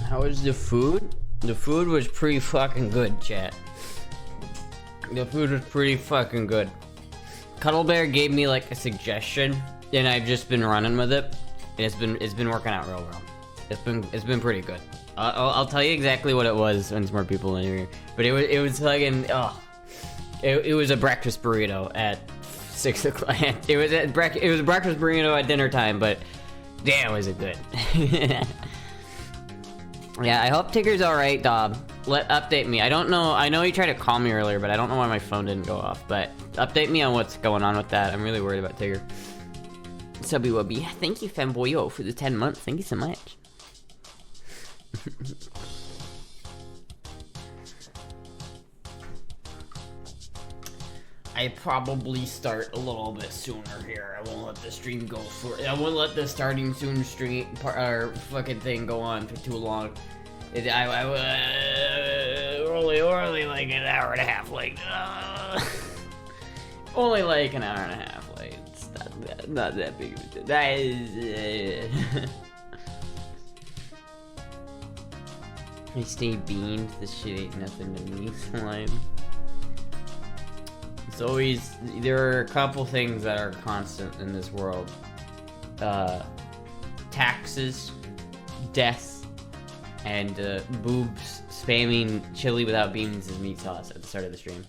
How was the food? The food was pretty fucking good, chat. The food was pretty fucking good. Cuddle Bear gave me like a suggestion, and I've just been running with it. And it's been working out real well. It's been pretty good. I'll tell you exactly what it was when there's more people in here. But it was fucking it was a breakfast burrito at 6 o'clock. It was a breakfast burrito at dinner time, but damn, was it good. Yeah, I hope Tigger's alright, Dob. Update me. I don't know. I know you tried to call me earlier, but I don't know why my phone didn't go off. But update me on what's going on with that. I'm really worried about Tigger. Subby Wubby. Thank you, Fanboyo, for the 10 months. Thank you so much. I probably start a little bit sooner here. I won't let the stream go for. I won't let the starting soon stream or fucking thing go on for too long. Only like an hour and a half late. Only like an hour and a half late. It's not that big of a deal. That is. I stay beans. This shit ain't nothing to me. Slime. It's always, there are a couple things that are constant in this world. Taxes, death, and boobs spamming chili without beans as meat sauce at the start of the stream.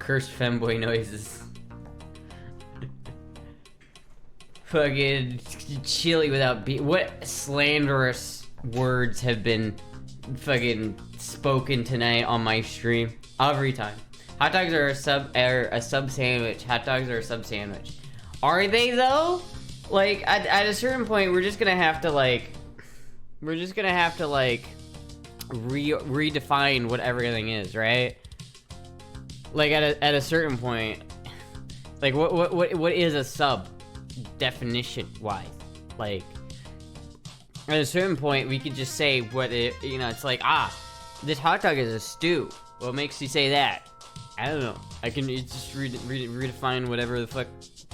Cursed femboy noises. Fucking chili without beans. What slanderous words have been fucking spoken tonight on my stream? Every time. Hot dogs are a sub sandwich. Hot dogs are a sub sandwich. Are they though? Like at a certain point, we're just gonna have to redefine what everything is, right? Like at a certain point, like what is a sub definition wise? Like at a certain point, we could just say what it, you know, it's like, this hot dog is a stew. What makes you say that? I don't know. I can just redefine whatever the fuck.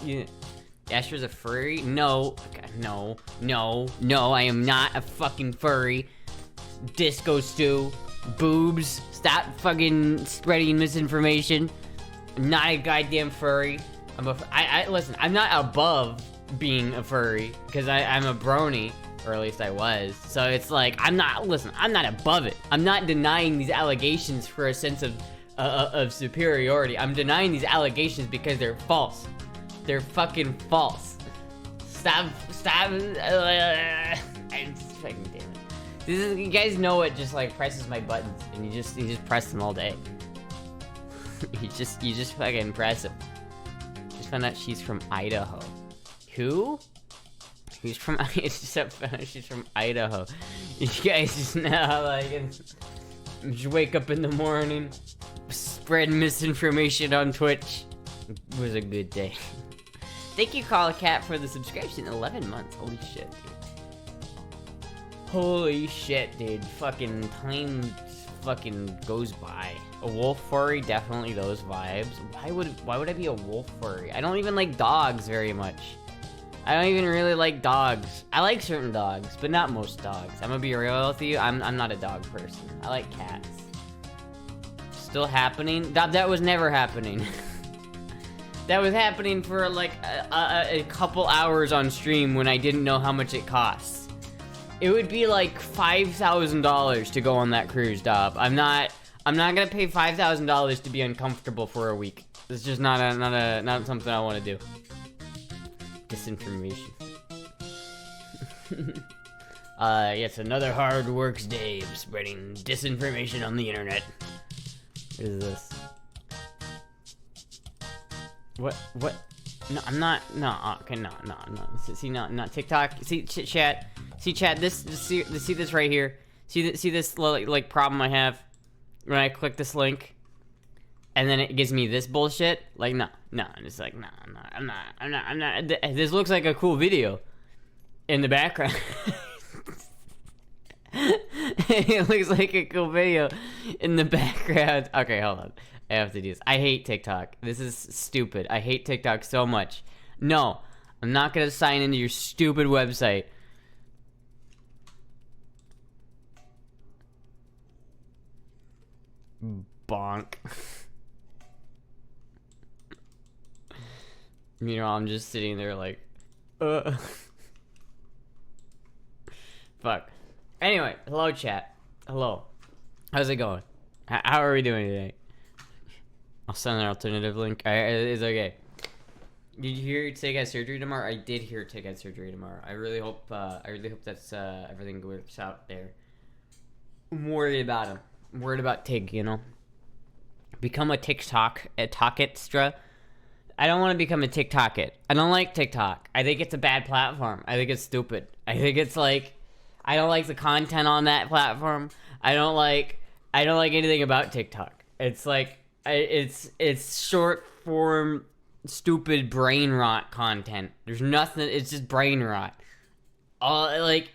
Yeah. Astra's a furry? No. No. I am not a fucking furry. Disco stew. Boobs. Stop fucking spreading misinformation. I'm not a goddamn furry. Listen, I'm not above being a furry because I'm a brony, or at least I was. So it's like, I'm not above it. I'm not denying these allegations for a sense of superiority. I'm denying these allegations because they're false. They're fucking false. Stop. I'm fucking damn it. This is, you guys know what just like presses my buttons, and you just press them all day. you just fucking press them. Just found out she's from Idaho. Who? She's from Idaho. You guys just know, like, just wake up in the morning, spread misinformation on Twitch. It was a good day. Thank you, Call Cat, for the subscription. 11 months. Holy shit, dude. Holy shit, dude. Fucking time fucking goes by. A wolf furry, definitely those vibes. Why would I be a wolf furry? I don't even like dogs very much. I don't even really like dogs. I like certain dogs, but not most dogs. I'm gonna be real with you. I'm not a dog person. I like cats. Still happening? That was never happening. That was happening for like a couple hours on stream when I didn't know how much it costs. It would be like $5,000 to go on that cruise, Dob. I'm not gonna pay $5,000 to be uncomfortable for a week. It's just not something I want to do. Disinformation. Yes, another hard work's day of spreading disinformation on the internet. What is this? What? No, I'm not. No, okay, no. See, not TikTok. See, chat. See, chat. See this right here. See this like problem I have when I click this link, and then it gives me this bullshit. Like, no. And it's like, no, I'm not. This looks like a cool video in the background. It looks like a cool video in the background. Okay, hold on. I have to do this. I hate TikTok. This is stupid. I hate TikTok so much. No, I'm not gonna sign into your stupid website. Bonk. You know, I'm just sitting there like, fuck. Anyway, hello chat. Hello. How's it going? How are we doing today? I'll send an alternative link. It's okay. Did you hear Tik had surgery tomorrow? I did hear Tik had surgery tomorrow. I really hope that's everything works out there. I'm worried about him. I'm worried about Tik, you know. Become a TikTok extra. I don't want to become a TikTok it. I don't like TikTok. I think it's a bad platform. I think it's stupid. I think it's like, I don't like the content on that platform. I don't like anything about TikTok. It's like, it's short form, stupid brain rot content. There's nothing. It's just brain rot. Like,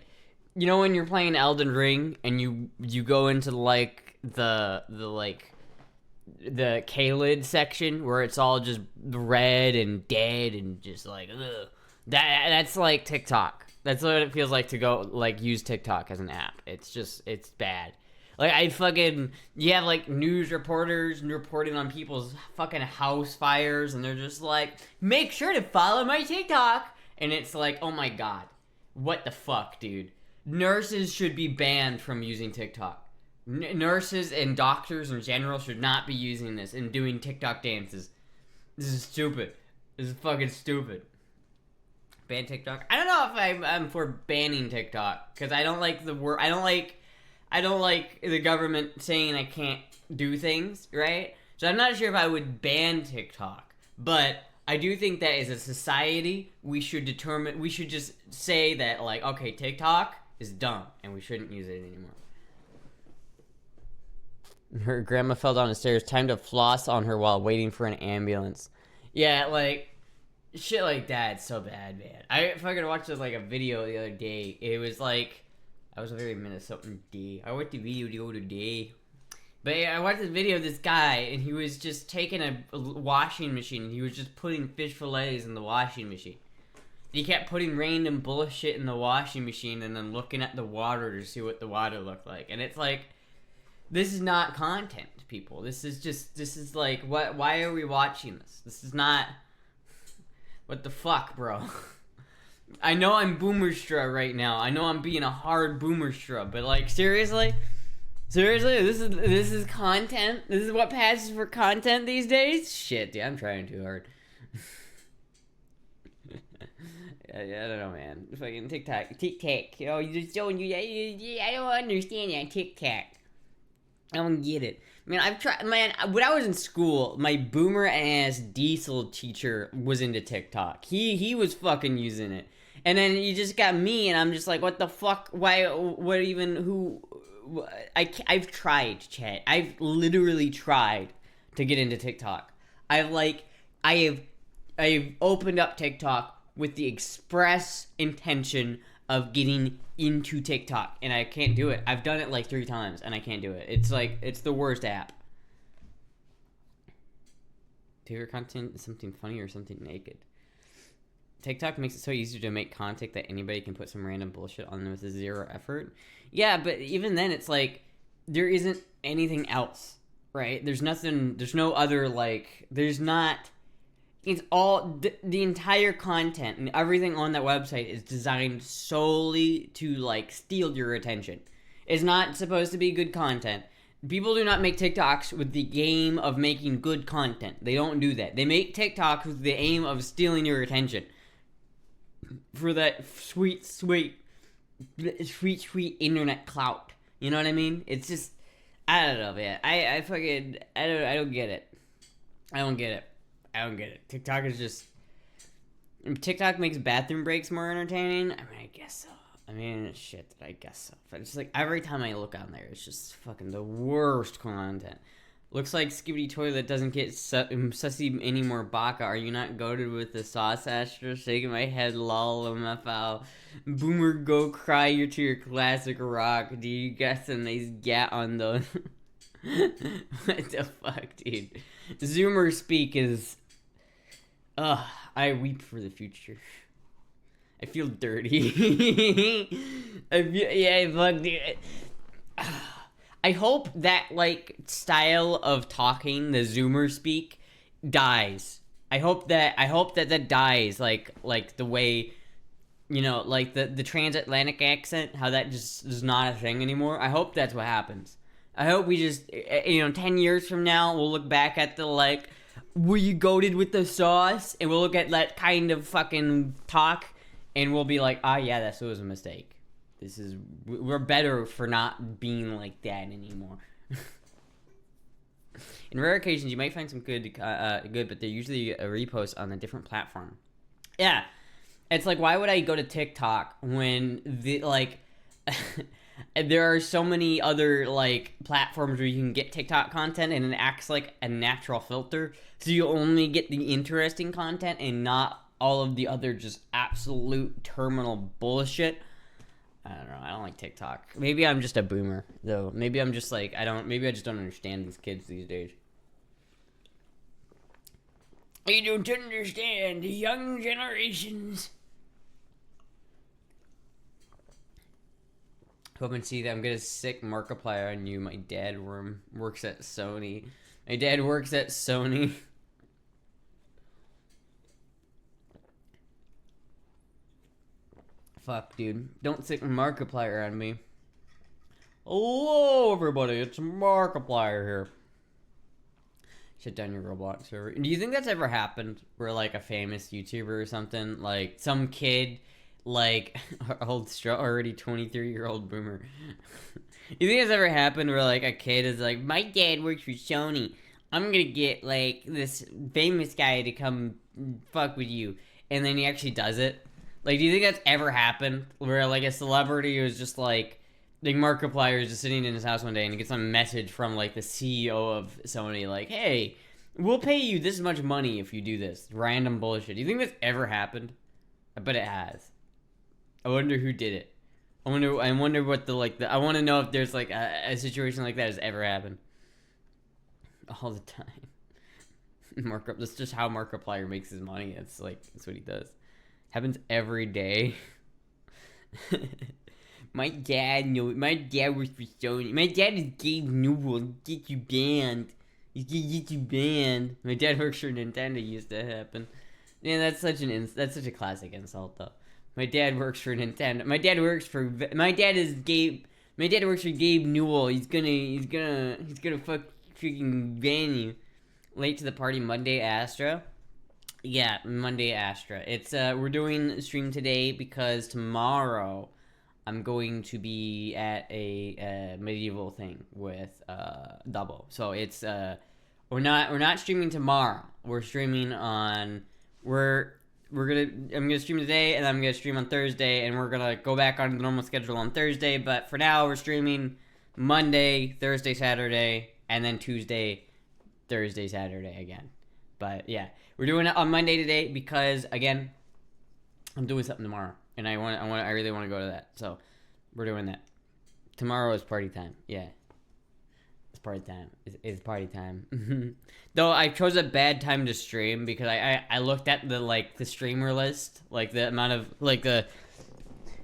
you know when you're playing Elden Ring and you go into like the K-lid section where it's all just red and dead and just like, ugh. That's like TikTok. That's what it feels like to go like use TikTok as an app. It's bad. Like you have like news reporters reporting on people's fucking house fires and they're just like, make sure to follow my TikTok. And it's like, oh my God, what the fuck, dude? Nurses should be banned from using TikTok. Nurses and doctors in general should not be using this and doing TikTok dances. This is stupid. This is fucking stupid. Ban TikTok? I don't know if I'm for banning TikTok because I don't like the word. I don't like the government saying I can't do things, right? So I'm not sure if I would ban TikTok, but I do think that as a society we should just say that like, okay, TikTok is dumb and we shouldn't use it anymore. Her grandma fell down the stairs. Time to floss on her while waiting for an ambulance. Yeah, like, shit like that. It's so bad, man. I fucking watched like a video the other day. It was like, I was a very Minnesotan day. I watched the video the other day. But yeah, I watched this video of this guy, and he was just taking a washing machine, and he was just putting fish fillets in the washing machine. He kept putting random bullshit in the washing machine, and then looking at the water to see what the water looked like. And it's like, this is not content, people. This is like, why are we watching this? This is not, what the fuck, bro? I know I'm boomerstra right now. I know I'm being a hard boomerstra, but like, seriously, this is content? This is what passes for content these days? Shit, dude, I'm trying too hard. I don't know, man. Fucking TikTok. Oh, you just don't, I don't understand that TikTok. I don't get it. Man, I've tried, man, when I was in school, my boomer ass diesel teacher was into TikTok. He was fucking using it. And then you just got me, and I'm just like, what the fuck? Why, what even, who, I've tried, chat. I've literally tried to get into TikTok. I have opened up TikTok with the express intention of getting into TikTok, and I can't do it. I've done it like 3 times, and I can't do it. It's like, it's the worst app. Favorite content is something funny or something naked. TikTok makes it so easy to make content that anybody can put some random bullshit on with 0 effort. Yeah, but even then, it's like, there isn't anything else, right? There's nothing, there's no other, like, there's not... It's all, the entire content and everything on that website is designed solely to, like, steal your attention. It's not supposed to be good content. People do not make TikToks with the aim of making good content. They don't do that. They make TikToks with the aim of stealing your attention. For that sweet internet clout. You know what I mean? It's just, I don't know, man. I don't get it. I don't get it. TikTok is just... TikTok makes bathroom breaks more entertaining? I mean, I guess so. I mean, shit, I guess so. But it's like, every time I look on there, it's just fucking the worst content. Looks like Skibidi Toilet doesn't get sussy anymore, Baka. Are you not goated with the sauce, Astra? Shaking my head, lol, MFL. Boomer, go cry to your classic rock. Do you got some nice gat on those? What the fuck, dude? Zoomer speak is... I weep for the future. I feel dirty. Fuck, dude. I hope that, like, style of talking, the Zoomer speak, dies. I hope that dies, like the way, you know, like the transatlantic accent, how that just is not a thing anymore. I hope that's what happens. I hope we just, 10 years from now, we'll look back at the, like, were you goated with the sauce? And we'll look at that kind of fucking talk, and we'll be like, yeah, that was a mistake. We're better for not being like that anymore. In rare occasions, you might find some good, but they're usually a repost on a different platform. Yeah, it's like, why would I go to TikTok when there are so many other, like, platforms where you can get TikTok content and it acts like a natural filter, so you only get the interesting content and not all of the other just absolute terminal bullshit. I don't know. I don't like TikTok. Maybe I'm just a boomer, though. Maybe I'm just like, maybe I just don't understand these kids these days. I don't understand the young generations. Hope and see that I'm gonna sick Markiplier on you. My dad works at Sony. My dad works at Sony. Fuck, dude. Don't sick Markiplier on me. Hello, everybody. It's Markiplier here. Shut down your Roblox server. Do you think that's ever happened? Where, like, a famous YouTuber or something, like, some kid, like, already 23-year-old boomer. You think that's ever happened where, like, a kid is like, my dad works for Sony. I'm gonna get, like, this famous guy to come fuck with you. And then he actually does it. Like, do you think that's ever happened? Where, like, a celebrity was just, like Markiplier is just sitting in his house one day and he gets a message from, like, the CEO of Sony, like, hey, we'll pay you this much money if you do this. Random bullshit. Do you think that's ever happened? I bet it has. I wonder who did it. I wonder what I want to know if there's, like, a situation like that has ever happened. All the time. That's just how Markiplier makes his money. It's, like, that's what he does. Happens every day. My dad works for Sony. My dad is Gabe Newell. Get you banned. He's gonna get you banned. My dad works for Nintendo. Used to happen. Yeah, that's such a classic insult, though. My dad works for Nintendo. My dad works for Gabe Newell. He's gonna freaking ban you. Late to the party Monday, Astra. Yeah, Monday Astra. It's we're doing a stream today because tomorrow I'm going to be at a medieval thing with Double. So it's we're not streaming tomorrow. We're streaming on I'm gonna stream today and I'm gonna stream on Thursday and we're gonna go back on the normal schedule on Thursday. But for now we're streaming Monday, Thursday, Saturday, and then Tuesday, Thursday, Saturday again. But yeah. We're doing it on Monday today because, again, I'm doing something tomorrow, and I really want to go to that. So we're doing that. Tomorrow is party time. Yeah, it's party time. It's party time. Though I chose a bad time to stream because I looked at the streamer list, like the amount of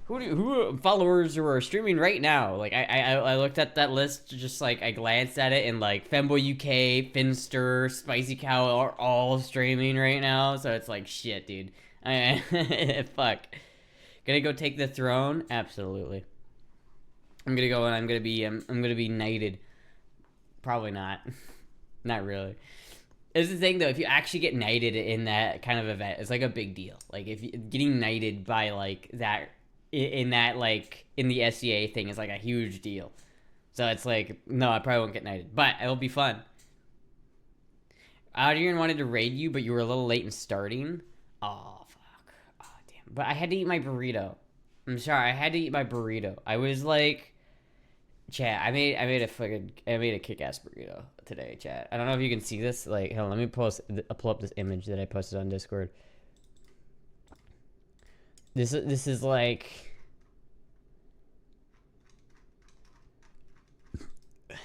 who followers who are streaming right now. Like I looked at that list, just like I glanced at it, and like Fanboy UK, Finster, Spicy Cow are all streaming right now. So it's like shit, dude. Fuck. Gonna go take the throne? Absolutely. I'm gonna go and I'm gonna be knighted. Probably not. Not really. It's the thing though, if you actually get knighted in that kind of event, it's like a big deal. Like if you, getting knighted by like that. In the SCA thing is like a huge deal. So it's like, no, I probably won't get knighted. But it'll be fun. Adrian wanted to raid you, but you were a little late in starting. Oh, fuck. Oh, damn. But I had to eat my burrito. I'm sorry, I had to eat my burrito. I was like, chat, I made a kick-ass burrito today, chat. I don't know if you can see this. Like, hold on, let me pull up this image that I posted on Discord. This is like,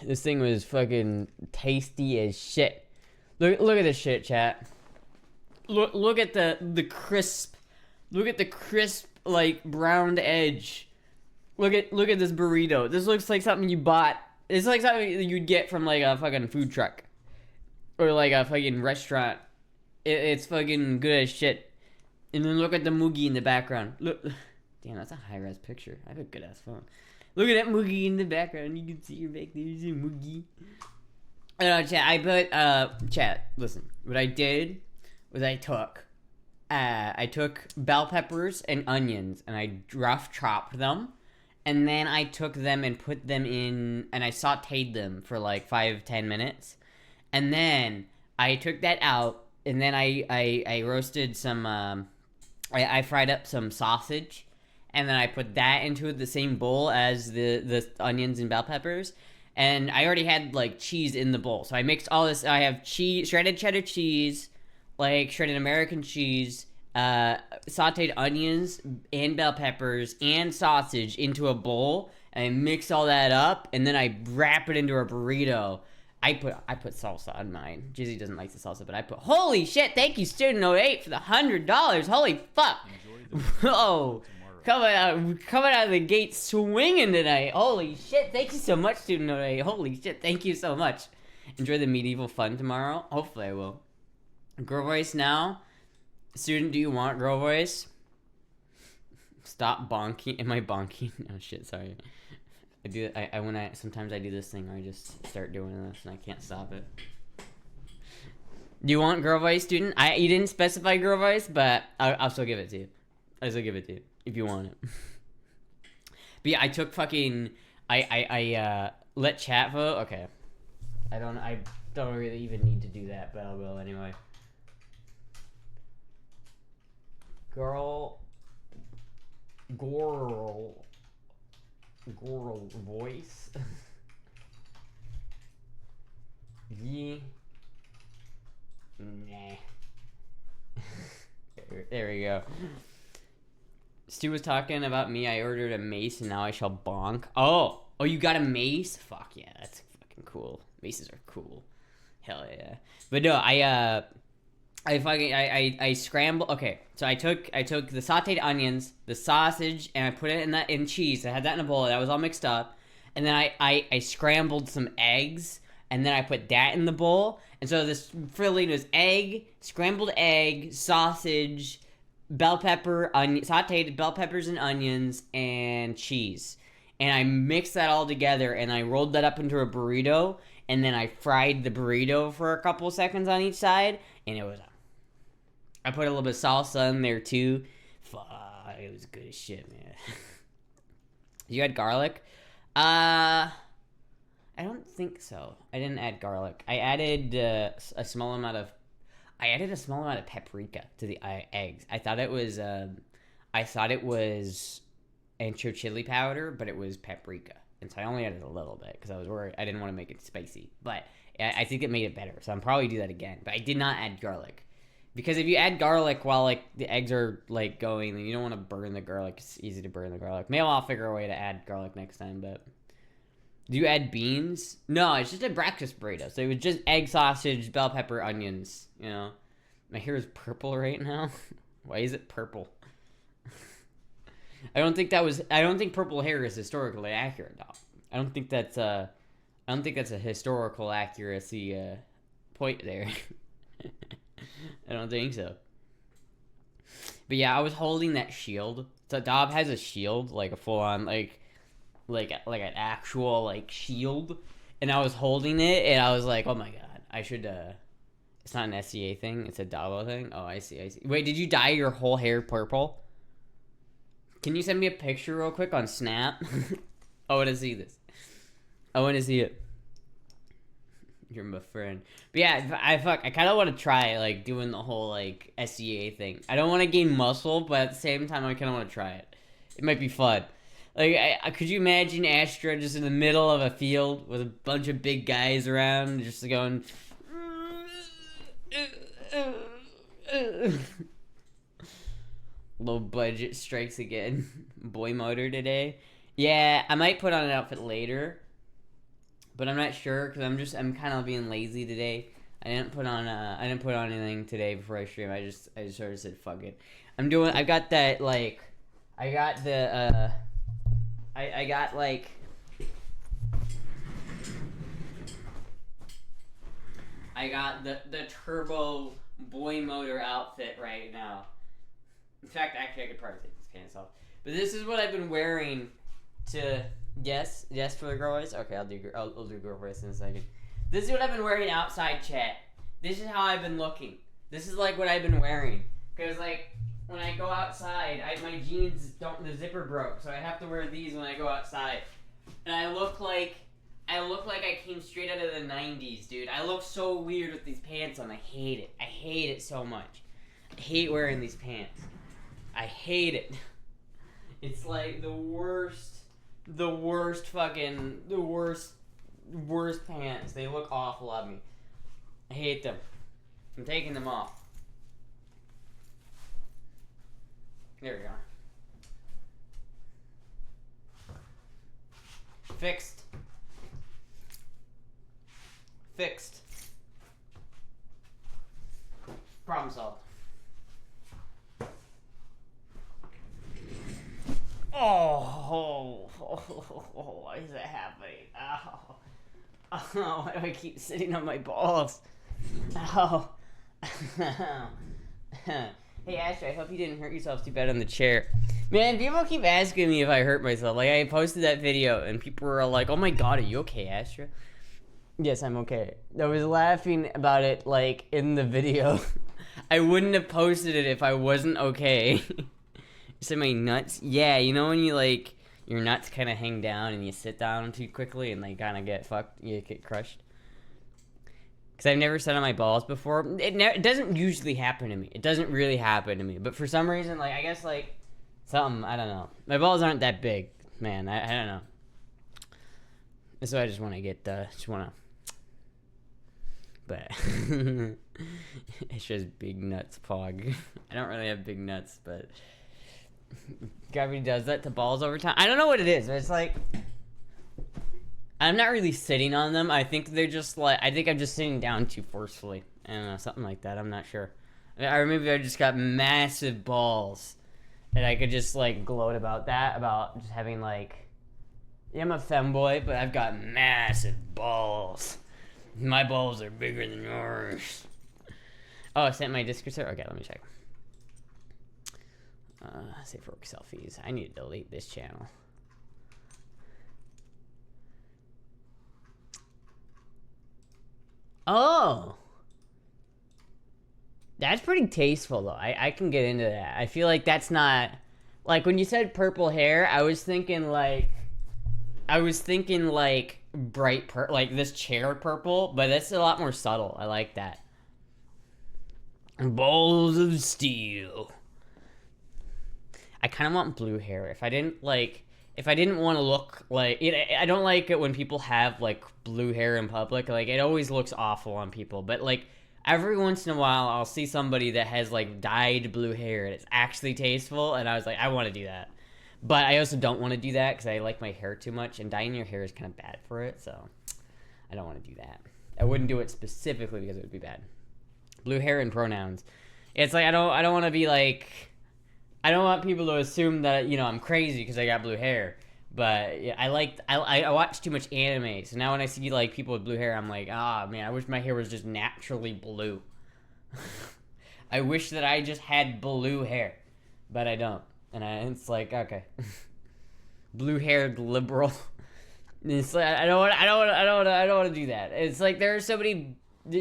this thing was fucking tasty as shit. Look at this shit, chat. Look at the crisp. Look at the crisp, like, browned edge. Look at this burrito. This looks like something you bought It's like something you'd get from like a fucking food truck or like a fucking restaurant. It's fucking good as shit. And then look at the Moogie in the background. Look, damn, that's a high res picture. I have a good ass phone. Look at that Moogie in the background. You can see her back there. There's a Moogie. Chat. I put chat. Listen, what I did was I took bell peppers and onions and I rough chopped them. And then I took them and put them in, and I sauteed them for like 5-10 minutes. And then I took that out, and then I roasted some, I fried up some sausage, and then I put that into the same bowl as the onions and bell peppers. And I already had like cheese in the bowl. So I mixed all this. I have cheese, shredded cheddar cheese, like shredded American cheese, sauteed onions and bell peppers and sausage into a bowl, and I mix all that up, and then I wrap it into a burrito. I put salsa on mine. Jizzy doesn't like the salsa, but I put. Holy shit! Thank you, Student 08 for the $100. Holy fuck! Whoa! Coming out of the gate swinging tonight. Holy shit! Thank you so much, Student 08. Holy shit! Thank you so much. Enjoy the medieval fun tomorrow. Hopefully, I will. Girl voice now. Student, do you want girl voice? Stop bonking. Am I bonking? Oh shit, sorry. Sometimes I do this thing where I just start doing this and I can't stop it. Do you want girl voice, student? You didn't specify girl voice, but I'll still give it to you. I'll still give it to you if you want it. But yeah, I took fucking I let chat vote. Okay. I don't really even need to do that, but I will anyway. Girl voice. Yeah. Nah. There we go. Stu was talking about me. I ordered a mace and now I shall bonk. Oh, you got a mace? Fuck yeah, that's fucking cool. Maces are cool. Hell yeah. But no, I scrambled. Okay, so I took the sauteed onions, the sausage, and I put it in cheese. I had that in a bowl. That was all mixed up, and then I scrambled some eggs, and then I put that in the bowl. And so this filling was egg, scrambled egg, sausage, bell pepper, sauteed bell peppers and onions, and cheese. And I mixed that all together, and I rolled that up into a burrito, and then I fried the burrito for a couple seconds on each side, and it was. I put a little bit of salsa in there too. Fuck, it was good as shit, man. You had garlic? I don't think so. I didn't add garlic. I added a small amount of paprika to the eggs. I thought it was ancho chili powder, but it was paprika, and so I only added a little bit because I was worried. I didn't want to make it spicy, but I think it made it better. So I'll probably do that again. But I did not add garlic. Because if you add garlic while, like, the eggs are, like, going, then you don't want to burn the garlic. It's easy to burn the garlic. Maybe I'll figure a way to add garlic next time, but... Do you add beans? No, it's just a breakfast burrito. So it was just egg, sausage, bell pepper, onions, you know? My hair is purple right now. Why is it purple? I don't think purple hair is historically accurate, though. I don't think that's a historical accuracy, point there. I don't think so. But yeah, I was holding that shield. So Dob has a shield, like a full-on, like an actual, like, shield. And I was holding it, and I was like, oh my god, I should, it's not an SCA thing, it's a Dabo thing? Oh, I see. Wait, did you dye your whole hair purple? Can you send me a picture real quick on Snap? I want to see this. I want to see it. You're my friend. But yeah, I kind of want to try, like, doing the whole, like, SCA thing. I don't want to gain muscle, but at the same time, I kind of want to try it. It might be fun. Like, could you imagine Astra just in the middle of a field with a bunch of big guys around, just going... Low budget strikes again. Boy motor today. Yeah, I might put on an outfit later. But I'm not sure because I'm kind of being lazy today. I didn't put on anything today before I stream. I just sort of said fuck it. I got that like I got the I got like I got the turbo boy motor outfit right now. In fact, actually, I could probably take these pants off. But this is what I've been wearing to... Yes for the girl voice? Okay, I'll do girl voice in a second. This is what I've been wearing outside, chat. This is how I've been looking. This is like what I've been wearing. Because like, when I go outside, my jeans the zipper broke. So I have to wear these when I go outside. And I look like I came straight out of the 90s, dude. I look so weird with these pants on. I hate it. I hate it so much. I hate wearing these pants. I hate it. It's like the worst pants. They look awful on me. I hate them. I'm taking them off. There we go. Fixed. Problem solved. Oh, why is that happening? Oh, why do I keep sitting on my balls? Oh. Hey, Astra, I hope you didn't hurt yourself too bad on the chair. Man, people keep asking me if I hurt myself. Like, I posted that video, and people were like, oh my god, are you okay, Astra? Yes, I'm okay. I was laughing about it, like, in the video. I wouldn't have posted it if I wasn't okay. You said my nuts? Yeah, you know when you, like, your nuts kind of hang down and you sit down too quickly and they kind of get fucked, you get crushed? Because I've never sat on my balls before. It doesn't usually happen to me. It doesn't really happen to me. But for some reason, like, I guess, like, something, I don't know. My balls aren't that big, man. I don't know. So I just want to get, but it's just big nuts, pog. I don't really have big nuts, but gravity does that to balls over time. I don't know what it is. It's like, I'm not really sitting on them. I think they're just like, I think I'm just sitting down too forcefully. I don't know, something like that. I'm not sure. Or maybe I just got massive balls. And I could just like gloat about that, about just having like, yeah, I'm a femboy, but I've got massive balls. My balls are bigger than yours. Oh, I sent my Discord server? Okay, let me check. Safe work selfies. I need to delete this channel. Oh! That's pretty tasteful, though. I can get into that. I feel like that's not... Like, when you said purple hair, I was thinking, like... bright purple, like this chair purple, but that's a lot more subtle. I like that. Balls of steel. I kind of want blue hair. If I didn't want to look like it, I don't like it when people have like blue hair in public. Like, it always looks awful on people. But like every once in a while, I'll see somebody that has like dyed blue hair and it's actually tasteful, and I was like, I want to do that. But I also don't want to do that because I like my hair too much, and dyeing your hair is kind of bad for it, so I don't want to do that. I wouldn't do it specifically because it would be bad. Blue hair and pronouns. It's like I don't want to be like, I don't want people to assume that, you know, I'm crazy because I got blue hair. But yeah, I watch too much anime, so now when I see like people with blue hair, I'm like, ah, man, I wish my hair was just naturally blue. I wish that I just had blue hair, but I don't. And it's like, okay, blue-haired liberal. It's like I don't want to do that. It's like there are so many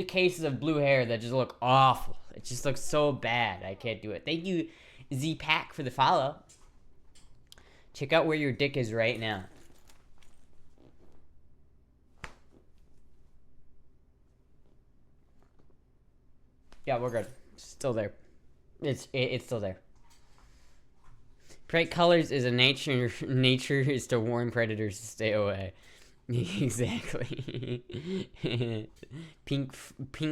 cases of blue hair that just look awful. It just looks so bad. I can't do it. Thank you, Z-Pack, for the follow. Check out where your dick is right now. Yeah, we're good. It's still there. It's still there. Bright colors is a nature is to warn predators to stay away. Exactly. Pink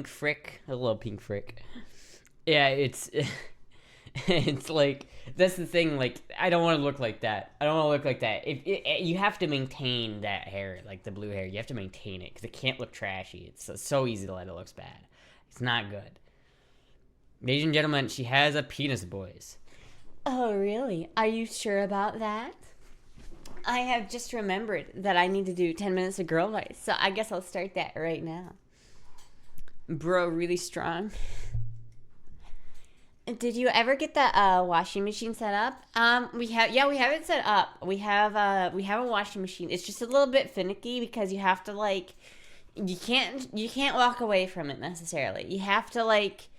frick. Hello, pink frick. Yeah, it's like, that's the thing, like, I don't want to look like that. I don't want to look like that. You have to maintain that hair, like the blue hair. You have to maintain it because it can't look trashy. It's so easy to let it look bad. It's not good. Ladies and gentlemen, she has a penis, boys. Oh, really? Are you sure about that? I have just remembered that I need to do 10 minutes of girl voice, so I guess I'll start that right now. Bro, really strong. Did you ever get the washing machine set up? We have it set up. We have a washing machine. It's just a little bit finicky because you have to like you can't walk away from it necessarily. You have to like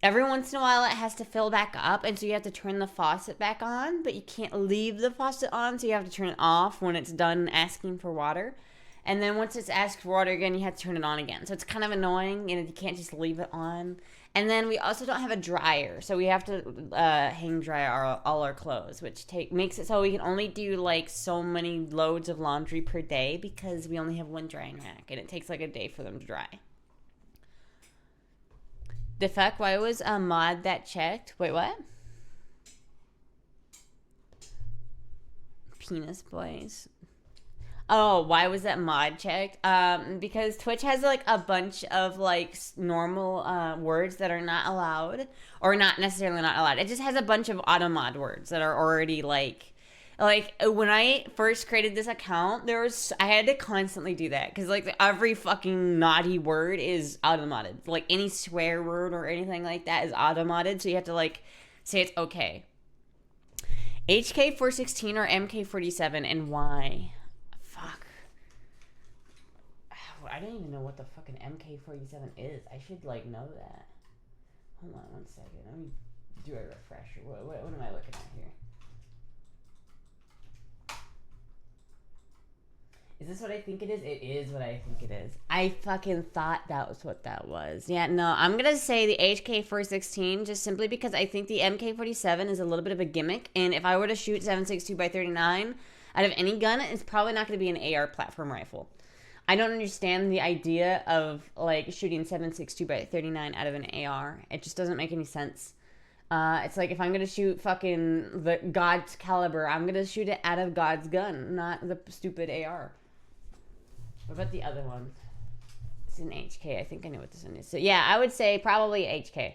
every once in a while it has to fill back up, and so you have to turn the faucet back on, but you can't leave the faucet on, so you have to turn it off when it's done asking for water. And then once it's asked for water again, you have to turn it on again. So it's kind of annoying, and you can't just leave it on. And then we also don't have a dryer, so we have to hang dry all our clothes, which makes it so we can only do like so many loads of laundry per day because we only have one drying rack, and it takes like a day for them to dry. The fuck? Why was a mod that checked? Wait, what? Penis boys. Oh, why was that mod checked? Because Twitch has like a bunch of like normal words that are not allowed, or not necessarily not allowed. It just has a bunch of auto mod words that are already like when I first created this account, I had to constantly do that because like every fucking naughty word is auto modded. Like any swear word or anything like that is auto modded, so you have to like say it's okay. HK416 or MK47, and why? I don't even know what the fucking MK47 is. I should like know that. Hold on 1 second. Let me do a refresher. What am I looking at here? Is this what I think it is? It is what I think it is. I fucking thought that was what that was. Yeah, no, I'm gonna say the HK416 just simply because I think the MK47 is a little bit of a gimmick, and if I were to shoot 7.62x39 out of any gun, it's probably not gonna be an AR platform rifle. I don't understand the idea of like shooting 7.62x39 out of an AR. It just doesn't make any sense. It's like if I'm gonna shoot fucking the God's caliber, I'm gonna shoot it out of God's gun, not the stupid AR. What about the other one? It's an HK. I think I know what this one is. So yeah, I would say probably HK.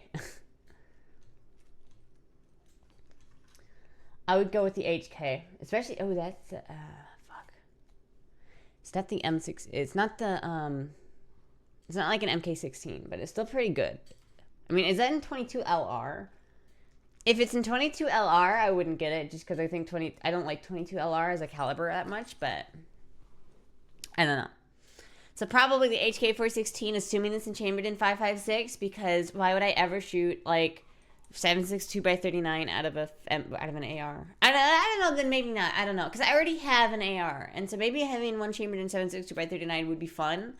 I would go with the HK, especially. Oh, that's It's not the M6. It's not the It's not like an MK16, but it's still pretty good. I mean, is that in 22 LR? If it's in 22 LR, I wouldn't get it just because I think I don't like 22 LR as a caliber that much, but I don't know. So probably the HK416, assuming it's chambered in 5.56, because why would I ever shoot like 7.62x39 out of an AR? I don't know. Then maybe not. I don't know, because I already have an AR, and so maybe having one chambered in 7.62x39 would be fun.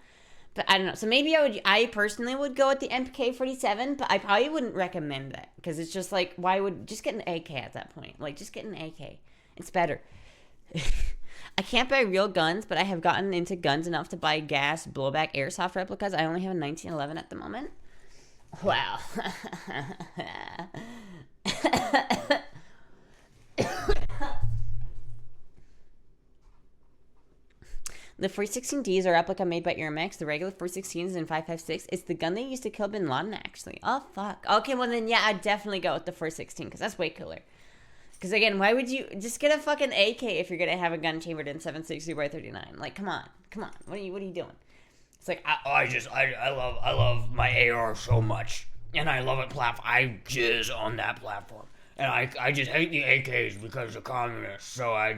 But I don't know. So maybe I personally would go with the MK47, but I probably wouldn't recommend that because it's just like, just get an AK at that point. Like, just get an AK. It's better. I can't buy real guns, but I have gotten into guns enough to buy gas blowback airsoft replicas. I only have a 1911 at the moment. Wow. The 416D is a replica made by Irmex. The regular 416 is in 5.56. It's the gun they used to kill Bin Laden, actually. Oh, fuck. Okay, well then, yeah, I'd definitely go with the 416 because that's way cooler. Because, again, why would you just get a fucking AK if you're going to have a gun chambered in 7.62x39? Like, come on. What are you doing? It's like, I love my AR so much. And I love it I jizz on that platform. And I just hate the AKs because of communists. So I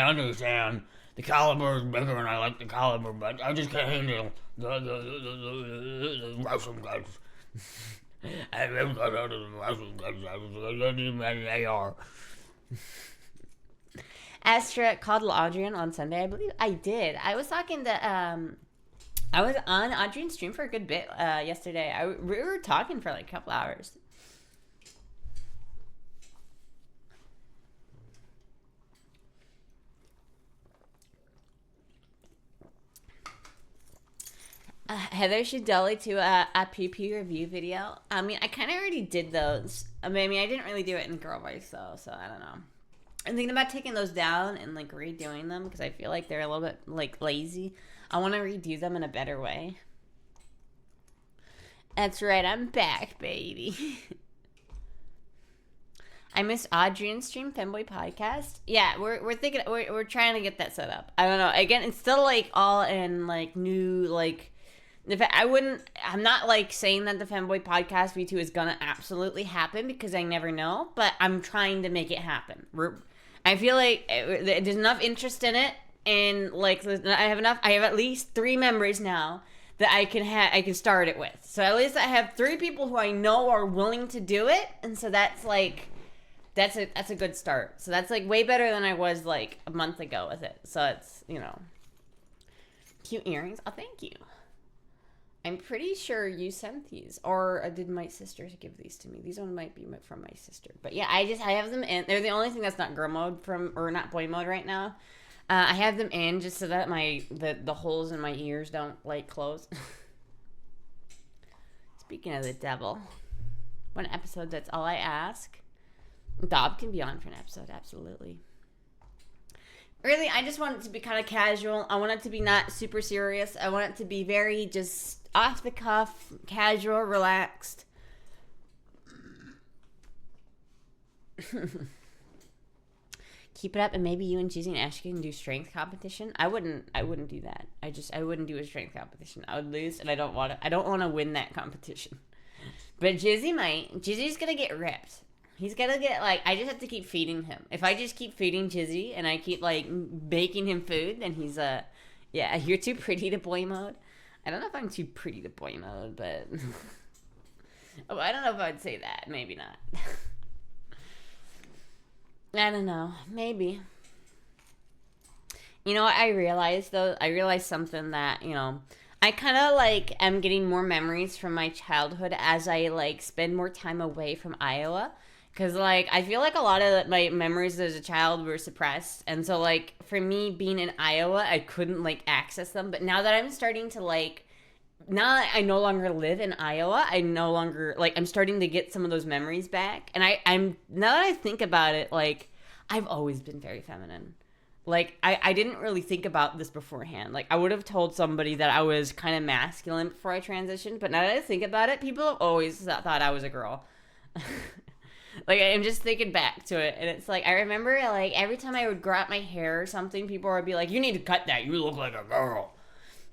understand. The caliber is bigger and I like the caliber, but I just can't handle the Russian guns. I got out of the Russian guns. I need an AR. Astra called Adrian on Sunday. I believe I did. I was talking to, I was on Adrian's stream for a good bit yesterday. We were talking for like a couple hours. Heather should delve to a PP review video. I mean, I kind of already did those. I mean, I didn't really do it in girl voice, though, so I don't know. I'm thinking about taking those down and, like, redoing them because I feel like they're a little bit, like, lazy. I want to redo them in a better way. That's right, I'm back, baby. I missed Adrian's stream, Fanboy podcast. Yeah, we're thinking, we're trying to get that set up. I don't know. Again, it's still, like, all in, like, new, like, I'm not like saying that the Fanboy podcast V2 is gonna absolutely happen because I never know, but I'm trying to make it happen. I feel like there's enough interest in it, and like I have at least 3 members now that I can start it with. So at least I have 3 people who I know are willing to do it, and so that's like that's a good start. So that's like way better than I was like a month ago with it. So it's, you know, cute earrings. Oh, thank you. I'm pretty sure you sent these, or did my sister give these to me? These one might be from my sister, but yeah, I have them in. They're the only thing that's not girl mode or not boy mode right now. I have them in just so that the holes in my ears don't like close. Speaking of the devil, one episode, that's all I ask. Dob can be on for an episode, absolutely. Really, I just want it to be kind of casual. I want it to be not super serious. I want it to be very just off the cuff, casual, relaxed. Keep it up, and maybe you and Jizzy and Ash can do strength competition. I wouldn't do that. I wouldn't do a strength competition. I would lose, and I don't want to win that competition. But Jizzy might. Jizzy's gonna get ripped. He's gonna get, like, I just have to keep feeding him. If I just keep feeding Jizzy and I keep, like, baking him food, then he's, yeah, you're too pretty to boy mode. I don't know if I'm too pretty to boy mode, but oh, I don't know if I would say that. Maybe not. I don't know. Maybe. You know what I realized, though? I realized something that, you know, I kind of, like, am getting more memories from my childhood as I, like, spend more time away from Iowa. Because, like, I feel like a lot of my memories as a child were suppressed. And so, like, for me being in Iowa, I couldn't, like, access them. But now that I'm starting to, like, now that I no longer live in Iowa, I no longer, like, I'm starting to get some of those memories back. And I'm now that I think about it, like, I've always been very feminine. Like, I didn't really think about this beforehand. Like, I would have told somebody that I was kind of masculine before I transitioned. But now that I think about it, people have always thought I was a girl. Like, I'm just thinking back to it, and it's like, I remember, like, every time I would grow out my hair or something, people would be like, you need to cut that, you look like a girl.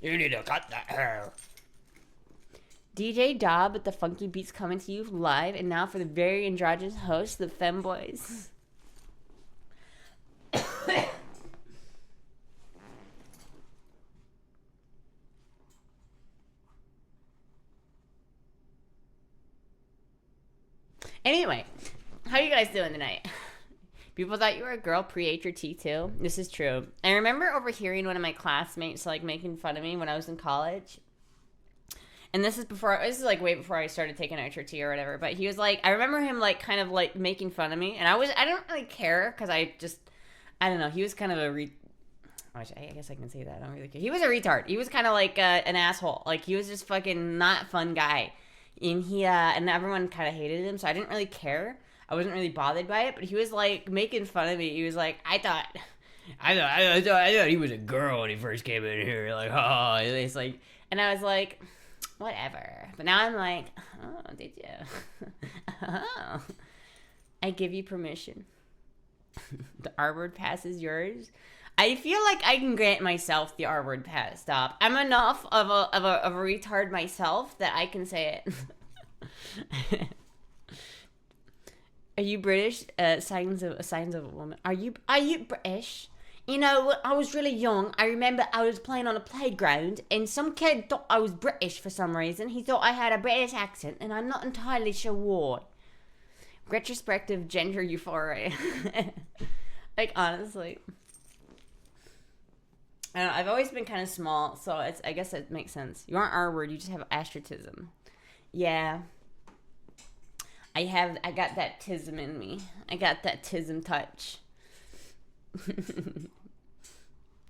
You need to cut that hair. DJ Dob with the funky beats coming to you live, and now for the very androgynous host, the Femboys. Anyway, how are you guys doing tonight? People thought you were a girl pre-HRT too. This is true. I remember overhearing one of my classmates, like, making fun of me when I was in college. And this is like way before I started taking HRT or whatever. But he was like, I remember him, like, kind of, like, making fun of me. And I don't really care because I don't know. He was kind of I guess I can say that. I don't really care. He was a retard. He was kind of like an asshole. Like, he was just fucking not fun guy. And and everyone kind of hated him, so I didn't really care. I wasn't really bothered by it, but he was, like, making fun of me. He was like, I thought he was a girl when he first came in here. Like, oh, it's like, and I was like, whatever. But now I'm like, oh, did you? Oh, I give you permission. The R-word pass is yours. I feel like I can grant myself the R-word pass. Stop. I'm enough of a retard myself that I can say it. Are you British? Signs of a woman. Are you British? You know, when I was really young, I remember I was playing on a playground and some kid thought I was British for some reason. He thought I had a British accent and I'm not entirely sure why. Retrospective gender euphoria. Like, honestly. I don't know, I've always been kind of small, so I guess it makes sense. You aren't R-word, you just have astrotism. Yeah. I got that tism in me. I got that tism touch.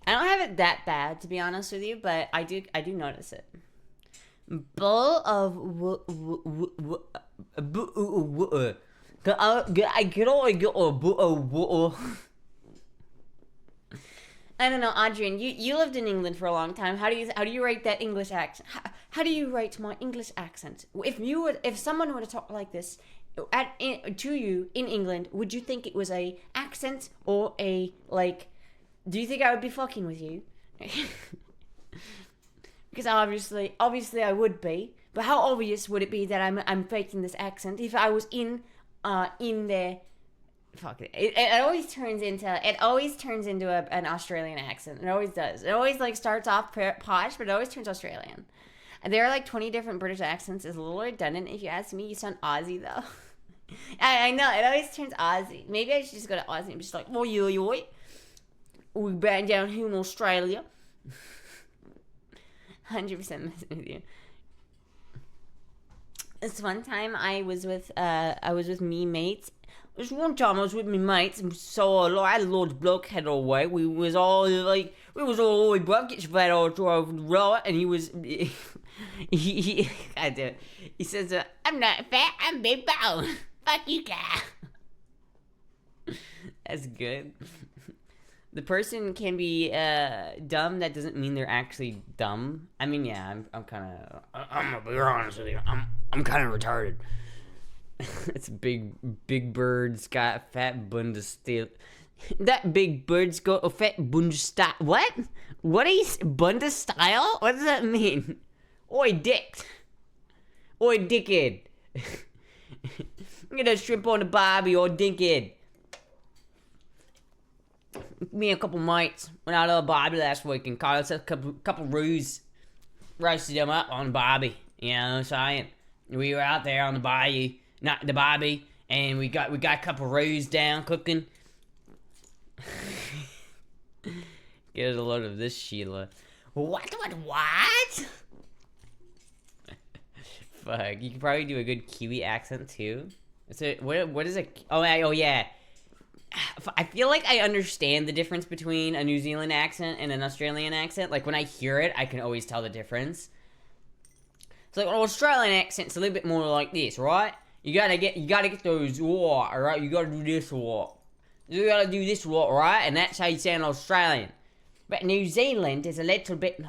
I don't have it that bad, to be honest with you, but I do notice it. Bowl of I don't know, Adrian. You lived in England for a long time. How do you write that English accent? How do you write my English accent? If someone were to talk like this to you in England, would you think it was a accent or a, like? Do you think I would be fucking with you? Because obviously I would be. But how obvious would it be that I'm faking this accent if I was in the fuck it. It always turns into an Australian accent. It always does. It always like starts off posh, but it always turns Australian. And there are like 20 different British accents. It's a little redundant if you ask me. You sound Aussie though. I know it always turns Aussie. Maybe I should just go to Aussie and be just like, oh yo, we banned down here in Australia. 100% messing with you. This one time I was with me mates. This one time I was with me mates, and so I had a large blockhead all the way. We was all the way buckets fat all drove right, and he was he I do it. He says, "I'm not fat, I'm big bone. Fuck you, guy." That's good. The person can be dumb. That doesn't mean they're actually dumb. I mean, yeah, I'm kind of. I'm gonna be honest with you. I'm kind of retarded. It's big bird's got fat Bundesstyle. That big bird's got a fat Bundesstyle. What? What is Bundesstyle? What does that mean? Oi, dick. Oi, dickhead. Get that shrimp on the barbie, or dickhead. Me and a couple mates went out of the barbie last week and caught us a couple roos. Roasted them up on the barbie. You know what I'm saying? We were out there on the bayou, not the barbie, and we got a couple roos down cooking. Get a load of this, Sheila. What? Fuck, you could probably do a good Kiwi accent too. What is it? Oh yeah. I feel like I understand the difference between a New Zealand accent and an Australian accent. Like when I hear it, I can always tell the difference. It's like an Australian accent's a little bit more like this, right? You gotta get those right? You gotta do this You gotta do this right? And that's how you sound Australian. But New Zealand is a little bit.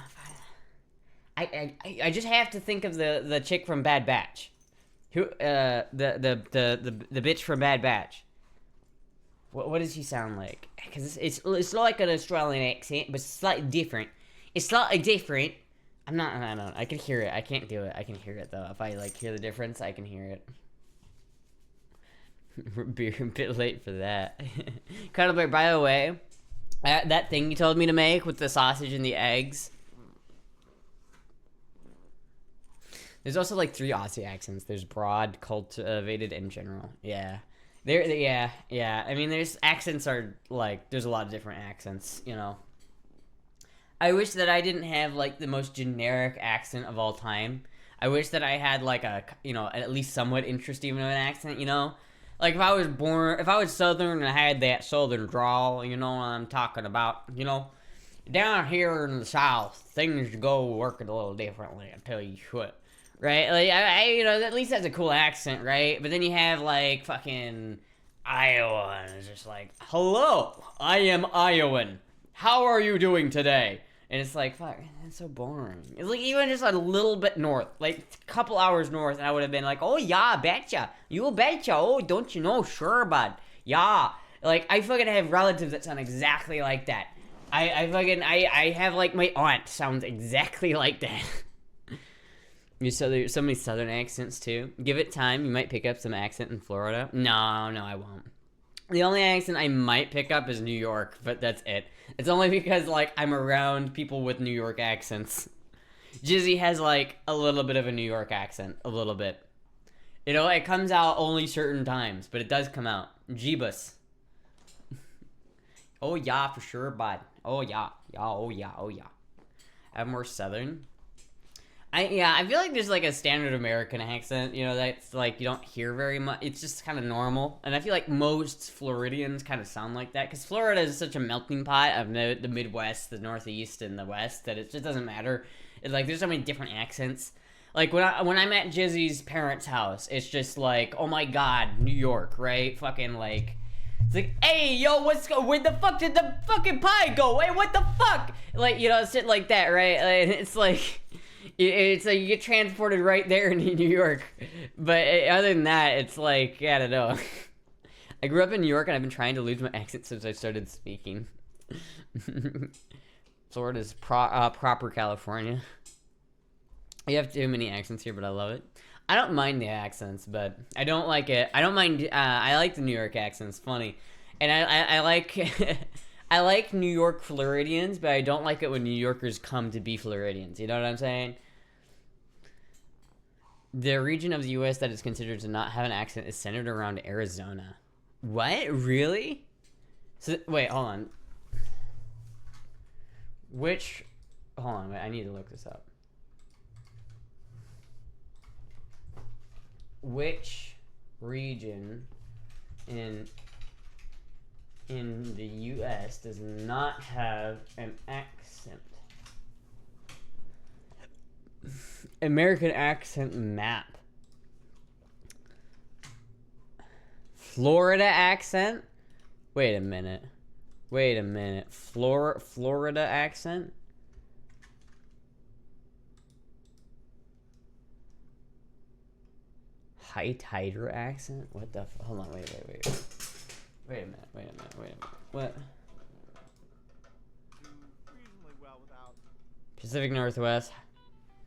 I just have to think of the chick from Bad Batch, who the bitch from Bad Batch. What does she sound like? Because it's like an Australian accent, but it's slightly different. It's slightly different. I don't know. I can hear it. I can't do it. I can hear it though. If I like hear the difference, I can hear it. We're a bit late for that. Cuddlebear, by the way, that thing you told me to make with the sausage and the eggs. There's also like 3 Aussie accents. There's broad, cultivated, and general. Yeah. Yeah. I mean, there's accents are like, there's a lot of different accents, you know. I wish that I didn't have like the most generic accent of all time. I wish that I had like a, you know, at least somewhat interesting of an accent, you know. Like if I was Southern and I had that Southern drawl, you know what I'm talking about, you know. Down here in the South, things go working a little differently, I tell you what. Right? Like, I you know, at least that's a cool accent, right? But then you have, like, fucking Iowa, and it's just like, hello, I am Iowan. How are you doing today? And it's like, fuck, that's so boring. It's like, even just a little bit north, like, a couple hours north, and I would have been like, oh, yeah, betcha. You betcha. Oh, don't you know? Sure, bud. Yeah. Like, I fucking have relatives that sound exactly like that. I have, like, my aunt sounds exactly like that. There's so many Southern accents too. Give it time, you might pick up some accent in Florida. No, I won't. The only accent I might pick up is New York, but that's it. It's only because like I'm around people with New York accents. Jizzy has like a little bit of a New York accent, a little bit. You know, it comes out only certain times, but it does come out. Jeebus. Oh yeah, for sure, bud. Oh yeah, oh yeah. I have more Southern. I feel like there's like a standard American accent, you know, that's like you don't hear very much. It's just kind of normal. And I feel like most Floridians kind of sound like that because Florida is such a melting pot of the Midwest, the Northeast, and the West that it just doesn't matter. It's like there's so many different accents. Like when I'm at Jizzy's parents' house, it's just like, oh my god, New York, right? Fucking like, it's like, hey, yo, where the fuck did the fucking pie go? Hey, what the fuck? Like, you know, shit like that, right? And it's like... It's like you get transported right there in New York. But other than that, it's like, I don't know. I grew up in New York and I've been trying to lose my accent since I started speaking. Florida's proper California. You have too many accents here, but I love it. I don't mind the accents, but I don't like it. I don't mind. I like the New York accents. Funny, and I like I like New York Floridians, but I don't like it when New Yorkers come to be Floridians. You know what I'm saying? The region of the U.S. that is considered to not have an accent is centered around Arizona. What? Really? So wait, hold on. Hold on, wait. I need to look this up. Which region in the U.S. does not have an accent? American accent map. Florida accent? Wait a minute. Florida accent? High-tider accent? What the hold on, wait. Wait a minute. What? Reasonably well without. Pacific Northwest.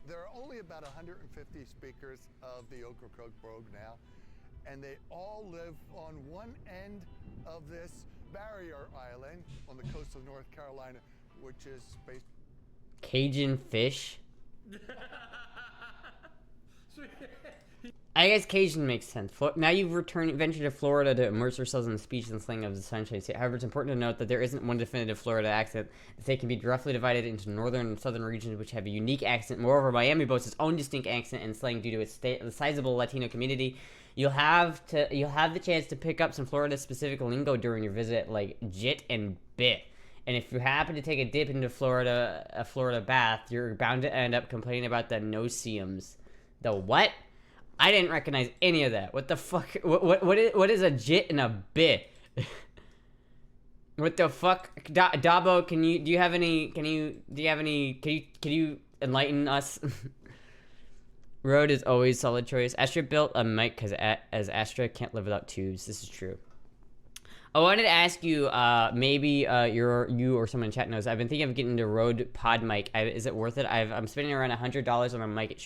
There are only about 150 speakers of the Ocracoke brogue now, and they all live on one end of this barrier island on the coast of North Carolina, which is based. Cajun fish? I guess Cajun makes sense. Now you've ventured to Florida to immerse yourselves in the speech and slang of the Sunshine State. However, it's important to note that there isn't one definitive Florida accent. The state can be roughly divided into northern and southern regions, which have a unique accent. Moreover, Miami boasts its own distinct accent and slang due to its the sizable Latino community. You'll have the chance to pick up some Florida-specific lingo during your visit, like jit and bit. And if you happen to take a dip into a Florida bath, you're bound to end up complaining about the no-see-ums. The what? I didn't recognize any of that. What the fuck? What is a jit and a bit? What the fuck? Dabo, can you enlighten us? Rode is always solid choice. Astra built a mic because as Astra can't live without tubes. This is true. I wanted to ask you, maybe you or someone in chat knows. I've been thinking of getting into Rode Pod mic. Is it worth it? I'm spending around $100 on a mic.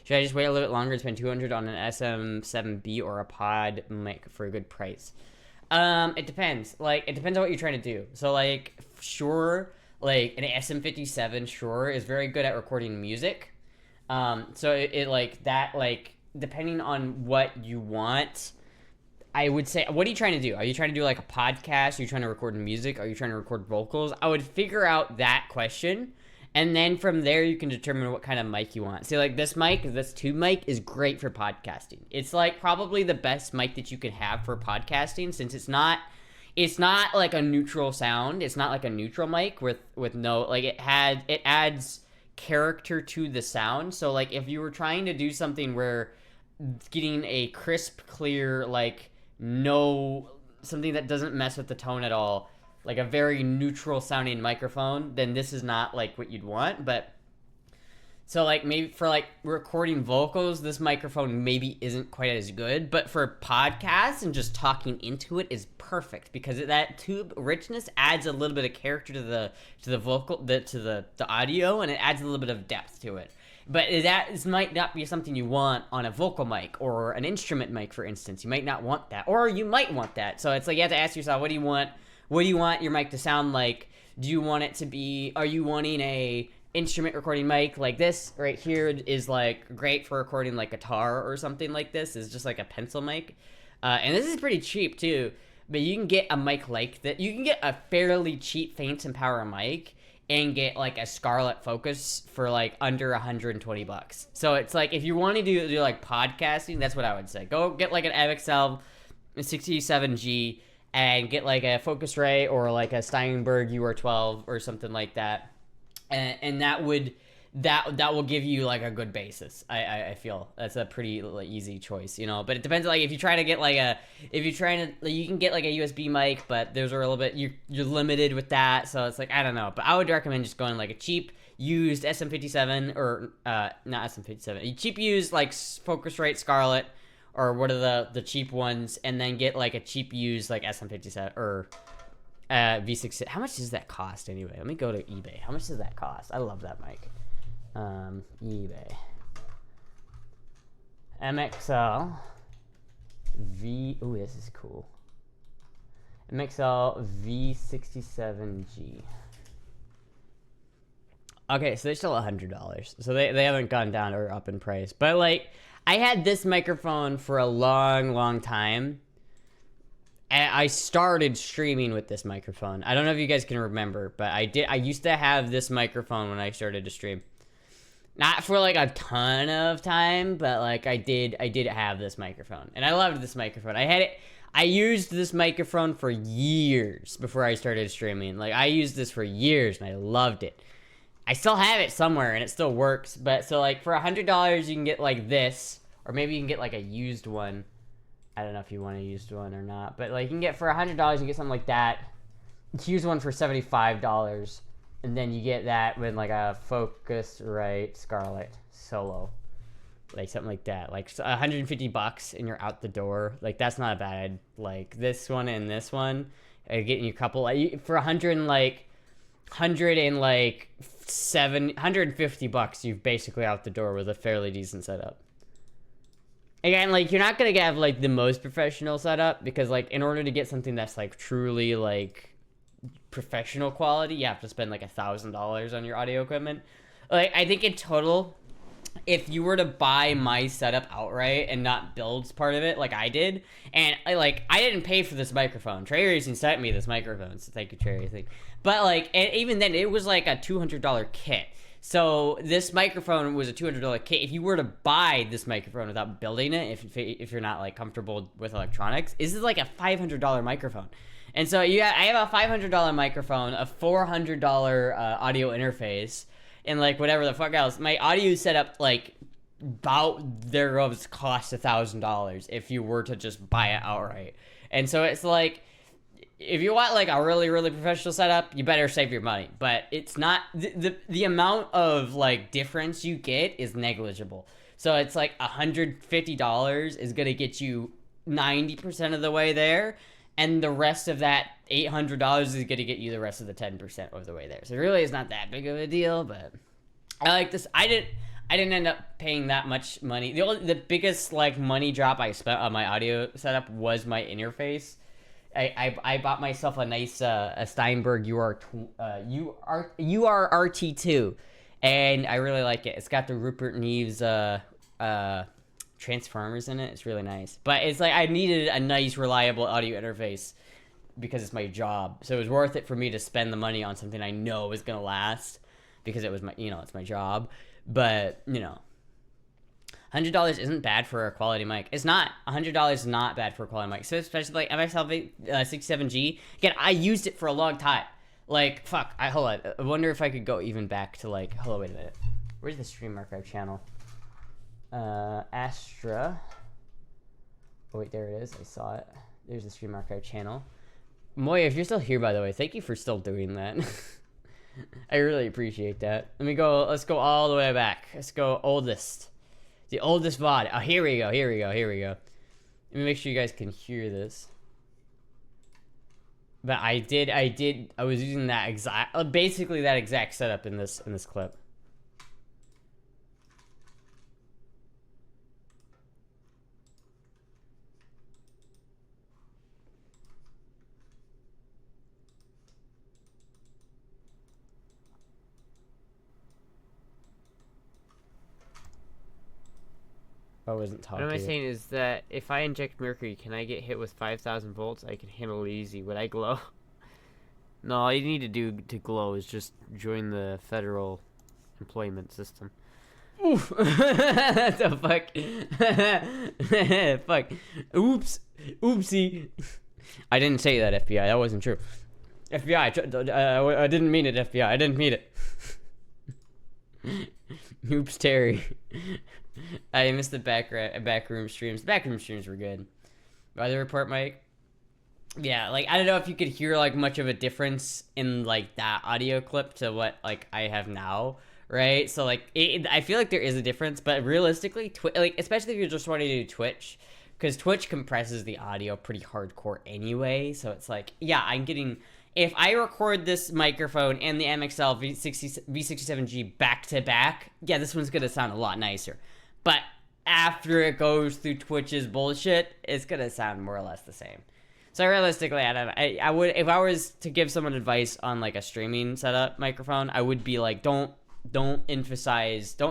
Should I just wait a little bit longer and spend $200 on an SM7B or a Pod mic for a good price? It depends. It depends on what you're trying to do. So, sure, an SM57, sure, is very good at recording music. Depending on what you want, I would say, what are you trying to do? Are you trying to do a podcast? Are you trying to record music? Are you trying to record vocals? I would figure out that question, and then from there you can determine what kind of mic you want. See, this tube mic is great for podcasting. It's probably the best mic that you could have for podcasting, since it's not like a neutral sound. It's not like a neutral mic with no, it adds character to the sound. So if you were trying to do something where getting a crisp, clear, something that doesn't mess with the tone at all, a very neutral sounding microphone, then this is not what you'd want. But so maybe for recording vocals, this microphone maybe isn't quite as good, but for podcasts and just talking into it is perfect, because that tube richness adds a little bit of character to the vocal, to the audio, and it adds a little bit of depth to it. But that might not be something you want on a vocal mic or an instrument mic, for instance. You might not want that, or you might want that. So it's you have to ask yourself, what do you want your mic to sound like? Do you want it to be, are you wanting a instrument recording mic like this right here is great for recording guitar or something like this? Is just a pencil mic. And this is pretty cheap too, but you can get a mic like that. You can get a fairly cheap Phantom Power mic and get a Scarlett Focus for under $120. So it's if you want to do podcasting, that's what I would say. Go get an MXL 67G and get a Focusrite or a Steinberg UR12 or something like that. And that will give you a good basis. I feel that's a pretty easy choice, but it depends. If you try to get you can get a USB mic, but those are a little bit, you're limited with that. So it's I don't know, but I would recommend just going a cheap used SM57 or not SM57, a cheap used Focusrite Scarlett or what are the cheap ones, and then get a cheap used SM57 or V6. How much does that cost anyway? Let me go to eBay. How much does that cost? I love that mic. eBay. MXL V. Ooh, this is cool. MXL V67G. Okay, so they're still $100. So they haven't gone down or up in price. But like, I had this microphone for a long time. And I started streaming with this microphone. I don't know if you guys can remember, but I used to have this microphone when I started to stream. Not for like a ton of time, but like I did have this microphone. And I loved this microphone. I used this microphone for years before I started streaming. Like, I used this for years and I loved it. I still have it somewhere and it still works. But so like for $100 you can get like this, or maybe you can get like a used one. I don't know if you want a used one or not, but like you can get for $100 you can get something like that. Here's one for $75, and then you get that with like a Focusrite Scarlett Solo, like something like that, like $150, and you're out the door. Like, that's not bad. Like this one and this one, getting you a couple for $150, you've basically out the door with a fairly decent setup. Again, like, you're not gonna have like the most professional setup, because like in order to get something that's like truly like professional quality, you have to spend like $1,000 on your audio equipment. Like, I think in total, if you were to buy my setup outright and not build part of it like I did, and I didn't pay for this microphone. Trey Racing sent me this microphone, so thank you, Trey Racing. But like, even then, it was like a $200 kit. So this microphone was a $200 kit. If you were to buy this microphone without building it, if you're not like comfortable with electronics, this is like a $500 microphone. And so I have a $500 microphone, a $400 audio interface, and like whatever the fuck else. My audio setup, like, about there goes cost $1,000 if you were to just buy it outright. And so it's like, if you want like a really professional setup, you better save your money. But it's not, the amount of like difference you get is negligible. So it's like $150 is gonna get you 90% of the way there, and the rest of that $800 is gonna get you the rest of the 10% of the way there. So it really is not that big of a deal. But I like this. I didn't end up paying that much money. The biggest like money drop I spent on my audio setup was my interface. I bought myself a nice a Steinberg UR-RT2, and I really like it. It's got the Rupert Neves transformers in it. It's really nice. But it's like, I needed a nice, reliable audio interface because it's my job. So it was worth it for me to spend the money on something I know is gonna last, because it was my, it's my job. But $100 isn't bad for a quality mic. It's not. $100 is not bad for a quality mic. So especially like MXL 67G. Again, I used it for a long time. Like, fuck. Hold on. I wonder if I could go even back to like. Hold on, wait a minute. Where's the stream archive channel? Astra. Oh wait, there it is. I saw it. There's the stream archive channel. Moya, if you're still here, by the way, thank you for still doing that. I really appreciate that. Let's go all the way back. Let's go oldest. The oldest VOD. Oh, here we go. Let me make sure you guys can hear this. But I was using that basically that exact setup in this clip. I wasn't talking. What am I saying is that if I inject mercury, can I get hit with 5,000 volts? I can handle it easy. Would I glow? No, all you need to do to glow is just join the federal employment system. Oof. The fuck? Fuck. Oops. Oopsie. I didn't say that, FBI. That wasn't true. FBI, I didn't mean it, FBI. I didn't mean it. Oops, Terry. I missed the backroom streams. Backroom streams were good. Weather report, Mike. Yeah, like, I don't know if you could hear like much of a difference in like that audio clip to what like I have now, right? So like, I feel like there is a difference, but realistically, like, especially if you're just wanting to do Twitch, because Twitch compresses the audio pretty hardcore anyway. So it's like, yeah, I'm getting. If I record this microphone and the MXL V67G back to back, yeah, this one's gonna sound a lot nicer. But after it goes through Twitch's bullshit, it's gonna sound more or less the same. So realistically, I would, if I was to give someone advice on like a streaming setup microphone, I would be like, don't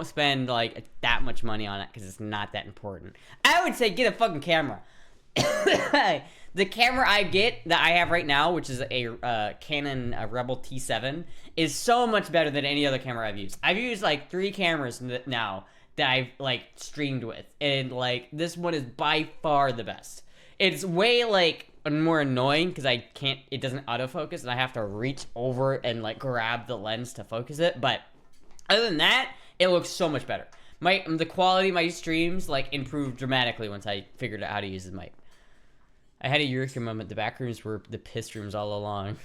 spend like that much money on it because it's not that important. I would say get a fucking camera. The camera that I have right now, which is a Canon Rebel T7, is so much better than any other camera I've used. I've used like 3 cameras now that I've like streamed with, and like this one is by far the best. It's way like more annoying because it doesn't autofocus, and I have to reach over and like grab the lens to focus it. But other than that, it looks so much better. The quality of my streams like improved dramatically once I figured out how to use the mic. I had a eureka moment. The back rooms were the piss rooms all along.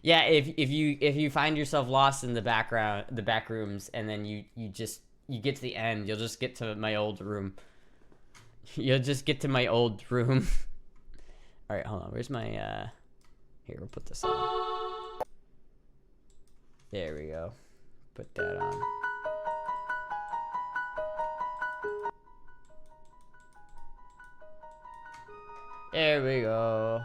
Yeah, if you find yourself lost in the back rooms, and then you get to the end, you'll just get to my old room. You'll just get to my old room. All right, hold on. Where's my here, we'll put this on. There we go. Put that on. There we go.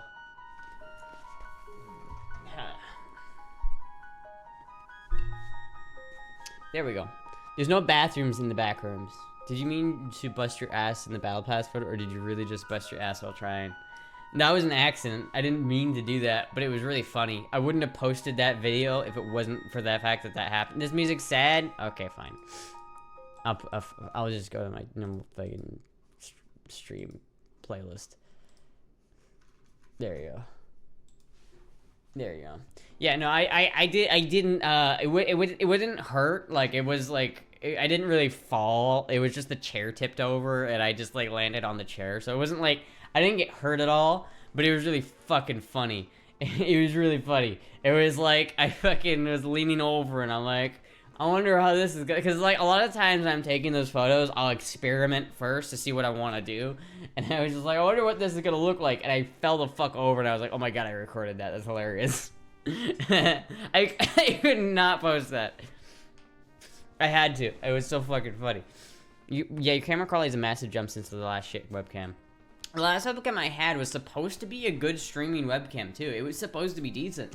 There we go. There's no bathrooms in the back rooms. Did you mean to bust your ass in the battle pass photo, or did you really just bust your ass while trying? That was an accident. I didn't mean to do that, but it was really funny. I wouldn't have posted that video if it wasn't for that fact that happened. This music's sad? Okay, fine. I'll just go to my normal fucking stream playlist. There you go. There you go. Yeah, no, I didn't, it wouldn't hurt. Like, it was like, I didn't really fall. It was just the chair tipped over, and I just like landed on the chair. So it wasn't like, I didn't get hurt at all, but it was really fucking funny. It was really funny. It was like, I fucking was leaning over, and I'm like, I wonder how this is gonna, because like a lot of times I'm taking those photos, I'll experiment first to see what I want to do, and I was just like, I wonder what this is gonna look like, and I fell the fuck over, and I was like, oh my god, I recorded that. That's hilarious. I could not post that. I had to. It was so fucking funny. Yeah, your camera quality is a massive jump since the last shit webcam. The last webcam I had was supposed to be a good streaming webcam too. It was supposed to be decent.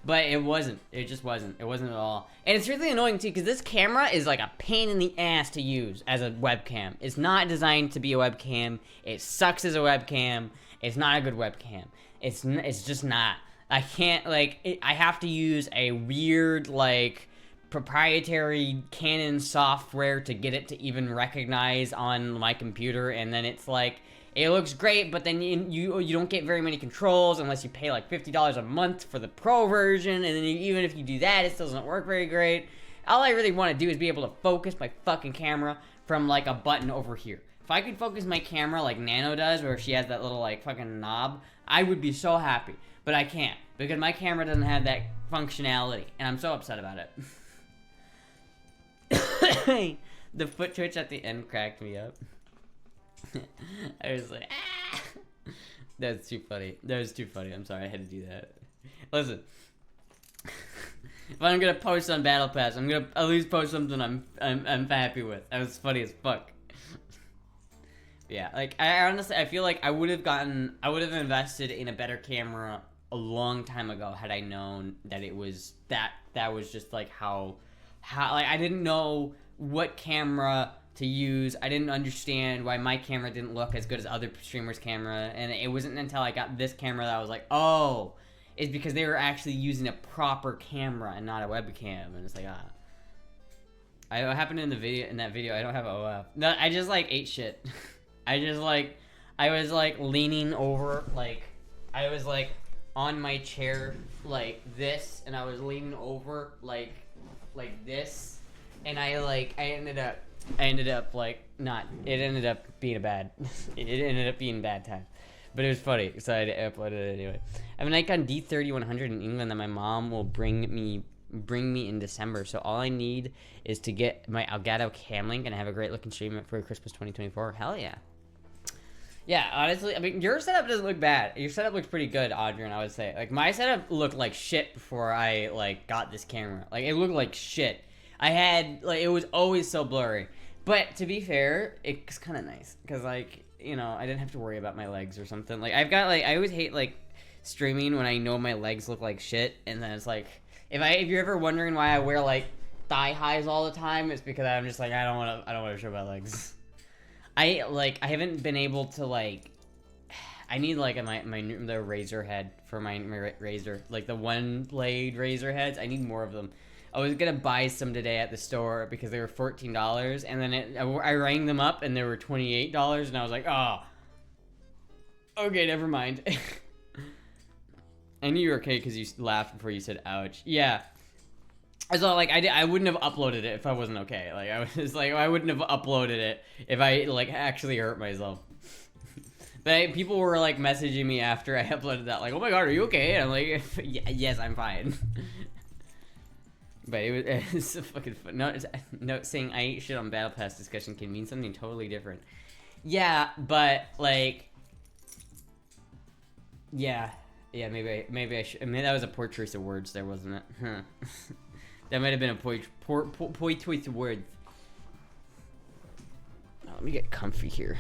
But it wasn't. It just wasn't. It wasn't at all. And it's really annoying too, because this camera is like a pain in the ass to use as a webcam. It's not designed to be a webcam. It sucks as a webcam. It's not a good webcam. It's just not. I can't, like, I have to use a weird, like, proprietary Canon software to get it to even recognize on my computer, and then it's like, it looks great, but then you don't get very many controls unless you pay like $50 a month for the pro version, and then even if you do that, it still doesn't work very great. All I really want to do is be able to focus my fucking camera from like a button over here. If I could focus my camera like Nano does, where she has that little like fucking knob, I would be so happy. But I can't, because my camera doesn't have that functionality, and I'm so upset about it. The foot twitch at the end cracked me up. I was like, ah! That's too funny. That was too funny. I'm sorry I had to do that. Listen, if I'm gonna post on Battle Pass, I'm gonna at least post something I'm happy with. That was funny as fuck. Yeah, like I honestly, I feel like I would have invested in a better camera a long time ago had I known that it was that was just like how like I didn't know what camera to use. I didn't understand why my camera didn't look as good as other streamers' camera, and it wasn't until I got this camera that I was like, oh, it's because they were actually using a proper camera and not a webcam. And it's like, what happened in that video, I don't have OF. No, I just like ate shit. I was like leaning over, like I was like on my chair like this, and I was leaning over like this, and I ended up like not. It ended up being bad time, but it was funny, so I uploaded it anyway. I have a Nikon D30-100 in England that my mom will bring me in December. So all I need is to get my Elgato cam link and have a great looking stream for Christmas 2024. Hell yeah. Yeah, honestly, I mean, your setup doesn't look bad. Your setup looks pretty good, Audrey, I would say. Like, my setup looked like shit before I, like, got this camera. Like, it looked like shit. I had, like, it was always so blurry. But to be fair, it's kind of nice because, like, you know, I didn't have to worry about my legs or something. Like, I've got, like, I always hate, like, streaming when I know my legs look like shit, and then it's like, if you're ever wondering why I wear, like, thigh highs all the time, it's because I'm just like, I don't want to show my legs. I haven't been able to, like, I need, like, the razor head for my razor, like the one blade razor heads. I need more of them. I was gonna buy some today at the store because they were $14, and then I rang them up and they were $28, and I was like, oh, okay, never mind. I knew you were okay because you laughed before you said ouch. Yeah. I thought, like, I wouldn't have uploaded it if I wasn't okay. Like, I was like, I wouldn't have uploaded it if I, like, actually hurt myself. But people were, like, messaging me after I uploaded that, like, oh my god, are you okay? And I'm like, yes, I'm fine. But it's fucking fun. No, saying I ate shit on Battle Pass discussion can mean something totally different. Yeah, but, like, yeah, maybe I should. I mean, that was a poor choice of words there, wasn't it? Huh. That might have been a poor choice of words. Oh, let me get comfy here.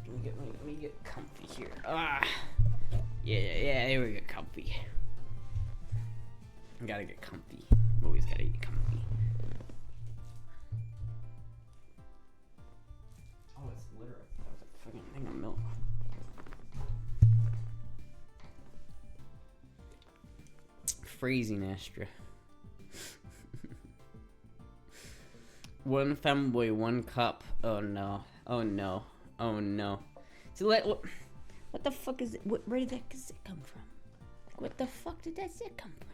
Let me get comfy here. Ah, yeah, there we get comfy. I gotta get comfy. Always gotta get comfy. Oh, it's literally. That was a fucking thing of milk. Phrasing, Astra. One Fanboy, one cup. Oh no. Oh no. Oh no. So what the fuck is it? Where did that zit come from? Like, what the fuck did that zit come from?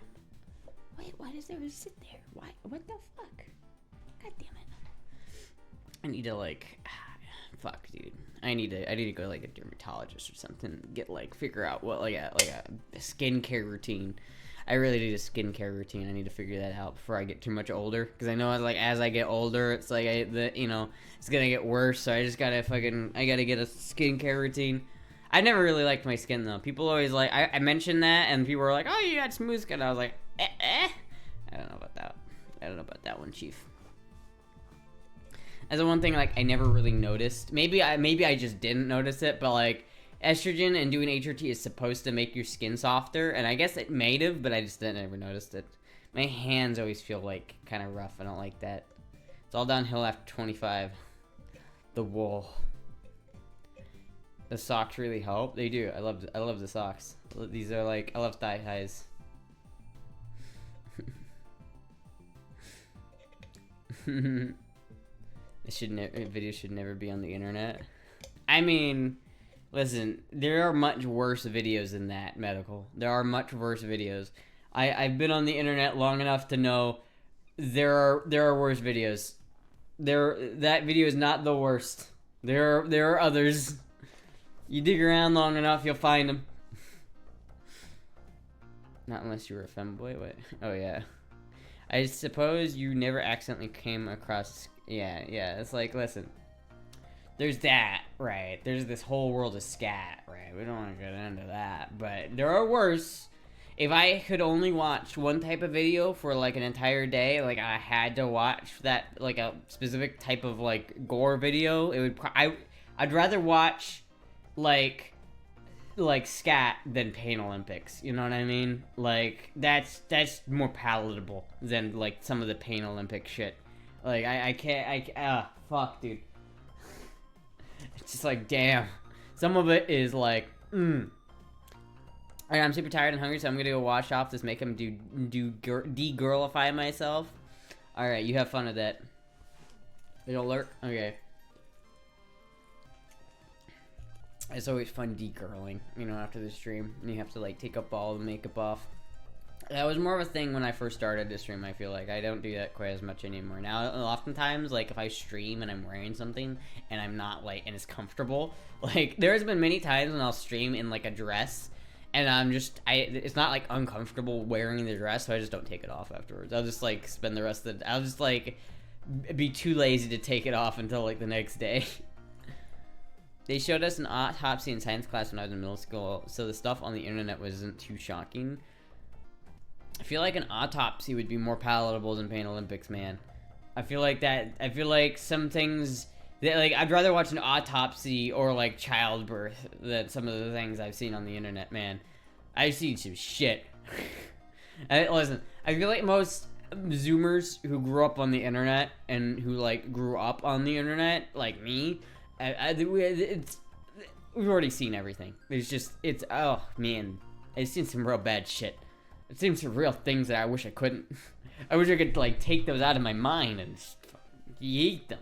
Wait, why does there a zit there? Why? What the fuck? God damn it. I need to, like, fuck, dude. I need to go to, like, a dermatologist or something. Get, like, figure out what, like a skincare routine. I really need a skincare routine. I need to figure that out before I get too much older. Because I know, like, as I get older, it's like, it's gonna get worse. So I just gotta I gotta get a skincare routine. I never really liked my skin, though. People always, like, I mentioned that, and people were like, oh, you got smooth skin. I was like, I don't know about that. I don't know about that one, Chief. That's the one thing, like, I never really noticed. Maybe I just didn't notice it, but, like, estrogen and doing HRT is supposed to make your skin softer, and I guess it may have, but I just never noticed it. My hands always feel, like, kind of rough. I don't like that. It's all downhill after 25. The wool. The socks really help. They do. I love the socks. These are, like, I love thigh highs. Video should never be on the internet. I mean, listen, there are much worse videos than that, medical. There are much worse videos. I've been on the internet long enough to know there are worse videos. That video is not the worst. There are others. You dig around long enough, you'll find them. Not unless you were a femboy. Wait. Oh yeah. I suppose you never accidentally came across. Yeah. It's like, listen. There's that, right? There's this whole world of scat, right? We don't want to get into that, but there are worse. If I could only watch one type of video for, like, an entire day, like, I had to watch that, like, a specific type of, like, gore video, it would. I'd rather watch, like scat than Pain Olympics. You know what I mean? Like, that's more palatable than, like, some of the Pain Olympic shit. Like, I can't. Fuck, dude. It's just like, damn. Some of it is like, Alright, I'm super tired and hungry, so I'm gonna go wash off this makeup and de-girlify myself. Alright, you have fun with that. It'll lurk? Okay. It's always fun de-girling, after the stream. And you have to, like, take up all the makeup off. That was more of a thing when I first started to stream, I feel like. I don't do that quite as much anymore. Now, oftentimes, like, if I stream and I'm wearing something and I'm not, like, and it's comfortable, like, there's been many times when I'll stream in, like, a dress and I'm just, it's not, like, uncomfortable wearing the dress, so I just don't take it off afterwards. I'll just, like, spend the rest of the, I'll just, like, be too lazy to take it off until, like, the next day. They showed us an autopsy in science class when I was in middle school, so the stuff on the internet wasn't too shocking. I feel like an autopsy would be more palatable than Pain Olympics, man. I feel like some things that, like, I'd rather watch an autopsy or like childbirth than some of the things I've seen on the internet, man. I've seen some shit. Listen, I feel like most Zoomers who grew up on the internet and who like grew up on the internet, like me, we've already seen everything. It's oh man, I've seen some real bad shit. I've seen some real things that I wish I couldn't. I wish I could like take those out of my mind and just yeet them.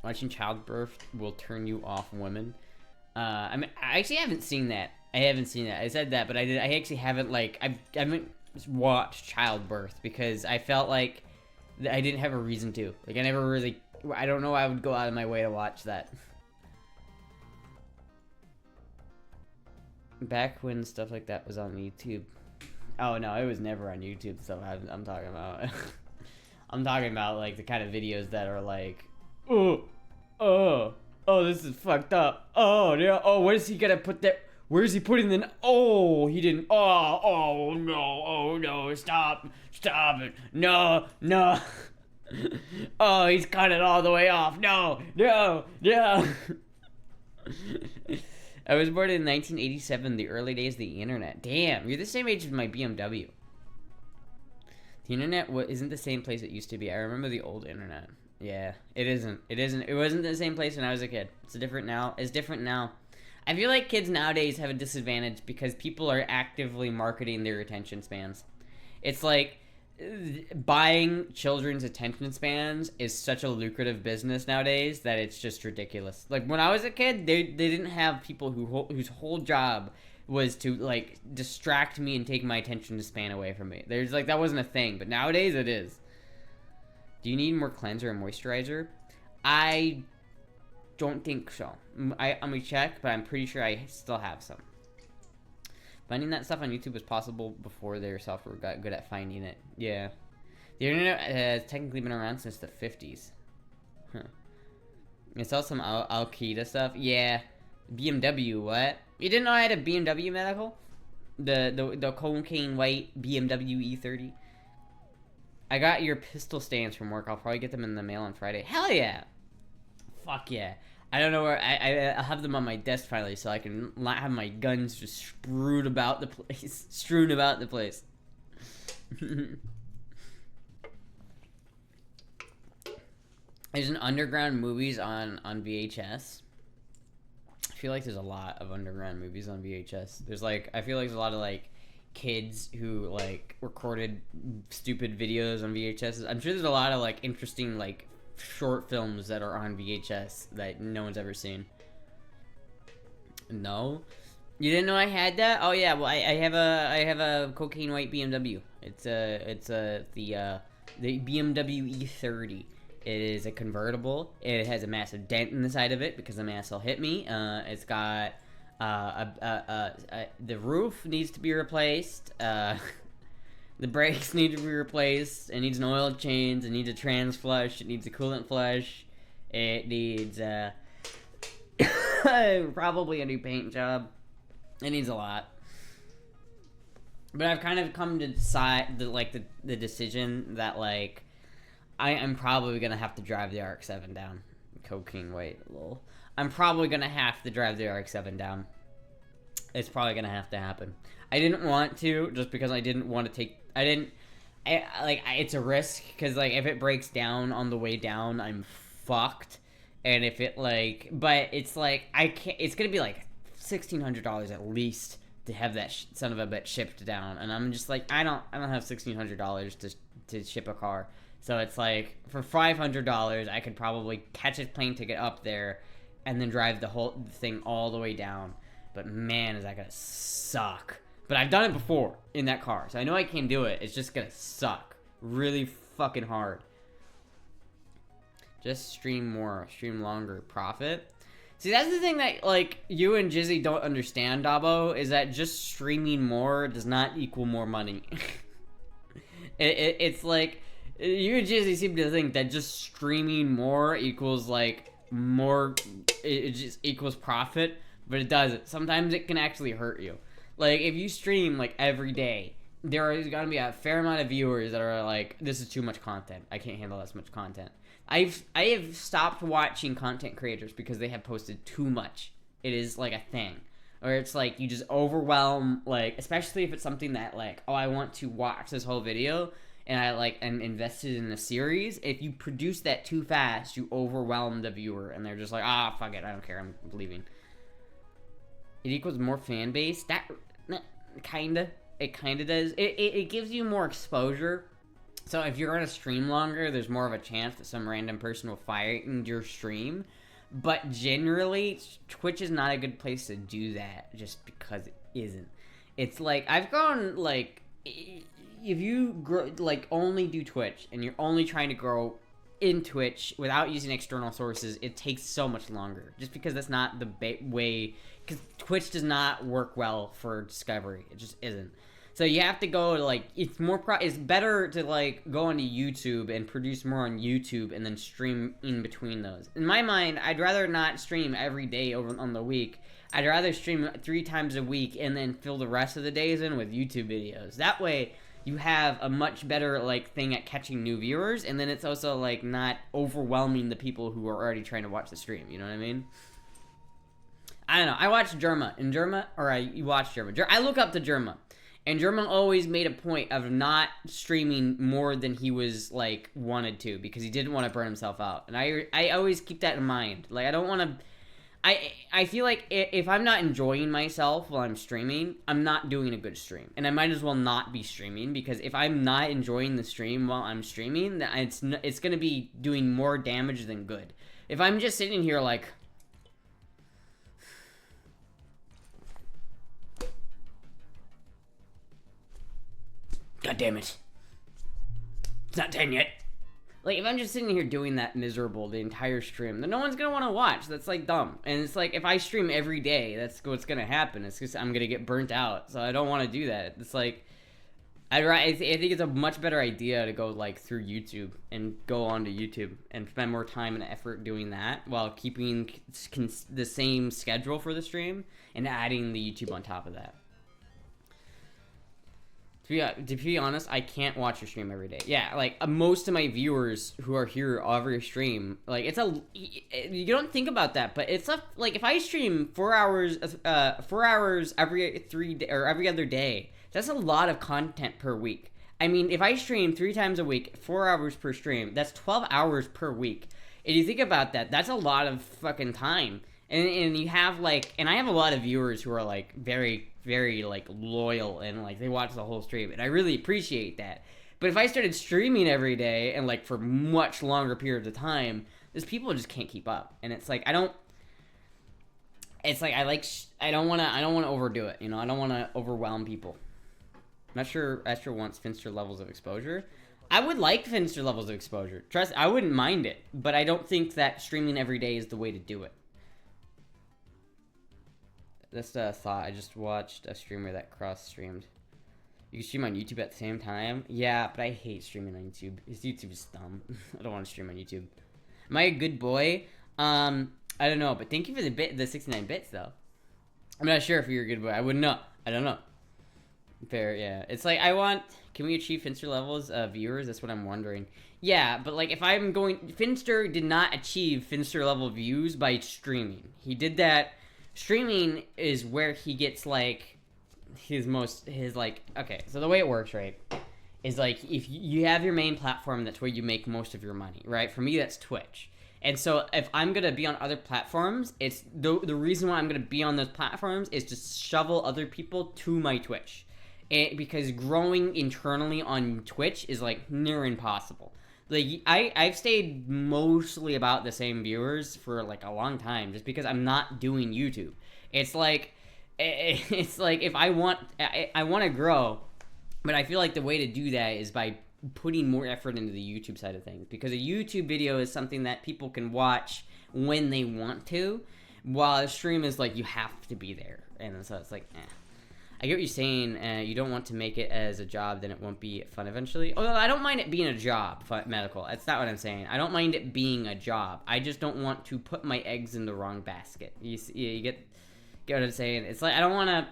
Watching childbirth will turn you off women. I mean, I actually haven't seen that. I said that, but I actually haven't like I haven't watched childbirth because I felt like I didn't have a reason to. Like I never really. I don't know. I would go out of my way to watch that. Back when stuff like that was on YouTube. Oh no, it was never on YouTube stuff I'm talking about. I'm talking about like the kind of videos that are like, oh, this is fucked up. Oh, yeah. Oh, what is he gonna put there? Where is he putting the? Oh, he didn't. Oh no, stop it. No. Oh, he's cut it all the way off. No. I was born in 1987, the early days of the internet. Damn, you're the same age as my BMW. The internet isn't the same place it used to be. I remember the old internet. Yeah, it isn't. It wasn't the same place when I was a kid. It's different now. I feel like kids nowadays have a disadvantage because people are actively marketing their attention spans. It's like buying children's attention spans is such a lucrative business nowadays that it's just ridiculous. Like when I was a kid, they didn't have people whose whole job was to like distract me and take my attention span away from me. There's like that wasn't a thing, but nowadays it is. Do you need more cleanser and moisturizer? I don't think so. I'm gonna check, but I'm pretty sure I still have some. Finding that stuff on YouTube was possible before their software got good at finding it. Yeah. The internet has technically been around since the 50s. Huh. I saw some Al-Qaeda stuff. Yeah. BMW, what? You didn't know I had a BMW medical? The cocaine white BMW E30? I got your pistol stands from work. I'll probably get them in the mail on Friday. Hell yeah! Fuck yeah. I don't know where I have them on my desk finally, so I can not have my guns just strewn about the place. There's an underground movies on VHS. I feel like there's a lot of underground movies on VHS. I feel like there's a lot of like kids who like recorded stupid videos on VHS. I'm sure there's a lot of like interesting like short films that are on VHS that no one's ever seen. No, you didn't know I had that? Oh yeah, well I have a cocaine white BMW. It's the BMW E30. It is a convertible. It has a massive dent in the side of it because the asshole hit me. It's got the roof needs to be replaced. The brakes need to be replaced. It needs an oil change. It needs a trans flush. It needs a coolant flush. It needs probably a new paint job. It needs a lot. But I've kind of come to decide the decision that like I'm probably gonna have to drive the RX-7 down. Cocaine weight, lol. I'm probably gonna have to drive the RX-7 down. It's probably gonna have to happen. I didn't want to, just because I didn't want to take. It's a risk because like if it breaks down on the way down, I'm fucked. And if it like, but it's like I can't. It's gonna be like $1,600 at least to have that son of a bitch shipped down, and I'm just like I don't have $1,600 to ship a car. So it's like for $500, I could probably catch a plane ticket up there, and then drive the whole thing all the way down. But man, is that gonna suck. But I've done it before in that car, so I know I can do it. It's just gonna suck really fucking hard. Just stream more, stream longer, profit. See, that's the thing that like you and Jizzy don't understand, Dabo, is that just streaming more does not equal more money. It's like you and Jizzy seem to think that just streaming more equals like more. It just equals profit, but it doesn't. Sometimes it can actually hurt you. Like, if you stream, like, every day, there is going to be a fair amount of viewers that are like, this is too much content. I can't handle this much content. I have stopped watching content creators because they have posted too much. It is like a thing. Or it's like you just overwhelm, like, especially if it's something that like, oh, I want to watch this whole video and I like am invested in a series. If you produce that too fast, you overwhelm the viewer and they're just like, ah, fuck it, I don't care, I'm leaving. It equals more fan base. That kinda. It kinda does. It gives you more exposure. So if you're gonna stream longer, there's more of a chance that some random person will find your stream. But generally, Twitch is not a good place to do that, just because it isn't. It's like, I've gone, like, if you grow, like, only do Twitch, and you're only trying to grow in Twitch without using external sources, it takes so much longer. Just because that's not the way, because Twitch does not work well for discovery. It just isn't. So you have to go to, like, it's better to, like, go onto YouTube and produce more on YouTube and then stream in between those. In my mind, I'd rather not stream every day on the week. I'd rather stream 3 times a week and then fill the rest of the days in with YouTube videos. That way, you have a much better, like, thing at catching new viewers, and then it's also, like, not overwhelming the people who are already trying to watch the stream, you know what I mean? I don't know, I watch Jerma, you watch Jerma. I look up to Jerma. And German always made a point of not streaming more than he was, like, wanted to, because he didn't want to burn himself out. And I always keep that in mind. Like, I don't want to... I feel like if I'm not enjoying myself while I'm streaming, I'm not doing a good stream. And I might as well not be streaming, because if I'm not enjoying the stream while I'm streaming, then it's going to be doing more damage than good. If I'm just sitting here, like... God damn it. It's not 10 yet. Like, if I'm just sitting here doing that miserable the entire stream, then no one's gonna want to watch. That's, like, dumb. And it's like, if I stream every day, that's what's gonna happen. It's just, I'm gonna get burnt out. So I don't want to do that. It's like, I think it's a much better idea to go, like, through YouTube and go onto YouTube and spend more time and effort doing that while keeping the same schedule for the stream and adding the YouTube on top of that. To be honest, I can't watch your stream every day. Yeah, like, most of my viewers who are here every stream, like, you don't think about that, but it's like, if I stream 4 hours every every other day, that's a lot of content per week. I mean, if I stream 3 times a week, 4 hours per stream, that's 12 hours per week. If you think about that, that's a lot of fucking time. And you have, like, and I have a lot of viewers who are, like, very, very, like, loyal, and, like, they watch the whole stream, and I really appreciate that. But if I started streaming every day, and, like, for much longer periods of time, these people just can't keep up. And it's like, I don't want to overdo it, you know? I don't want to overwhelm people. I'm not sure Astra wants Finster levels of exposure. I would like Finster levels of exposure. Trust, I wouldn't mind it, but I don't think that streaming every day is the way to do it. That's the thought. I just watched a streamer that cross-streamed. You can stream on YouTube at the same time? Yeah, but I hate streaming on YouTube. YouTube is dumb. I don't want to stream on YouTube. Am I a good boy? I don't know, but thank you for the 69 bits, though. I'm not sure if you're a good boy. I wouldn't know. I don't know. Fair, yeah. It's like, can we achieve Finster levels of viewers? That's what I'm wondering. Yeah, but, like, Finster did not achieve Finster level views by streaming. He did that. Streaming is where he gets, like, okay, so the way it works, right, is, like, if you have your main platform, that's where you make most of your money, right? For me, that's Twitch. And so if I'm going to be on other platforms, it's the reason why I'm going to be on those platforms is to shovel other people to my Twitch. Because growing internally on Twitch is, like, near impossible. Like, I've stayed mostly about the same viewers for, like, a long time, just because I'm not doing YouTube. It's like if I want to grow, but I feel like the way to do that is by putting more effort into the YouTube side of things, because a YouTube video is something that people can watch when they want to, while a stream is, like, you have to be there, and so it's like, I get what you're saying. You don't want to make it as a job, then it won't be fun eventually. Although I don't mind it being a job, medical. That's not what I'm saying. I don't mind it being a job. I just don't want to put my eggs in the wrong basket. You get what I'm saying? It's like, I don't want to...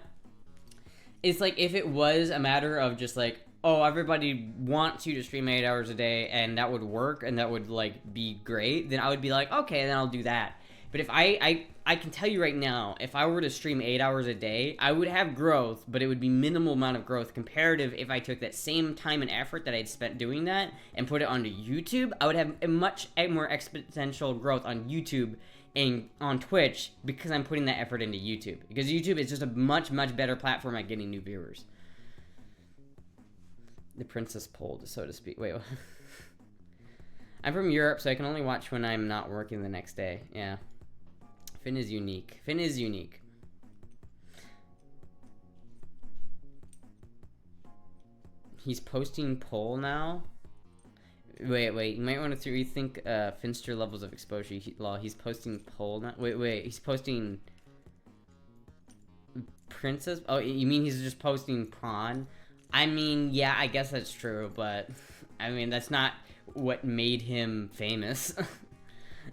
It's like if it was a matter of just like, oh, everybody wants you to stream 8 hours a day and that would work and that would like be great, then I would be like, okay, then I'll do that. But if I can tell you right now, if I were to stream 8 hours a day, I would have growth, but it would be minimal amount of growth comparative if I took that same time and effort that I'd spent doing that and put it onto YouTube. I would have a much more exponential growth on YouTube and on Twitch because I'm putting that effort into YouTube. Because YouTube is just a much, much better platform at getting new viewers. The princess pulled, so to speak. Wait, what? I'm from Europe, so I can only watch when I'm not working the next day. Yeah. Finn is unique. Finn is unique. He's posting poll now. Wait. You might want to rethink Finster levels of exposure. He's posting poll now. Wait. He's posting princess. Oh, you mean he's just posting prawn? I mean, yeah, I guess that's true, but I mean that's not what made him famous.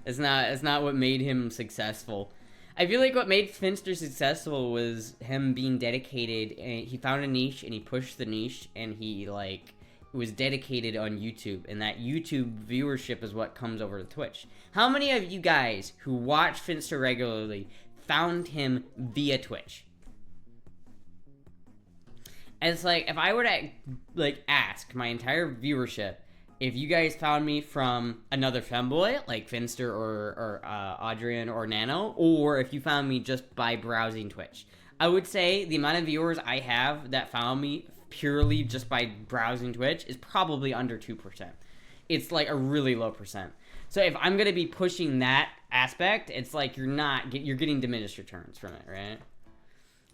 It's not what made him successful. I feel like what made Finster successful was him being dedicated, and he found a niche and he pushed the niche and he like was dedicated on YouTube, and that YouTube viewership is what comes over to Twitch. How many of you guys who watch Finster regularly found him via Twitch? And it's like, if I were to like ask my entire viewership if you guys found me from another Fanboy, like Finster or Adrian or Nano, or if you found me just by browsing Twitch, I would say the amount of viewers I have that found me purely just by browsing Twitch is probably under 2%. It's like a really low percent. So if I'm going to be pushing that aspect, it's like you're getting diminished returns from it, right?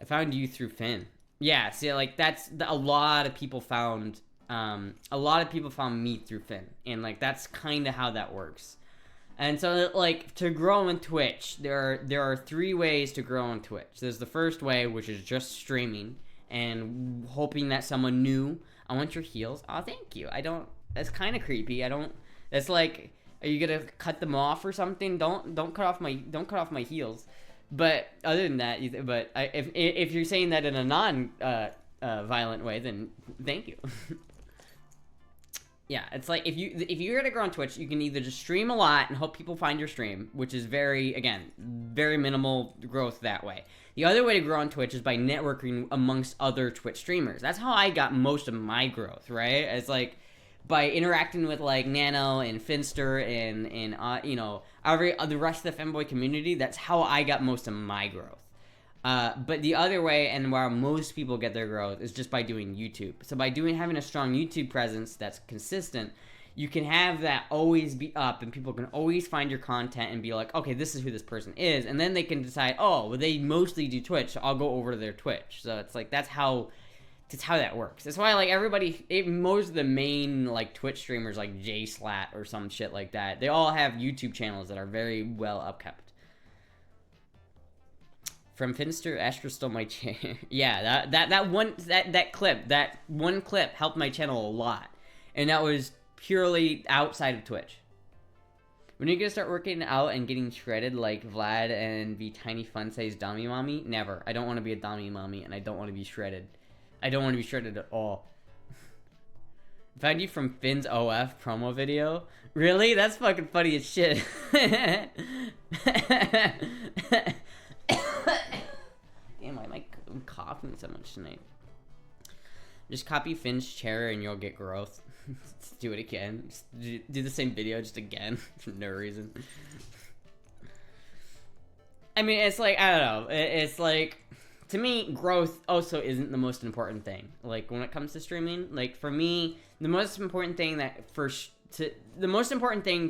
I found you through Finn. Yeah, see, like a lot of people found me through Finn, and like that's kind of how that works. And so like to grow in Twitch, there are 3 ways to grow on Twitch. There's the first way, which is just streaming and hoping that someone new. I want your heels. Oh, thank you. That's kind of creepy. That's like, are you gonna cut them off or something? Don't cut off my heels. But other than that, if you're saying that in a non violent way, then thank you. Yeah, it's like if you're gonna grow on Twitch, you can either just stream a lot and hope people find your stream, which is very minimal growth that way. The other way to grow on Twitch is by networking amongst other Twitch streamers. That's how I got most of my growth, right? It's like by interacting with like Nano and Finster and the rest of the Fanboy community. That's how I got most of my growth. But the other way, and where most people get their growth, is just by doing YouTube. So by having a strong YouTube presence that's consistent, you can have that always be up, and people can always find your content and be like, okay, this is who this person is, and then they can decide, oh, well, they mostly do Twitch, so I'll go over to their Twitch. So it's like that's how that works. That's why like most of the main like Twitch streamers like J Slat or some shit like that, they all have YouTube channels that are very well upkept. From Finster, Astra stole my chair. Yeah, that one clip helped my channel a lot, and that was purely outside of Twitch. When are you gonna start working out and getting shredded like Vlad and be Tiny Fun says Dummy Mommy? Never. I don't want to be a Dummy Mommy, and I don't want to be shredded. I don't want to be shredded at all. Found you from Finn's OF promo video. Really? That's fucking funny as shit. Damn, I'm coughing so much tonight. Just copy Finn's chair and you'll get growth. Let's do it again. Just do the same video just again for no reason. I mean, it's like, I don't know. It's like, to me, growth also isn't the most important thing. Like, when it comes to streaming, like, for me, the most important thing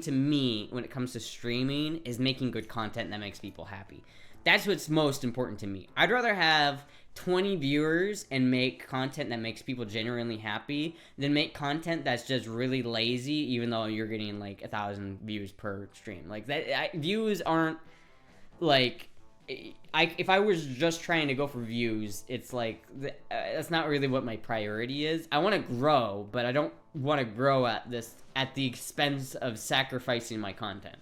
to me when it comes to streaming is making good content that makes people happy. That's what's most important to me. I'd rather have 20 viewers and make content that makes people genuinely happy than make content that's just really lazy, even though you're getting like 1,000 views per stream. Like views aren't like, if I was just trying to go for views, it's like that's not really what my priority is. I want to grow, but I don't want to grow at the expense of sacrificing my content.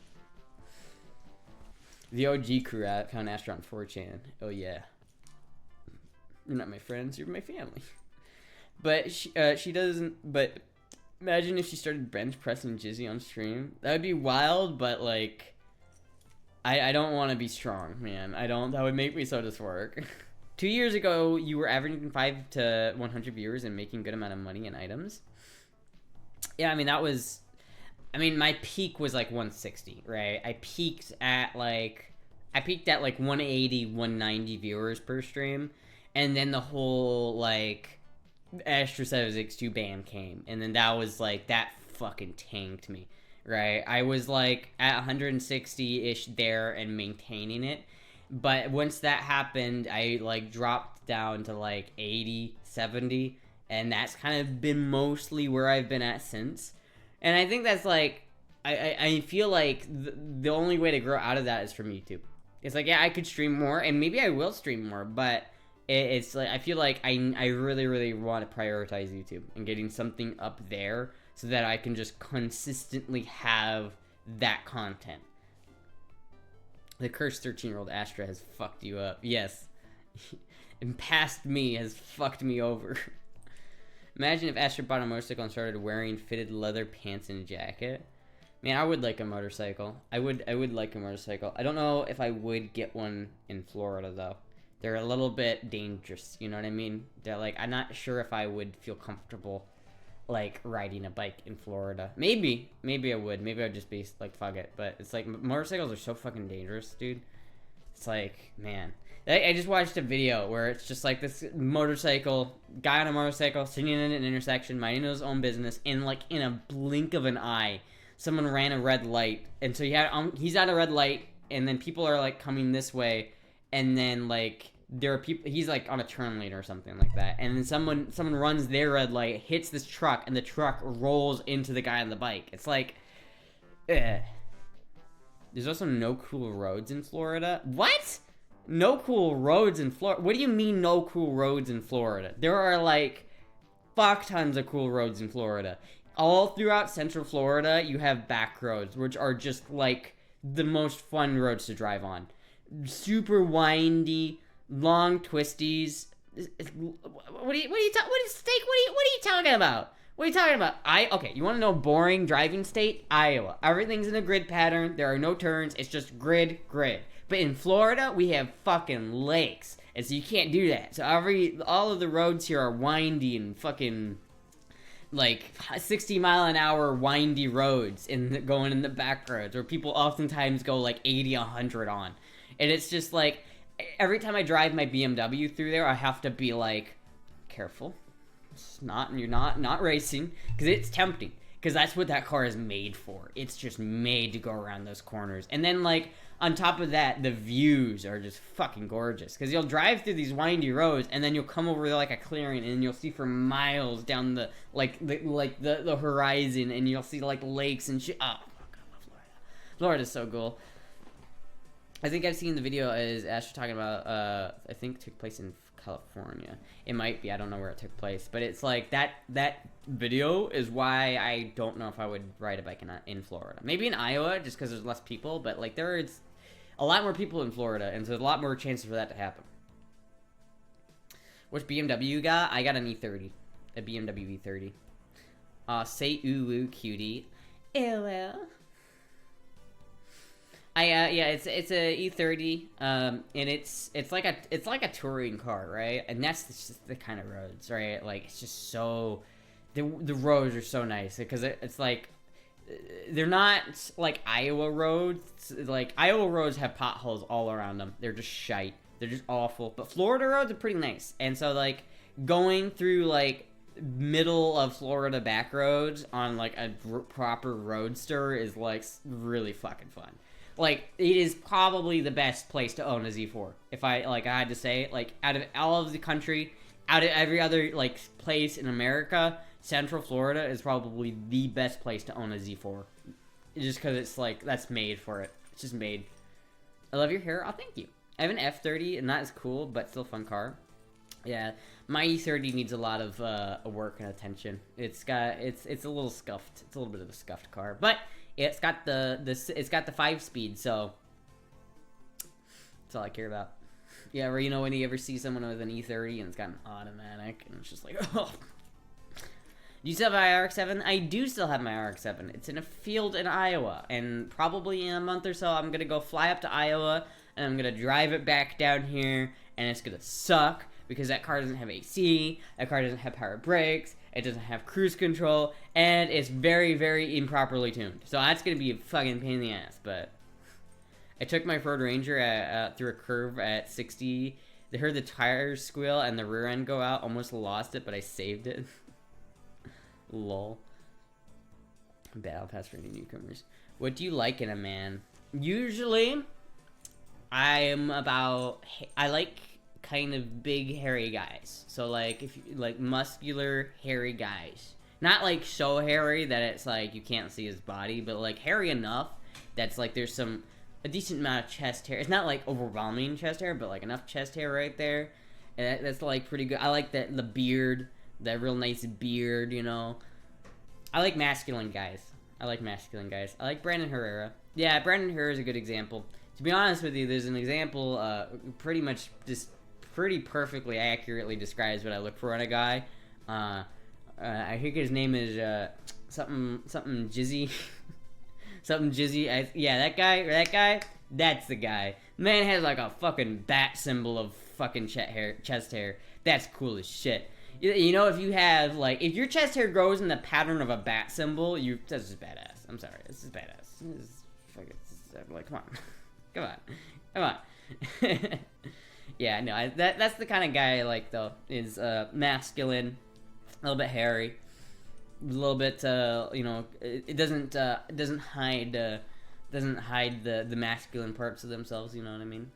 The OG crew found Astra on 4chan. Oh yeah. You're not my friends, you're my family. But she doesn't. But imagine if she started bench pressing Jizzy on stream. That would be wild. But like, I don't want to be strong, man. I don't. That would make me so dysphoric. 2 years ago, you were averaging 5 to 100 viewers and making good amount of money in items. Yeah, I mean that was. I mean my peak was like 160, right? I peaked at like 180, 190 viewers per stream, and then the whole like Astra 7x2 ban came, and then that was like that fucking tanked me, right? I was like at 160-ish there and maintaining it, but once that happened, I like dropped down to like 80, 70, and that's kind of been mostly where I've been at since. And I think that's like, I feel like the only way to grow out of that is from YouTube. It's like, yeah, I could stream more, and maybe I will stream more, but it's like, I feel like I really, really want to prioritize YouTube and getting something up there so that I can just consistently have that content. The cursed 13-year-old Astra has fucked you up. Yes. And past me has fucked me over. Imagine if Astra bought a motorcycle and started wearing fitted leather pants and a jacket. Man, I would like a motorcycle. I would like a motorcycle. I don't know if I would get one in Florida, though. They're a little bit dangerous, you know what I mean? They're like, I'm not sure if I would feel comfortable, like, riding a bike in Florida. Maybe I would. Maybe I'd just be like, fuck it. But it's like, motorcycles are so fucking dangerous, dude. It's like, man. I just watched a video where it's just like this motorcycle, guy on a motorcycle, sitting in an intersection, minding his own business, and like in a blink of an eye, someone ran a red light, and so he's at a red light, and then people are like coming this way, and then like there are people, he's like on a turn lane or something like that, and then someone runs their red light, hits this truck, and the truck rolls into the guy on the bike. It's like, ugh. There's also no cool roads in Florida. What? No cool roads in Florida? What do you mean no cool roads in Florida? There are like fuck tons of cool roads in Florida. All throughout Central Florida, you have back roads, which are just like the most fun roads to drive on. Super windy, long twisties. What are you talking about? What are you talking about? Okay, you want to know boring driving state? Iowa. Everything's in a grid pattern. There are no turns. It's just grid. But in Florida, we have fucking lakes. And so you can't do that. So all of the roads here are windy and fucking like 60 mile an hour windy roads going in the back roads where people oftentimes go like 80, 100 on. And it's just like, every time I drive my BMW through there, I have to be like, careful. You're not racing, because it's tempting, because that's what that car is made for. It's just made to go around those corners. And then like on top of that, the views are just fucking gorgeous, because you'll drive through these windy roads, and then you'll come over like a clearing, and you'll see for miles down the horizon, and you'll see like lakes and shit. Oh fuck, I love Florida. Florida's so cool. I think I've seen the video as Asher talking about, I think took place in California. It might be, I don't know where it took place, but it's like that video is why I don't know if I would ride a bike in Florida. Maybe in Iowa, just because there's less people, but like there's a lot more people in Florida, and so there's a lot more chances for that to happen. Which BMW you got? I got an E30, a BMW E30. Say ooh cutie. Ew. Yeah, it's a E30, and it's like a touring car, right? And that's just the kind of roads, right? Like it's just so, the roads are so nice because it's like, they're not like Iowa roads. Like Iowa roads have potholes all around them. They're just shite. They're just awful. But Florida roads are pretty nice, and so like going through like middle of Florida back roads on like a proper roadster is like really fucking fun. Like, it is probably the best place to own a Z4. If I had to say, like, out of all of the country, out of every other, like, place in America, Central Florida is probably the best place to own a Z4. Just because it's, like, that's made for it. It's just made. I love your hair. Oh, thank you. I have an F30, and not as cool, but still a fun car. Yeah, my E30 needs a lot of work and attention. It's a little scuffed. It's a little bit of a scuffed car, but it's got the 5-speed, so that's all I care about. Yeah, or, you know, when you ever see someone with an E30 and it's got an automatic, and it's just like, oh. Do you still have my RX-7? I do still have my RX-7. It's in a field in Iowa, and probably in a month or so, I'm gonna go fly up to Iowa, and I'm gonna drive it back down here, and it's gonna suck, because that car doesn't have AC, that car doesn't have power brakes, it doesn't have cruise control, and it's very, very improperly tuned. So that's gonna be a fucking pain in the ass, but... I took my Ford Ranger through a curve at 60. They heard the tires squeal and the rear end go out. Almost lost it, but I saved it. Lol. Battle pass for any newcomers. What do you like in a man? Usually, I like kind of big, hairy guys. So, like, if you like muscular, hairy guys. Not, like, so hairy that it's, like, you can't see his body, but, like, hairy enough that's, like, there's a decent amount of chest hair. It's not like overwhelming chest hair, but like enough chest hair right there. And that's like pretty good. I like the beard, that real nice beard, you know. I like masculine guys. I like Brandon Herrera. Yeah, Brandon Herrera is a good example. To be honest with you, there's an example pretty much just pretty perfectly accurately describes what I look for in a guy. I think his name is something Jizzy. Something Jizzy. Yeah, that guy, that's the guy. Man has like a fucking bat symbol of fucking chest hair. That's cool as shit. You know, if you have, like, if your chest hair grows in the pattern of a bat symbol, that's just badass. I'm sorry, this is badass. This is fucking, like, come on. Yeah, no, that's the kind of guy I like, though, is masculine, a little bit hairy. A little bit, you know, it doesn't hide the masculine parts of themselves. You know what I mean?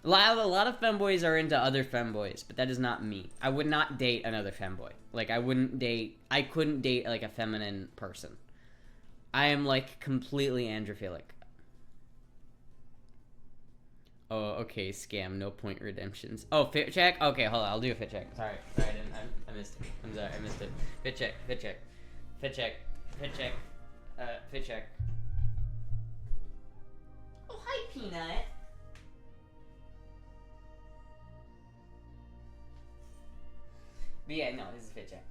A lot of femboys are into other femboys, but that is not me. I would not date another femboy. Like, I couldn't date like a feminine person. I am like completely androphilic. Oh, okay, scam, no point redemptions. Oh, fit check? Okay, hold on, I'll do a fit check. Sorry, I missed it. I'm sorry, I missed it. Fit check. Fit check. Oh, hi, Peanut. But yeah, no, this is fit check.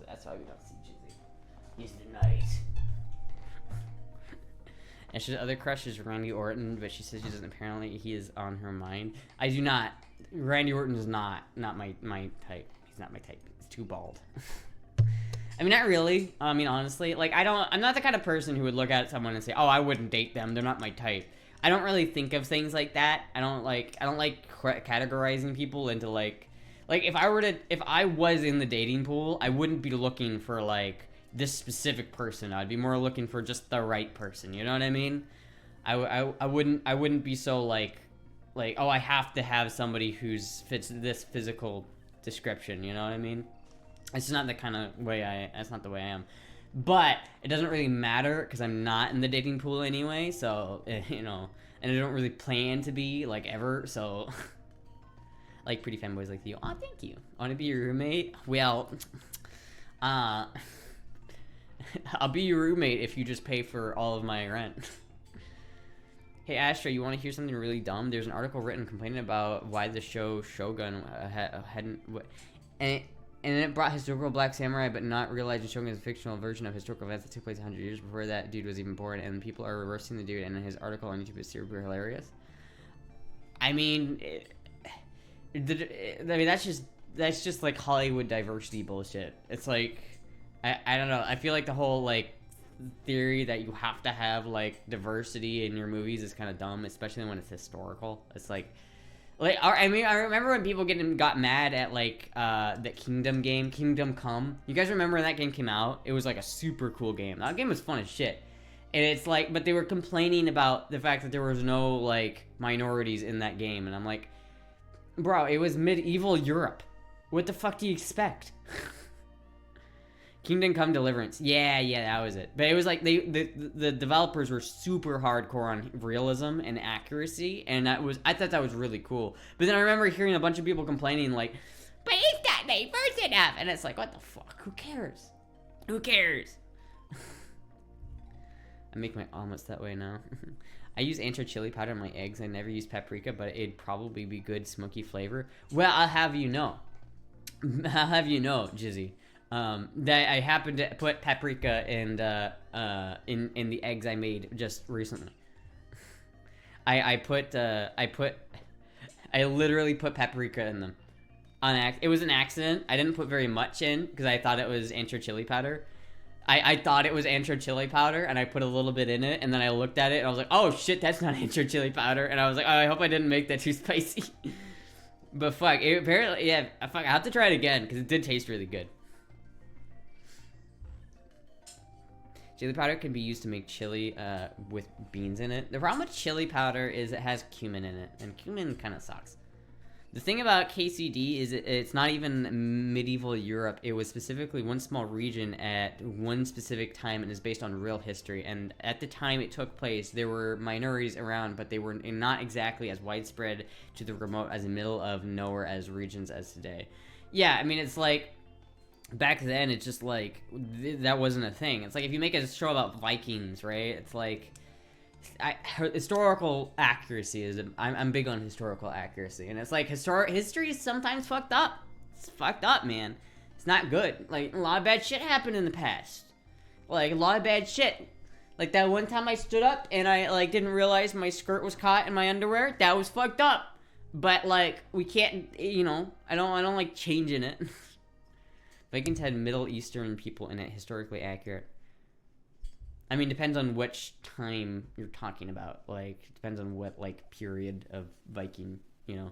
That's why we don't see Jizzy. He's the knight. And she's other crush is Randy Orton, but she says she doesn't. Apparently, he is on her mind. I do not. Randy Orton is not my type. He's not my type. He's too bald. I mean, not really. I mean, honestly, like I'm not the kind of person who would look at someone and say, "Oh, I wouldn't date them. They're not my type." I don't really think of things like that. I don't like categorizing people into like if I was in the dating pool, I wouldn't be looking for like this specific person. I'd be more looking for just the right person. You know what I mean? I wouldn't be so like oh, I have to have somebody who's fits this physical description. You know what I mean? It's not the kind of way that's not the way I am. But it doesn't really matter because I'm not in the dating pool anyway. So you know, and I don't really plan to be like ever. So. Like pretty femboys like you. Oh, thank you. I want to be your roommate? Well, I'll be your roommate if you just pay for all of my rent. Hey, Astra, you want to hear something really dumb? There's an article written complaining about why the show Shogun hadn't... And it brought historical black samurai, but not realizing Shogun is a fictional version of historical events that took place 100 years before that dude was even born, and people are reversing the dude, and his article on YouTube is super hilarious. I mean... I mean, that's just like Hollywood diversity bullshit. It's like, I don't know. I feel like the whole like theory that you have to have like diversity in your movies is kind of dumb, especially when it's historical. It's like I mean, I remember when people got mad at like the Kingdom game, Kingdom Come. You guys remember when that game came out? It was like a super cool game. That game was fun as shit. And it's like, but they were complaining about the fact that there was no like minorities in that game, and I'm like. Bro, it was medieval Europe. What the fuck do you expect? Kingdom Come Deliverance. Yeah, that was it. But it was like the developers were super hardcore on realism and accuracy, and I thought that was really cool. But then I remember hearing a bunch of people complaining like, but it's got diverse enough. And it's like, what the fuck? Who cares? Who cares? I make my omelets that way now. I use ancho chili powder on my eggs. I never use paprika, but it'd probably be good smoky flavor. Well, I'll have you know. I'll have you know, Jizzy, that I happened to put paprika in the eggs I made just recently. I literally put paprika in them. It was an accident. I didn't put very much in because I thought it was ancho chili powder. I thought it was ancho chili powder, and I put a little bit in it, and then I looked at it, and I was like, oh shit, that's not ancho chili powder. And I was like, oh, I hope I didn't make that too spicy. But fuck, it apparently, yeah, fuck, I have to try it again, because it did taste really good. Chili powder can be used to make chili with beans in it. The problem with chili powder is it has cumin in it, and cumin kind of sucks. The thing about KCD is it's not even medieval Europe. It was specifically one small region at one specific time and is based on real history. And at the time it took place, there were minorities around, but they were not exactly as widespread to the remote as the middle of nowhere as regions as today. Yeah, I mean, it's like, back then, it's just like, that wasn't a thing. It's like if you make a show about Vikings, right? It's like, historical accuracy is I'm big on historical accuracy, and it's like history is sometimes fucked up. It's fucked up, man. It's not good. Like, a lot of bad shit happened in the past. Like, a lot of bad shit. Like that one time I stood up and I like didn't realize my skirt was caught in my underwear. That was fucked up. But like, we can't, you know, I don't like changing it. Vikings had Middle Eastern people in it, historically accurate. I mean, depends on which time you're talking about. Like, depends on what, like, period of Viking, you know.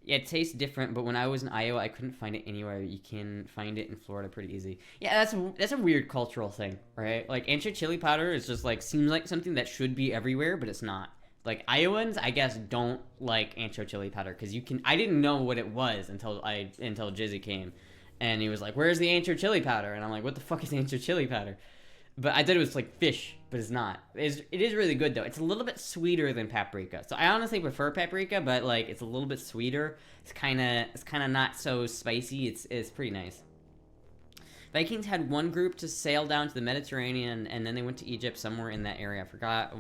Yeah, it tastes different, but when I was in Iowa, I couldn't find it anywhere. You can find it in Florida pretty easy. Yeah, that's a weird cultural thing, right? Like, ancho chili powder is just, like, seems like something that should be everywhere, but it's not. Like, Iowans, I guess, don't like ancho chili powder, because I didn't know what it was until Jizzy came. And he was like, where's the ancho chili powder? And I'm like, what the fuck is ancho chili powder? But I thought it was like fish, but it's not. It is really good though. It's a little bit sweeter than paprika. So I honestly prefer paprika, but like it's a little bit sweeter. It's kind of not so spicy. It's pretty nice. Vikings had one group to sail down to the Mediterranean, and then they went to Egypt, somewhere in that area. I forgot,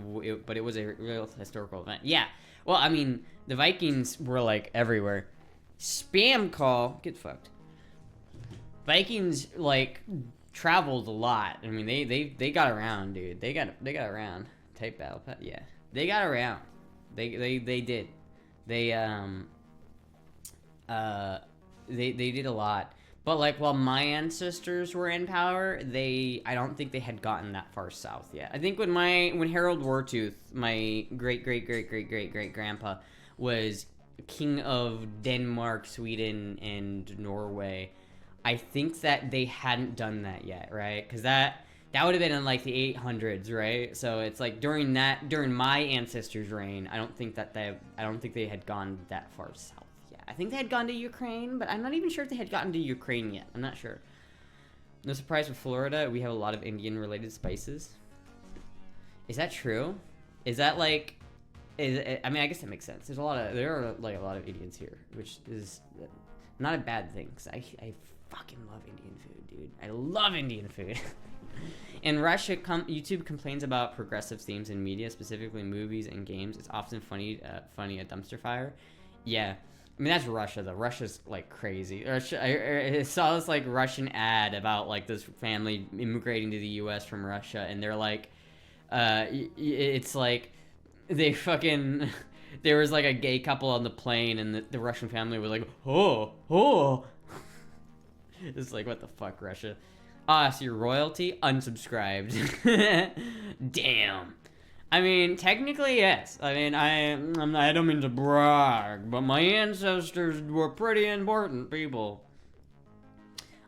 but it was a real historical event. Yeah. Well, I mean, the Vikings were like everywhere. Spam call. Get fucked. Vikings like traveled a lot. I mean, they got around, dude. They got around. Type battle pet. Yeah, they got around. They did. They did a lot. But like, while my ancestors were in power, I don't think they had gotten that far south yet. I think when Harold Wartooth, my great grandpa, was king of Denmark, Sweden, and Norway, I think that they hadn't done that yet, right? Because that would have been in like the 800s, right? So it's like during my ancestors' reign, I don't think they had gone that far south yet. I think they had gone to Ukraine, but I'm not even sure if they had gotten to Ukraine yet. I'm not sure. No surprise with Florida, we have a lot of Indian-related spices. Is that true? Is that like? I mean, I guess that makes sense. There are like a lot of Indians here, which is not a bad thing. Cause I fucking love Indian food, dude. I love Indian food. In Russia, YouTube complains about progressive themes in media, specifically movies and games. It's often funny a dumpster fire. Yeah, I mean that's Russia though. Russia's like crazy. I saw this like Russian ad about like this family immigrating to the U.S. from Russia, and they're like, it's like they fucking. There was like a gay couple on the plane, and the Russian family was like, oh. It's like, what the fuck, Russia? So your royalty? Unsubscribed. Damn. I mean, technically, yes. I mean, I don't mean to brag, but my ancestors were pretty important people.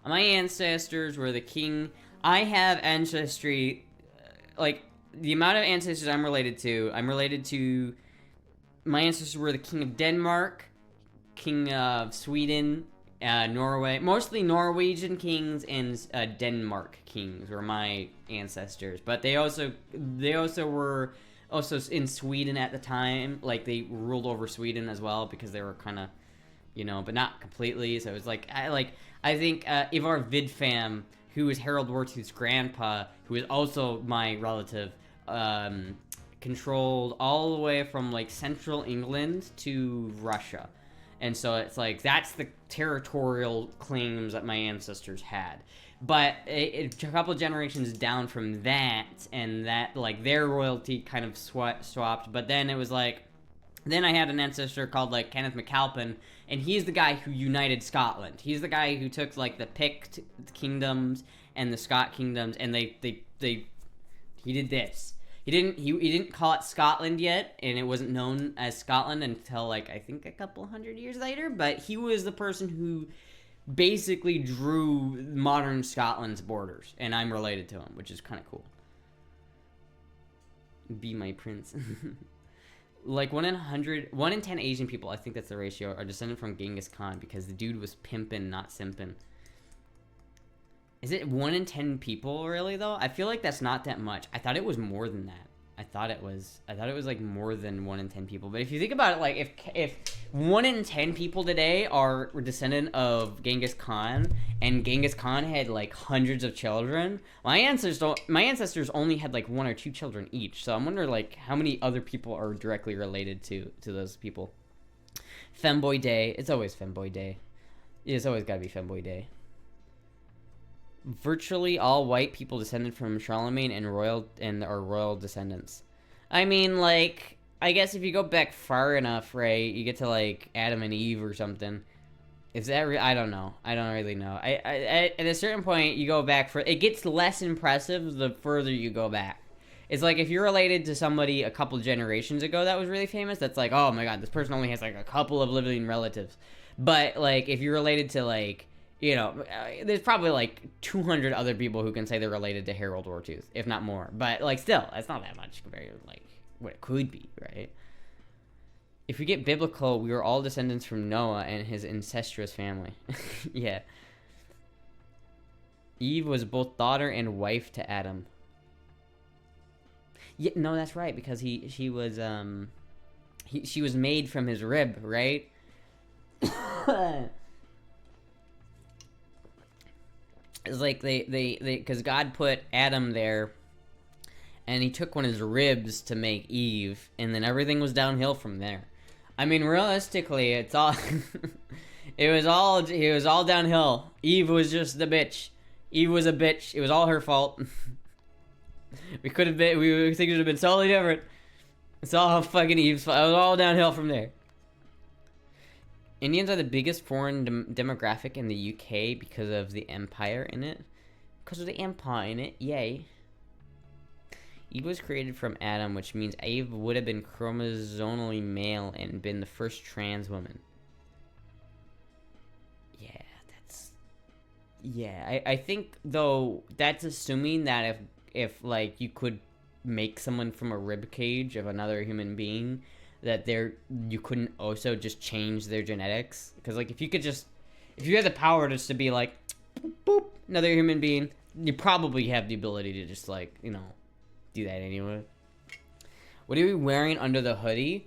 My ancestors were the king. I have ancestry, like, the amount of ancestors I'm related to, my ancestors were the king of Denmark, king of Sweden, Norway, mostly Norwegian kings and Denmark kings were my ancestors, but they also were in Sweden at the time. Like they ruled over Sweden as well because they were kind of you know, but not completely. So it's like I think Ivar Vidfam, who is Harold Wartooth's grandpa, who is also my relative, controlled all the way from like central England to Russia. And so it's like that's the territorial claims that my ancestors had. But a couple generations down from that, and that like their royalty kind of swapped. But then it was like, then I had an ancestor called like Kenneth MacAlpin, and he's the guy who united Scotland. He's the guy who took like the Pict kingdoms and the Scott kingdoms, and he did this. He didn't call it Scotland yet, and it wasn't known as Scotland until like I think a couple hundred years later. But he was the person who basically drew modern Scotland's borders, and I'm related to him, which is kind of cool. Be my prince. Like 1 in 10 Asian people, I think that's the ratio, are descended from Genghis Khan because the dude was pimpin', not simpin'. Is it 1 in 10 people really though? I feel like that's not that much. I thought it was more than that. I thought it was like more than 1 in 10 people. But if you think about it, like if 1 in 10 people today are descendant of Genghis Khan, and Genghis Khan had like hundreds of children, my ancestors only had like 1 or 2 children each. So I'm wondering like how many other people are directly related to those people. Fanboy Day. It's always Fanboy Day. It's always got to be Fanboy Day. Virtually all white people descended from Charlemagne and are royal descendants. I mean, like, I guess if you go back far enough, right, you get to like Adam and Eve or something. Is that I don't know. I don't really know. I at a certain point you go back it gets less impressive the further you go back. It's like if you're related to somebody a couple generations ago that was really famous, that's like, oh my god, this person only has like a couple of living relatives. But like if you're related to like, you know, there's probably like 200 other people who can say they're related to Harold Wartooth, if not more. But like still, that's not that much compared to like what it could be, right? If we get biblical, we were all descendants from Noah and his incestuous family. Yeah. Eve was both daughter and wife to Adam. Yeah, no, that's right, because she was made from his rib, right? It's like they because God put Adam there, and he took one of his ribs to make Eve, and then everything was downhill from there. I mean, realistically, it's all it was all downhill. Eve was just the bitch. Eve was a bitch. It was all her fault. We think it would have been totally different. It's all fucking Eve's fault. It was all downhill from there. Indians are the biggest foreign demographic in the UK because of the empire in it. Because of the empire in it, yay. Eve was created from Adam, which means Eve would have been chromosomally male and been the first trans woman. Yeah, I think, though, that's assuming that if like, you could make someone from a rib cage of another human being, that you couldn't also just change their genetics. Because like if you had the power just to be like boop, boop, another human being, you probably have the ability to just like, you know, do that anyway. What are we wearing under the hoodie?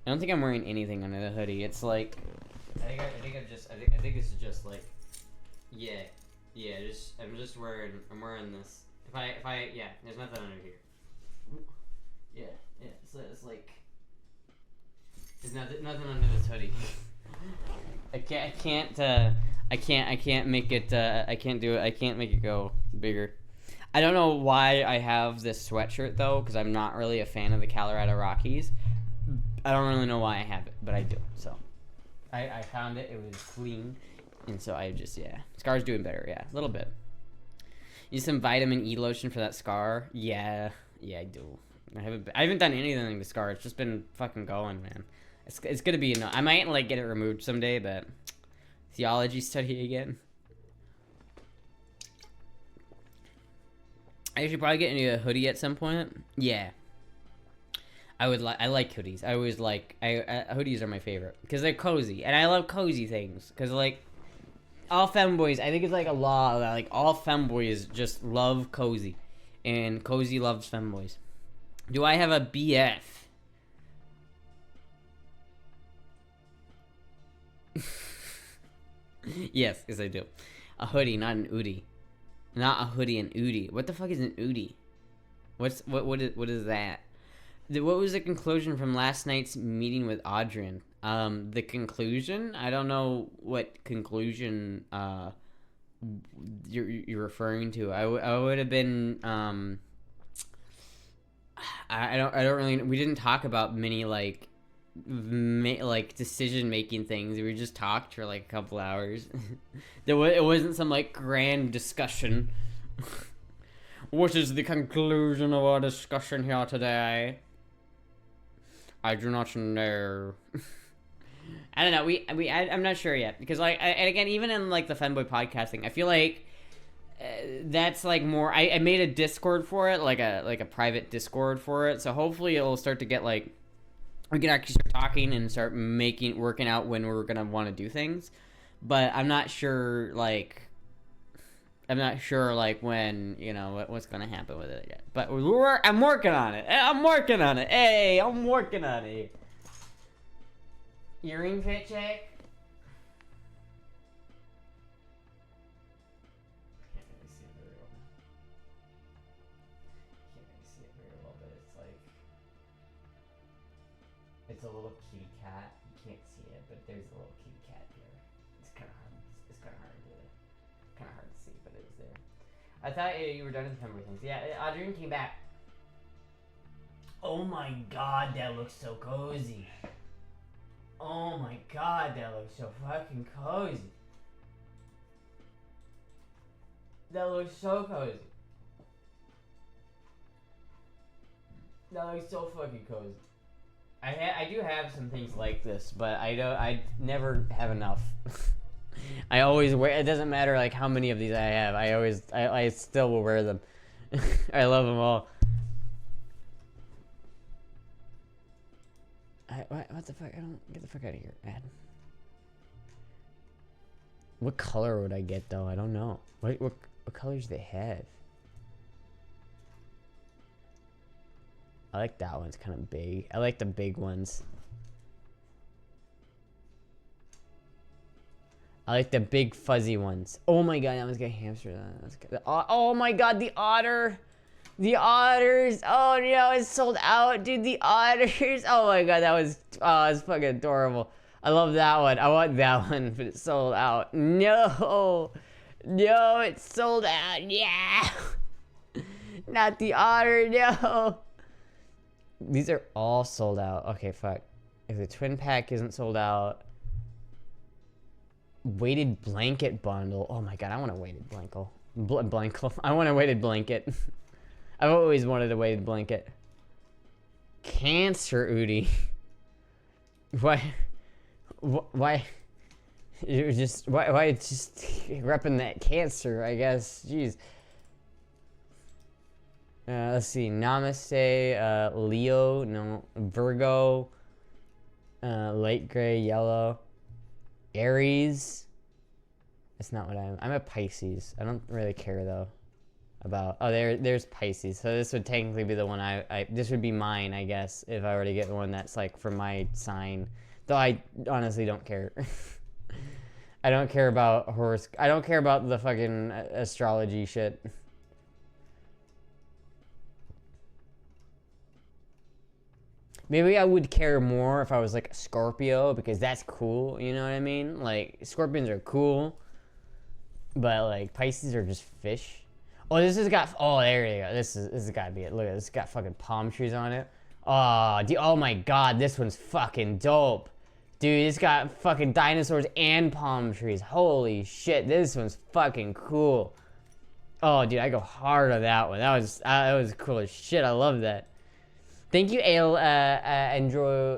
I don't think I'm wearing anything under the hoodie. It's like I think it's just like I'm wearing this. If I there's nothing under here. Yeah. So it's like there's nothing under this hoodie. I can't make it. I can't do it. I can't make it go bigger. I don't know why I have this sweatshirt though, because I'm not really a fan of the Colorado Rockies. I don't really know why I have it, but I do. So I found it. It was clean, and so I just Scar's doing better. Yeah, a little bit. Use some vitamin E lotion for that scar. Yeah, I do. I haven't done anything to Scar. It's just been fucking going, man. It's gonna be I might like get it removed someday, but theology study again. I should probably get into a hoodie at some point. Yeah, I like hoodies. I always hoodies are my favorite because they're cozy, and I love cozy things. Because like all femboys, I think it's like a law that like all femboys just love cozy, and cozy loves femboys. Do I have a BF? Yes, I do. A hoodie, not an oodie. Not a hoodie, an oodie. What the fuck is an oodie? What is that? What was the conclusion from last night's meeting with Audrey? The conclusion? I don't know what conclusion you're referring to. I would have been I don't really. We didn't talk about many like decision making things. We just talked for like a couple hours. It wasn't some like grand discussion. What is the conclusion of our discussion here today? I do not know. I don't know. I'm not sure yet because and again, even in like the Fanboy podcasting, I feel like that's like more. I made a Discord for it, like a private Discord for it. So hopefully it'll start to get like we can actually start talking and start working out when we're gonna want to do things. But I'm not sure like when, you know, what's gonna happen with it yet. But I'm working on it. Hey, I'm working on it. Earring fit check. Can't really see it very well, but it's like it's a little kitty cat. You can't see it, but there's a little kitty cat there. It's kind of hard. It's kind of hard to see, but it was there. I thought you were done with the Fanboy things. Yeah, Audrey came back. Oh my god, that looks so cozy. Oh my god, that looks so fucking cozy. That looks so cozy. That looks so fucking cozy. I do have some things like this, but I never have enough. I always wear. It doesn't matter like how many of these I have. I still will wear them. I love them all. What the fuck? I don't get the fuck out of here, Ad. What color would I get though? I don't know. What colors do they have? I like that one. It's kind of big. I like the big ones. I like the big fuzzy ones. Oh my god, that one's got hamster. That's good. Oh my god, the otter. The otters. Oh no, it's sold out, dude. The otters. Oh my god, it's fucking adorable. I love that one. I want that one, but it's sold out. No, it's sold out. Yeah, not the otter. No, these are all sold out. Okay, fuck. If the twin pack isn't sold out. Weighted blanket bundle. Oh my god, I want a weighted blanket. I want a weighted blanket. I've always wanted a weighted blanket. Cancer Udi. Why you just why just repping that cancer, I guess. Jeez. Let's see. Namaste, Leo, no, Virgo, light gray, yellow, Aries. That's not what I'm a Pisces. I don't really care though about. Oh, there's Pisces. So this would technically be the one this would be mine, I guess, if I were to get one that's like for my sign. Though I honestly don't care. I don't care about I don't care about the fucking astrology shit. Maybe I would care more if I was like a Scorpio, because that's cool, you know what I mean? Like, Scorpions are cool, but like Pisces are just fish. Oh, this has got, oh, there you go. This has got to be it. Look at this. It's got fucking palm trees on it. Oh my god, this one's fucking dope. Dude, it's got fucking dinosaurs and palm trees. Holy shit, this one's fucking cool. Oh, dude, I go hard on that one. That was cool as shit. I love that. Thank you, Enjoy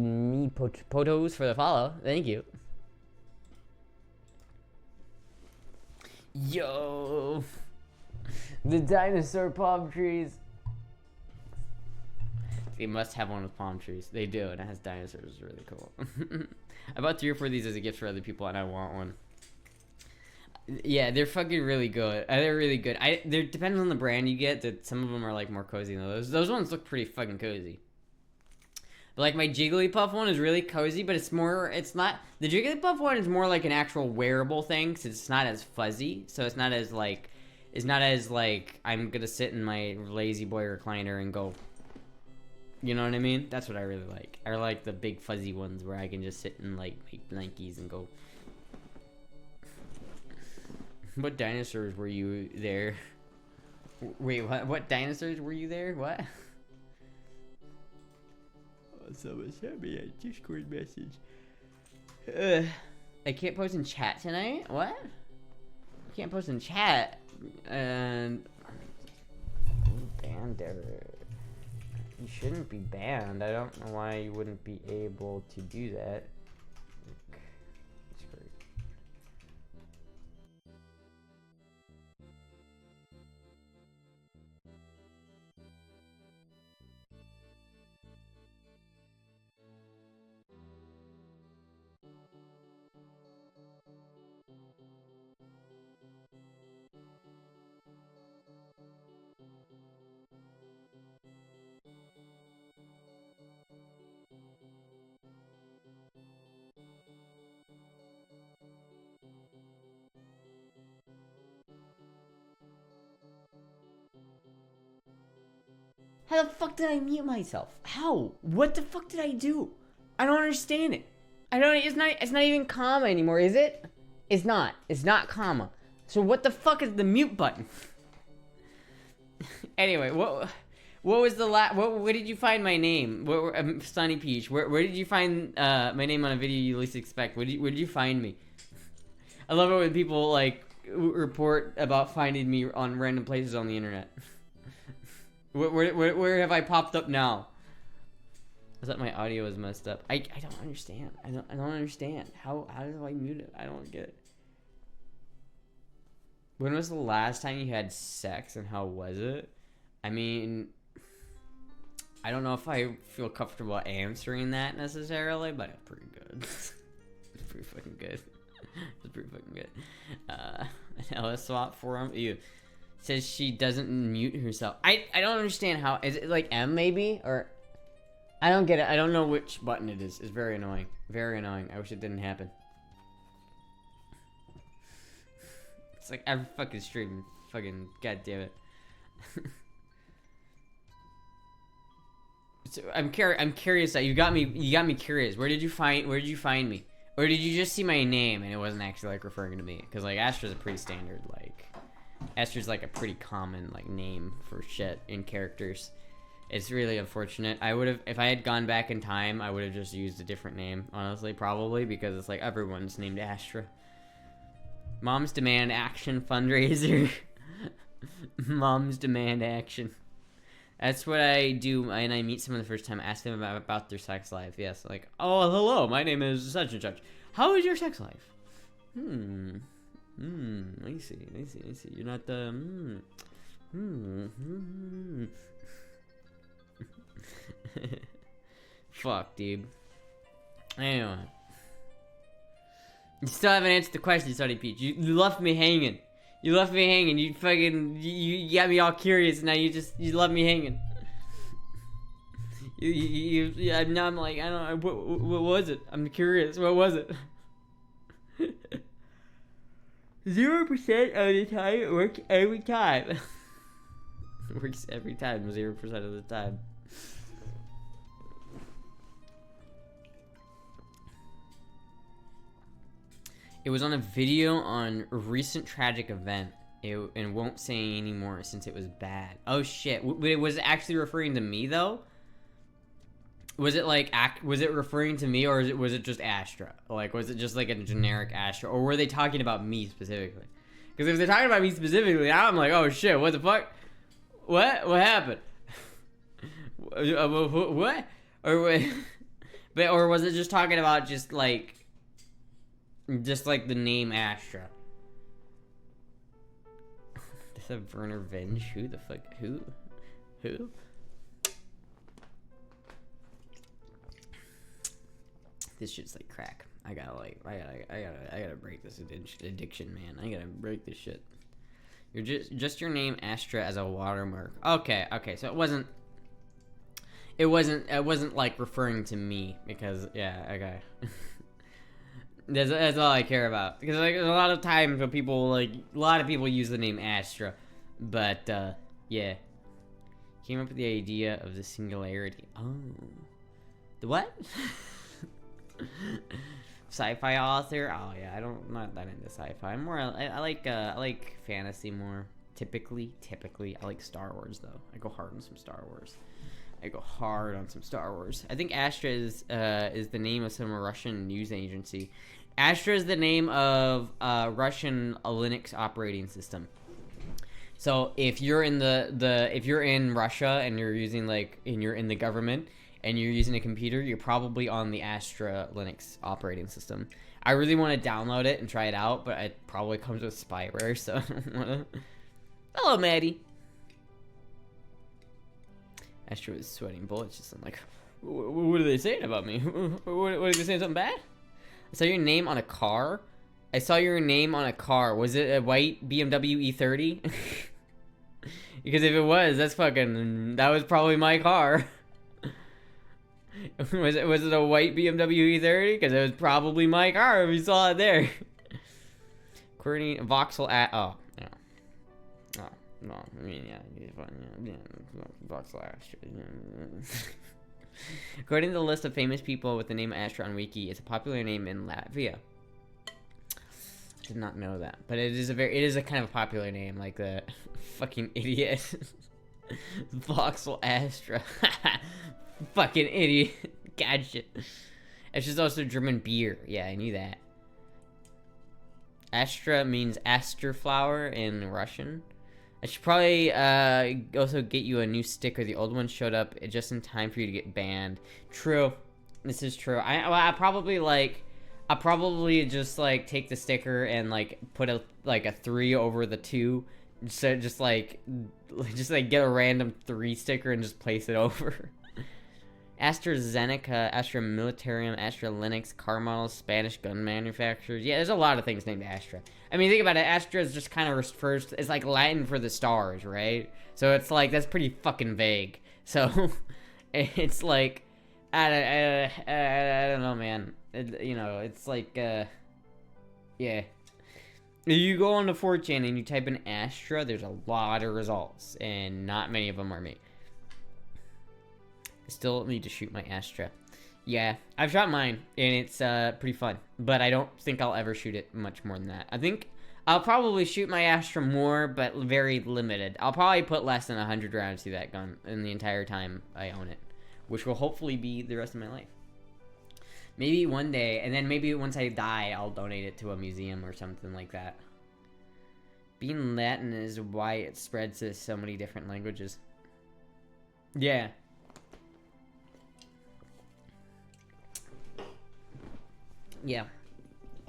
Me Potos for the follow. Thank you. Yo, the dinosaur palm trees. They must have one with palm trees. They do, and it has dinosaurs. It's really cool. I bought 3 or 4 of these as a gift for other people, and I want one. Yeah, they're fucking really good. They're really good. There depends on the brand you get. That some of them are like more cozy than those. Those ones look pretty fucking cozy. But like my Jigglypuff one is really cozy, but it's not, the Jigglypuff one is more like an actual wearable thing, because it's not as fuzzy, so it's not as like, I'm gonna sit in my lazy boy recliner and go, you know what I mean? That's what I really like. I like the big fuzzy ones where I can just sit and like make blankies and go. What dinosaurs were you there? Wait, what dinosaurs were you there? What? Someone sent me a Discord message. I can't post in chat tonight? What? I can't post in chat. And... Banter. You shouldn't be banned. I don't know why you wouldn't be able to do that. How the fuck did I mute myself? How? What the fuck did I do? I don't understand it. It's not even comma anymore, is it? It's not comma. So what the fuck is the mute button? Anyway, what was the where did you find my name? Sunny Peach. Where did you find my name on a video you least expect? Where did you find me? I love it when people like report about finding me on random places on the internet. Where have I popped up now? I thought my audio was messed up. I don't understand. I don't understand. How do I mute it? I don't get it. When was the last time you had sex and how was it? I mean, I don't know if I feel comfortable answering that necessarily, but it's pretty good. It's pretty fucking good. It's pretty fucking good. LS swap forum. Ew. Says she doesn't mute herself. I don't understand how. Is it like M maybe? Or I don't get it. I don't know which button it is. It's very annoying. Very annoying. I wish it didn't happen. It's like every fucking stream. Fucking goddamn it. So I'm curious that you got me curious. Where did you find me? Or did you just see my name and it wasn't actually like referring to me? Because like Astra's a pretty standard like. Astra's like a pretty common like name for shit in characters. It's really unfortunate. I would have, if I had gone back in time, I would have just used a different name, honestly, probably, because it's like everyone's named Astra. Moms demand action fundraiser. Moms demand action. That's what I do, and I meet someone the first time, ask them about their sex life. Yes, like, oh, hello, my name is such and such. How is your sex life? I see. You're not the, Fuck, dude. Anyway. You still haven't answered the question, Sunny Peach. You left me hanging. You left me hanging. You fucking, you got me all curious, and now you left me hanging. Now I'm like, I don't know, what was it? I'm curious, what was it? 0% of the time, it works every time. It works every time, 0% of the time. It was on a video on a recent tragic event. And won't say anymore since it was bad. Oh shit, was it actually referring to me though? Was it like, was it referring to me, or was it just Astra? Like, was it just like a generic Astra? Or were they talking about me specifically? Because if they're talking about me specifically, now I'm like, oh shit, what the fuck? What happened? What? Or was it just talking about just like the name Astra? This a Werner Venge? Who the fuck? Who? This shit's like crack. I gotta break this addiction, man. I gotta break this shit. You're just your name Astra as a watermark. Okay, so it It wasn't like referring to me because yeah, okay. That's all I care about, because like a lot of times when people a lot of people use the name Astra, but yeah, came up with the idea of the singularity. Oh, the what? Sci-fi author? Oh yeah, I'm not that into sci-fi. I'm more I like fantasy more. Typically, I like Star Wars though. I go hard on some Star Wars. I think Astra is the name of some Russian news agency. Astra is the name of Russian Linux operating system. So if you're in if you're in Russia and you're using and you're in the government and you're using a computer, you're probably on the Astra Linux operating system. I really want to download it and try it out, but it probably comes with spyware, so I don't wanna. Hello, Maddie. Astra was sweating bullets. Just I'm like, what are they saying about me? What are they saying? Something bad? I saw your name on a car. Was it a white BMW E30? Because if it was, that was probably my car. Was it a white BMW E30? Because it was probably my car if you saw it there. Courtney Voxel at no, I mean, yeah, Voxel Astra. According to the list of famous people with the name Astra on Wiki, it's a popular name in Latvia. I did not know that, but it is a kind of popular name, like the fucking idiot. Voxel Astra. Fucking idiot. Gotcha. It's just also German beer. Yeah, I knew that. Astra means aster flower in Russian. I should probably also get you a new sticker. The old one showed up just in time for you to get banned. True. This is true. I'll probably just take the sticker and put a 3 over the 2. So just get a random 3 sticker and just place it over. AstraZeneca, Astra Militarium, Astra Linux, car models, Spanish gun manufacturers. Yeah, there's a lot of things named Astra. I mean, think about it. Astra is just kind of refers to, it's like Latin for the stars, right? So it's that's pretty fucking vague. So it's I don't know, man. It's yeah. If you go on to 4chan and you type in Astra, there's a lot of results, and not many of them are me. I still need to shoot my Astra. Yeah, I've shot mine, and it's pretty fun. But I don't think I'll ever shoot it much more than that. I think I'll probably shoot my Astra more, but very limited. I'll probably put less than 100 rounds through that gun in the entire time I own it, which will hopefully be the rest of my life. Maybe one day, and then maybe once I die, I'll donate it to a museum or something like that. Being Latin is why it spreads to so many different languages. Yeah. Yeah,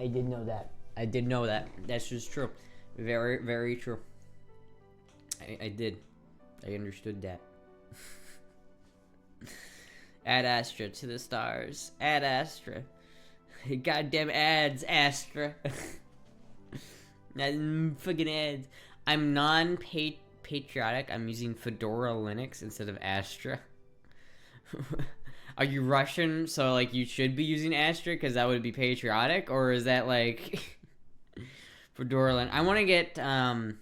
I did know that. That's just true. Very, very true. I did. I understood that. Add Astra to the stars. Add Astra. Goddamn ads, Astra. Fucking ads. I'm non-patriotic. I'm using Fedora Linux instead of Astra. Are you Russian, so you should be using Astra because that would be patriotic, or is that Fedora Linux? I want to get I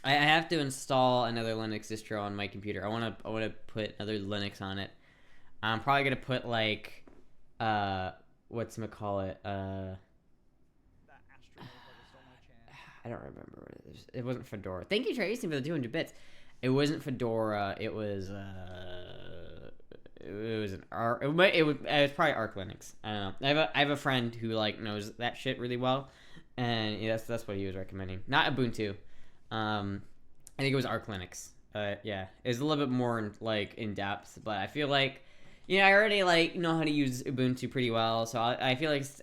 have to install another Linux distro on my computer. I want to put another Linux on it. I'm probably gonna put whatchamacallit, I don't remember what it is. It wasn't Fedora. Thank you, Tracy, for the 200 bits. It wasn't Fedora. It was it was probably Arch Linux. I don't know. I have a friend who knows that shit really well, and yeah, that's what he was recommending. Not Ubuntu. I think it was Arch Linux. Yeah, it's a little bit more in depth, but I feel I already know how to use Ubuntu pretty well, so I feel it's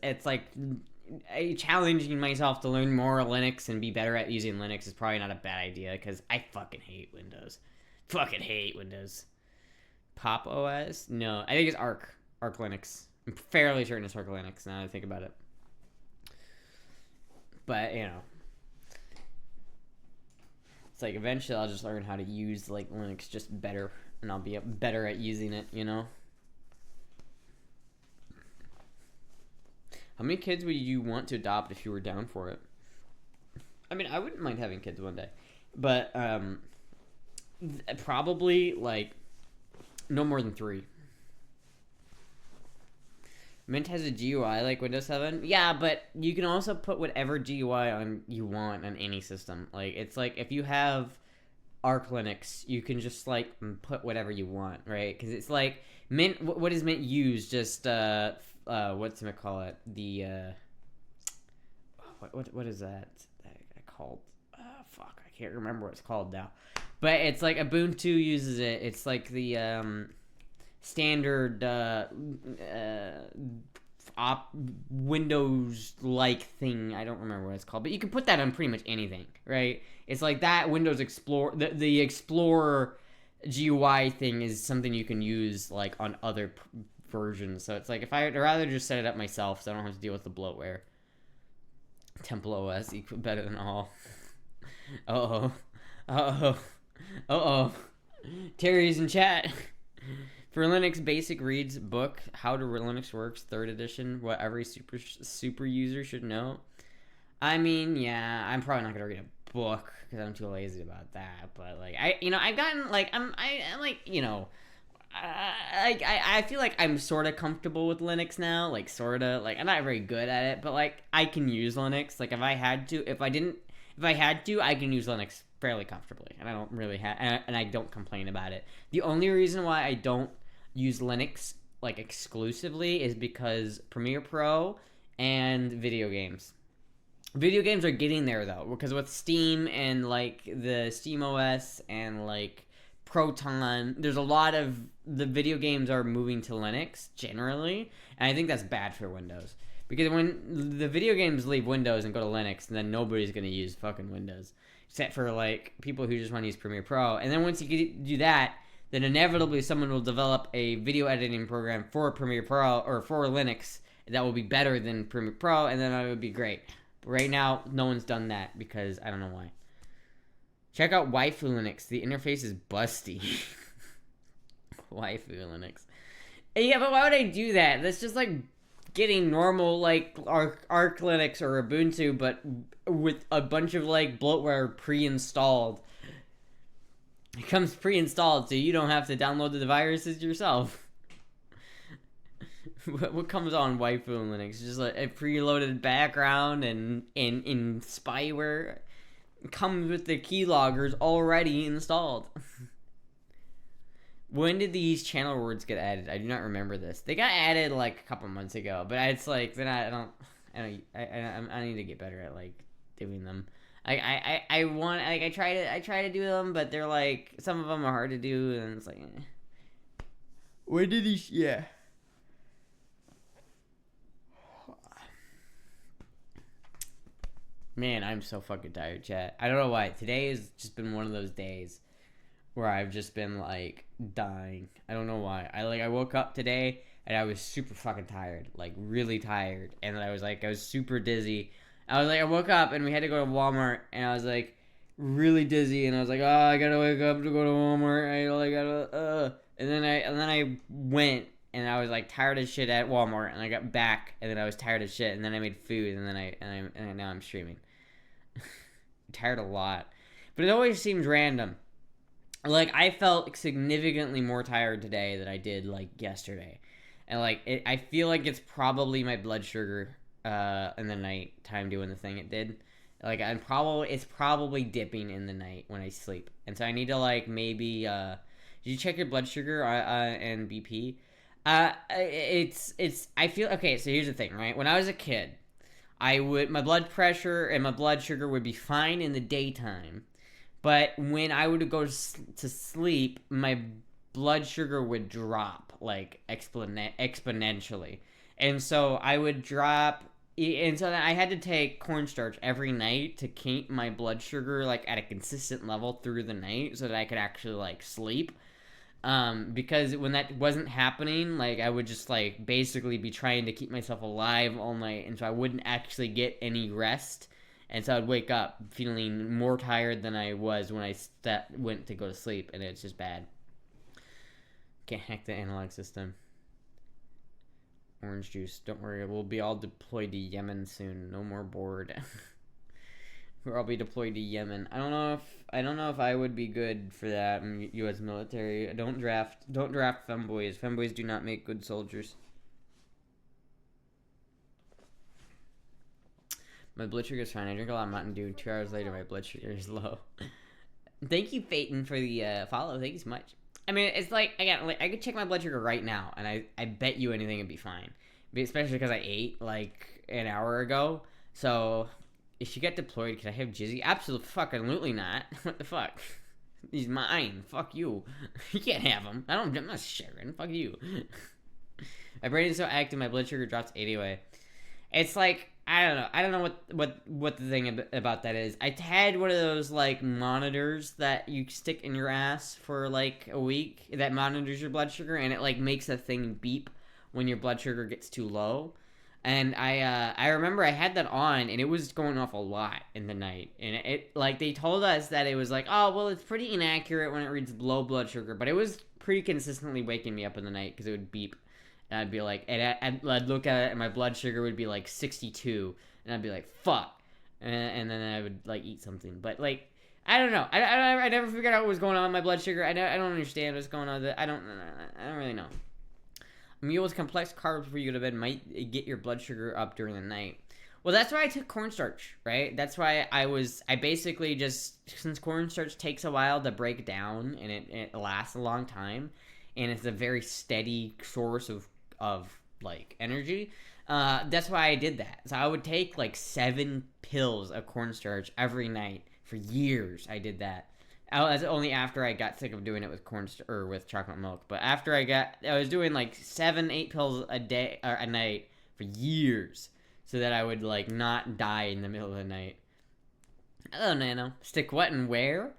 challenging myself to learn more Linux and be better at using Linux is probably not a bad idea, because I fucking hate Windows. Fucking hate Windows. Pop OS? No, I think it's Arch Linux. I'm fairly certain it's Arch Linux now that I think about it. But, It's like eventually I'll just learn how to use like Linux just better, and I'll be better at using it, you know? How many kids would you want to adopt if you were down for it? I mean, I wouldn't mind having kids one day, but probably like no more than 3. Mint has a GUI like Windows 7. Yeah, but you can also put whatever GUI on you want on any system. Like, it's like if you have Arch Linux, you can just like put whatever you want, right? Because it's like Mint. What does Mint use? Just what's it call it? The what is that called? Fuck, I can't remember what it's called now. But it's like Ubuntu uses it. It's like the standard Windows-like thing. I don't remember what it's called, but you can put that on pretty much anything, right? It's like that Windows Explorer, the Explorer GUI thing is something you can use like on other versions. So it's like if I'd rather just set it up myself, so I don't have to deal with the bloatware. Temple OS equal better than all. Terry's in chat. For Linux Basic Reads book, How to Linux Works, 3rd edition, what every super user should know. I mean, yeah, I'm probably not gonna read a book because I'm too lazy about that. But like, I've gotten like, I'm like, I feel like I'm sort of comfortable with Linux now. Like, sort of, like I'm not very good at it, but like I can use Linux. Like, if I had to, I can use Linux fairly comfortably, and I don't really and I don't complain about it. The only reason why I don't use Linux like exclusively is because Premiere Pro and video games. Video games are getting there though, because with Steam and like the Steam OS and like Proton, there's a lot of the video games are moving to Linux generally, and I think that's bad for Windows. Because when the video games leave Windows and go to Linux, then nobody's going to use fucking Windows. Except for, like, people who just want to use Premiere Pro. And then once you do that, then inevitably someone will develop a video editing program for Premiere Pro or for Linux that will be better than Premiere Pro, and then it would be great. But right now, no one's done that because I don't know why. Check out Waifu Linux. The interface is busty. Waifu Linux. Yeah, but why would I do that? That's just like getting normal like Arch Linux or Ubuntu, but with a bunch of like bloatware pre-installed. It comes pre-installed, so you don't have to download the viruses yourself. What comes on Waifu Linux? Just like a preloaded background and in spyware. It comes with the keyloggers already installed. When did these channel words get added? I do not remember this. They got added like a couple months ago, but it's like then I need to get better at like doing them. I try to do them, but they're like some of them are hard to do, and it's like when did he? Yeah. Man, I'm so fucking tired, chat. I don't know why. Today has just been one of those days where I've just been like dying. I don't know why. I woke up today and I was super fucking tired, like really tired, and I was super dizzy. I woke up and we had to go to Walmart, and I was like really dizzy, and I was like, oh, I gotta wake up to go to Walmart. And then I went, and I was like tired as shit at Walmart, and I got back, and then I was tired as shit, and then I made food, and then now I'm streaming. Tired a lot, but it always seems random. Like, I felt significantly more tired today than I did, like, yesterday. And, like, I feel like it's probably my blood sugar in the night time doing the thing it did. Like, it's probably dipping in the night when I sleep. And so I need to, like, maybe, did you check your blood sugar and BP? I feel, okay, so here's the thing, right? When I was a kid, my blood pressure and my blood sugar would be fine in the daytime. But when I would go to sleep, my blood sugar would drop, like, exponentially. And so I would drop, and so I had to take cornstarch every night to keep my blood sugar, like, at a consistent level through the night so that I could actually, like, sleep. Because when that wasn't happening, like, I would just, like, basically be trying to keep myself alive all night, and so I wouldn't actually get any rest. And so I'd wake up feeling more tired than I was when I went to go to sleep, and it's just bad. Can't hack the analog system. Orange juice. Don't worry, we'll be all deployed to Yemen soon. No more bored. We'll all be deployed to Yemen. I don't know if I would be good for that in U.S. military. Don't draft femboys. Femboys do not make good soldiers. My blood sugar is fine. I drink a lot of Mountain Dew. 2 hours later, my blood sugar is low. Thank you, Phaeton, for the follow. Thank you so much. I mean, it's like, again, like, I could check my blood sugar right now, and I bet you anything would be fine. Especially because I ate, like, an hour ago. So, if you get deployed, can I have Jizzy? Absolutely not. What the fuck? He's mine. Fuck you. You can't have him. I'm not sharing. Fuck you. My brain is so active, my blood sugar drops 80 away. It's like, I don't know what the thing about that is. I had one of those, like, monitors that you stick in your ass for, like, a week that monitors your blood sugar, and it, like, makes a thing beep when your blood sugar gets too low. And I remember I had that on, and it was going off a lot in the night. And it like, they told us that it was like, oh, well, it's pretty inaccurate when it reads low blood sugar, but it was pretty consistently waking me up in the night because it would beep. And I'd be like, and I'd look at it, and my blood sugar would be like 62, and I'd be like, fuck. And then I would, like, eat something. But, like, I don't know. I never figured out what was going on with my blood sugar. I don't understand what's going on with it. I don't really know. A meal with complex carbs before you go to bed might get your blood sugar up during the night. Well, that's why I took cornstarch, right? That's why I basically just, since cornstarch takes a while to break down, and it lasts a long time, and it's a very steady source of like, energy, that's why I did that. So I would take, like, 7 pills of cornstarch every night for years. I did that. That's only after I got sick of doing it with with chocolate milk. But after I was doing, like, 7-8 pills a day or a night for years, so that I would, like, not die in the middle of the night. Hello, Nano. Stick what and where?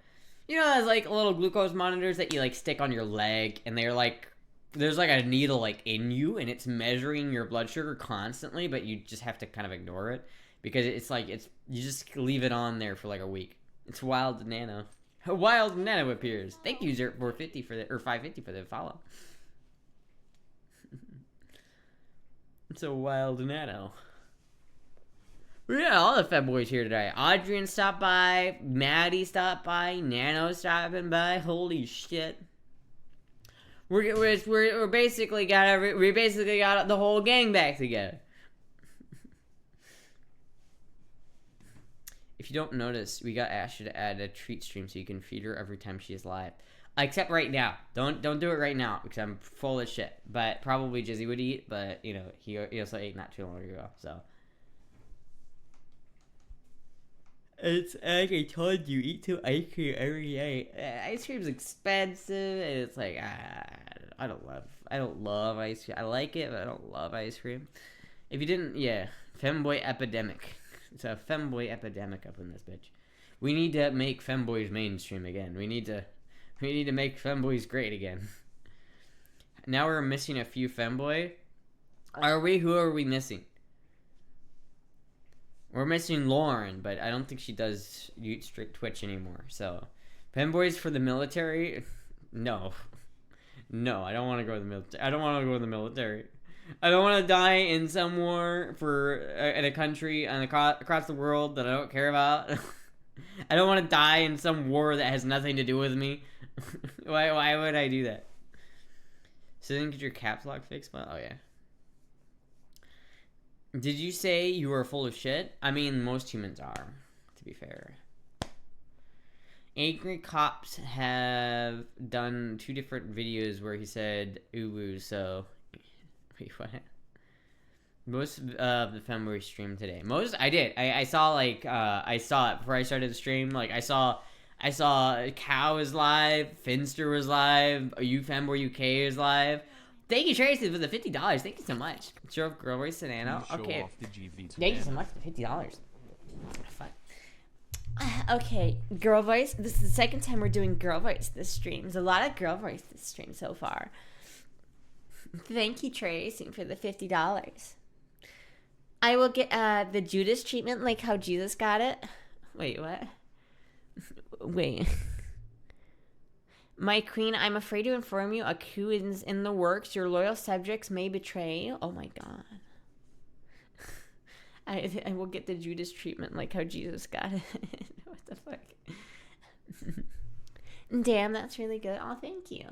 You know, those, like, little glucose monitors that you, like, stick on your leg, and they're, like, there's, like, a needle, like, in you, and it's measuring your blood sugar constantly, but you just have to kind of ignore it, because it's, like, you just leave it on there for, like, a week. It's Wild Nano. Wild Nano appears. Thank you, 450 for the, or 550 for the follow. It's a Wild Nano. Yeah, all the Fanboys here today. Adrian stopped by, Maddie stopped by, Nano stopping by. Holy shit. We basically got the whole gang back together. If you don't notice, we got Astra to add a treat stream so you can feed her every time she is live. Except right now. Don't do it right now because I'm full of shit. But probably Jizzy would eat, but you know, he also ate not too long ago, so. It's like I told you, eat some ice cream every day. Ice cream's expensive, and it's like, I don't love ice cream. I like it, but I don't love ice cream. If you didn't, yeah, femboy epidemic. It's a femboy epidemic up in this bitch. We need to make femboys mainstream again. We need to make femboys great again. Now we're missing a few femboy. Are we? Who are we missing? We're missing Lauren, but I don't think she does Twitch anymore. So, femboys for the military? No. No, I don't want to go to the military. I don't want to go to the military. I don't want to die in some war in a country and across the world that I don't care about. I don't want to die in some war that has nothing to do with me. Why would I do that? So then get your caps lock fixed? Oh yeah. Did you say you were full of shit? I mean, most humans are, to be fair. Angry Cops have done 2 different videos where he said uwu, so... Wait, what? Most of the Fanboy stream today. I did. I saw, like, I saw it before I started the stream. Like, I saw Cow is live, Finster was live, Fanboy UK is live. Thank you, Tracy, for the $50. Thank you so much. Show off Girl Voice and Anna. Okay. Thank you so much for the $50. Fun. Okay, Girl Voice. This is the second time we're doing Girl Voice this stream. There's a lot of Girl Voice this stream so far. Thank you, Tracy, for the $50. I will get the Judas treatment like how Jesus got it. Wait, what? Wait. My queen, I'm afraid to inform you a coup is in the works. Your loyal subjects may betray. Oh my god. I will get the Judas treatment like how Jesus got it. What the fuck? Damn, that's really good. Oh, thank you.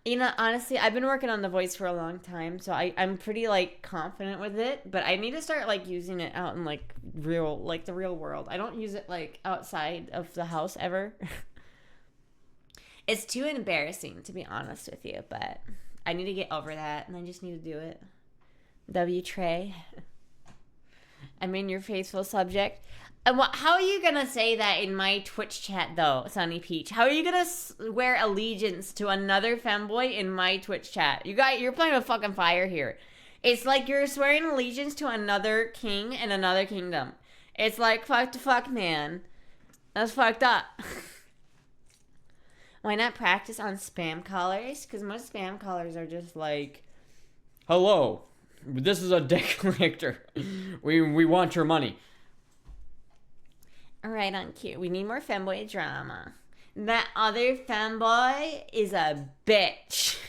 You know, honestly, I've been working on the voice for a long time, so I'm pretty, like, confident with it, but I need to start, like, using it out in, like, the real world. I don't use it, like, outside of the house ever. It's too embarrassing, to be honest with you, but I need to get over that, and I just need to do it. W. Trey. I'm in your faithful subject. How are you gonna say that in my Twitch chat, though, Sunny Peach? How are you gonna swear allegiance to another femboy in my Twitch chat? You're playing with fucking fire here. It's like you're swearing allegiance to another king and another kingdom. It's like, fuck the fuck, man. That's fucked up. Why not practice on spam callers? Because most spam callers are just like, hello, this is a debt collector. We want your money. Alright, on cue. We need more femboy drama. That other femboy is a bitch.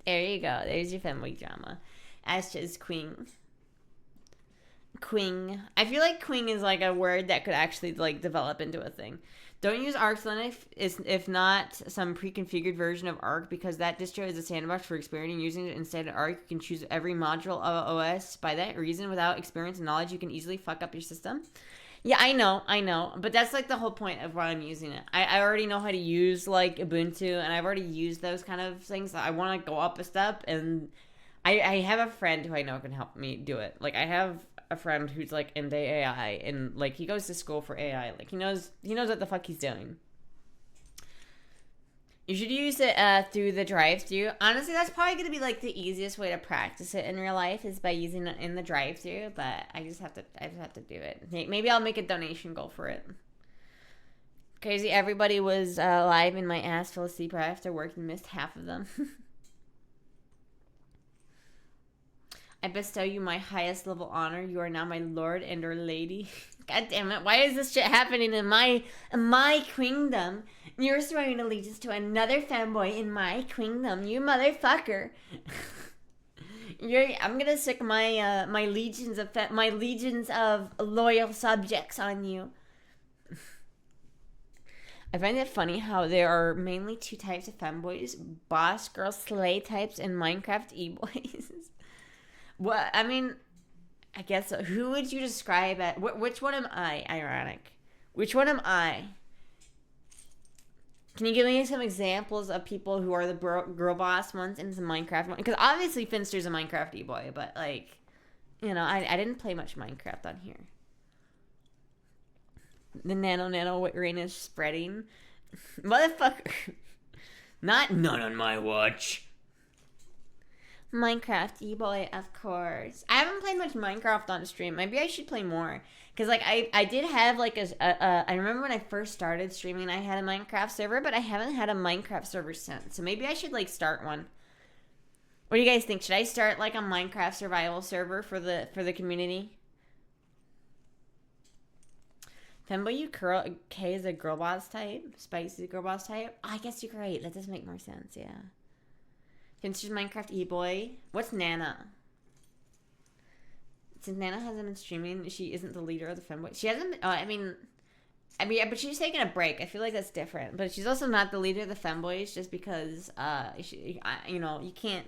There you go. There's your femboy drama. Astra's queen. Queen. I feel like queen is like a word that could actually like develop into a thing. Don't use Arc Linux if not some pre-configured version of Arc, because that distro is a sandbox for experimenting using it instead of Arc. You can choose every module of OS. By that reason, without experience and knowledge, you can easily fuck up your system. Yeah, I know. But that's like the whole point of why I'm using it. I already know how to use like Ubuntu, and I've already used those kind of things. I want to go up a step, and I have a friend who I know can help me do it. Like, I have a friend who's like into AI, and like he goes to school for AI. Like he knows what the fuck he's doing. You should use it through the drive-thru. Honestly, that's probably going to be like the easiest way to practice it in real life is by using it in the drive-thru. But I just have to do it. Maybe I'll make a donation goal for it. Crazy, everybody was live in my ass fell asleep right after work and missed half of them. I bestow you my highest level honor. You are now my lord and or lady. God damn it! Why is this shit happening in my queendom? You're swearing allegiance to another fanboy in my queendom, you motherfucker. I'm gonna stick my my legions of loyal subjects on you. I find it funny how there are mainly two types of femboys: boss girl slay types and Minecraft e-boys. What I mean, I guess who would you describe at which one am I? Ironic. Which one am I? Can you give me some examples of people who are the girl boss ones in the Minecraft one? Because obviously Finster's a Minecraft e-boy, but like, you know, I didn't play much Minecraft on here. The nano rain is spreading. Motherfucker. Not on my watch. Minecraft e-boy, of course. I haven't played much Minecraft on stream. Maybe I should play more. Because, like, I did have, like, I remember when I first started streaming, I had a Minecraft server, but I haven't had a Minecraft server since. So maybe I should, like, start one. What do you guys think? Should I start, like, a Minecraft survival server for the community? Femboy K is a girl boss type. Spicy girl boss type. Oh, I guess you're right. That does make more sense, yeah. Finster's Minecraft e-boy. What's Nana? Since Nana hasn't been streaming, she isn't the leader of the femboy. She hasn't been, I mean, but she's taking a break. I feel like that's different. But she's also not the leader of the femboys just because, you know, you can't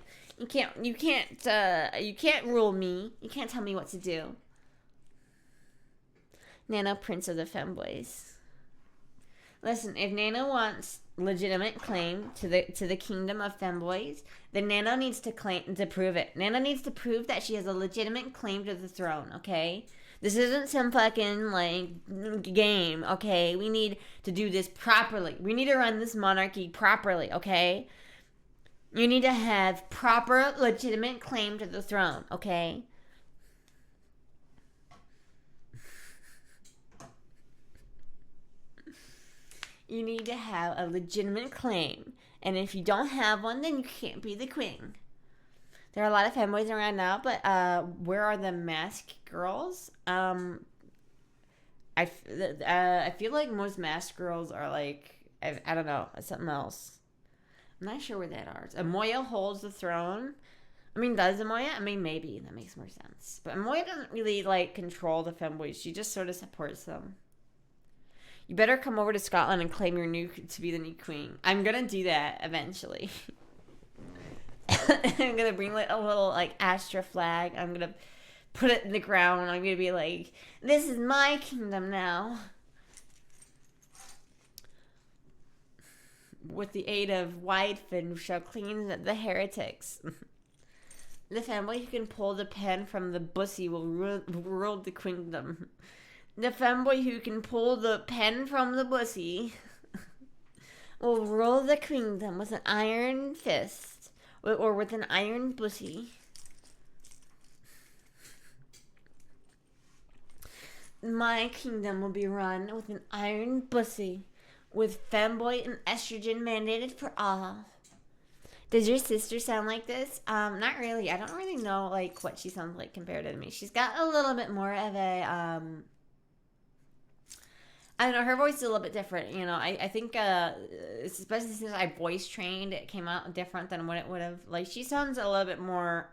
rule me. You can't tell me what to do. Nana, Prince of the Femboys. Listen, if Nana wants legitimate claim to the kingdom of femboys, then Nana needs to prove it. Nana needs to prove that she has a legitimate claim to the throne, okay? This isn't some fucking, like, game, okay? We need to do this properly. We need to run this monarchy properly, okay? You need to have proper, legitimate claim to the throne, okay? You need to have a legitimate claim. And if you don't have one, then you can't be the queen. There are a lot of fanboys around now, but where are the masked girls? I feel like most masked girls are like, I don't know, something else. I'm not sure where that are. Amoya holds the throne. I mean, does Amoya? I mean, maybe. That makes more sense. But Amoya doesn't really, like, control the femboys. She just sort of supports them. You better come over to Scotland and claim to be the new queen. I'm gonna do that eventually. I'm gonna bring, like, a little, like, Astra flag. I'm gonna put it in the ground. I'm gonna be like, this is my kingdom now. With the aid of Widefin, we shall clean the heretics. The family who can pull the pen from the bussy will rule the kingdom. The fanboy who can pull the pen from the bussy will rule the kingdom with an iron fist or with an iron bussy. My kingdom will be run with an iron bussy, with fanboy and estrogen mandated for all. Does your sister sound like this? Not really. I don't really know, like, what she sounds like compared to me. She's got a little bit more of a, I don't know, her voice is a little bit different, you know. I think, especially since I voice trained, it came out different than what it would have. Like, she sounds a little bit more,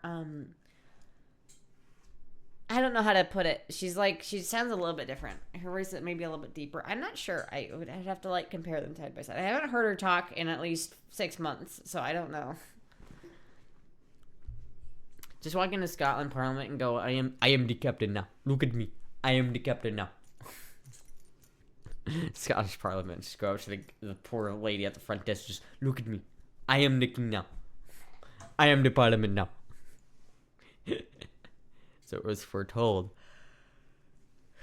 I don't know how to put it. She sounds a little bit different. Her voice is maybe a little bit deeper. I'm not sure. I'd have to, like, compare them side by side. I haven't heard her talk in at least 6 months, so I don't know. Just walk into Scotland Parliament and go, I am the captain now. Look at me. I am the captain now. Scottish Parliament. Just go up to the poor lady at the front desk. Just, look at me. I am the king now. I am the Parliament now. So it was foretold.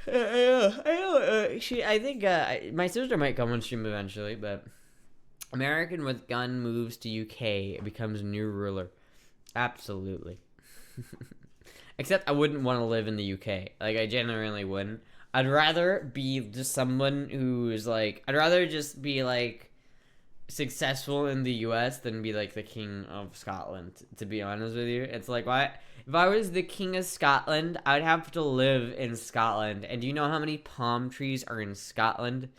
I think my sister might come on stream eventually, but American with gun moves to UK, becomes new ruler. Absolutely. Except I wouldn't want to live in the UK. Like, I genuinely wouldn't. I'd rather be just someone who's like, I'd rather just be like successful in the US than be like the king of Scotland, to be honest with you. It's like, why? If I was the king of Scotland, I'd have to live in Scotland. And do you know how many palm trees are in Scotland?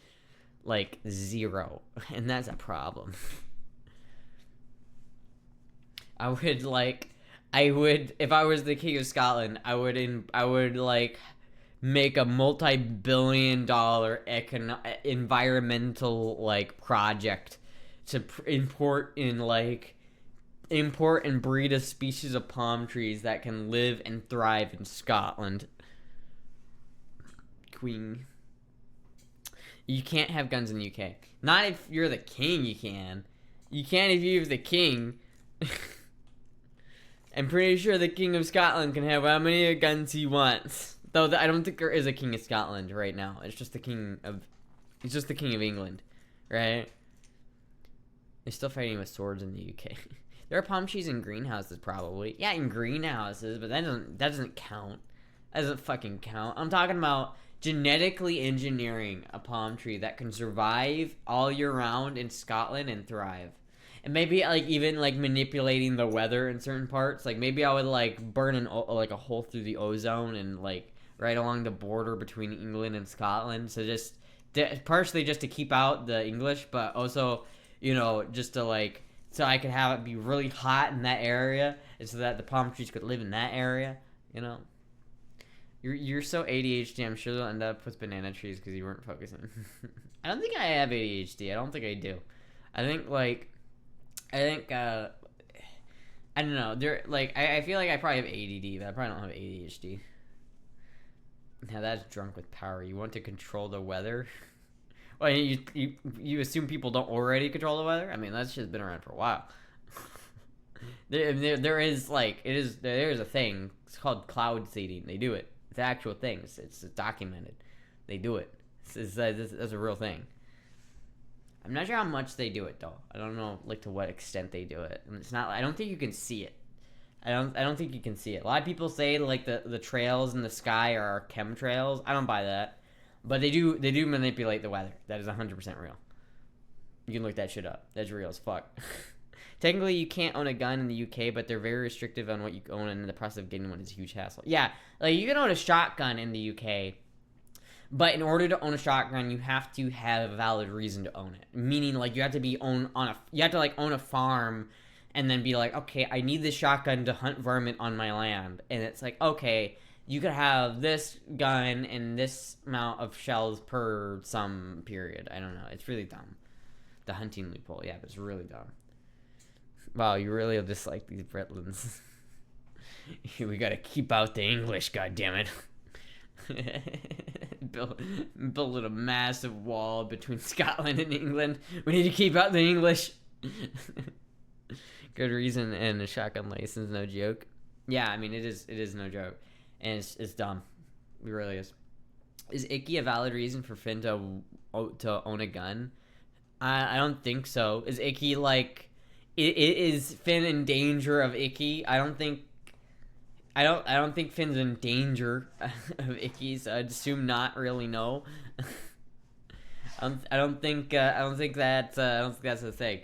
Like 0. And that's a problem. If I was the king of Scotland, I would like make a multi-billion-dollar environmental like project to import and breed a species of palm trees that can live and thrive in Scotland. Queen. You can't have guns in the UK. Not if you're the king, you can. You can if you're the king. I'm pretty sure the king of Scotland can have how many guns he wants. Though I don't think there is a king of Scotland right now. It's just the king of England, right? They're still fighting with swords in the UK. There are palm trees in greenhouses, probably. Yeah, in greenhouses, but that doesn't count. That doesn't fucking count. I'm talking about genetically engineering a palm tree that can survive all year round in Scotland and thrive. And maybe like even like manipulating the weather in certain parts. Like maybe I would like burn like a hole through the ozone and like right along the border between England and Scotland. So just partially just to keep out the English, but also, you know, just to like, so I could have it be really hot in that area, and so that the palm trees could live in that area, you know. You're so ADHD, I'm sure they'll end up with banana trees because you weren't focusing. I don't think I have ADHD. I don't think I do. I don't know. I feel like I probably have ADD, but I probably don't have ADHD. Now that's drunk with power. You want to control the weather? Well, you assume people don't already control the weather? I mean, that's just been around for a while. There is a thing. It's called cloud seeding. They do it. It's actual things. It's documented. They do it. That's a real thing. I'm not sure how much they do it though. I don't know like to what extent they do it. And it's not. I don't think you can see it. I don't think you can see it. A lot of people say like the trails in the sky are chemtrails. I don't buy that. But they do manipulate the weather. That is 100% real. You can look that shit up. That's real as fuck. Technically, you can't own a gun in the UK, but they're very restrictive on what you own, and the process of getting one is a huge hassle. Yeah, like you can own a shotgun in the UK, but in order to own a shotgun, you have to have a valid reason to own it. Meaning, like, you have to be own a farm, and then be like, okay, I need this shotgun to hunt varmint on my land, and it's like, okay, you could have this gun and this amount of shells per some period. I don't know. It's really dumb. The hunting loophole, yeah, but it's really dumb. Wow, you really dislike these Britlands. We gotta keep out the English, goddammit. build a massive wall between Scotland and England. We need to keep out the English. Good reason, and a shotgun license, no joke. Yeah, I mean, it is no joke. And it's dumb. It really is. Is icky a valid reason for Finn to own a gun? I don't think so. Is icky like... Is Finn in danger of icky? I don't think Finn's in danger of icky, so I'd assume not really, no. I don't think that's the thing.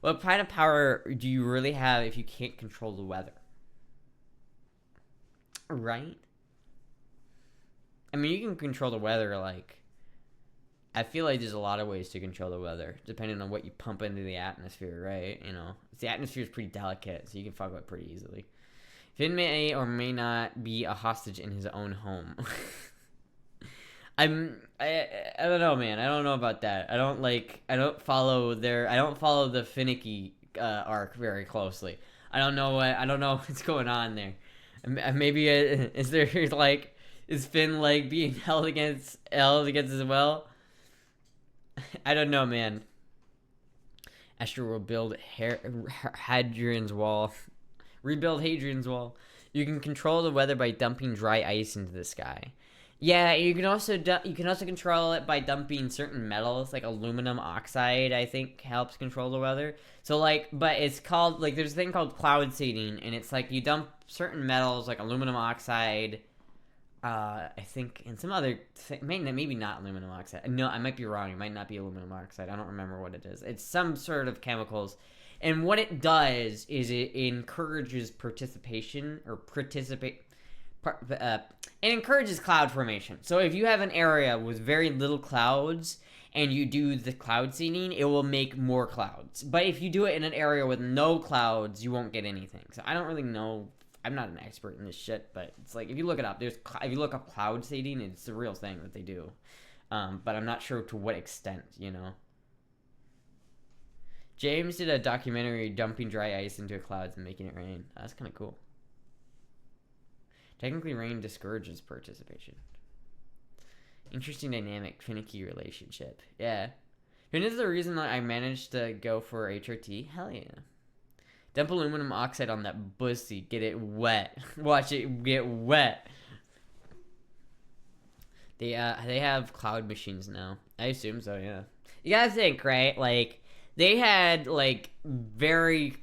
What kind of power do you really have if you can't control the weather? Right? I mean, you can control the weather, like... I feel like there's a lot of ways to control the weather, depending on what you pump into the atmosphere, right? You know, the atmosphere is pretty delicate, so you can fuck with it pretty easily. Finn may or may not be a hostage in his own home. I don't know, man. I don't know about that. I don't follow the finicky arc very closely. I don't know what's going on there. Maybe is Finn like being held against as well? I don't know, man. Astra will build Hadrian's Wall. Rebuild Hadrian's Wall. You can control the weather by dumping dry ice into the sky. Yeah, you can also control it by dumping certain metals, like aluminum oxide, I think helps control the weather. So like, but it's called, like, there's a thing called cloud seeding, and it's like you dump certain metals like aluminum oxide, I think, and some other maybe not aluminum oxide. No, I might be wrong. It might not be aluminum oxide. I don't remember what it is. It's some sort of chemicals. And what it does is it encourages it encourages cloud formation. So if you have an area with very little clouds and you do the cloud seeding, it will make more clouds. But if you do it in an area with no clouds, you won't get anything. So I don't really know. I'm not an expert in this shit, but it's like, if you look it up, if you look up cloud seeding, it's a real thing that they do. But I'm not sure to what extent, you know. James did a documentary dumping dry ice into clouds and making it rain. That's kind of cool. Technically, rain discourages participation. Interesting dynamic, finicky relationship. Yeah. And this is the reason that I managed to go for HRT. Hell yeah. Dump aluminum oxide on that pussy. Get it wet. Watch it get wet. They have cloud machines now. I assume so, yeah. You gotta think, right? Like, they had, like, very,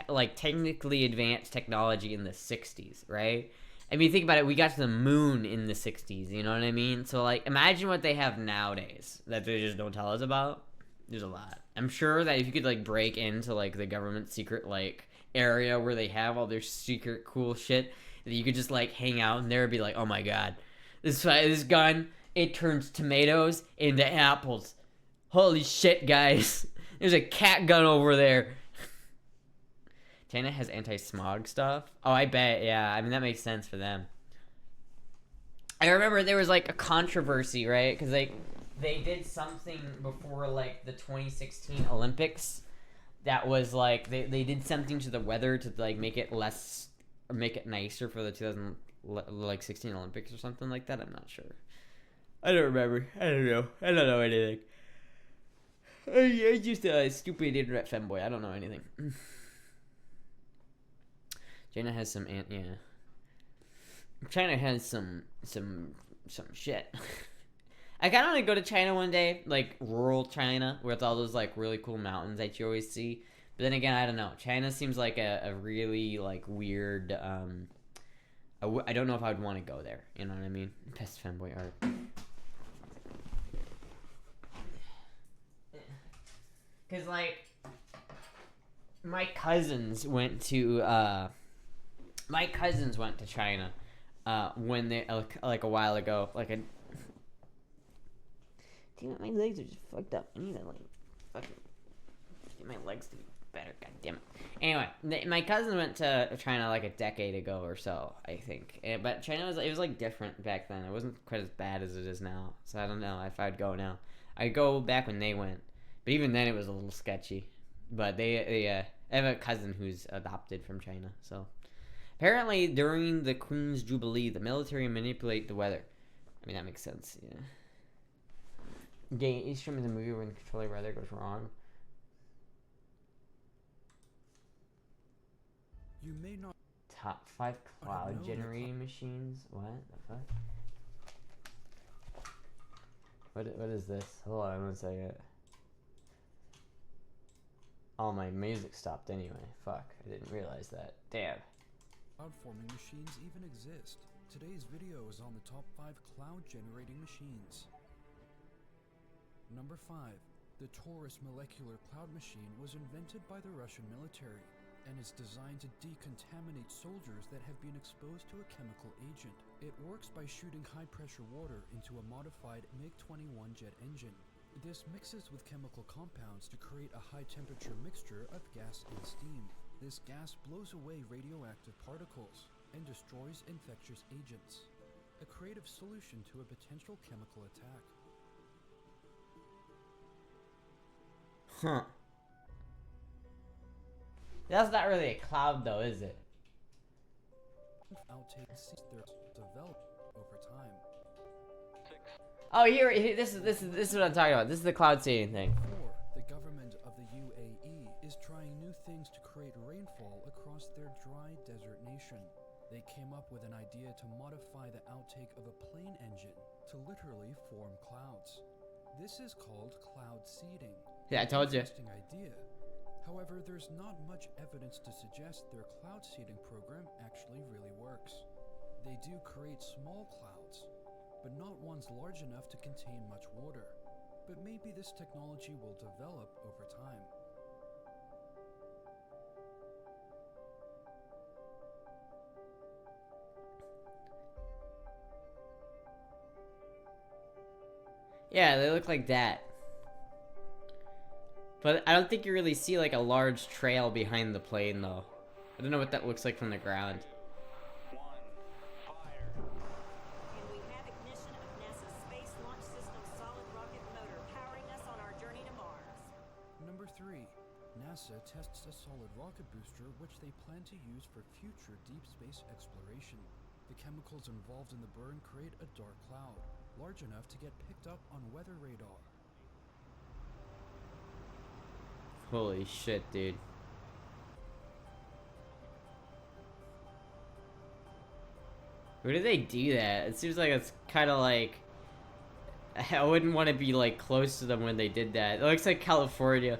like, technically advanced technology in the 60s, right? I mean, think about it. We got to the moon in the 60s, you know what I mean? So, like, imagine what they have nowadays that they just don't tell us about. There's a lot. I'm sure that if you could, like, break into, like, the government secret, like, area where they have all their secret cool shit, that you could just, like, hang out and there would be like, oh my god, this gun, it turns tomatoes into apples. Holy shit, guys. There's a cat gun over there. China has anti-smog stuff? Oh, I bet, yeah. I mean, that makes sense for them. I remember there was, like, a controversy, right? Because, like, they did something before, like, the 2016 Olympics that was, like, they did something to the weather to, like, make it less, or make it nicer for the 2016 Olympics or something like that. I'm not sure. I don't remember. I don't know anything. I'm just a stupid internet fanboy. I don't know anything. China has some China has some shit. I kind of want to go to China one day, like rural China, with all those like really cool mountains that you always see. But then again, I don't know. China seems like a really like weird. I don't know if I would want to go there. You know what I mean? Best fanboy art. Cause like, my cousins went to China when they like a while ago. Damn it, my legs are just fucked up. I need to like fucking get my legs to be better. God damn it. Anyway, my cousin went to China like a decade ago or so, I think. But China was like different back then. It wasn't quite as bad as it is now. So I don't know if I'd go now. I'd go back when they went, but even then it was a little sketchy. But I have a cousin who's adopted from China. So apparently during the Queen's Jubilee, the military manipulate the weather. I mean that makes sense. Yeah. Game Eastrum is a movie when controlling weather goes wrong. You may not. Top 5 cloud generating machines? What the fuck? What is this? Hold on 1 second. Oh, my music stopped anyway. Fuck, I didn't realize that. Damn. Cloud forming machines even exist. Today's video is on the top 5 cloud generating machines. Number 5. The Taurus molecular cloud machine was invented by the Russian military and is designed to decontaminate soldiers that have been exposed to a chemical agent. It works by shooting high-pressure water into a modified MiG-21 jet engine. This mixes with chemical compounds to create a high-temperature mixture of gas and steam. This gas blows away radioactive particles and destroys infectious agents. A creative solution to a potential chemical attack. Huh. That's not really a cloud though, is it? Outtakes develop over time. Oh, this is what I'm talking about. This is the cloud seeding thing. 4. The government of the UAE is trying new things to create rainfall across their dry desert nation. They came up with an idea to modify the outtake of a plane engine to literally form clouds. This is called cloud seeding. Yeah, I told you. Interesting idea. However, there's not much evidence to suggest their cloud seeding program actually really works. They do create small clouds, but not ones large enough to contain much water. But maybe this technology will develop over time. Yeah, they look like that. But I don't think you really see like a large trail behind the plane though. I don't know what that looks like from the ground. And we have ignition of NASA's Space Launch System solid rocket motor powering us on our journey to Mars. Number 3. NASA tests a solid rocket booster which they plan to use for future deep space exploration. The chemicals involved in the burn create a dark cloud, large enough to get picked up on weather radar. Holy shit, dude. Where do they do that? It seems like it's kind of like... I wouldn't want to be like close to them when they did that. It looks like California.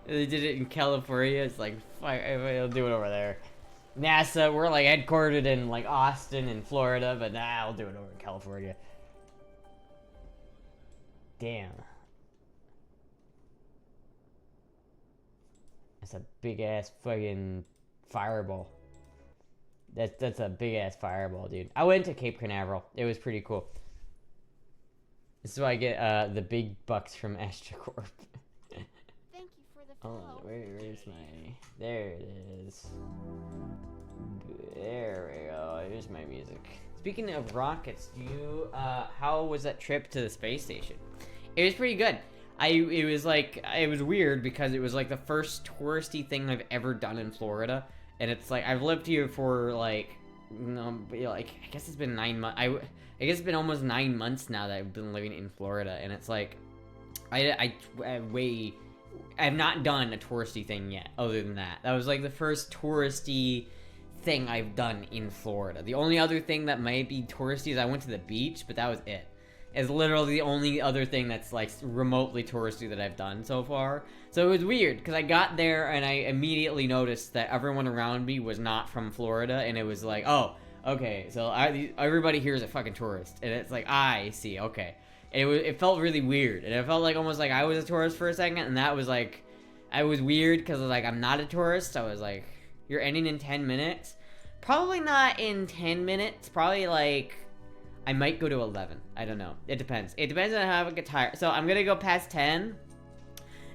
They did it in California. It's like, fuck, I'll do it over there. NASA, we're like headquartered in like Austin and Florida, but nah, I'll do it over in California. Damn. That's a big ass fucking fireball. That's a big ass fireball, dude. I went to Cape Canaveral. It was pretty cool. This is why I get the big bucks from Astra Corp. Thank you for the Hold follow. on, where's my... There it is. There we go. Here's my music. Speaking of rockets, how was that trip to the space station? It was pretty good. It was weird because it was like the first touristy thing I've ever done in Florida, and it's like I've lived here for like, I guess it's been 9 months. I guess it's been almost 9 months now that I've been living in Florida, and it's like, I've not done a touristy thing yet. Other than that, that was like the first touristy thing I've done in Florida. The only other thing that might be touristy is I went to the beach, but that was it. Is literally the only other thing that's like remotely touristy that I've done so far. So it was weird because I got there and I immediately noticed that everyone around me was not from Florida, and it was like, oh, okay, so everybody here is a fucking tourist, and it's like, I see, okay. And it felt really weird, and it felt like almost like I was a tourist for a second, and that was like I was weird because like I'm not a tourist. I was like, you're ending in 10 minutes. Probably not in 10 minutes. Probably like I might go to 11. I don't know. It depends. It depends on how I get tired. So I'm gonna go past 10,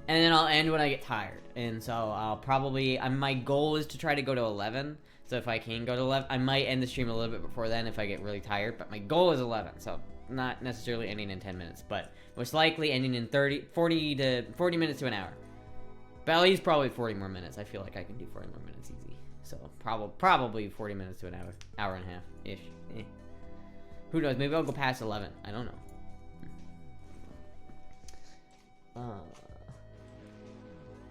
and then I'll end when I get tired. And so I'll probably. My goal is to try to go to 11. So if I can go to 11, I might end the stream a little bit before then if I get really tired. But my goal is 11. So not necessarily ending in 10 minutes, but most likely ending in 40 minutes to an hour. But at least probably 40 more minutes. I feel like I can do 40 more minutes easy. So probably 40 minutes to an hour and a half ish. Who knows? Maybe I'll go past 11. I don't know.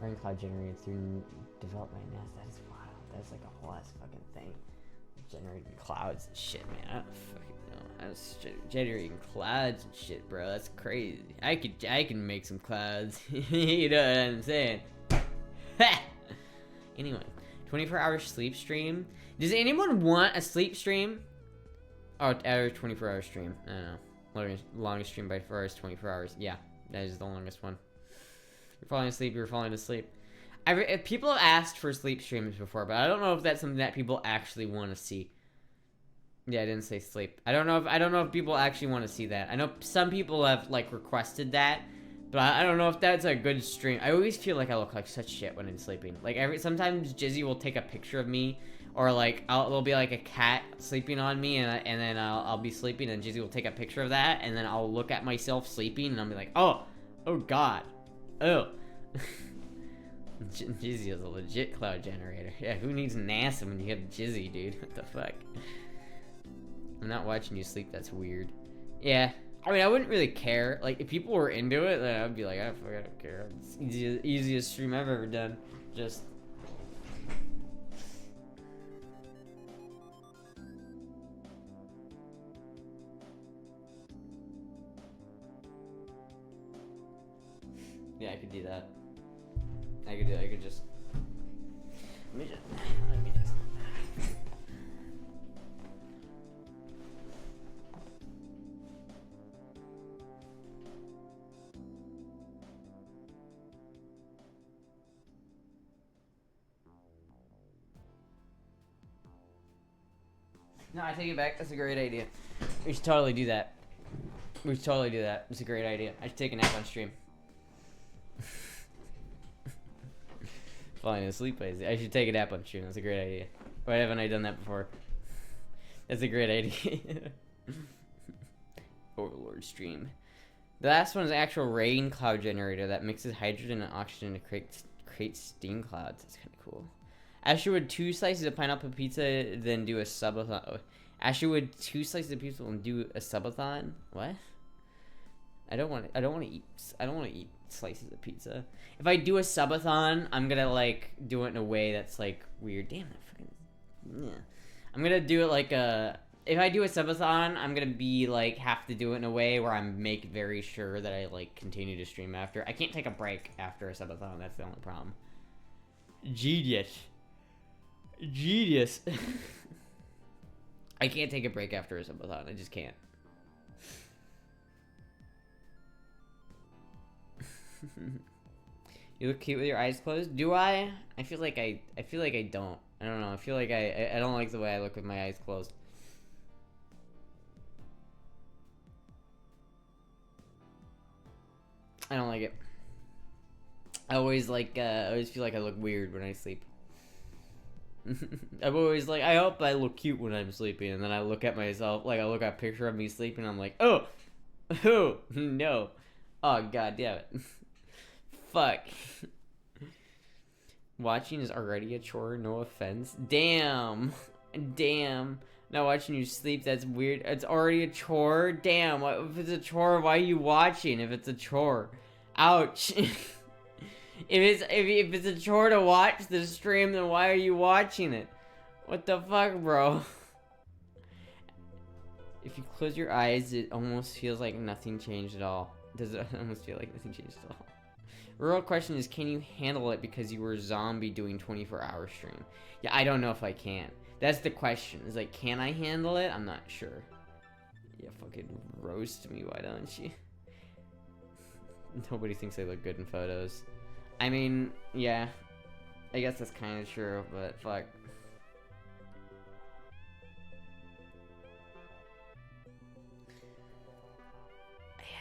Rain cloud generated through development nest. That is wild. That's like a whole ass fucking thing. Generating clouds and shit, man. I don't fucking know. I was generating clouds and shit, bro. That's crazy. I can make some clouds. You know what I'm saying? Anyway, 24-hour sleep stream. Does anyone want a sleep stream? Oh, average 24-hour stream. I don't know. Longest stream by far is 24 hours. Yeah, that is the longest one. You're falling asleep. You're falling asleep. People have asked for sleep streams before, but I don't know if that's something that people actually want to see. Yeah, I didn't say sleep. I don't know if people actually want to see that. I know some people have like requested that, but I don't know if that's a good stream. I always feel like I look like such shit when I'm sleeping. Like sometimes Jizzy will take a picture of me, or like there'll be like a cat sleeping on me, and then I'll be sleeping, and Jizzy will take a picture of that, and then I'll look at myself sleeping, and I'll be like, oh god, oh. Jizzy is a legit cloud generator. Yeah, who needs NASA when you have Jizzy, dude? What the fuck? I'm not watching you sleep, that's weird. Yeah, I mean, I wouldn't really care. Like, if people were into it, then I'd be like, I don't care. It's the easiest stream I've ever done. Just... yeah, I could do that. I could just... Let me just... No, I take it back. That's a great idea. We should totally do that. It's a great idea. I should take a nap on stream. Falling asleep, I should take a nap on stream. That's a great idea. Why haven't I done that before? That's a great idea. Overlord stream. The last one is an actual rain cloud generator that mixes hydrogen and oxygen to create steam clouds. That's kind of cool. Asher would 2 slices of pineapple pizza, then do a subathon. Oh. Asher would 2 slices of pizza and do a subathon. What? I don't want to eat slices of pizza. If I do a subathon, I'm gonna like do it in a way that's like weird. Damn that fucking. Yeah. I'm gonna do it like a. If I do a subathon, I'm gonna be like have to do it in a way where I make very sure that I like continue to stream after. I can't take a break after a subathon. That's the only problem. Genius. I can't take a break after a subathon. I just can't. You look cute with your eyes closed. Do I? I feel like I don't. I don't know. I feel like I don't like the way I look with my eyes closed. I don't like it. I always feel like I look weird when I sleep. I'm always like, I hope I look cute when I'm sleeping, and then I look at myself, like I look at a picture of me sleeping, I'm like, oh no, oh god damn it. Fuck. Watching is already a chore, no offense. Damn. Now watching you sleep, that's weird. It's already a chore? Damn, if it's a chore, why are you watching if it's a chore? Ouch. If it's a chore to watch the stream, then why are you watching it? What the fuck, bro? If you close your eyes, it almost feels like nothing changed at all. Does it almost feel like nothing changed at all? The real question is, can you handle it because you were a zombie doing 24-hour stream? Yeah, I don't know if I can. That's the question. Is like, can I handle it? I'm not sure. Yeah, fucking roast me, why don't you? Nobody thinks I look good in photos. I mean, yeah. I guess that's kind of true, but fuck.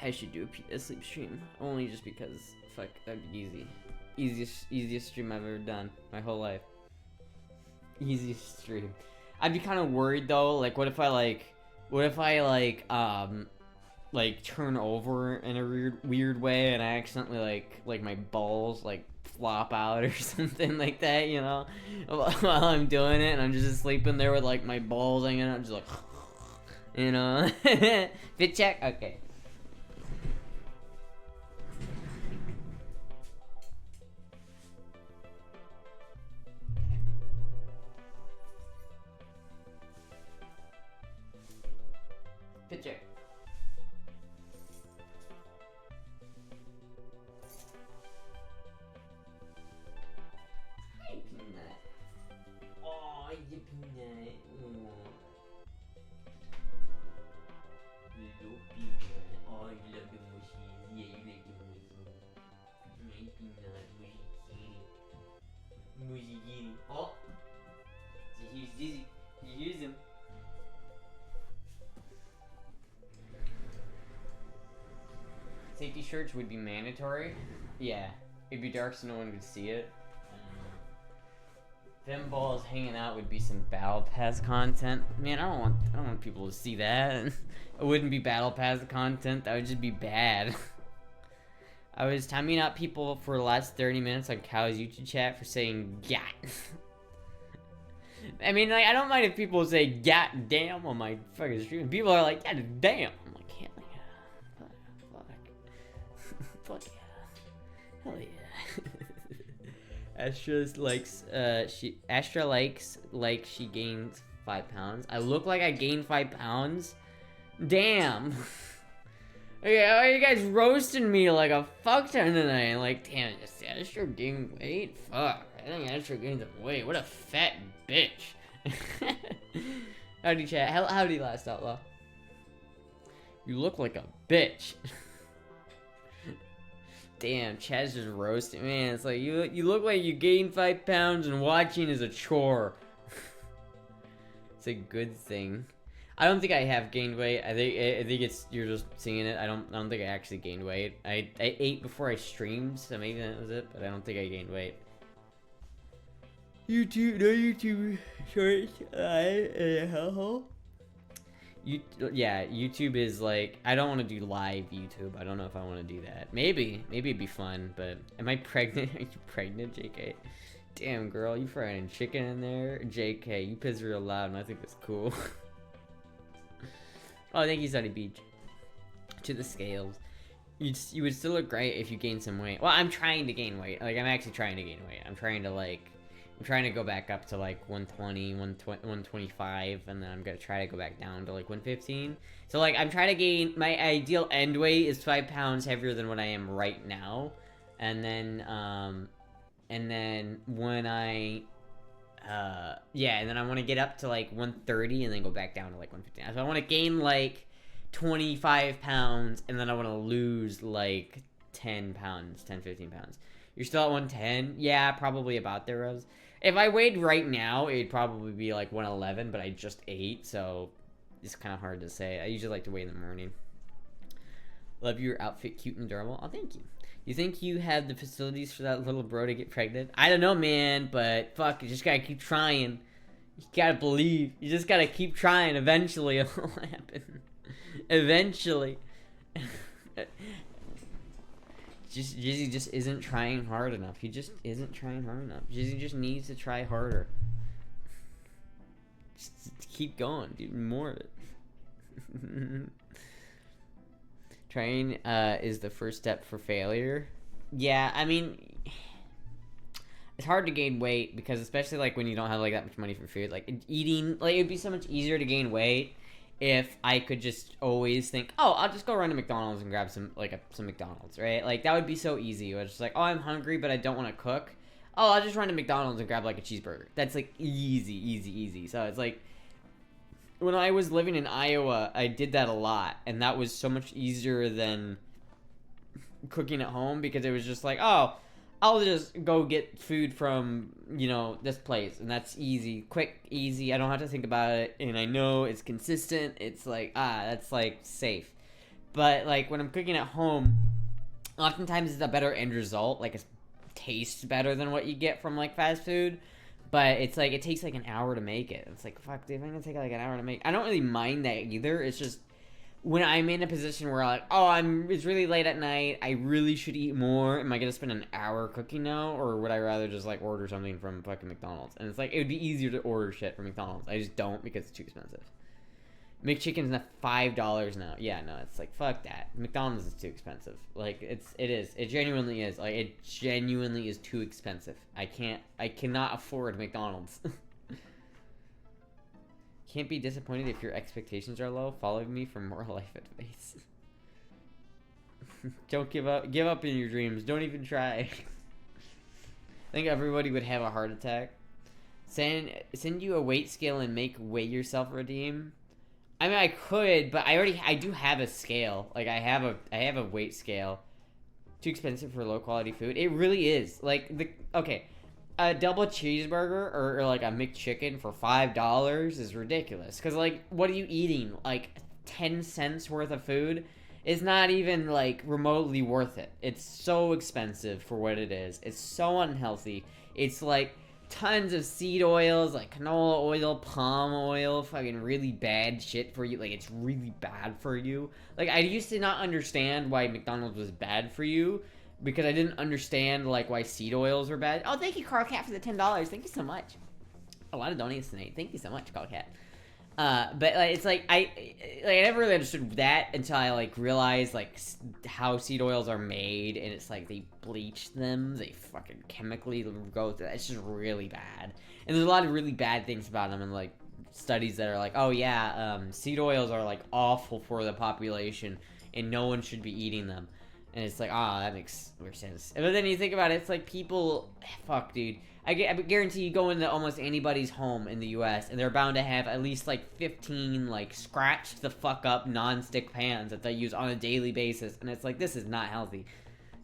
I should do a sleep stream, only just because, fuck, that'd be easy. Easiest stream I've ever done, my whole life. Easiest stream. I'd be kind of worried though, like, what if I turn over in a weird way and I accidentally, like my balls, like, flop out or something like that, you know? While I'm doing it, and I'm just sleeping there with, like, my balls hanging out, just like, you know? Fit check? Okay. Fit check. Hi, Peanut. Oh, you Peanut. Little Peanut. Oh, you love the mushies. Yeah, you like the mushies. My Peanut, mushy kitty. Mushy kitty. Oh! So here's Dizzy. He hears him. Safety shirts would be mandatory. Yeah, it'd be dark so no one could see it. Them balls hanging out would be some battle pass content. Man, I don't want people to see that. It wouldn't be battle pass content. That would just be bad. I was timing out people for the last 30 minutes on Cal's YouTube chat for saying "gat." I mean, like, I don't mind if people say "god damn" on my fucking stream. People are like, "God damn." I'm like, hell yeah. Fuck yeah. Hell yeah. Astra likes she gained 5 pounds. I look like I gained 5 pounds? Damn. Okay, why are you guys roasting me like a fuck ton tonight? Like, damn, just Astra gained weight? Fuck. I think Astra gained some weight. What a fat bitch. Howdy chat. Howdy last outlaw. You look like a bitch. Damn, Chad's just roasting. Man, it's like, you look like you gained 5 pounds and watching is a chore. It's a good thing. I don't think I have gained weight. I think it's, you're just seeing it. I don't think I actually gained weight. I ate before I streamed, so maybe that was it, but I don't think I gained weight. YouTube shorts. Yeah, YouTube is like, I don't want to do live YouTube. I don't know if I want to do that. Maybe it'd be fun, but am I pregnant? Are you pregnant, JK? Damn, girl, you frying chicken in there? JK, you piss real loud, and I think that's cool. Oh, thank you, Sunny Beach. To the scales. You would still look great if you gained some weight. Well, I'm trying to gain weight. Like, I'm actually trying to gain weight. I'm trying to go back up to like 120, 125, and then I'm gonna try to go back down to like 115. So like, I'm trying to gain, my ideal end weight is 5 pounds heavier than what I am right now. And then when and then I want to get up to like 130 and then go back down to like 115. So I want to gain like 25 pounds, and then I want to lose like 10 pounds, 15 pounds. You're still at 110? Yeah, probably about there, Rose. If I weighed right now, it'd probably be like 111, but I just ate, so it's kind of hard to say. I usually like to weigh in the morning. Love your outfit, cute and durable. Oh, thank you. You think you have the facilities for that little bro to get pregnant? I don't know, man, but fuck, you just gotta keep trying. You gotta believe. You just gotta keep trying. Eventually, it'll happen. Eventually. Jizzy just isn't trying hard enough. He just isn't trying hard enough. Jizzy just needs to try harder. Just keep going, dude. More of it. Trying is the first step for failure. Yeah, I mean, it's hard to gain weight because especially like when you don't have like that much money for food, like eating, like it'd be so much easier to gain weight if I could just always think, oh, I'll just go run to McDonald's and grab some McDonald's, right? Like that would be so easy. It's just like, oh, I'm hungry but I don't want to cook. Oh, I'll just run to McDonald's and grab like a cheeseburger. That's like easy. So it's like, when I was living in Iowa, I did that a lot, and that was so much easier than cooking at home because it was just like, oh, I'll just go get food from, you know, this place, and that's easy, quick, easy. I don't have to think about it, and I know it's consistent. It's like, that's like safe. But like when I'm cooking at home, oftentimes it's a better end result. Like it tastes better than what you get from like fast food. But it's like, it takes like an hour to make it. It's like, fuck, dude, I'm gonna take like an hour to make. I don't really mind that either. It's just when I'm in a position where like, it's really late at night, I really should eat more. Am I gonna spend an hour cooking now, or would I rather just like order something from fucking McDonald's? And it's like, it would be easier to order shit from McDonald's. I just don't because it's too expensive. McChicken's now $5 now. Yeah, no, it's like, fuck that. McDonald's is too expensive. Like, it genuinely is. Like, it genuinely is too expensive. I cannot afford McDonald's. Can't be disappointed if your expectations are low. Follow me for more life advice. Don't give up. Give up in your dreams. Don't even try. I think everybody would have a heart attack. Send you a weight scale and make weigh yourself redeem. I mean, I could, but I do have a scale. Like, I have a weight scale. Too expensive for low quality food. It really is. Like, a double cheeseburger or like a McChicken for $5 is ridiculous. Because, like, what are you eating? Like, 10 cents worth of food is not even, like, remotely worth it. It's so expensive for what it is. It's so unhealthy. It's, like, tons of seed oils, like canola oil, palm oil, fucking really bad shit for you. Like, it's really bad for you. Like, I used to not understand why McDonald's was bad for you, because I didn't understand, like, why seed oils were bad. Oh, thank you, Carl Cat, for the $10. Thank you so much. A lot of donations tonight. Thank you so much, Carl Cat. But like, it's like I never really understood that until I like realized like how seed oils are made, and it's like they bleach them, they fucking chemically go through. It's just really bad, and there's a lot of really bad things about them, and like studies that are like, oh yeah, seed oils are like awful for the population, and no one should be eating them. And it's like, that makes more sense. But then you think about it, it's like people, fuck, dude. I guarantee you go into almost anybody's home in the U.S. and they're bound to have at least like 15 like scratched the fuck up non-stick pans that they use on a daily basis. And it's like, this is not healthy.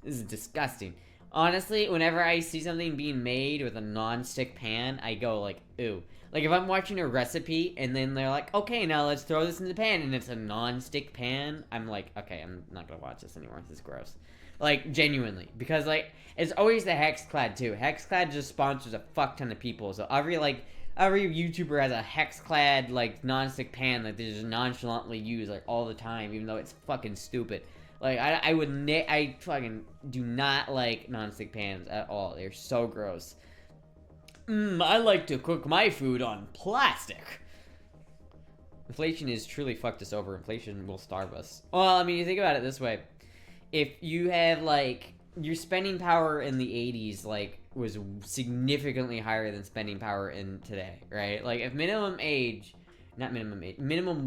This is disgusting. Honestly, whenever I see something being made with a non-stick pan, I go like, ooh. Like, if I'm watching a recipe and then they're like, okay, now let's throw this in the pan, and it's a non-stick pan, I'm like, okay, I'm not gonna watch this anymore. This is gross. Like, genuinely. Because, like, it's always the Hexclad, too. Hexclad just sponsors a fuck ton of people. So every YouTuber has a Hexclad, like, non-stick pan that they just nonchalantly use, like, all the time, even though it's fucking stupid. Like, I fucking do not like non-stick pans at all. They're so gross. I like to cook my food on plastic. Inflation has truly fucked us over. Inflation will starve us. Well, I mean, you think about it this way. If you have, like, your spending power in the 80s, like, was significantly higher than spending power in today, right? Like, if minimum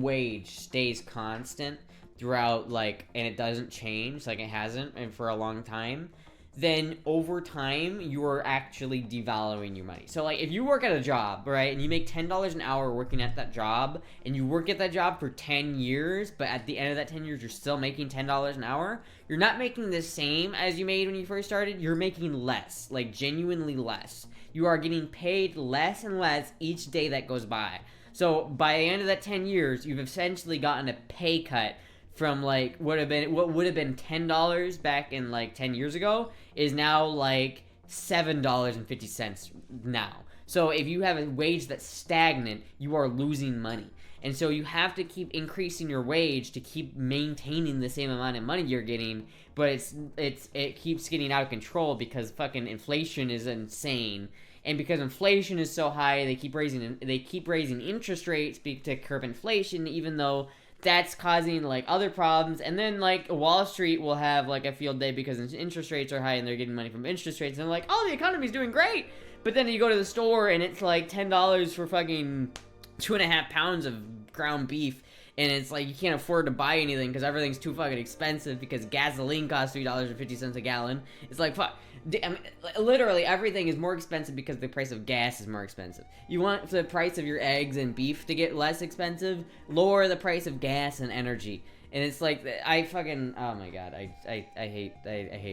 wage stays constant throughout, like, and it doesn't change, like it hasn't, and for a long time, then over time, you are actually devaluing your money. So, like, if you work at a job, right, and you make $10 an hour working at that job, and you work at that job for 10 years, but at the end of that 10 years, you're still making $10 an hour, you're not making the same as you made when you first started. You're making less, like, genuinely less. You are getting paid less and less each day that goes by. So, by the end of that 10 years, you've essentially gotten a pay cut from, like, what would have been $10 back in, like, 10 years ago is now, like, $7.50 now. So if you have a wage that's stagnant, you are losing money. And so you have to keep increasing your wage to keep maintaining the same amount of money you're getting, but it keeps getting out of control because fucking inflation is insane. And because inflation is so high, they keep raising interest rates to curb inflation, even though that's causing, like, other problems. And then, like, Wall Street will have, like, a field day because interest rates are high and they're getting money from interest rates. And they're like, oh, the economy's doing great. But then you go to the store and it's, like, $10 for fucking 2.5 pounds of ground beef. And it's like, you can't afford to buy anything because everything's too fucking expensive because gasoline costs $3.50 a gallon. It's like, fuck. I mean, literally everything is more expensive because the price of gas is more expensive. You want the price of your eggs and beef to get less expensive? Lower the price of gas and energy. And it's like, I fucking, oh my god, I hate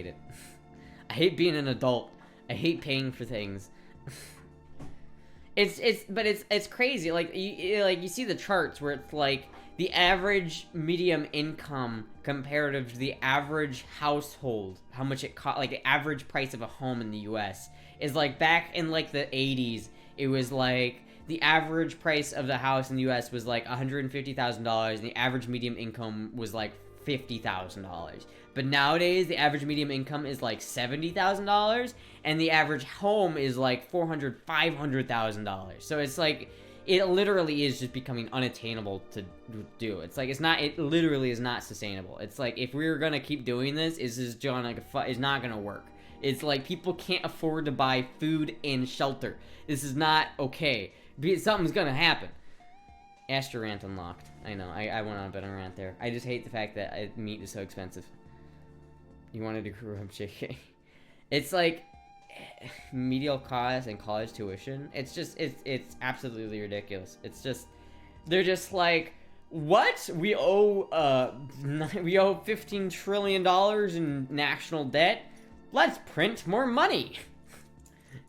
it. I hate being an adult. I hate paying for things. It's crazy. Like you see the charts where it's like the average medium income comparative to the average household, how much it cost, like the average price of a home in the U.S. is like back in like the 80s. It was like the average price of the house in the U.S. was like $150,000, and the average medium income was like $50,000. But nowadays, the average medium income is like $70,000, and the average home is like $500,000. So it's like, it literally is just becoming unattainable to do. It's like, it literally is not sustainable. It's like, if we were gonna keep doing this, it's not gonna work. It's like, people can't afford to buy food and shelter. This is not okay. Something's gonna happen. Astra rant unlocked. I know, I went on a bit of a rant there. I just hate the fact that meat is so expensive. You wanted to grow up JK. It's like medial cost and college tuition. It's just, it's absolutely ridiculous. It's just, they're just like, what? We owe $15 trillion in national debt? Let's print more money.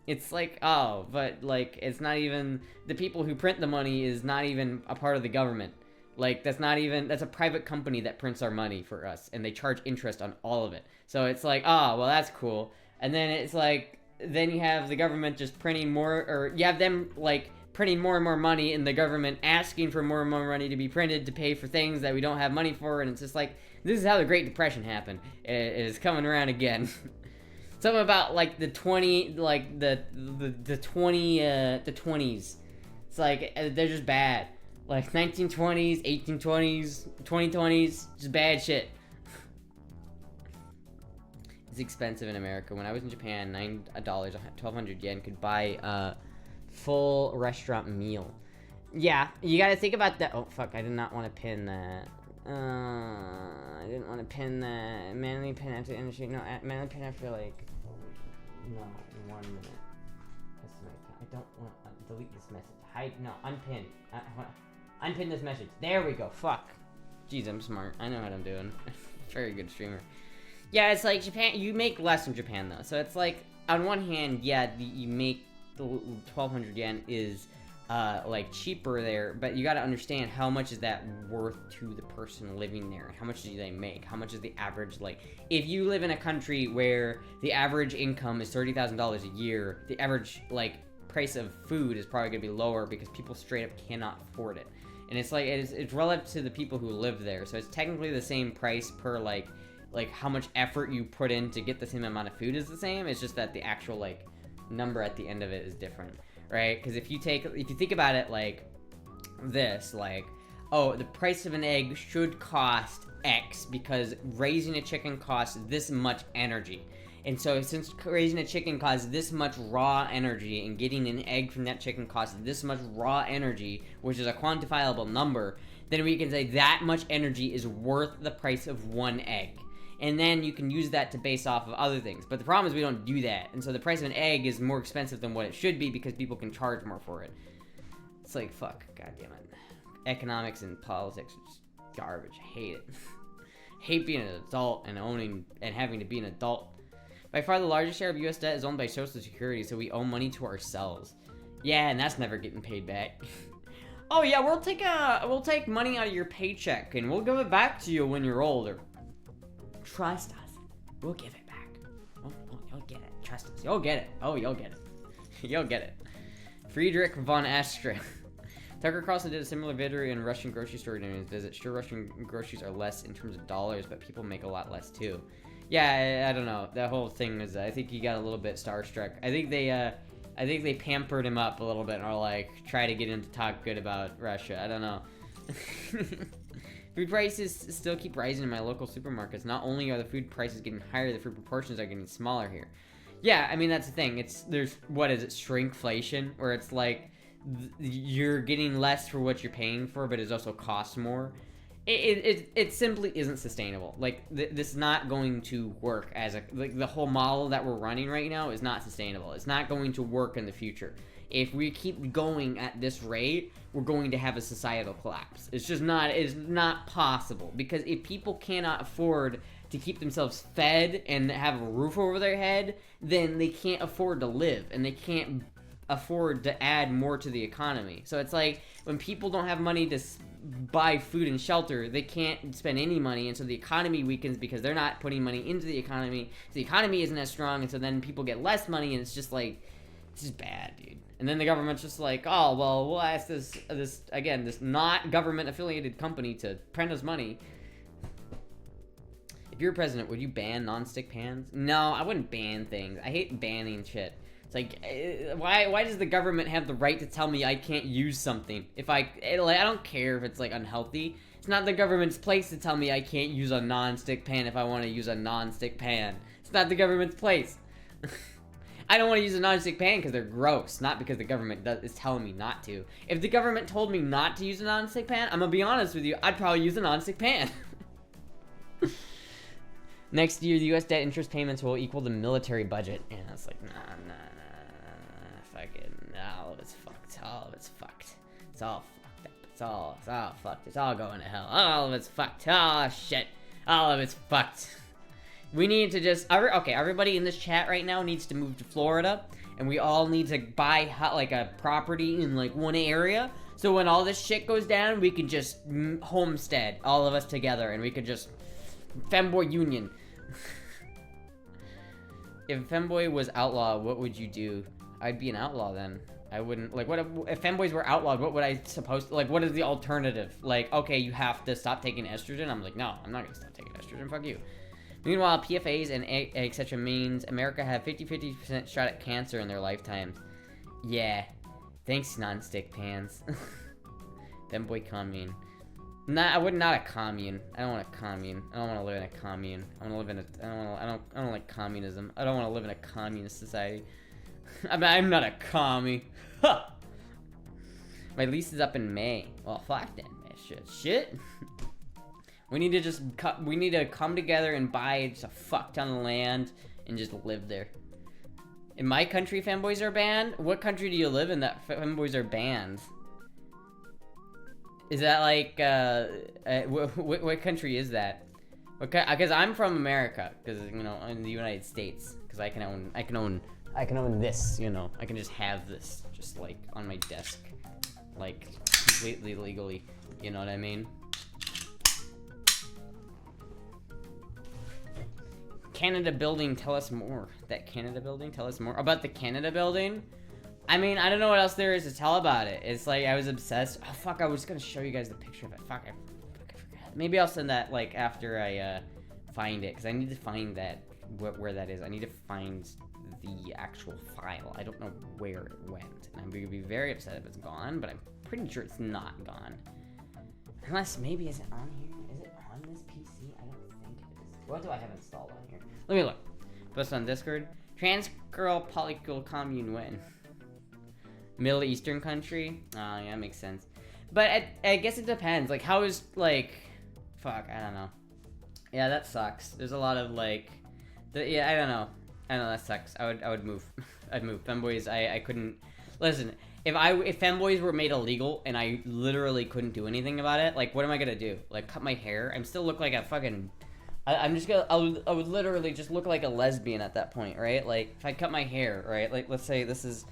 It's like, oh, but like, it's not even, the people who print the money is not even a part of the government. Like, that's a private company that prints our money for us, and they charge interest on all of it. So it's like, oh, well, that's cool. And then it's like, then you have the government just printing more, or you have them, like, printing more and more money, and the government asking for more and more money to be printed to pay for things that we don't have money for, and it's just like, this is how the Great Depression happened. It is coming around again. Something about, like, the 20s. It's like, they're just bad. Like, 1920s, 1820s, 2020s, just bad shit. It's expensive in America. When I was in Japan, $9, 1,200 yen could buy a full restaurant meal. Yeah, you gotta think about that. Oh, fuck, I did not want to pin that. I didn't want to pin that. Manually pin after industry. No, manually pin after, like... No, 1 minute. I don't want to delete this message. Hide, no, unpin. Unpin this message. There we go. Fuck. Jeez, I'm smart. I know what I'm doing. Very good streamer. Yeah, it's like Japan. You make less in Japan though, so it's like on one hand, yeah, you make the 1,200 yen is like cheaper there, but you got to understand how much is that worth to the person living there. How much do they make? How much is the average, like, if you live in a country where the average income is $30,000 a year, the average like price of food is probably gonna be lower because people straight up cannot afford it. And it's like, it's relative to the people who live there, so it's technically the same price per like how much effort you put in to get the same amount of food is the same. It's just that the actual like number at the end of it is different, right? Because if you think about it like this, like, oh, the price of an egg should cost X because raising a chicken costs this much energy. And so since raising a chicken costs this much raw energy, and getting an egg from that chicken costs this much raw energy, which is a quantifiable number, then we can say that much energy is worth the price of one egg. And then you can use that to base off of other things. But the problem is we don't do that. And so the price of an egg is more expensive than what it should be because people can charge more for it. It's like, fuck, goddamn it. Economics and politics are just garbage. I hate it. I hate being an adult and having to be an adult. By far the largest share of US debt is owned by Social Security, so we owe money to ourselves. Yeah, and that's never getting paid back. Oh yeah, we'll take money out of your paycheck and we'll give it back to you when you're older. Trust us. We'll give it back. Oh, you'll get it. Trust us. You'll get it. Oh, you'll get it. You'll get it. Friedrich von Astra. Tucker Carlson did a similar video in Russian grocery store during his visit. Sure, Russian groceries are less in terms of dollars, but people make a lot less too. Yeah, I don't know. That whole thing was, I think he got a little bit starstruck. I think they pampered him up a little bit and are like, try to get him to talk good about Russia. I don't know. Food prices still keep rising in my local supermarkets. Not only are the food prices getting higher, the food proportions are getting smaller here. Yeah, I mean, that's the thing. There's, what is it, shrinkflation? Where it's like, you're getting less for what you're paying for, but it also costs more. It simply isn't sustainable. Like, this is not going to work as like, the whole model that we're running right now is not sustainable. It's not going to work in the future. if we keep going at this rate, we're going to have a societal collapse. It's just not, it's not possible. Because if people cannot afford to keep themselves fed and have a roof over their head, then they can't afford to live, and they can't afford to add more to the economy. So it's like, when people don't have money to buy food and shelter, they can't spend any money, and so the economy weakens because they're not putting money into the economy. So the economy isn't as strong, and so then people get less money, and it's just like, it's just bad, dude. And then the government's just like, oh, well, we'll ask this not government affiliated company to print us money. If you're president, would you ban non-stick pans? No, I wouldn't ban things. I hate banning shit. It's like, why does the government have the right to tell me I can't use something? If I don't care if it's like unhealthy. It's not the government's place to tell me I can't use a non-stick pan if I want to use a non-stick pan. It's not the government's place. I don't want to use a non-stick pan because they're gross, not because the government is telling me not to. If the government told me not to use a non-stick pan, I'm gonna be honest with you, I'd probably use a non-stick pan. Next year, the U.S. debt interest payments will equal the military budget. And I was like, nah, fucking, all of it's fucked. All of it's fucked. It's all fucked up. It's all fucked. It's all going to hell. All of it's fucked. Oh, shit. All of it's fucked. We need to just, okay, everybody in this chat right now needs to move to Florida. And we all need to buy, like, a property in, like, one area. So when all this shit goes down, we can just homestead, all of us together. And we could just, Fanboy Union. If Fanboy was outlawed, what would you do? I'd be an outlaw then. I wouldn't, like, what if Fanboys were outlawed, what would I like, what is the alternative? Like, okay, you have to stop taking estrogen? I'm like, no, I'm not gonna stop taking estrogen, fuck you. Meanwhile, PFAs and etc. means America have 50% shot at cancer in their lifetimes. Yeah. Thanks, non-stick pans. Fanboy commune. Nah, I would not a commune. I don't want a commune. I don't want to live in a commune. I want to live in a. I don't like communism. I don't want to live in a communist society. I'm not a commie. Huh. My lease is up in May. Well, fuck that, man. Shit. We need to just we need to come together and buy just a fuck ton of land and just live there. In my country, Fanboys are banned. What country do you live in that Fanboys are banned? Is that like, what country is that? Okay, because I'm from America, because, you know, in the United States, because I can own this, you know, I can just have this, just like, on my desk, like, completely legally, you know what I mean? Canada building, tell us more. That Canada building, tell us more. About the Canada building? I mean, I don't know what else there is to tell about it. It's like, I was obsessed. Oh, fuck, I was gonna show you guys the picture of it. Fuck, I forgot. Maybe I'll send that, like, after I, find it. Because I need to find that, where that is. I need to find the actual file. I don't know where it went. And I'm gonna be very upset if it's gone, but I'm pretty sure it's not gone. Unless, maybe, is it on here? Is it on this PC? I don't think it is. What do I have installed on here? Let me look. Post on Discord. Trans girl polycule commune win. Middle Eastern country? Oh, yeah, that makes sense. But I guess it depends. Like, how is, like... Fuck, I don't know. Yeah, that sucks. There's a lot of, like... yeah, I don't know. That sucks. I would move. I'd move. Femboys, I couldn't... Listen, if femboys were made illegal and I literally couldn't do anything about it, like, what am I gonna do? Like, cut my hair? I'm still look like a fucking... I'm just gonna... I would literally just look like a lesbian at that point, right? Like, if I cut my hair, right? Like, let's say this is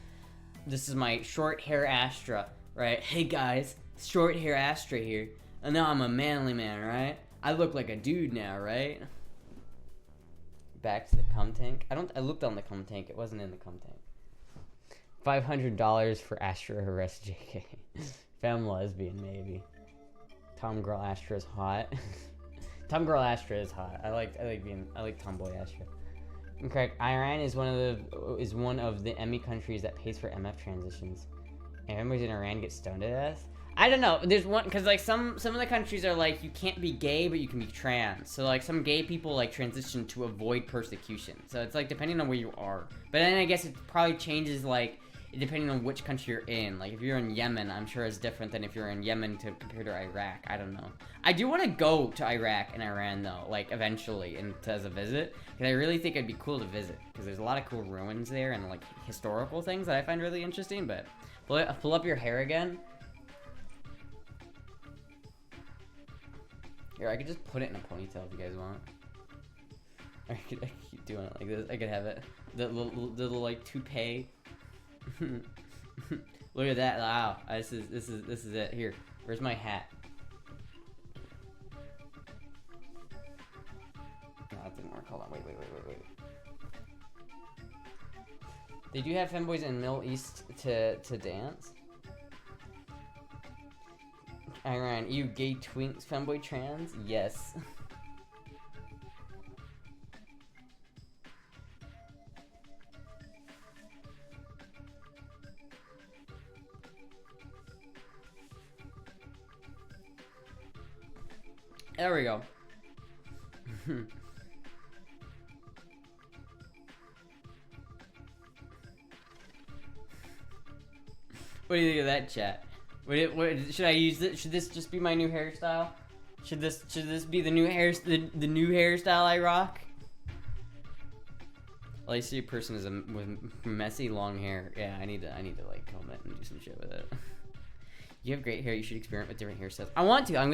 my short hair Astra, right? Hey guys, short hair Astra here. And now I'm a manly man, right? I look like a dude now, right? Back to the cum tank. I looked on the cum tank. It wasn't in the cum tank. $500 for Astra arrest JK. Femme lesbian, maybe. Tom Girl Astra is hot. Tom Girl Astra is hot. I like Tomboy Astra. Okay, Iran is one of the Emmy countries that pays for MF transitions. And members in Iran get stoned to death. I don't know. There's one because like some of the countries are like you can't be gay but you can be trans. So like some gay people like transition to avoid persecution. So it's like depending on where you are. But then I guess it probably changes like depending on which country you're in. Like if you're in Yemen, I'm sure it's different than if you're in Yemen compared to Iraq. I don't know. I do want to go to Iraq and Iran though, like eventually, and as a visit, because I really think it'd be cool to visit, because there's a lot of cool ruins there and like historical things that I find really interesting. But pull up your hair again. Here, I could just put it in a ponytail if you guys want. I could keep doing it like this. I could have it the little like toupee. Look at that! Wow, this is it. Here, where's my hat? No, that didn't work. Hold on. Wait. They do have femboys in Middle East to dance. Iran, you gay twinks, femboy trans? Yes. There we go. What do you think of that, chat? Should I use it? Should this just be my new hairstyle? Should this be the new the new hairstyle I rock? Well, I see a person with messy long hair. Yeah, I need to like comb it and do some shit with it. You have great hair. You should experiment with different hairstyles. I want to. I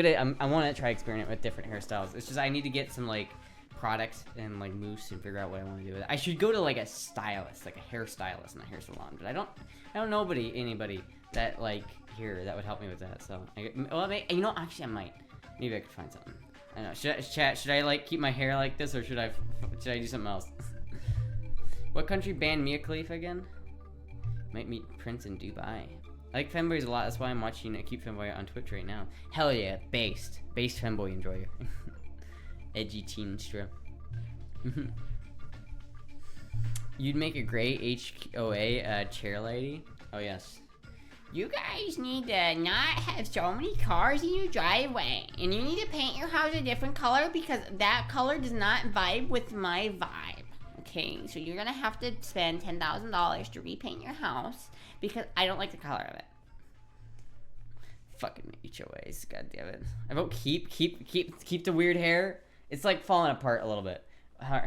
want to try experiment with different hairstyles. It's just I need to get some like products and like mousse and figure out what I want to do with it. I should go to like a stylist, like a hairstylist in a hair salon. But I don't know anybody that like here that would help me with that. So you know, actually I might. Maybe I could find something. I don't know. Should I like keep my hair like this, or should I do something else? What country banned Mia Khalifa again? Might meet Prince in Dubai. I like femboys a lot. That's why I'm watching a cute femboy on Twitch right now. Hell yeah, based femboy enjoyer. Edgy teen strip. You'd make a great HOA chair lady. Oh yes. You guys need to not have so many cars in your driveway, and you need to paint your house a different color because that color does not vibe with my vibe. Okay, so you're gonna have to spend $10,000 to repaint your house because I don't like the color of it. Fucking HOAs, god damn it. I vote keep the weird hair. It's like falling apart a little bit.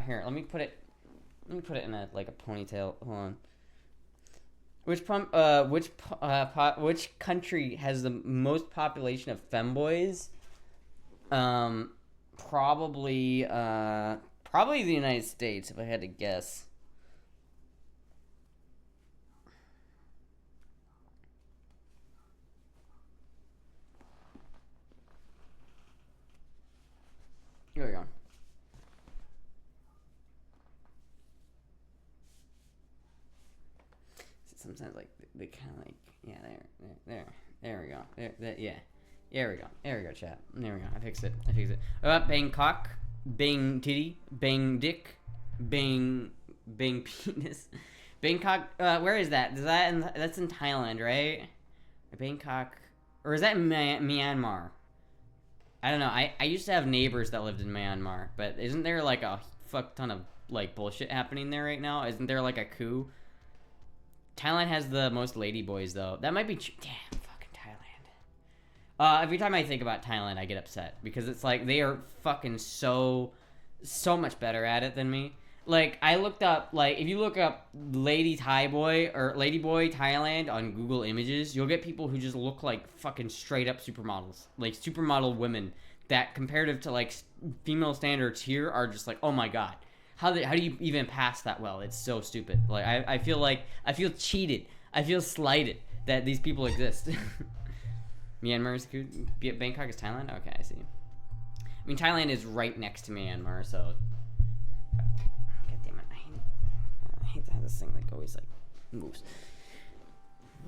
Here, let me put it in a like a ponytail. Hold on. Which country has the most population of femboys? Probably the United States, if I had to guess. Here we go. Sometimes like they kind of like there we go there we go chat, there we go. I fixed it. What about Bangkok, bang titty, bang dick, bang penis? Bangkok, where is that? That's in Thailand, right? Bangkok, or is that in Myanmar? I don't know. I used to have neighbors that lived in Myanmar, but isn't there like a fuck ton of like bullshit happening there right now? Isn't there like a coup? Thailand has the most ladyboys though. That might be damn fucking Thailand. Every time I think about Thailand, I get upset because it's like they are fucking so much better at it than me. Like I looked up, like if you look up Lady Thai Boy or Ladyboy Thailand on Google Images, you'll get people who just look like fucking straight up supermodels, like supermodel women that comparative to like female standards here are just like, oh my god. How do you even pass that well? It's so stupid. Like I feel cheated. I feel slighted that these people exist. Myanmar is good. Bangkok is Thailand. Okay, I see. I mean, Thailand is right next to Myanmar, so. God damn it! I hate to have this thing like always like moves.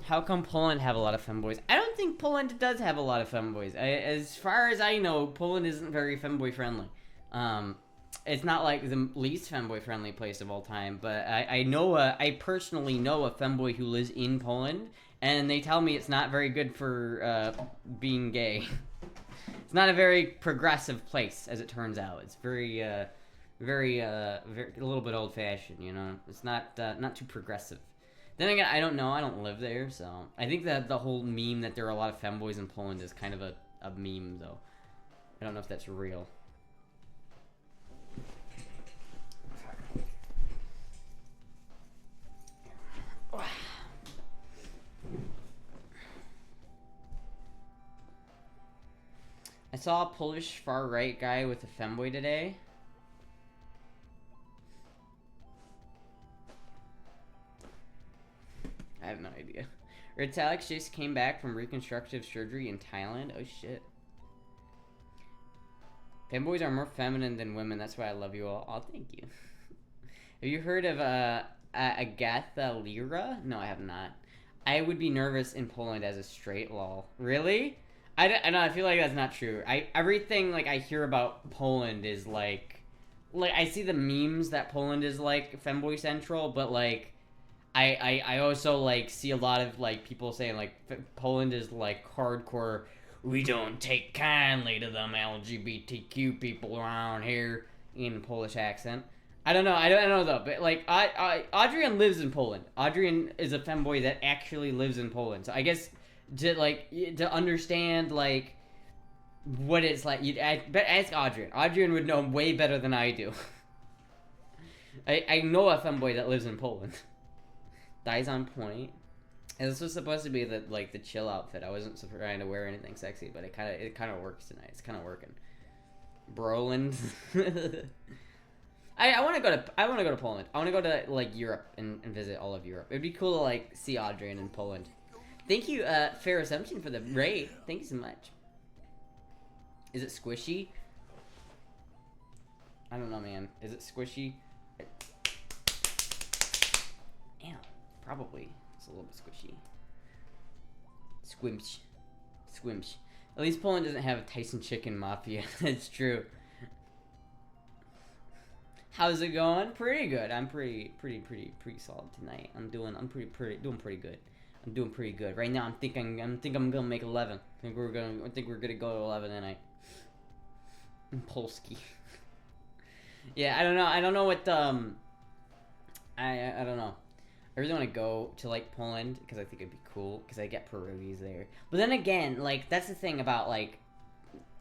How come Poland have a lot of femboys? I don't think Poland does have a lot of femboys. As far as I know, Poland isn't very femboy friendly. It's not like the least femboy friendly place of all time, but I personally know a femboy who lives in Poland, and they tell me it's not very good for being gay. It's not a very progressive place, as it turns out. It's very a little bit old fashioned, you know. It's not too progressive. Then again, I don't know. I don't live there, so I think that the whole meme that there are a lot of femboys in Poland is kind of a meme, though. I don't know if that's real. I saw a Polish far-right guy with a femboy today. I have no idea. Ritalex just came back from reconstructive surgery in Thailand. Oh shit. Femboys are more feminine than women. That's why I love you all. Oh, thank you. Have you heard of Agatha Lira? No, I have not. I would be nervous in Poland as a straight lol. Really? I know. I feel like that's not true. Everything like I hear about Poland is like I see the memes that Poland is like femboy central, but like I also like see a lot of like people saying like Poland is like hardcore. We don't take kindly to them LGBTQ people around here in a Polish accent. I don't know. I don't know though. But like Adrian lives in Poland. Adrian is a femboy that actually lives in Poland. So I guess to understand like what it's like, you'd ask Adrian. Adrian would know way better than I do. I know a femboy that lives in Poland. Dies on point. And this was supposed to be the chill outfit. I wasn't trying to wear anything sexy, but it kind of works tonight. It's kind of working. Broland. I want to go to Poland. I want to go to like Europe and visit all of Europe. It'd be cool to like see Adrian in Poland. Thank you, Fair Assumption, for the raid. Thank you so much. Is it squishy? I don't know, man. Is it squishy? Yeah, probably. It's a little bit squishy. Squimsh. Squimsh. At least Poland doesn't have a Tyson Chicken Mafia. That's true. How's it going? Pretty good. I'm pretty solid tonight. I'm doing pretty good. I'm doing pretty good. Right now I'm thinking I'm gonna make 11. I think we're gonna go to 11 tonight. Polski. Yeah, I don't know. I don't know what I don't know. I really want to go to like Poland because I think it'd be cool because I get pierogies there. But then again, like that's the thing about like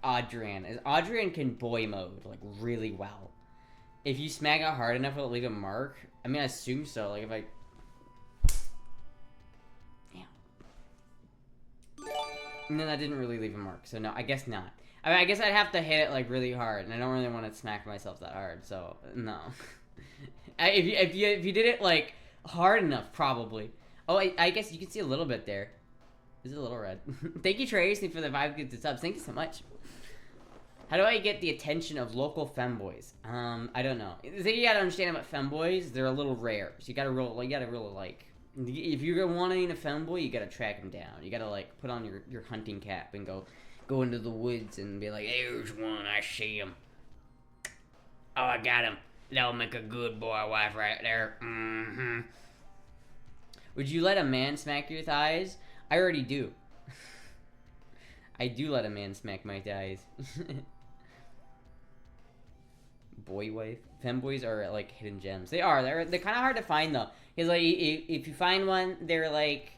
Adrian is Adrian can boy mode like really well. If you smack it hard enough, it'll leave a mark. I mean, I assume so. Like if I, yeah, and then that didn't really leave a mark. So no, I guess not. I mean, I guess I'd have to hit it like really hard, and I don't really want to smack myself that hard. So no. If you did it like hard enough, probably. Oh, I guess you can see a little bit there. Is it a little red? Thank you, Tracy, for the 5 gifted subs. Thank you so much. How do I get the attention of local femboys? I don't know. The thing you gotta understand about femboys, they're a little rare. So you gotta really like, if you're wanting a femboy, you gotta track them down. You gotta like put on your hunting cap and go into the woods and be like, there's one, I see him. Oh, I got him. That'll make a good boy wife right there. Mm-hmm. Would you let a man smack your thighs? I already do. I do let a man smack my thighs. Boy wife. Femboys are like hidden gems. They are. They're kind of hard to find though. Because like if you find one, they're like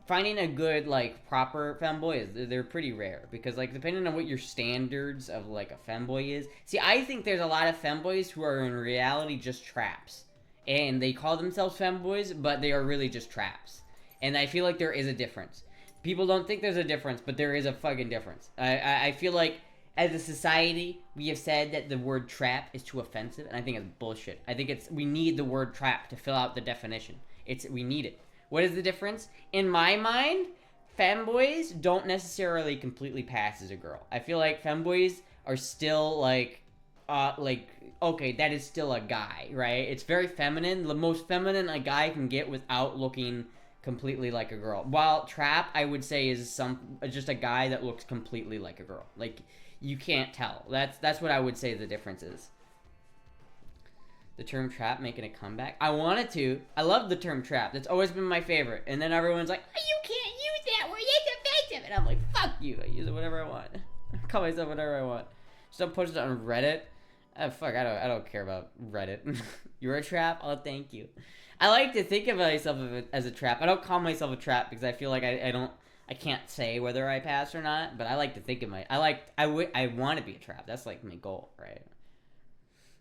finding a good like proper femboy is they're pretty rare because like depending on what your standards of like a femboy is. See, I think there's a lot of femboys who are in reality just traps, and they call themselves femboys, but they are really just traps. And I feel like there is a difference. People don't think there's a difference, but there is a fucking difference. I feel like as a society, we have said that the word trap is too offensive, and I think it's bullshit. I think we need the word trap to fill out the definition. We need it. What is the difference? In my mind, femboys don't necessarily completely pass as a girl. I feel like femboys are still like, okay, that is still a guy, right? It's very feminine. The most feminine a guy can get without looking completely like a girl. While trap, I would say, is just a guy that looks completely like a girl. Like, you can't tell. That's what I would say the difference is. The term trap making a comeback. I wanted to. I love the term trap. That's always been my favorite. And then everyone's like, oh, you can't use that word. It's offensive. And I'm like, fuck you. I use it whatever I want. I call myself whatever I want. Just don't post it on Reddit. Fuck, I don't care about Reddit. You're a trap? Oh, thank you. I like to think of myself as a trap. I don't call myself a trap because I feel like I can't say whether I pass or not, but I like to think of I want to be a trap. That's like my goal, right?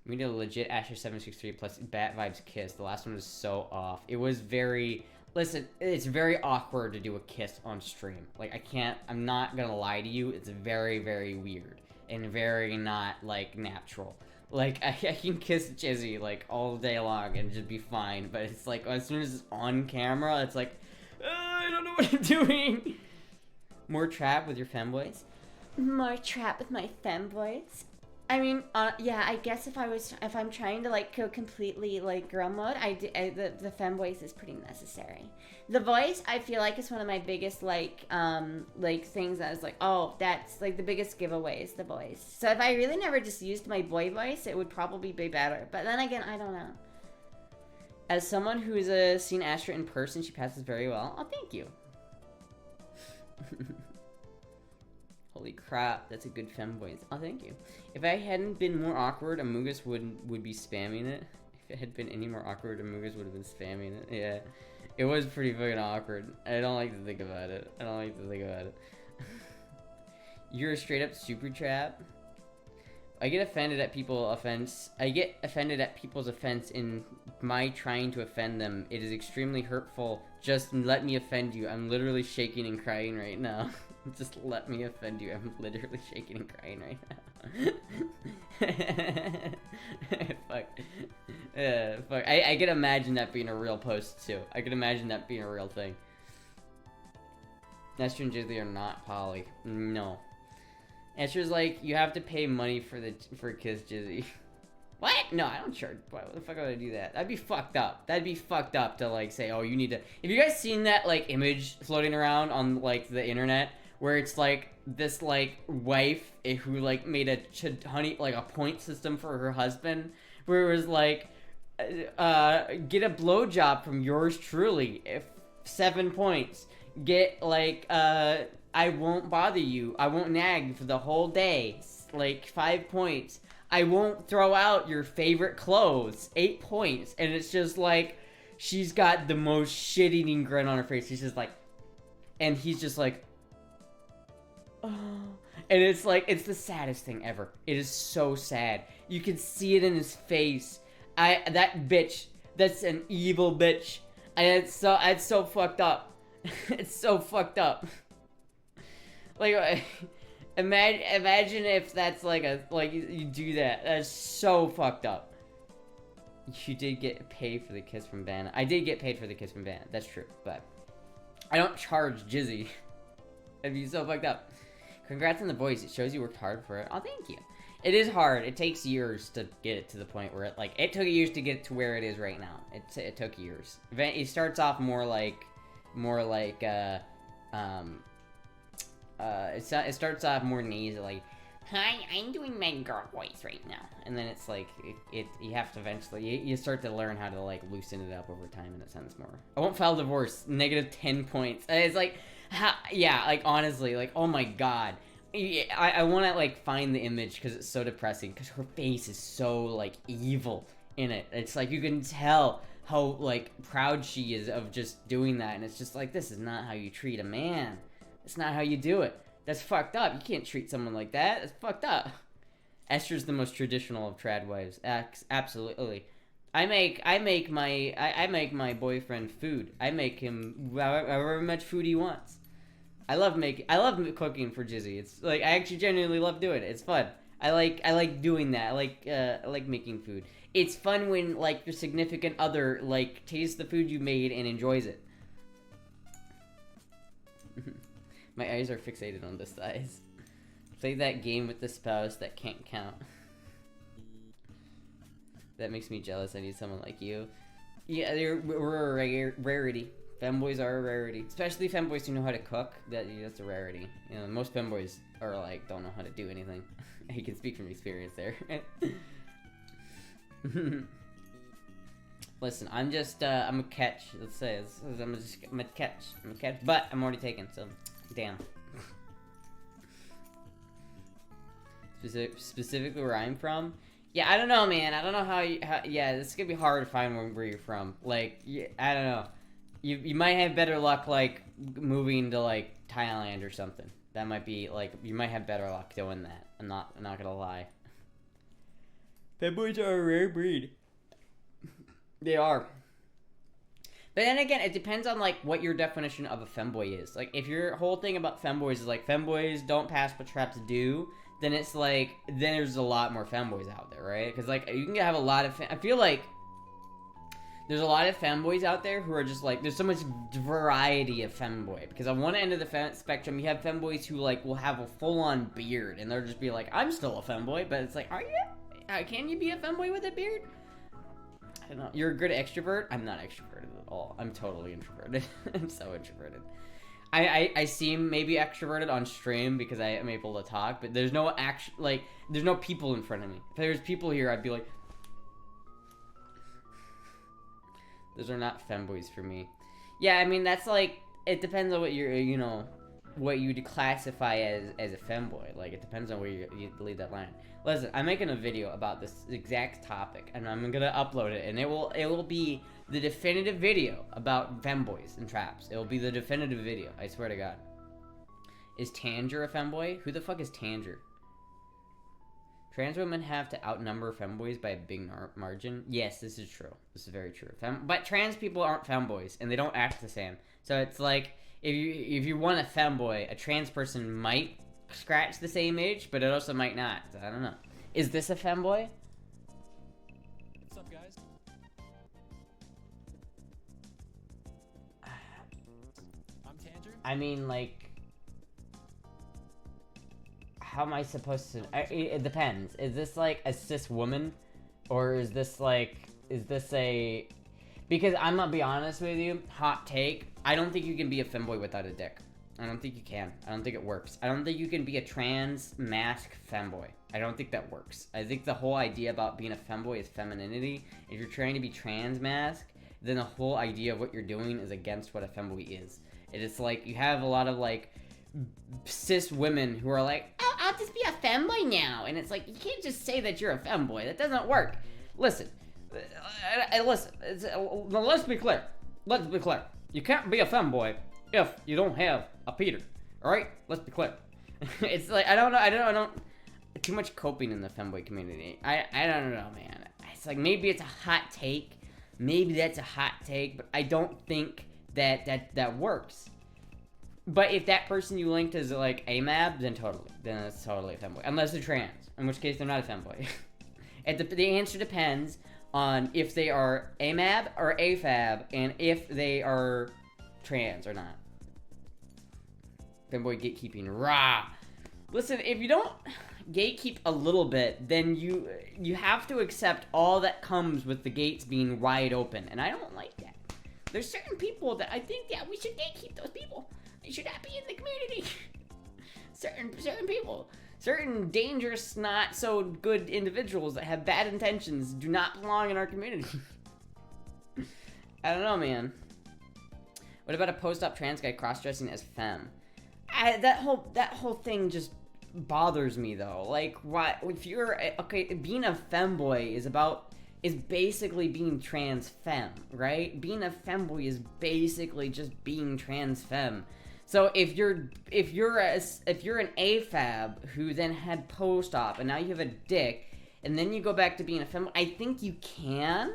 We need a legit Asher 763 plus Bat Vibes kiss. The last one was so off. It was very... Listen, it's very awkward to do a kiss on stream. Like, I'm not gonna lie to you. It's very, very weird. And very not, like, natural. Like, I can kiss Jizzy, like, all day long and just be fine. But it's like, as soon as it's on camera, it's like, I don't know what I'm doing. More trap with your femboys? More trap with my femboys. I mean, yeah, I guess if I'm trying to, like, go completely, like, girl mode, the femboys is pretty necessary. The voice, I feel like, is one of my biggest, like things that is like, oh, that's, like, the biggest giveaways, the voice. So if I really never just used my boy voice, it would probably be better. But then again, I don't know. As someone who's seen Astra in person, she passes very well. Oh, thank you. Holy crap, that's a good femboy. Oh, thank you. If I hadn't been more awkward, Amogus would be spamming it. If it had been any more awkward, Amogus would have been spamming it. Yeah. It was pretty fucking awkward. I don't like to think about it. You're a straight up super trap. I get offended at people's offense in my trying to offend them. It is extremely hurtful. Just let me offend you. I'm literally shaking and crying right now. Just let me offend you. I'm literally shaking and crying right now. Fuck. Fuck. I can imagine that being a real post too. I can imagine that being a real thing. Nestor and Jizzly are not poly. No. Nestor's like, you have to pay money for Kiss Jizzy. What? No, I don't charge. What the fuck would I do that? That'd be fucked up. That'd be fucked up to like say, oh, you need to. Have you guys seen that like image floating around on like the internet where it's like this like wife who like made a point system for her husband, where it was like, get a blowjob from yours truly, if 7 points. Get like I won't bother you. I won't nag for the whole day. Like 5 points. I won't throw out your favorite clothes. 8 points. And it's just like, she's got the most shit-eating grin on her face. She's just like, and he's just like, oh. And it's like, it's the saddest thing ever. It is so sad. You can see it in his face. That bitch, that's an evil bitch. And it's so fucked up. It's so fucked up. Like, imagine if that's like you do that. That's so fucked up. You did get paid for the kiss from Vanna. I did get paid for the kiss from Vanna. That's true, but I don't charge Jizzy. That'd be so fucked up. Congrats on the voice. It shows you worked hard for it. Oh, thank you. It is hard. It takes years to get it to the point where it took years to get it to where it is right now. It took years. It starts off it starts off more nasal, like, hi, I'm doing my girl voice right now, and then it's like you have to eventually you start to learn how to like loosen it up over time in a sense more. I won't file divorce. Negative 10 points. It's like, yeah, like honestly, like, oh my god. I want to like find the image because it's so depressing because her face is so like evil in it. It's like you can tell how like proud she is of just doing that, and it's just like, this is not how you treat a man. It's not how you do it. That's fucked up. You can't treat someone like that. That's fucked up. Esther's the most traditional of trad wives. Absolutely. I make my boyfriend food. I make him however much food he wants. I love cooking for Jizzy. It's like, I actually genuinely love doing it. It's fun. I like doing that. I like making food. It's fun when like your significant other like tastes the food you made and enjoys it. My eyes are fixated on the size. Play that game with the spouse that can't count. That makes me jealous. I need someone like you. Yeah, we're a rarity. Femboys are a rarity. Especially femboys who know how to cook. That's a rarity. You know, most femboys are like, don't know how to do anything. I can speak from experience there. Listen, I'm just, I'm a catch. Let's say, I'm a catch. But I'm already taken, so, damn. Specifically where I'm from? Yeah, I don't know, man. I don't know yeah, this is gonna be hard to find where you're from. Like, I don't know. You might have better luck, like, moving to, like, Thailand or something. That might be, like, you might have better luck doing that. I'm not gonna lie. Fanboys are a rare breed. They are. But then again, it depends on, like, what your definition of a femboy is. Like, if your whole thing about femboys is, like, femboys don't pass but traps do, then it's, like, then there's a lot more femboys out there, right? Because, like, you can have a lot of... I feel like there's a lot of femboys out there who are just, like... There's so much variety of femboy. Because on one end of the spectrum, you have femboys who, like, will have a full-on beard. And they'll just be like, I'm still a femboy. But it's like, are you? Can you be a femboy with a beard? I don't know. You're a good extrovert? I'm not extroverted at all. I'm totally introverted. I'm so introverted. I seem maybe extroverted on stream because I am able to talk, but there's no there's no people in front of me. If there's people here, I'd be like... Those are not femboys for me. Yeah, I mean, that's like... It depends on what you're, you know... What you'd classify as a femboy. Like, it depends on where you leave that line. Listen, I'm making a video about this exact topic, and I'm gonna upload it, and it will be the definitive video about femboys and traps. It will be the definitive video, I swear to God. Is Tanger a femboy? Who the fuck is Tanger? Trans women have to outnumber femboys by a big margin? Yes, this is true. This is very true. But trans people aren't femboys, and they don't act the same. So it's like, if you want a femboy, a trans person might scratch the same itch, but it also might not. So I don't know. Is this a femboy? What's up, guys? I'm Tanger. I mean, like, how am I supposed to... It depends. Is this, like, a cis woman? Or is this, like... Is this a... Because I'm gonna be honest with you, hot take, I don't think you can be a femboy without a dick. I don't think you can. I don't think it works. I don't think you can be a trans mask femboy. I don't think that works. I think the whole idea about being a femboy is femininity. If you're trying to be trans mask, then the whole idea of what you're doing is against what a femboy is. It is like, you have a lot of, like, cis women who are like, oh, I'll just be a femboy now. And it's like, you can't just say that you're a femboy. That doesn't work. Listen. Listen. Let's be clear. Let's be clear. You can't be a femboy if you don't have a Peter. Alright? Let's be clear. It's like, I don't too much coping in the femboy community. I don't know, man. It's like, maybe it's a hot take. Maybe that's a hot take, but I don't think that works. But if that person you linked is like AMAB, then it's totally a femboy. Unless they're trans, in which case they're not a femboy. The answer depends on if they are AMAB or AFAB, and if they are trans or not. Femboy gatekeeping, rah! Listen, if you don't gatekeep a little bit, then you have to accept all that comes with the gates being wide open, and I don't like that. There's certain people that I think that we should gatekeep those people. They should not be in the community. certain people. Certain dangerous, not so good individuals that have bad intentions do not belong in our community. I don't know, man. What about a post-op trans guy cross-dressing as femme? That whole thing just bothers me, though. Like, why? If you're okay, being a femboy is basically being trans femme, right? Being a femboy is basically just being trans femme. So if you're an AFAB who then had post-op and now you have a dick and then you go back to being a femboy, I think you can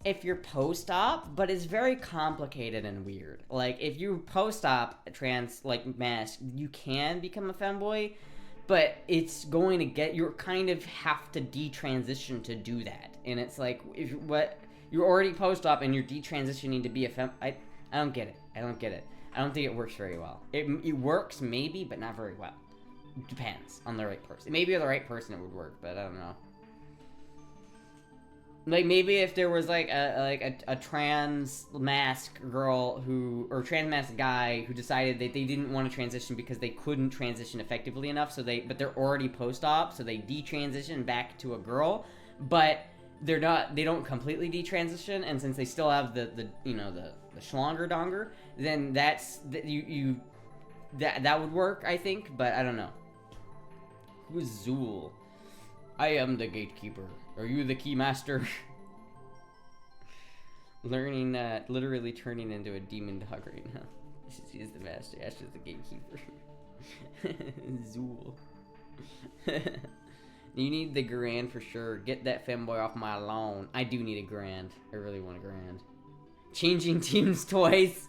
if you're post-op, but it's very complicated and weird. Like, if you post-op trans, like, mask, you can become a femboy, but it's going to you kind of have to detransition to do that. And it's like, you're already post-op and you're detransitioning to be a fem. I don't get it. I don't get it. I don't think it works very well. It works maybe, but not very well. Depends on the right person. Maybe the right person it would work, but I don't know. Like, maybe if there was like a trans mask girl or trans mask guy who decided that they didn't want to transition because they couldn't transition effectively enough, but they're already post-op, so they detransition back to a girl, but they don't completely detransition, and since they still have the schlonger donger, then that would work, I think, but I don't know. Who's Zool? I am the gatekeeper. Are you the key master? Learning that, literally turning into a demon dog right now. She's the master, Astra's the gatekeeper. Zool. You need the grand for sure. Get that femboy off my lawn. I do need a grand. I really want a grand. Changing teams twice.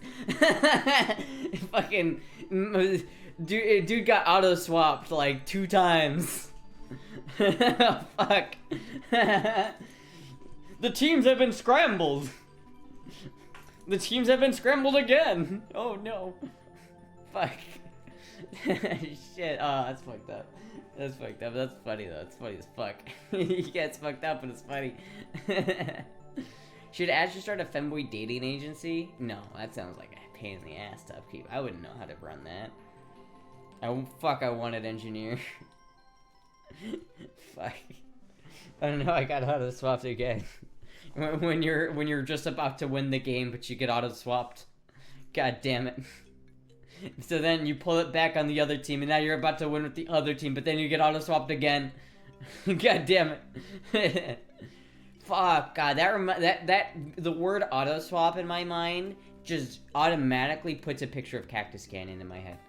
Fucking dude got auto swapped like 2 times. Fuck. The teams have been scrambled. The teams have been scrambled again. Oh no. Fuck. Shit. Oh, that's fucked up. That's fucked up. That's funny though. It's funny as fuck. Yeah, it's fucked up, but it's funny. Should Astra start a femboy dating agency? No, that sounds like a pain in the ass to upkeep. I wouldn't know how to run that. I wanted engineer. Fuck. I don't know. I got auto swapped again. When you're just about to win the game, but you get auto swapped. God damn it. So then you pull it back on the other team, and now you're about to win with the other team, but then you get auto swapped again. God damn it. Fuck, God, the word auto swap in my mind just automatically puts a picture of Cactus Canyon in my head.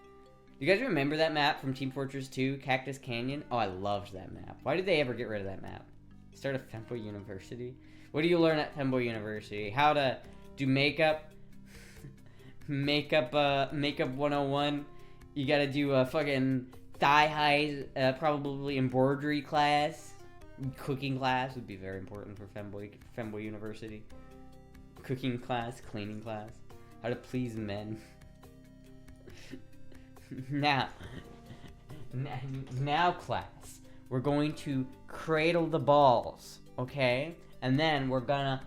You guys remember that map from Team Fortress 2, Cactus Canyon? Oh, I loved that map. Why did they ever get rid of that map? Start a Fanboy University? What do you learn at Fanboy University? How to do makeup? Makeup 101. You gotta do a fucking thigh-high, probably embroidery class. Cooking class would be very important for Fanboy University. Cooking class, cleaning class. How to please men. Now class, we're going to cradle the balls, okay? And then we're gonna...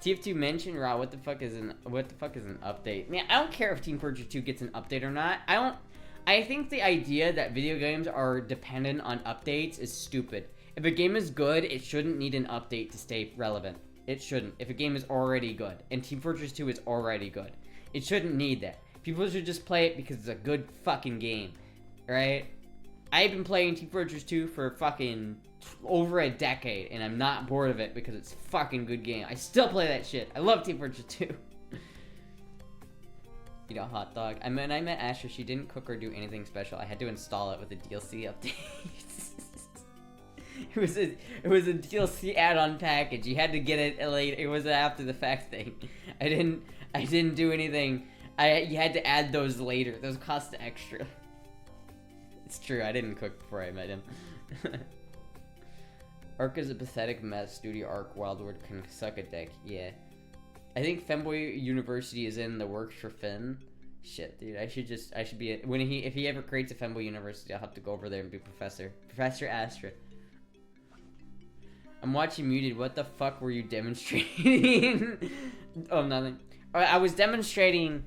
TF2 mentioned Raw. What the fuck is an update? Man, I don't care if Team Fortress 2 gets an update or not. I think the idea that video games are dependent on updates is stupid. If a game is good, it shouldn't need an update to stay relevant. It shouldn't. If a game is already good, and Team Fortress 2 is already good, it shouldn't need that. People should just play it because it's a good fucking game, right? I've been playing Team Fortress 2 for fucking over a decade, and I'm not bored of it because it's a fucking good game. I still play that shit. I love Team Fortress 2. Eat a hot dog. I met Astra. She didn't cook or do anything special. I had to install it with a DLC update. It was a DLC add-on package. You had to get it late. It was an after the fact thing. I didn't do anything. You had to add those later. Those cost extra. It's true. I didn't cook before I met him. Arc is a pathetic mess. Studio Arc Wildwood can suck a dick. Yeah. I think Fanboy University is in the works for Finn. Shit, dude. I should be if he ever creates a Fanboy University, I'll have to go over there and be Professor Astra. I'm watching muted. What the fuck were you demonstrating? Oh, nothing. I was demonstrating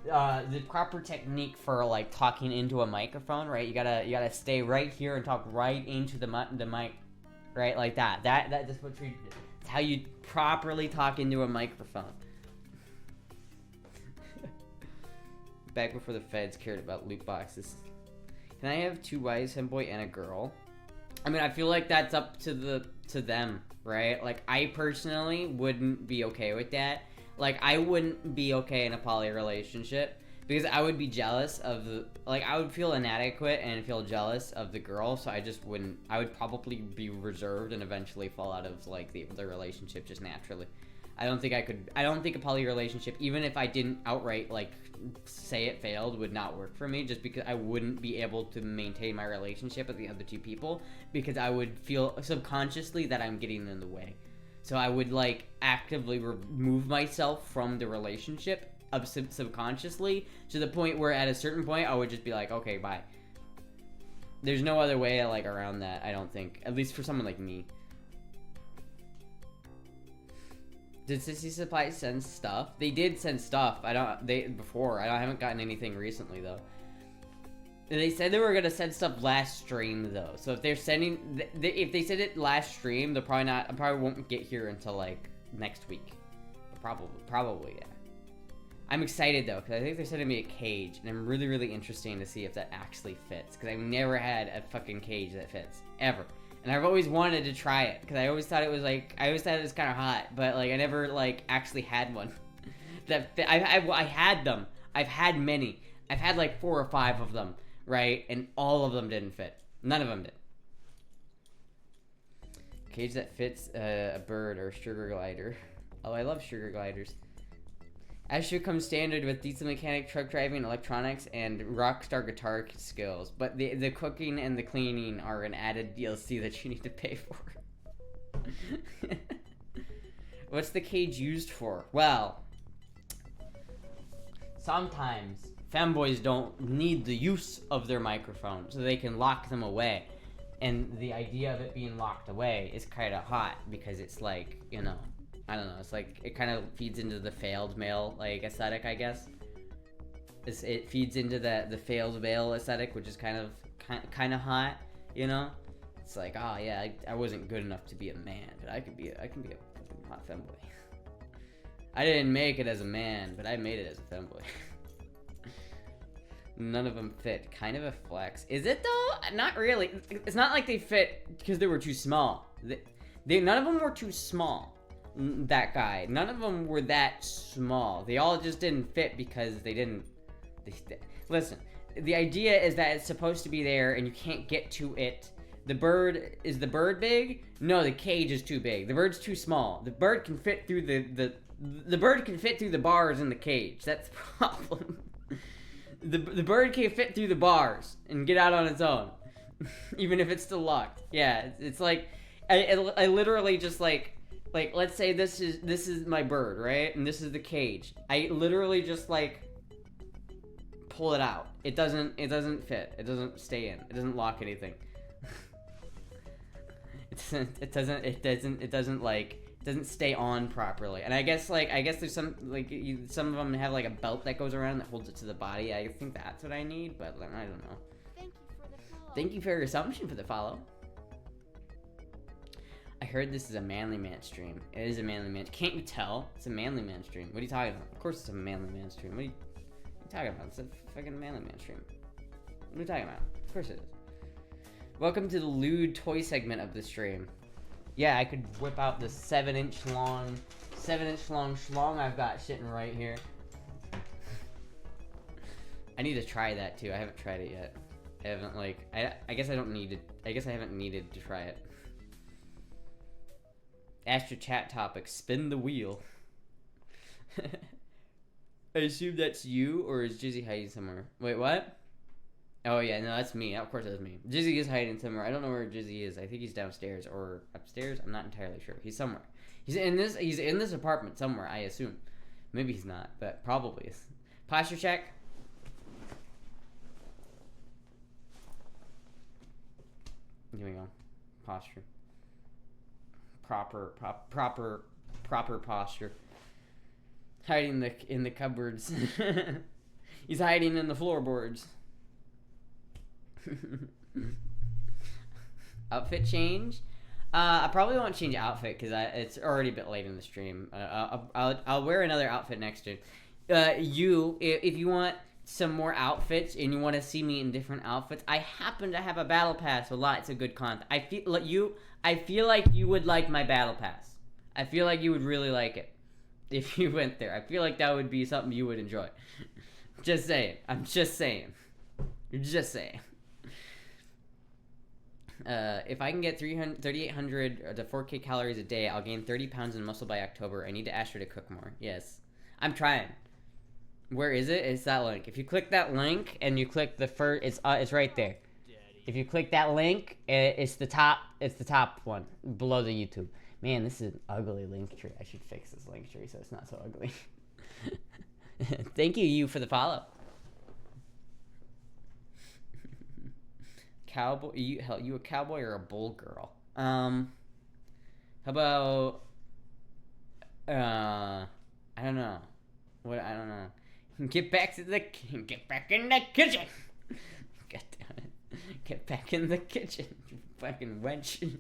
the proper technique for like talking into a microphone, right? You gotta stay right here and talk right into the mic, right? Like that. That's what you. It's how you properly talk into a microphone. Back before the feds cared about loot boxes. Can I have 2 wives, Fanboy, and a girl? I mean, I feel like that's up to them, right? Like, I personally wouldn't be okay with that. Like, I wouldn't be okay in a poly relationship because I would be jealous of I would feel inadequate and feel jealous of the girl, so I just wouldn't. I would probably be reserved and eventually fall out of like the relationship just naturally. I don't think a poly relationship, even if I didn't outright like say it failed, would not work for me, just because I wouldn't be able to maintain my relationship with the other 2 people because I would feel subconsciously that I'm getting in the way. So I would like actively remove myself from the relationship subconsciously to the point where at a certain point I would just be like, okay, bye. There's no other way like around that, I don't think, at least for someone like me. Did Sissy Supply send stuff? They did send stuff. I haven't gotten anything recently though. They said they were gonna send stuff last stream though. So if they're sending, if they said it last stream, they're probably not. I probably won't get here until like next week. Probably, yeah. I'm excited though, because I think they're sending me a cage, and I'm really, really interested to see if that actually fits, because I've never had a fucking cage that fits, ever. And I've always wanted to try it, because I always thought it was like, I always thought it was kind of hot, but like I never like actually had one that fit. I had them. I've had many. I've had like 4 or 5 of them, right? And all of them didn't fit. None of them did. Cage that fits a bird or a sugar glider. Oh, I love sugar gliders. Astra comes standard with diesel mechanic, truck driving, electronics, and rockstar guitar skills. But the cooking and the cleaning are an added DLC that you need to pay for. What's the cage used for? Well, sometimes fanboys don't need the use of their microphone, so they can lock them away. And the idea of it being locked away is kind of hot, because it's like, you know, I don't know, it's like, it kind of feeds into the failed male, like, aesthetic, I guess. It feeds into the failed male aesthetic, which is kind of hot, you know? It's like, oh yeah, I wasn't good enough to be a man, but I can be a fucking hot femboy. I didn't make it as a man, but I made it as a femboy. None of them fit. Kind of a flex. Is it though? Not really. It's not like they fit because they were too small. None of them were too small. That guy. None of them were that small. They all just didn't fit because they didn't. Listen, the idea is that it's supposed to be there and you can't get to it. The bird, is the bird big? No, the cage is too big. The bird's too small. The bird can fit through the bird can fit through the bars in the cage. That's the problem. The bird can't fit through the bars and get out on its own, even if it's still locked. Yeah, it's like I literally just like let's say this is my bird, right, and this is the cage. I literally just like pull it out. It doesn't fit. It doesn't stay in. It doesn't lock anything. It doesn't stay on properly. And I guess there's some some of them have like a belt that goes around that holds it to the body. I think that's what I need, but I don't know. Thank you for the follow. Thank you for your assumption for the follow. I heard this is a manly man stream. It is a manly man. Can't you tell? It's a manly man stream. What are you talking about? Of course it's a manly man stream. What are you talking about? It's a fucking manly man stream. What are you talking about? Of course it is. Welcome to the lewd toy segment of the stream. Yeah, I could whip out the 7-inch long schlong I've got sitting right here. I need to try that too. I haven't tried it yet. I haven't I guess I don't need it. I guess I haven't needed to try it. Astra chat topic, spin the wheel. I assume that's you, or is Jizzy hiding somewhere? Wait, what? Oh yeah, no, that's me. Of course that's me. Jizzy is hiding somewhere. I don't know where Jizzy is. I think he's downstairs or upstairs. I'm not entirely sure. He's somewhere. He's in this apartment somewhere, I assume. Maybe he's not, but probably is. Posture check. Here we go. Posture. Proper posture. Hiding in the cupboards. He's hiding in the floorboards. Outfit change? I probably won't change outfit because it's already a bit late in the stream. I'll wear another outfit next to if you want some more outfits and you want to see me in different outfits, I happen to have a battle pass with lots of good content. I feel like you would like my battle pass. I feel like you would really like it if you went there. I feel like that would be something you would enjoy. Just saying. I'm just saying. You're just saying. If I can get 3,800 to 4K calories a day, I'll gain 30 pounds in muscle by October. I need to ask her to cook more. Yes. I'm trying. Where is it? It's that link. If you click that link and you click the first, it's right there. If you click that link, it's the top one below the YouTube. Man, this is an ugly link tree. I should fix this link tree so it's not so ugly. Thank you for the follow. Cowboy, you a cowboy or a bull girl? How about I don't know. I don't know. Get back in the kitchen. God damn it. Get back in the kitchen, you fucking wench.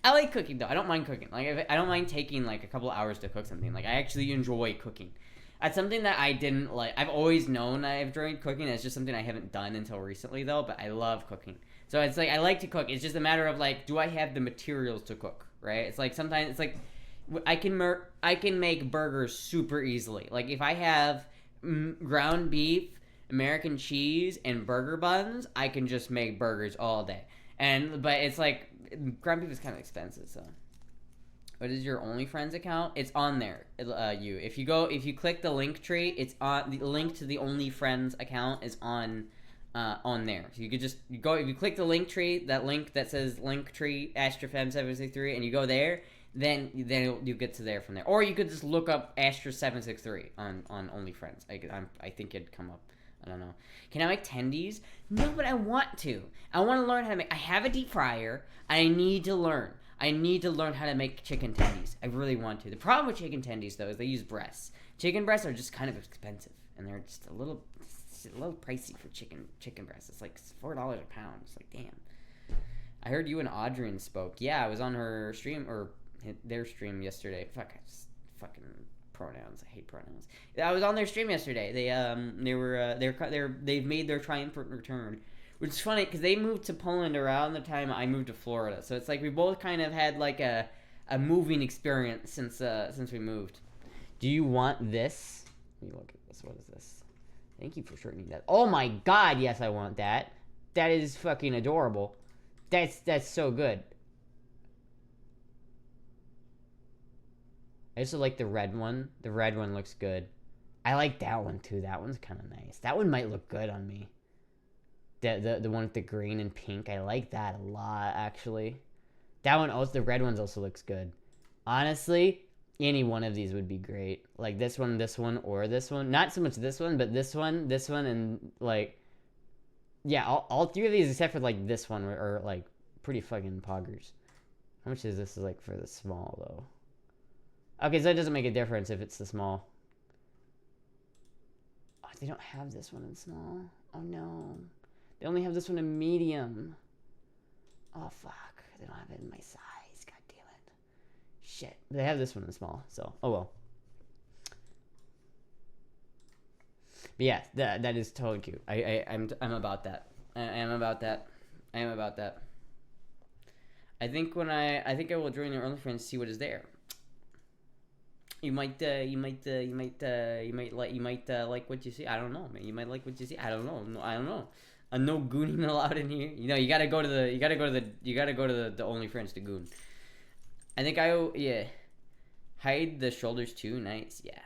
I like cooking though. I don't mind cooking. Like I don't mind taking like a couple hours to cook something. Like I actually enjoy cooking. That's something that I didn't like. I've always known I've enjoyed cooking. It's just something I haven't done until recently, though. But I love cooking. So it's like I like to cook. It's just a matter of like, do I have the materials to cook? Right? It's like sometimes it's like I can make burgers super easily. Like if I have ground beef, American cheese, and burger buns, I can just make burgers all day. But it's like ground beef is kind of expensive, so. What is your OnlyFriends account? It's on there. If you click the link tree, it's on the link to the OnlyFriends account is on there. So you could just go if you click the link tree, that link that says link tree Astra Fem 763, and you go there, then you get to there from there. Or you could just look up Astra 763 on OnlyFriends. I think it'd come up. I don't know. Can I make tendies? No, but I want to. I want to learn how to make. I have a deep fryer. I need to learn. I need to learn how to make chicken tendies. I really want to. The problem with chicken tendies, though, is they use breasts. Chicken breasts are just kind of expensive, and they're just a little pricey for chicken breasts. It's like $4 a pound. It's like, damn. I heard you and Audrey spoke. Yeah, I was on her stream or their stream yesterday. Fucking pronouns. I hate pronouns. I was on their stream yesterday. They've made their triumphant return. Which is funny because they moved to Poland around the time I moved to Florida, so it's like we both kind of had like a moving experience since we moved. Do you want this? Let me look at this. What is this? Thank you for shortening that. Oh my God! Yes, I want that. That is fucking adorable. That's so good. I also like the red one. The red one looks good. I like that one too. That one's kind of nice. That one might look good on me. The one with the green and pink, I like that a lot, actually. That one also, the red ones also looks good. Honestly, any one of these would be great. Like this one, or this one. Not so much this one, but this one, and like, yeah, all three of these except for like this one are like pretty fucking poggers. How much is this like for the small though? Okay, so it doesn't make a difference if it's the small. Oh, they don't have this one in small. Oh no. They only have this one in medium. Oh, fuck. They don't have it in my size. God damn it. Shit. They have this one in small, so. Oh, well. But yeah, that is totally cute. I'm about that. I am about that. I think I will join your OnlyFriends to see what is there. You might like what you see. I don't know, man. You might like what you see. I don't know. No gooning allowed in here. You know, you gotta go to the OnlyFriends to goon. I think hide the shoulders too. Nice. Yeah.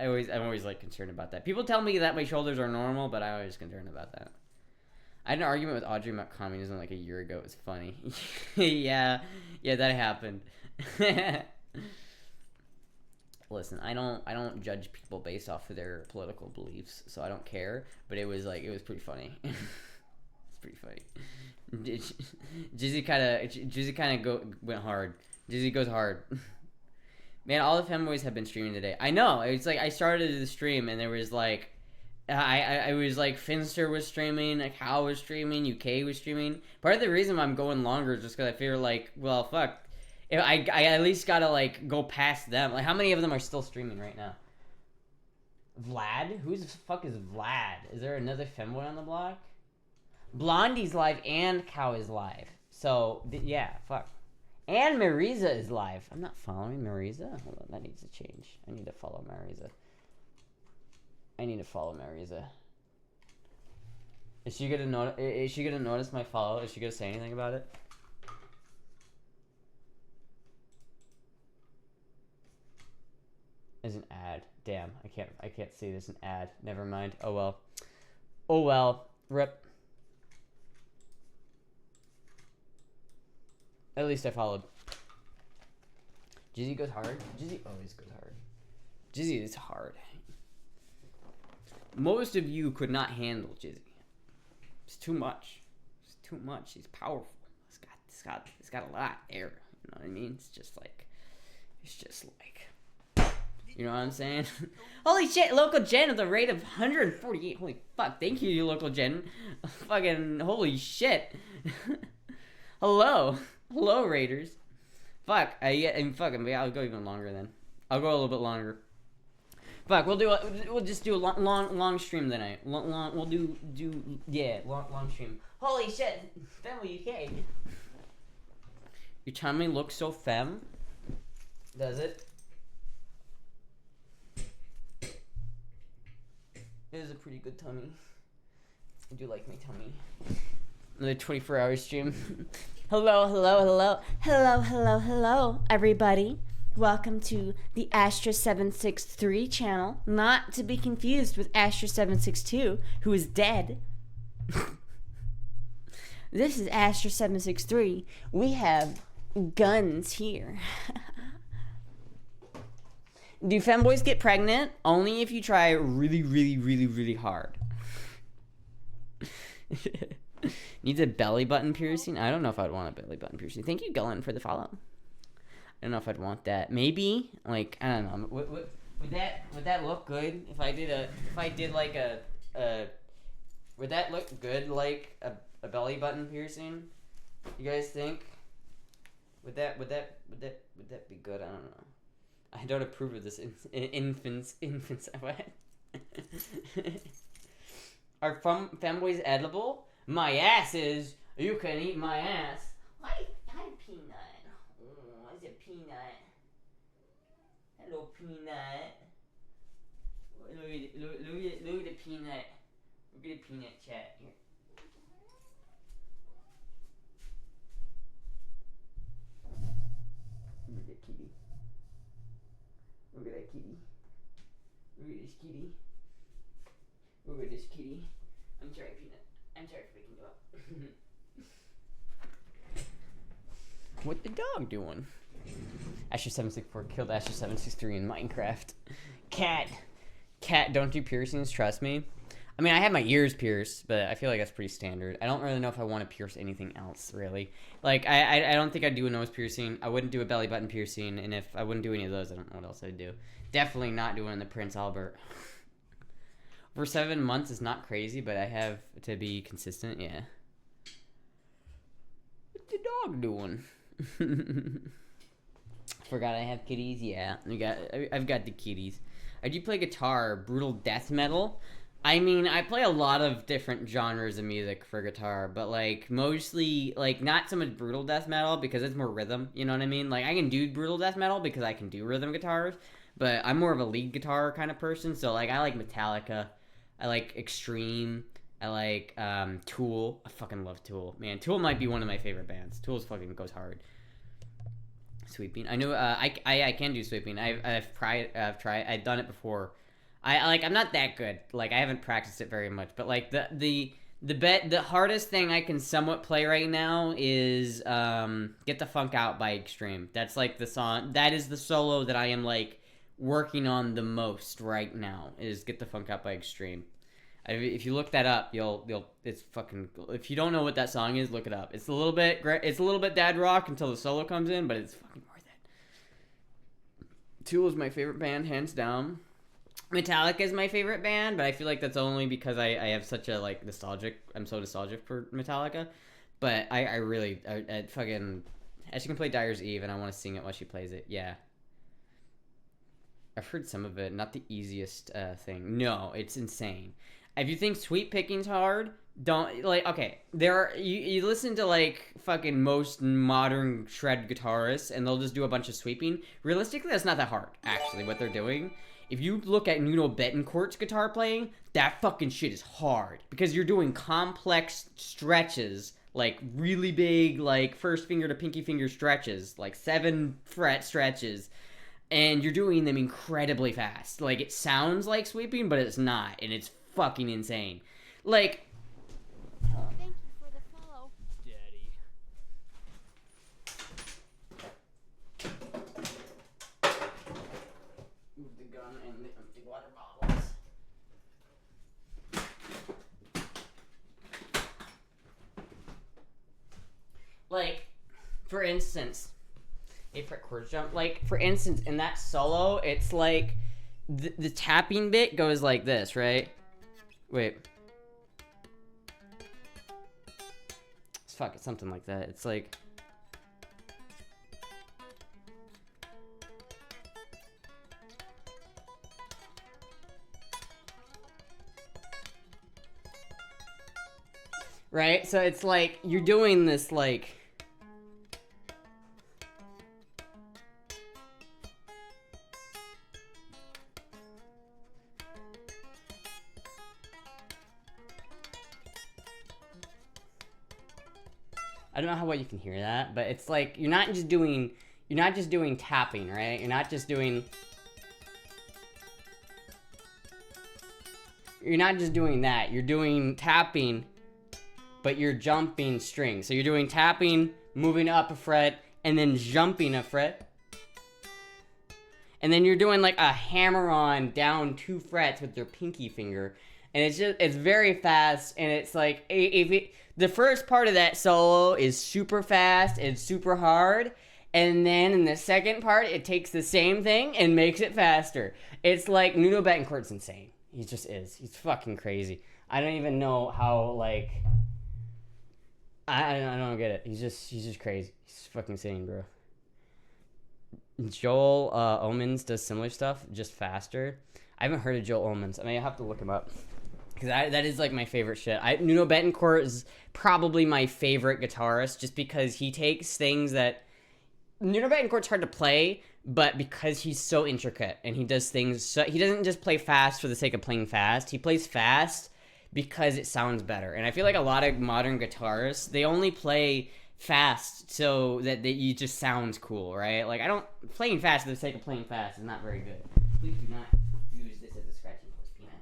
I'm always like concerned about that. People tell me that my shoulders are normal, but I'm always concerned about that. I had an argument with Audrey about communism like a year ago. It was funny. yeah, that happened. Listen, I don't judge people based off of their political beliefs, so I don't care. But it was pretty funny. Pretty funny. Jizzy kind of went hard. Jizzy goes hard. Man, all the Fanboys have been streaming today. I know. It's like I started the stream and there was like, I was like Finster was streaming, like Hal was streaming, UK was streaming. Part of the reason I'm going longer is just because I feel like, well, fuck, if I at least gotta like go past them. Like, how many of them are still streaming right now? Vlad? Who the fuck is Vlad? Is there another Fanboy on the block? Blondie's live and Cow is live. So, yeah, fuck. And Marisa is live. I'm not following Marisa. Hold on, that needs to change. I need to follow Marisa. Is she gonna notice my follow? Is she gonna say anything about it? There's an ad. Damn, I can't see there's an ad. Never mind. Oh well. Rip. At least I followed. Jizzy goes hard. Jizzy always goes hard. Jizzy is hard. Most of you could not handle Jizzy. It's too much. He's powerful. It's got a lot there. You know what I mean? It's just like, you know what I'm saying? Holy shit, local gen at the rate of 148. Holy fuck, thank you, local gen. Fucking holy shit. Hello, Raiders. Fuck, I'll go even longer then. I'll go a little bit longer. Fuck, we'll just do a long stream tonight. We'll do long stream. Holy shit, Family UK. Your tummy looks so femme. Does it? It is a pretty good tummy. I do like my tummy. Another 24-hour stream. Hello, everybody. Welcome to the Astra 763 channel, not to be confused with Astra 762, who is dead. This is Astra 763. We have guns here. Do femboys get pregnant? Only if you try really hard. Needs a belly button piercing? I don't know if I'd want a belly button piercing. Thank you, Gullen, for the follow. I don't know if I'd want that. Maybe, like, I don't know. Would that look good if I did like a would that look good like a belly button piercing? You guys think? Would that be good? I don't know. I don't approve of this infants. What? Are femboys edible? My ass is. You can eat my ass. Hi, peanut. Oh, is it peanut? Hello, peanut. Look at the peanut. Look at the peanut chat here. Look at that kitty. Look at that kitty. Look at this kitty. Look at this kitty. I'm sorry, peanut. I'm sorry for waking you up. What the dog doing? Asher764 killed Asher763 in Minecraft. Cat, don't do piercings, trust me. I mean, I have my ears pierced, but I feel like that's pretty standard. I don't really know if I want to pierce anything else, really. Like, I don't think I'd do a nose piercing. I wouldn't do a belly button piercing, and if I wouldn't do any of those, I don't know what else I'd do. Definitely not doing the Prince Albert. For 7 months is not crazy, but I have to be consistent, yeah. What's the dog doing? Forgot I have kitties, yeah. I've got the kitties. I do play guitar, brutal death metal. I mean, I play a lot of different genres of music for guitar, but, like, mostly, like, not so much brutal death metal because it's more rhythm, you know what I mean? Like, I can do brutal death metal because I can do rhythm guitars, but I'm more of a lead guitar kind of person, so, like, I like Metallica, I like Extreme, I like, Tool. I fucking love Tool. Man, Tool might be one of my favorite bands. Tool's fucking goes hard. Sweeping. I know, I can do sweeping. I've tried, I've done it before. I'm not that good. Like, I haven't practiced it very much, but, like, the hardest thing I can somewhat play right now is, Get the Funk Out by Extreme. That's, like, the song, that is the solo that I am, like, working on the most right now, is Get the Funk Out by Extreme. If you look that up, it's fucking, if you don't know what that song is, look it up. It's a little bit dad rock until the solo comes in, but it's fucking worth it. Tool is my favorite band, hands down. Metallica is my favorite band, but I feel like that's only because I have such a, like, I'm so nostalgic for Metallica. But I really fucking, she can play Dyer's Eve, and I want to sing it while she plays it. Yeah. I've heard some of it, not the easiest thing. No, it's insane. If you think sweep picking's hard, don't, like, okay, you listen to, like, fucking most modern shred guitarists, and they'll just do a bunch of sweeping. Realistically, that's not that hard, actually, what they're doing. If you look at Nuno Betancourt's guitar playing, that fucking shit is hard. Because you're doing complex stretches, like, really big, like, first finger to pinky finger stretches, like 7-fret stretches, and you're doing them incredibly fast. Like, it sounds like sweeping, but it's not, and it's fucking insane. Like, Thank you for the follow. Daddy. move the gun and the empty water bottles. Like, for instance, 8-fret chord jump. Like, for instance, in that solo, it's like the tapping bit goes like this, right? Wait. Fuck, it's something like that. It's like. right? So it's like you're doing this like. I don't know how well you can hear that, but it's like you're not just doing tapping, right? You're not just doing that. You're doing tapping, but you're jumping strings. So you're doing tapping, moving up a fret, and then jumping a fret. And then you're doing like a hammer on down 2 frets with your pinky finger. And it's very fast, and it's like the first part of that solo is super fast and super hard, and then in the second part it takes the same thing and makes it faster. It's like Nuno Betancourt's insane. He just is. He's fucking crazy. I don't even know how like I don't get it. He's just crazy. He's fucking insane, bro. Joel Omens does similar stuff, just faster. I haven't heard of Joel Omens. I mean, I have to look him up. Because that is, like, my favorite shit. Nuno Betancourt is probably my favorite guitarist, just because he takes things that... Nuno Betancourt's hard to play, but because he's so intricate, and he does things... So, he doesn't just play fast for the sake of playing fast. He plays fast because it sounds better. And I feel like a lot of modern guitarists, they only play fast so that it just sounds cool, right? Like, playing fast for the sake of playing fast is not very good. Please do not use this as a scratching post, Peanut.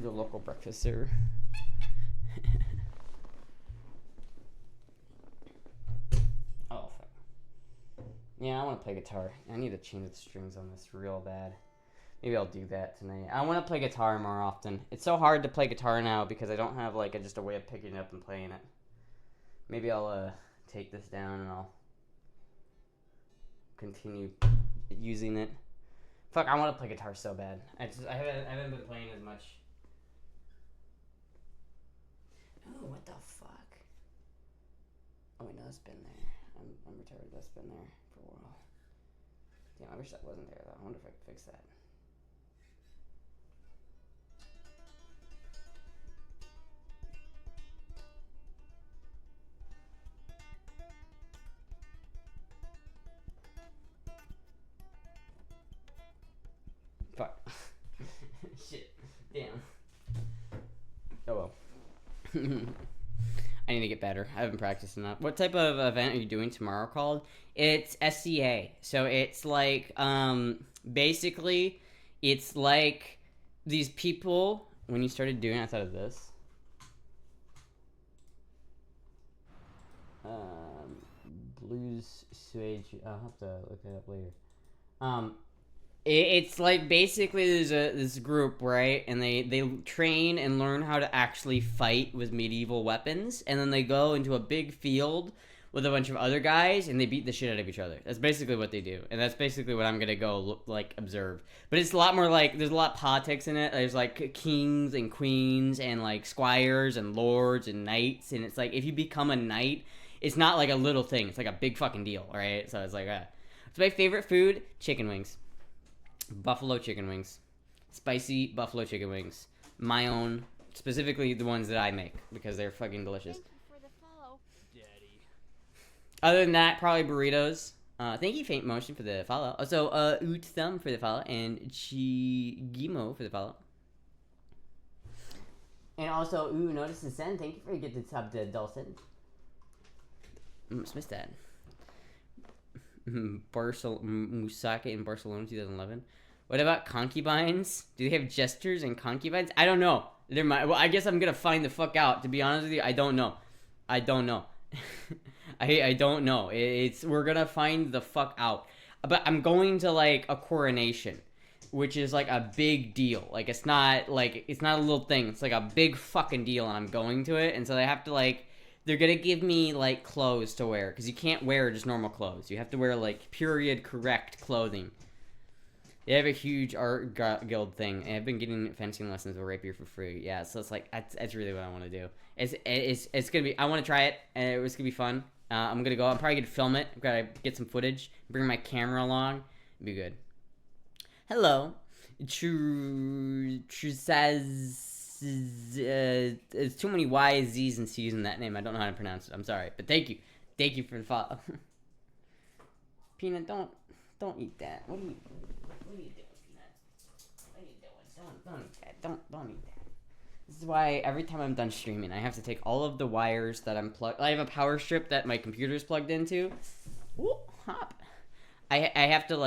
The local breakfast server. Oh, fuck. Yeah, I want to play guitar. I need to change the strings on this real bad. Maybe I'll do that tonight. I want to play guitar more often. It's so hard to play guitar now because I don't have like just a way of picking it up and playing it. Maybe I'll take this down and I'll continue using it. Fuck, I want to play guitar so bad. I haven't been playing as much. Oh, what the fuck? Oh wait, no, that's been there. I'm retarded. That's been there for a while. Damn, I wish that wasn't there though. I wonder if I could fix that. Fuck. Shit. Damn. Oh well. I need to get better. I haven't practiced enough. What type of event are you doing tomorrow called? It's SCA. So it's like, basically, it's like these people, when you started doing it, I thought of this. Blues Suede, I'll have to look it up later. It's like basically there's this group, right, and they train and learn how to actually fight with medieval weapons, and then they go into a big field with a bunch of other guys and they beat the shit out of each other. That's basically what they do, and that's basically what I'm gonna go observe. But it's a lot more like there's a lot of politics in it. There's like kings and queens and like squires and lords and knights, and it's like if you become a knight, it's not like a little thing. It's like a big fucking deal, right? So it's like it's my favorite food: chicken wings. Buffalo chicken wings. Spicy buffalo chicken wings. My own. Specifically the ones that I make. Because they're fucking delicious. Thank you for the follow. Daddy. Other than that, probably burritos. Thank you, Faint Motion, for the follow. Also, Oot Thumb for the follow. And Chigimo for the follow. And also, Notice and Send. Thank you for getting the sub to Dulcet. Missed that. Musaka in Barcelona 2011. What about concubines? Do they have jesters and concubines? I don't know. Well, I guess I'm gonna find the fuck out. To be honest with you, I don't know. I don't know. I don't know. We're gonna find the fuck out. But I'm going to like a coronation, which is like a big deal. Like it's not a little thing. It's like a big fucking deal, and I'm going to it. And so they have to like. They're gonna give me, like, clothes to wear, because you can't wear just normal clothes. You have to wear, like, period-correct clothing. They have a huge art guild thing, and I've been getting fencing lessons with Rapier for free. Yeah, so it's like, that's really what I want to do. It's gonna be, I want to try it, and it's gonna be fun. I'm gonna go, I'm probably gonna film it. I'm gonna get some footage, bring my camera along, it'd be good. Hello. True says it's too many Y's, Z's, and C's in that name. I don't know how to pronounce it. I'm sorry, but thank you for the follow. Peanut, don't eat that. What are you doing, Peanut? What are you doing? Don't eat that. Don't eat that. This is why every time I'm done streaming, I have to take all of the wires that I'm plugged. I have a power strip that my computer's plugged into. Ooh, hop. I have to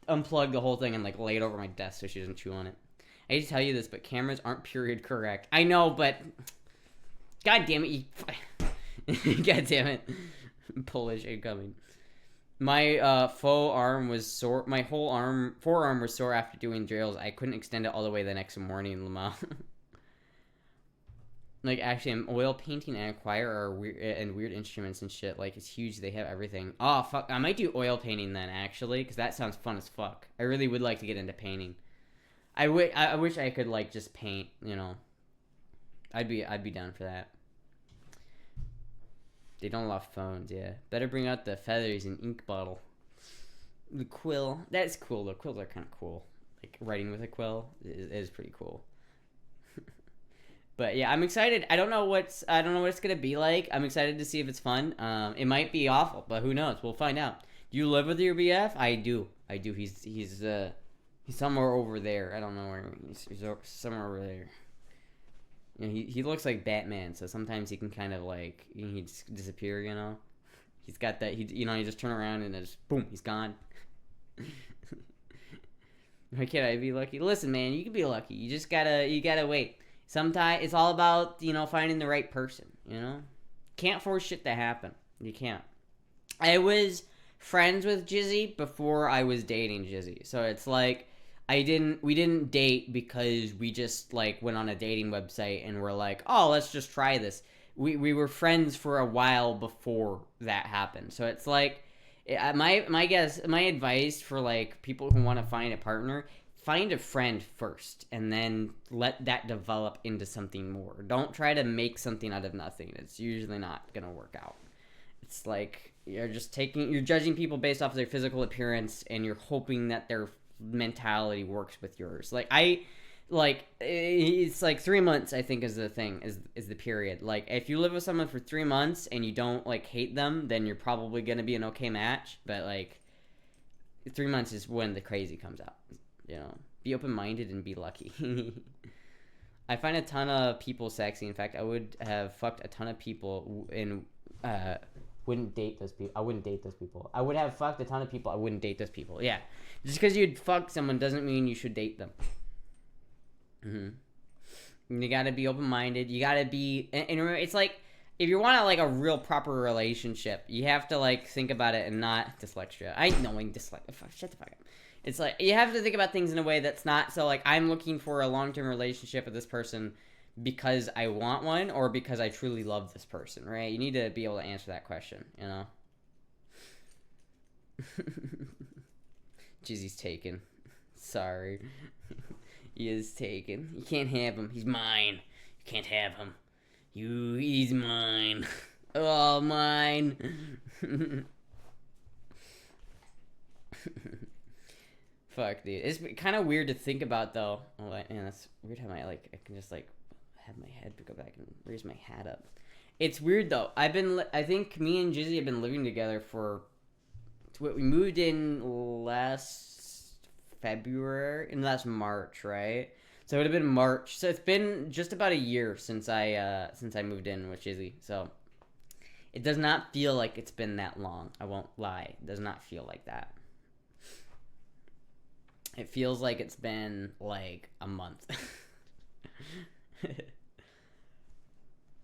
unplug the whole thing and like lay it over my desk so she doesn't chew on it. I hate to tell you this, but cameras aren't period correct. I know, but god damn it, god damn it, Polish incoming. My faux arm was sore. My whole forearm was sore after doing drills. I couldn't extend it all the way the next morning, Lamau. Like, actually, I'm oil painting and choir weird instruments and shit. Like, it's huge. They have everything. Oh, fuck. I might do oil painting then, actually, because that sounds fun as fuck. I really would like to get into painting. I wish I could, like, just paint, you know. I'd be down for that. They don't allow phones, yeah. Better bring out the feathers and ink bottle. The quill. That's cool, though. Quills are kind of cool. Like, writing with a quill is pretty cool. But yeah, I'm excited. I don't know what it's gonna be like. I'm excited to see if it's fun. It might be awful, but who knows? We'll find out. Do you live with your BF? I do. He's somewhere over there. I don't know where he's somewhere over there. You know, he looks like Batman, so sometimes he can kind of like he just disappear. You know, he's got that. You just turn around and just boom, he's gone. Why can't I be lucky? Listen, man, you can be lucky. You gotta wait. Sometimes it's all about, finding the right person, Can't force shit to happen. You can't. I was friends with Jizzy before I was dating Jizzy. So it's like, we didn't date because we just, like, went on a dating website and were like, oh, let's just try this. We were friends for a while before that happened. So it's like, my advice for, like, people who want to find a partner, find a friend first and then let that develop into something more. Don't try to make something out of nothing. It's usually not gonna work out. It's like you're judging people based off of their physical appearance and you're hoping that their mentality works with yours. It's like 3 months, I think, is the thing, is the period. Like, if you live with someone for 3 months and you don't, like, hate them, then you're probably gonna be an okay match. But, like, 3 months is when the crazy comes out. Be open-minded and be lucky. I find a ton of people sexy. In fact, I would have fucked a ton of people and wouldn't date those people. I wouldn't date those people. I would have fucked a ton of people. I wouldn't date those people. Yeah. Just because you'd fuck someone doesn't mean you should date them. You gotta be open-minded. You gotta be... And remember, it's like, if you want, like, a real proper relationship, you have to, like, think about it and not... Dyslexia. Shut the fuck up. It's like, you have to think about things in a way that's not so, like, I'm looking for a long-term relationship with this person because I want one or because I truly love this person, right? You need to be able to answer that question, Jizzy's taken. Sorry. He is taken. You can't have him. He's mine. You can't have him. He's mine. Oh, mine. Fuck, dude. It's kind of weird to think about, though. Oh, man, that's weird how I can just, like, have my head go back and raise my hat up. It's weird, though. I think me and Jizzy have been living together for... We moved in last March, right? So it would have been March. So it's been just about a year since I moved in with Jizzy. So it does not feel like it's been that long. I won't lie. It does not feel like that. It feels like it's been, like, a month.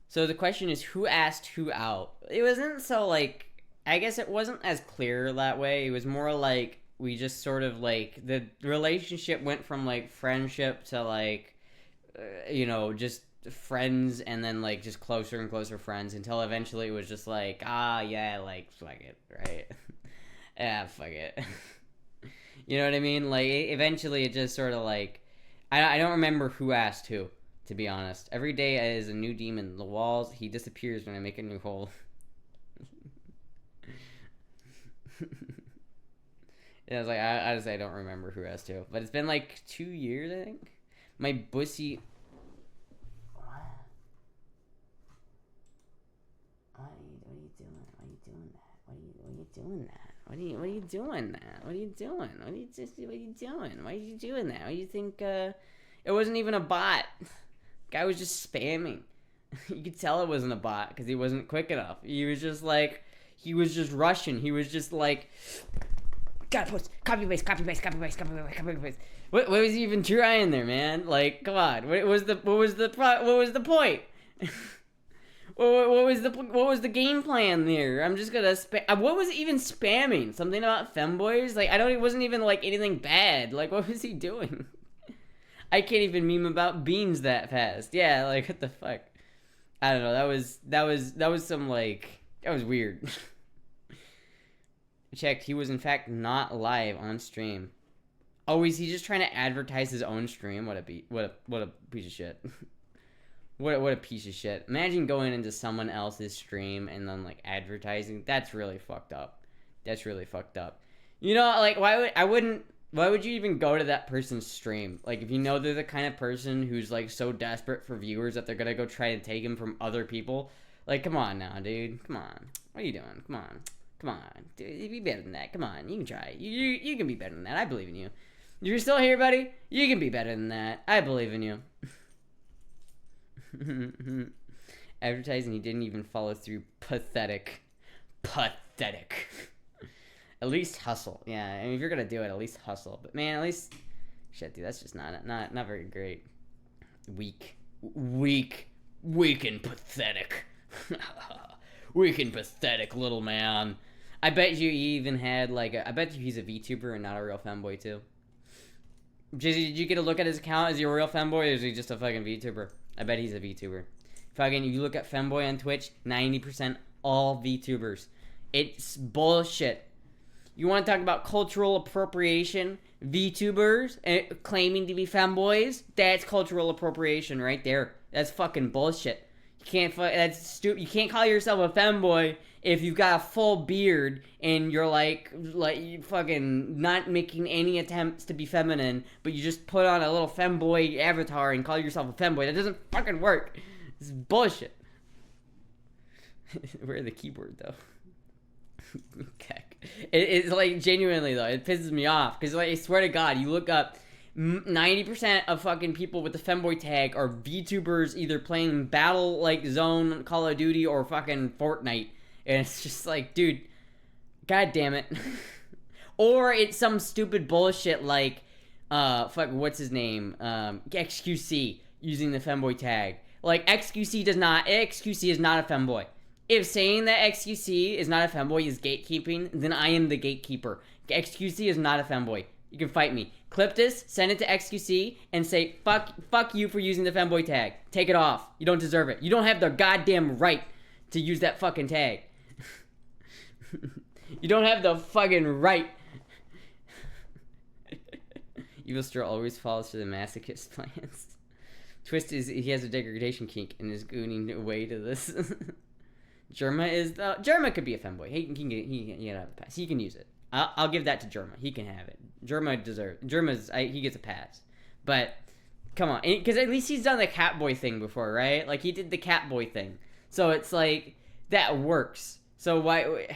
So the question is, who asked who out? It wasn't so, like... I guess it wasn't as clear that way. It was more like, we just sort of, like... The relationship went from, like, friendship to, like... just friends, and then, like, just closer and closer friends, until eventually it was just like, yeah, like, fuck it, right? Yeah, fuck it. You know what I mean? Like, eventually it just sort of like... I don't remember who asked who, to be honest. Every day is a new demon. The walls, he disappears when I make a new hole. And I was like, honestly, I don't remember who has to. But it's been like 2 years, I think. My bussy. What are you doing? Why are you doing that? What are you doing that? What are you doing that? What are you doing? What are you doing? Why are you doing that? Why do you think it wasn't even a bot? Guy was just spamming. You could tell it wasn't a bot because he wasn't quick enough. He was just like, he was just rushing. He was just like, gotta post, copy paste. What was he even trying there, man? Like, come on. What was the point? What was the game plan there? I'm just gonna spam. What was he even spamming? Something about femboys? Like, it wasn't even like anything bad. Like, what was he doing? I can't even meme about beans that fast. Yeah, like, what the fuck? I don't know. That was some like, that was weird. Checked. He was in fact not live on stream. Oh, is he just trying to advertise his own stream? What a piece of shit. What a piece of shit. Imagine going into someone else's stream and then like advertising. That's really fucked up. That's really fucked up. You know, like why would you even go to that person's stream? Like if you know they're the kind of person who's like so desperate for viewers that they're gonna go try to take him from other people. Like, come on now, dude. Come on. What are you doing? Come on. Come on. Dude, be better than that. Come on. You can try. You can be better than that. I believe in you. You're still here, buddy? You can be better than that. I believe in you. Advertising, he didn't even follow through. Pathetic. Pathetic. At least hustle. Yeah, I mean, if you're gonna do it, at least hustle. But man, at least, shit, dude, that's just not very great. Weak and pathetic. Weak and pathetic little man. I bet you he even had like I bet you he's a VTuber and not a real femboy too. Did you get a look at his account? Is he a real femboy or is he just a fucking VTuber? I bet he's a VTuber. Fucking, if you look at femboy on Twitch, 90% all VTubers. It's bullshit. You want to talk about cultural appropriation? VTubers claiming to be femboys? That's cultural appropriation right there. That's fucking bullshit. That's stupid. You can't call yourself a femboy if you've got a full beard and you're like you fucking not making any attempts to be feminine, but you just put on a little femboy avatar and call yourself a femboy. That doesn't fucking work. This is bullshit. Where's the keyboard though? Okay. It's like genuinely though, it pisses me off because like I swear to God, you look up. 90% of fucking people with the femboy tag are VTubers either playing Battle like Zone, Call of Duty, or fucking Fortnite. And it's just like, dude, god damn it. Or it's some stupid bullshit like, what's his name? XQC using the femboy tag. Like, XQC is not a femboy. If saying that XQC is not a femboy is gatekeeping, then I am the gatekeeper. XQC is not a femboy. You can fight me. Clip this, send it to XQC, and say, fuck you for using the femboy tag. Take it off. You don't deserve it. You don't have the goddamn right to use that fucking tag. You don't have the fucking right. Evil Straw always falls for the masochist plans. Twist is, he has a degradation kink and is gooning away to this. Germa could be a femboy. He can have a pass. He can use it. I'll give that to Germa. He can have it. He gets a pass. But come on, because at least he's done the Catboy thing before, right? Like he did the Catboy thing, so it's like that works. So why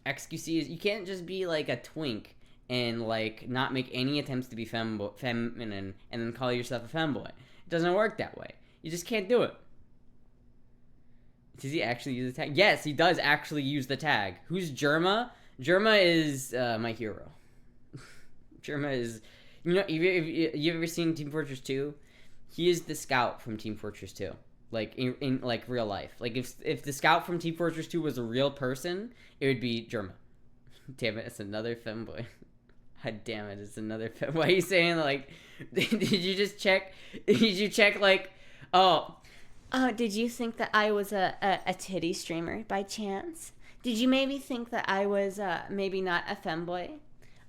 XQC is, you can't just be like a twink and like not make any attempts to be feminine and then call yourself a femboy. It doesn't work that way. You just can't do it. Does he actually use the tag? Yes, he does actually use the tag. Who's Germa? Germa is my hero. Germa is, you know, you ever seen Team Fortress 2? He is the scout from Team Fortress 2. Like in like real life. Like if the scout from Team Fortress 2 was a real person, it would be Germa. Damn it, it's another femboy. God damn it, it's another femboy. Why are you saying like? Did you just check? Did you check like? Oh, did you think that I was a titty streamer by chance? Did you maybe think that I was maybe not a femboy?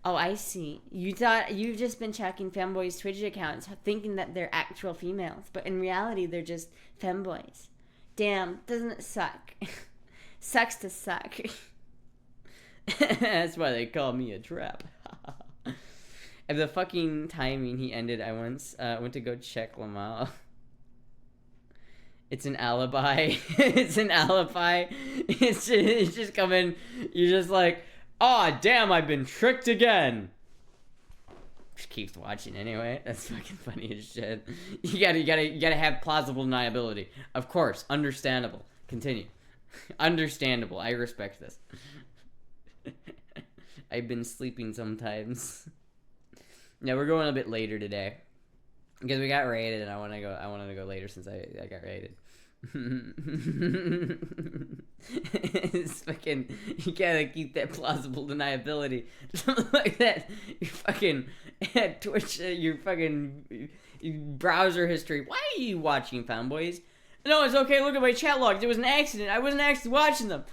Oh, I see. You thought you've just been checking femboys' Twitch accounts, thinking that they're actual females, but in reality, they're just femboys. Damn, doesn't it suck? Sucks to suck. That's why they call me a trap. At the fucking timing he ended, I once went to go check Lamal. It's an alibi. It's an alibi. It's just coming. You're just like, oh damn, I've been tricked again. Just keeps watching anyway. That's fucking funny as shit. You gotta have plausible deniability. Of course, understandable. Continue. Understandable. I respect this. I've been sleeping sometimes. Yeah, we're going a bit later today because we got raided, and I wanted to go later since I got raided. It's fucking, you gotta keep that plausible deniability. Something like that. Your fucking Twitch, your fucking browser history. Why are you watching Fanboys? No, it's okay. Look at my chat logs. It was an accident. I wasn't actually watching them.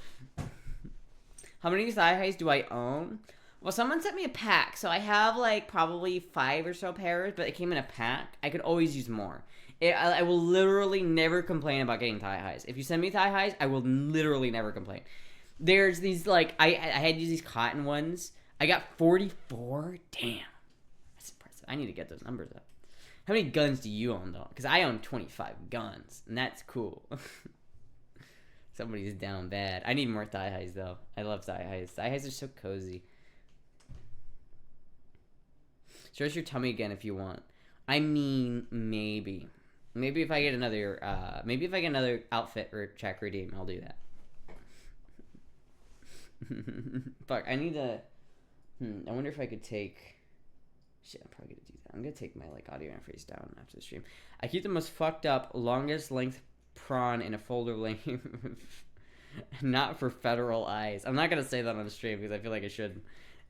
How many thigh highs do I own? Well, someone sent me a pack, so I have like probably 5 or so pairs, but it came in a pack. I could always use more. I will literally never complain about getting thigh highs. If you send me thigh highs, I will literally never complain. There's these like I had to use these cotton ones. I got 44. Damn, that's impressive. I need to get those numbers up. How many guns do you own though? Because I own 25 guns, and that's cool. Somebody's down bad. I need more thigh highs though. I love thigh highs. Thigh highs are so cozy. Show us your tummy again if you want. I mean, maybe if I get another, outfit or check redeem, I'll do that. Fuck, I need to. I wonder if I could take. Shit, I'm probably gonna do that. I'm gonna take my like audio interface down after the stream. I keep the most fucked up, longest length prawn in a folder length. Not for federal eyes. I'm not gonna say that on the stream because I feel like I should.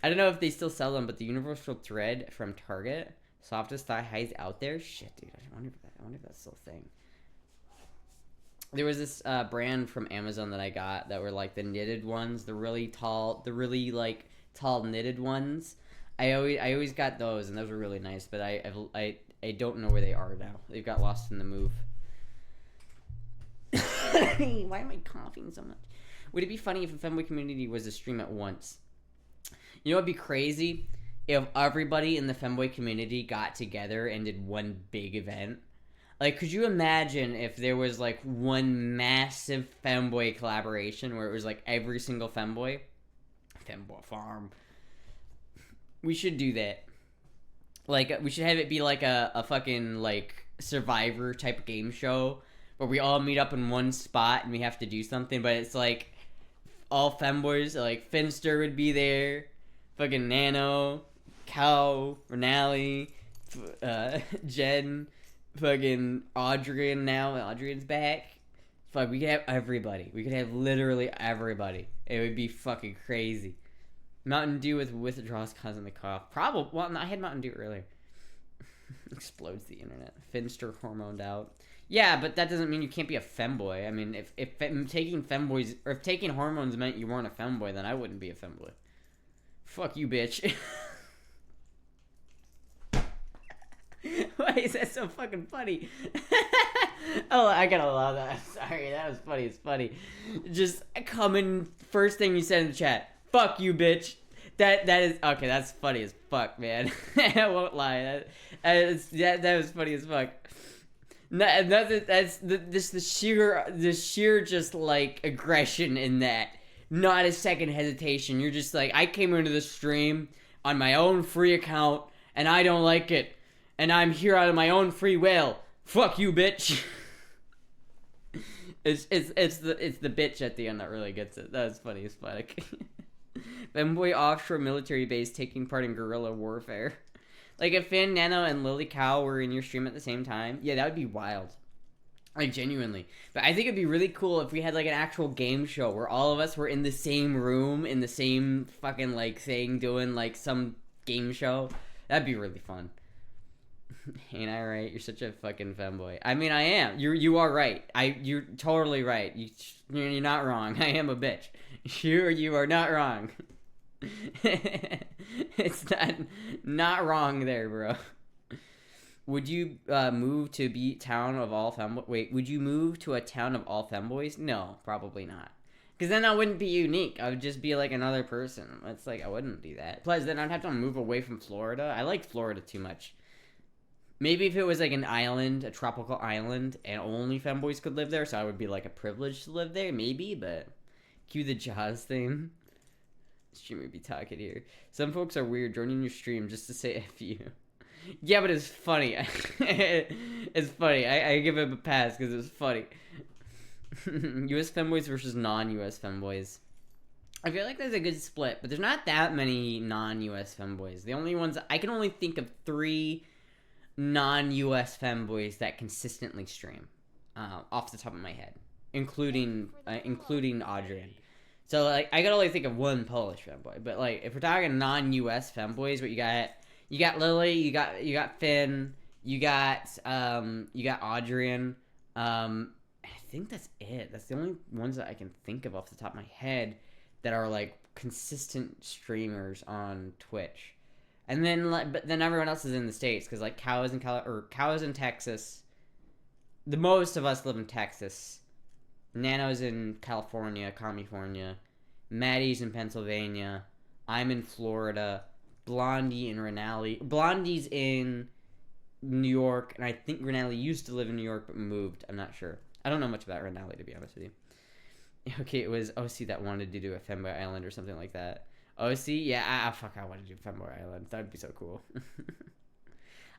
I don't know if they still sell them, but the universal thread from Target, softest thigh highs out there. Shit, dude, I wonder if that's still a thing. There was this brand from Amazon that I got that were like the knitted ones, the really tall knitted ones. I always got those, and those were really nice. But I don't know where they are now. They've got lost in the move. Why am I coughing so much? Would it be funny if the Fanboy community was to stream at once? You know what'd be crazy? If everybody in the Fanboy community got together and did one big event. Like, could you imagine if there was, like, one massive Fanboy collaboration where it was, like, every single Fanboy farm. We should do that. Like, we should have it be, like, a fucking, like, Survivor type game show where we all meet up in one spot and we have to do something, but it's, like, all Fanboys, like, Finster would be there. Fucking Nano, Cow, Renali, Jen, fucking Audrian now. Audrian's back. Fuck, we could have everybody. We could have literally everybody. It would be fucking crazy. Mountain Dew with withdrawals causing the cough. Probably. Well, no, I had Mountain Dew earlier. Explodes the internet. Finster hormoned out. Yeah, but that doesn't mean you can't be a femboy. I mean, if taking femboys or if taking hormones meant you weren't a femboy, then I wouldn't be a femboy. Fuck you, bitch. Why is that so fucking funny? Oh, I gotta allow that. Sorry, that was funny. It's funny. Just coming first thing you said in the chat. Fuck you, bitch. That is okay. That's funny as fuck, man. I won't lie. That was funny as fuck. That's the sheer just like aggression in that. Not a second hesitation. You're just like, I came into the stream on my own free account, and I don't like it. And I'm here out of my own free will. Fuck you, bitch. It's the bitch at the end that really gets it. That's funny as fuck. Fanboy offshore military base taking part in guerrilla warfare. Like if Finn, Nano, and Lily Cow were in your stream at the same time, yeah, that would be wild. Like, genuinely. But I think it'd be really cool if we had, like, an actual game show where all of us were in the same room, in the same fucking, like, thing, doing, like, some game show. That'd be really fun. Ain't I right? You're such a fucking femboy. I mean, I am. You are right. You're totally right. You're not wrong. I am a bitch. You are not wrong. It's not wrong there, bro. Would you move to be town of all femboys? Wait, would you move to a town of all femboys? No, probably not. Because then I wouldn't be unique. I would just be like another person. It's like, I wouldn't do that. Plus, then I'd have to move away from Florida. I like Florida too much. Maybe if it was like an island, a tropical island, and only femboys could live there, so I would be like a privilege to live there, maybe, but cue the Jaws theme. Streamer be talking here. Some folks are weird joining your stream just to say F you. Yeah, but it's funny. It's funny. I give it a pass because it's funny. US femboys versus non-US femboys. I feel like there's a good split, but there's not that many non-US femboys. The only ones, I can only think of 3 non-US femboys that consistently stream, off the top of my head, including Adrian. So like, I can only think of 1 Polish femboy. But like, if we're talking non-US femboys, what you got Lily, you got Finn, you got Adrian. I think that's it. That's the only ones that I can think of off the top of my head that are like consistent streamers on Twitch. And then, but then everyone else is in the States because like Cows in Texas. The most of us live in Texas. Nano's in California, Maddie's in Pennsylvania. I'm in Florida. Blondie and Renali. Blondie's in New York, and I think Renali used to live in New York but moved. I'm not sure. I don't know much about Renali, to be honest with you. Okay, it was OC that wanted to do a Fanboy Island or something like that. OC? Yeah, I want to do Fanboy Island. That would be so cool.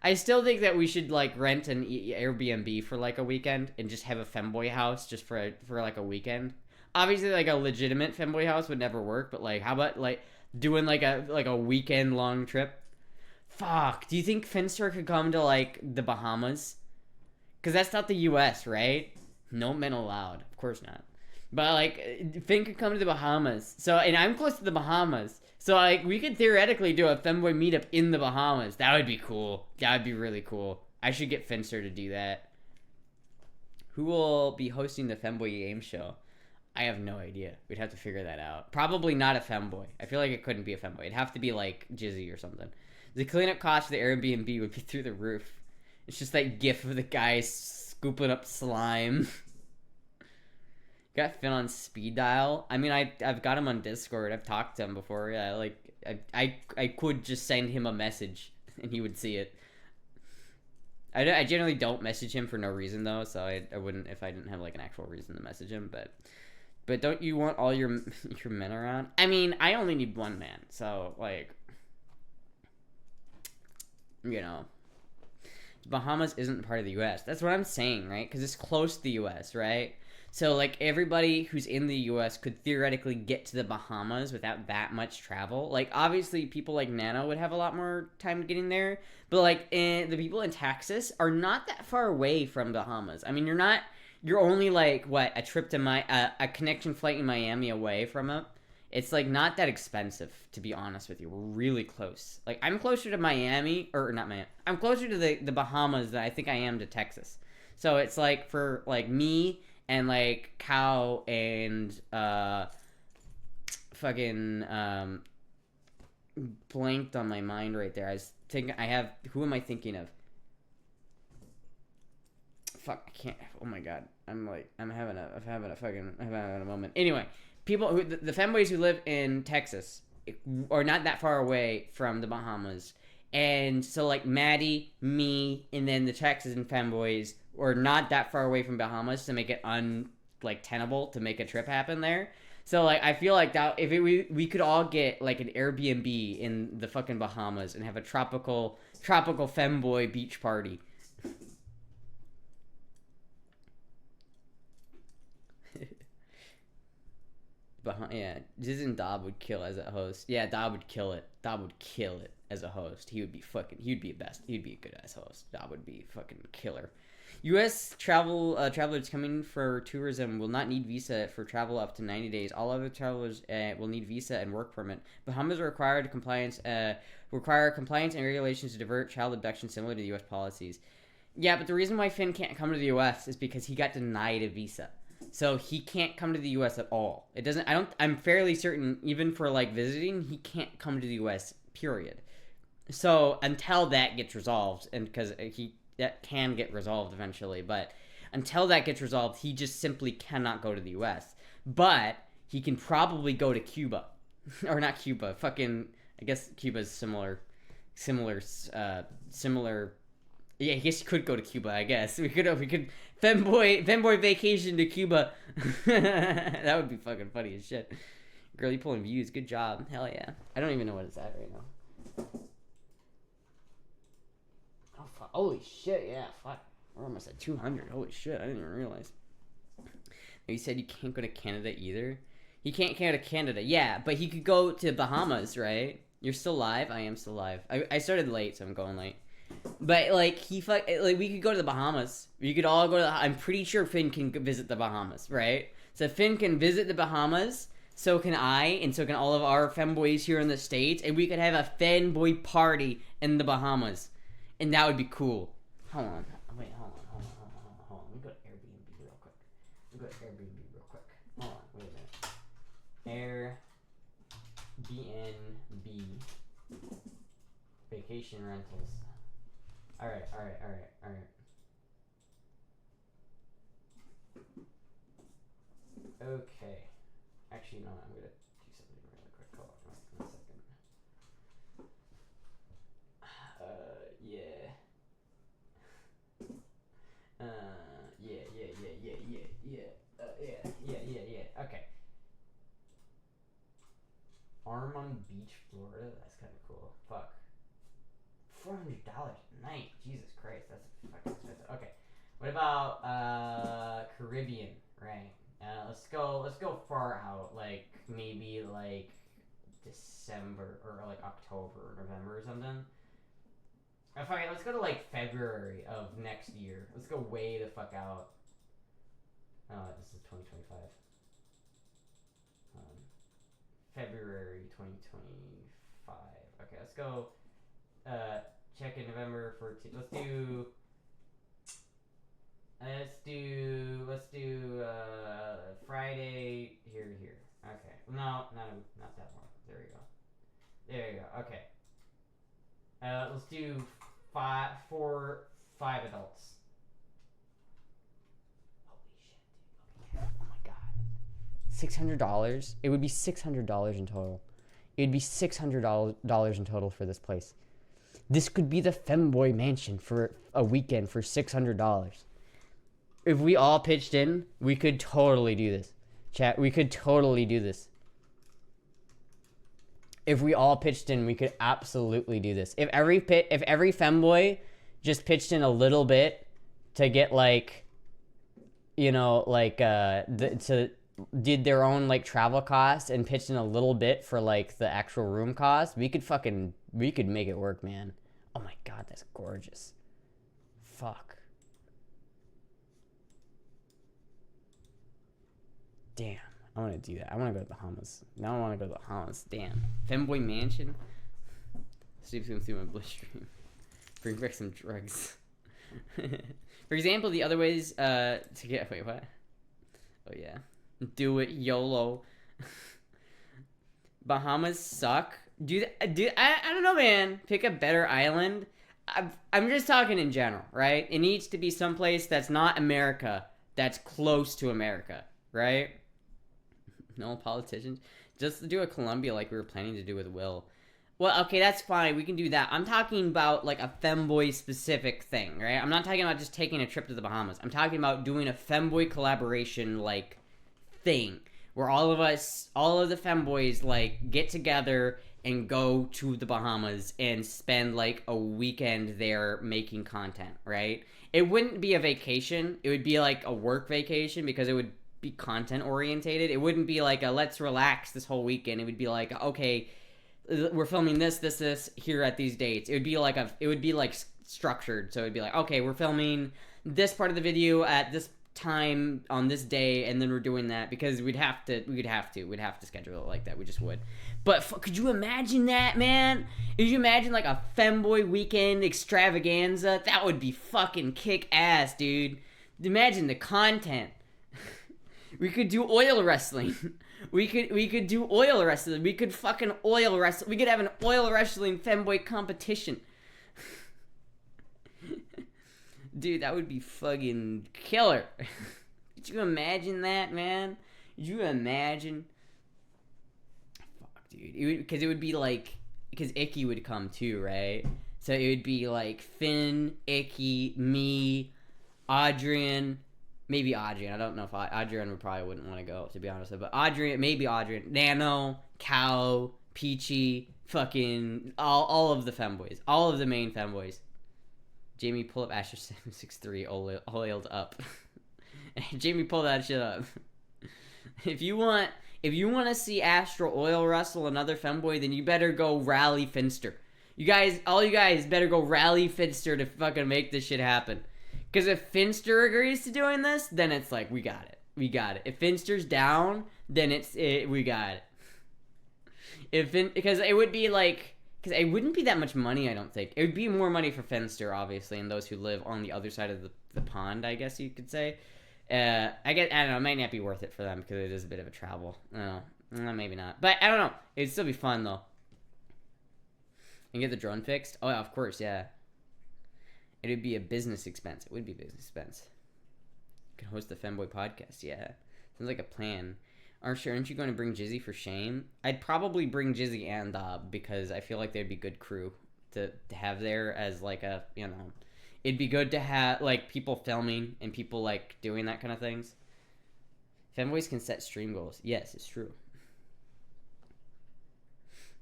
I still think that we should, like, rent an Airbnb for, like, a weekend and just have a femboy house just for like, a weekend. Obviously, like, a legitimate femboy house would never work, but, like, how about, like, doing, like a weekend-long trip? Fuck, do you think Finster could come to, like, the Bahamas? Because that's not the U.S., right? No men allowed. Of course not. But, like, Finn could come to the Bahamas. So, and I'm close to the Bahamas. So, like, we could theoretically do a femboy meetup in the Bahamas. That would be cool. That would be really cool. I should get Finster to do that. Who will be hosting the Femboy Game Show? I have no idea. We'd have to figure that out. Probably not a femboy. I feel like it couldn't be a femboy. It'd have to be, like, Jizzy or something. The cleanup cost of the Airbnb would be through the roof. It's just that gif of the guy scooping up slime. Got Finn on speed dial. I mean, I've got him on Discord. I've talked to him before. Yeah, like I could just send him a message and he would see it. I generally don't message him for no reason though, so I wouldn't if I didn't have like an actual reason to message him. But don't you want all your men around? I mean, I only need 1 man, so like, you know. Bahamas isn't part of the U.S. That's what I'm saying, right? Because it's close to the U.S., right? So, like, everybody who's in the U.S. could theoretically get to the Bahamas without that much travel. Like, obviously, people like Nano would have a lot more time getting there. But, like, the people in Texas are not that far away from Bahamas. I mean, you're only, like, what, a trip to a connection flight in Miami away from it. It's, like, not that expensive, to be honest with you. We're really close. Like, I'm closer to Miami, or not Miami. I'm closer to the Bahamas than I think I am to Texas. So, it's, like, for, like, me and, like, Cow and, blanked on my mind right there. I was thinking, who am I thinking of? Fuck, I can't, oh my god. I'm having a moment. Anyway. People who the femboys who live in Texas are not that far away from the Bahamas, and so like Maddie, me, and then the Texas and femboys are not that far away from Bahamas to make it tenable to make a trip happen there. So like I feel like that if we could all get like an Airbnb in the fucking Bahamas and have a tropical femboy beach party. Yeah, Jiz and Dob would kill as a host. Yeah, Dob would kill it. Dob would kill it as a host. He'd be best. He'd be a good ass host. Dob would be fucking killer. U.S. travelers coming for tourism will not need visa for travel up to 90 days. All other travelers will need visa and work permit. Bahamas require compliance and regulations to divert child abduction similar to U.S. policies. Yeah, but the reason why Finn can't come to the U.S. is because he got denied a visa. So he can't come to the U.S. at all. I'm fairly certain, even for, like, visiting, he can't come to the U.S., period. So until that gets resolved, and because that can get resolved eventually, but until that gets resolved, he just simply cannot go to the U.S. But he can probably go to Cuba. Or not Cuba, fucking, I guess Cuba's similar. Yeah, I guess you could go to Cuba, I guess. We could Fanboy vacation to Cuba. That would be fucking funny as shit. Girl, you pulling views. Good job. Hell yeah. I don't even know what it's at right now. Oh, fuck. Holy shit, yeah, fuck. We're almost at 200. Holy shit, I didn't even realize. You said you can't go to Canada either? He can't go to Canada. Yeah, but he could go to Bahamas, right? You're still live? I am still live. I started late, so I'm going late. But, like, we could go to the Bahamas. We could all go to I'm pretty sure Finn can visit the Bahamas, right? So Finn can visit the Bahamas, so can I, and so can all of our femboys here in the States, and we could have a fanboy party in the Bahamas. And that would be cool. Hold on. Wait, hold on. Let me go to Airbnb real quick. Hold on, wait a minute. Airbnb. Vacation rentals. Alright. Okay. Actually, no, I'm gonna do something really quick. Hold on, one second. Yeah. Yeah. Okay. Armon Beach, Florida. That's kind of cool. Fuck. $400 a night. Jesus Christ, that's fucking expensive. Okay. What about Caribbean? Right. Let's go far out. Like maybe like December or like October or November or something. Fine, let's go to like February of next year. Let's go way the fuck out. Oh, this is 2025. February 2025. Okay, let's go. Check in November for let's do Friday here. Okay. No, not that one. There you go. Okay. Let's do 5 adults. Holy shit, dude. Okay. Oh my god. $600? It would be $600 in total. It would be $600 in total for this place. This could be the Femboy Mansion for a weekend for $600. If we all pitched in, we could totally do this. Chat, we could totally do this. If we all pitched in, we could absolutely do this. If every femboy just pitched in a little bit to get like, you know, like did their own like travel costs and pitched in a little bit for like the actual room cost, we could make it work, man. Oh my god, that's gorgeous. Fuck. Damn. I want to do that. I want to go to the Bahamas. Now I want to go to the Bahamas. Damn. Femboy Mansion. See if we can see my bloodstream. Bring back some drugs. For example, the other ways to get... Wait, what? Oh, yeah. Do it, YOLO. Bahamas suck. Dude, I don't know, man. Pick a better island. I'm just talking in general, right? It needs to be someplace that's not America, that's close to America, right? No politicians. Just do a Colombia like we were planning to do with Will. Well, okay, that's fine. We can do that. I'm talking about like a femboy specific thing, right? I'm not talking about just taking a trip to the Bahamas. I'm talking about doing a femboy collaboration like thing where all of the femboys like get together and go to the Bahamas and spend like a weekend there making content, right? It wouldn't be a vacation. It would be like a work vacation because it would be content orientated. It wouldn't be like a let's relax this whole weekend. It would be like, okay, we're filming this here at these dates. It would be like structured. So it'd be like, okay, we're filming this part of the video at this time on this day, and then we're doing that because we'd have to schedule it like that. We just would. But could you imagine that, man? Could you imagine like a femboy weekend extravaganza? That would be fucking kick ass, dude. Imagine the content. We could do oil wrestling. We could do oil wrestling. We could fucking oil wrestle. We could have an oil wrestling femboy competition. Dude, that would be fucking killer. Could you imagine that, man? Could you imagine? dude. Because it would be like, because Icky would come too, right? So it would be like Finn, Icky, me, Adrian, maybe Adrian. I don't know if Adrian wouldn't want to go, to be honest. But maybe Adrian, Nano, Cow, Peachy, fucking all of the femboys, all of the main femboys. Jamie, pull up Astra 763 oiled up. Jamie, pull that shit up. If you want to see Astra oil wrestle another femboy, then you better go rally Finster. All you guys better go rally Finster to fucking make this shit happen. Because if Finster agrees to doing this, then it's like, we got it. If Finster's down, then we got it. Because it would be like, because it wouldn't be that much money, I don't think. It would be more money for Finster, obviously, and those who live on the other side of the pond, I guess you could say. I don't know, it might not be worth it for them because it is a bit of a travel. I don't know. Maybe not. But I don't know. It'd still be fun, though. And get the drone fixed? Oh, yeah, of course, yeah. It would be a business expense. It would be a business expense. You can host the Fanboy podcast, yeah. Sounds like a plan. Aren't you going to bring Jizzy for shame? I'd probably bring Jizzy and Dob because I feel like they'd be good crew to have there as like a, you know, it'd be good to have like people filming and people like doing that kind of things. Fanboys can set stream goals. Yes, it's true.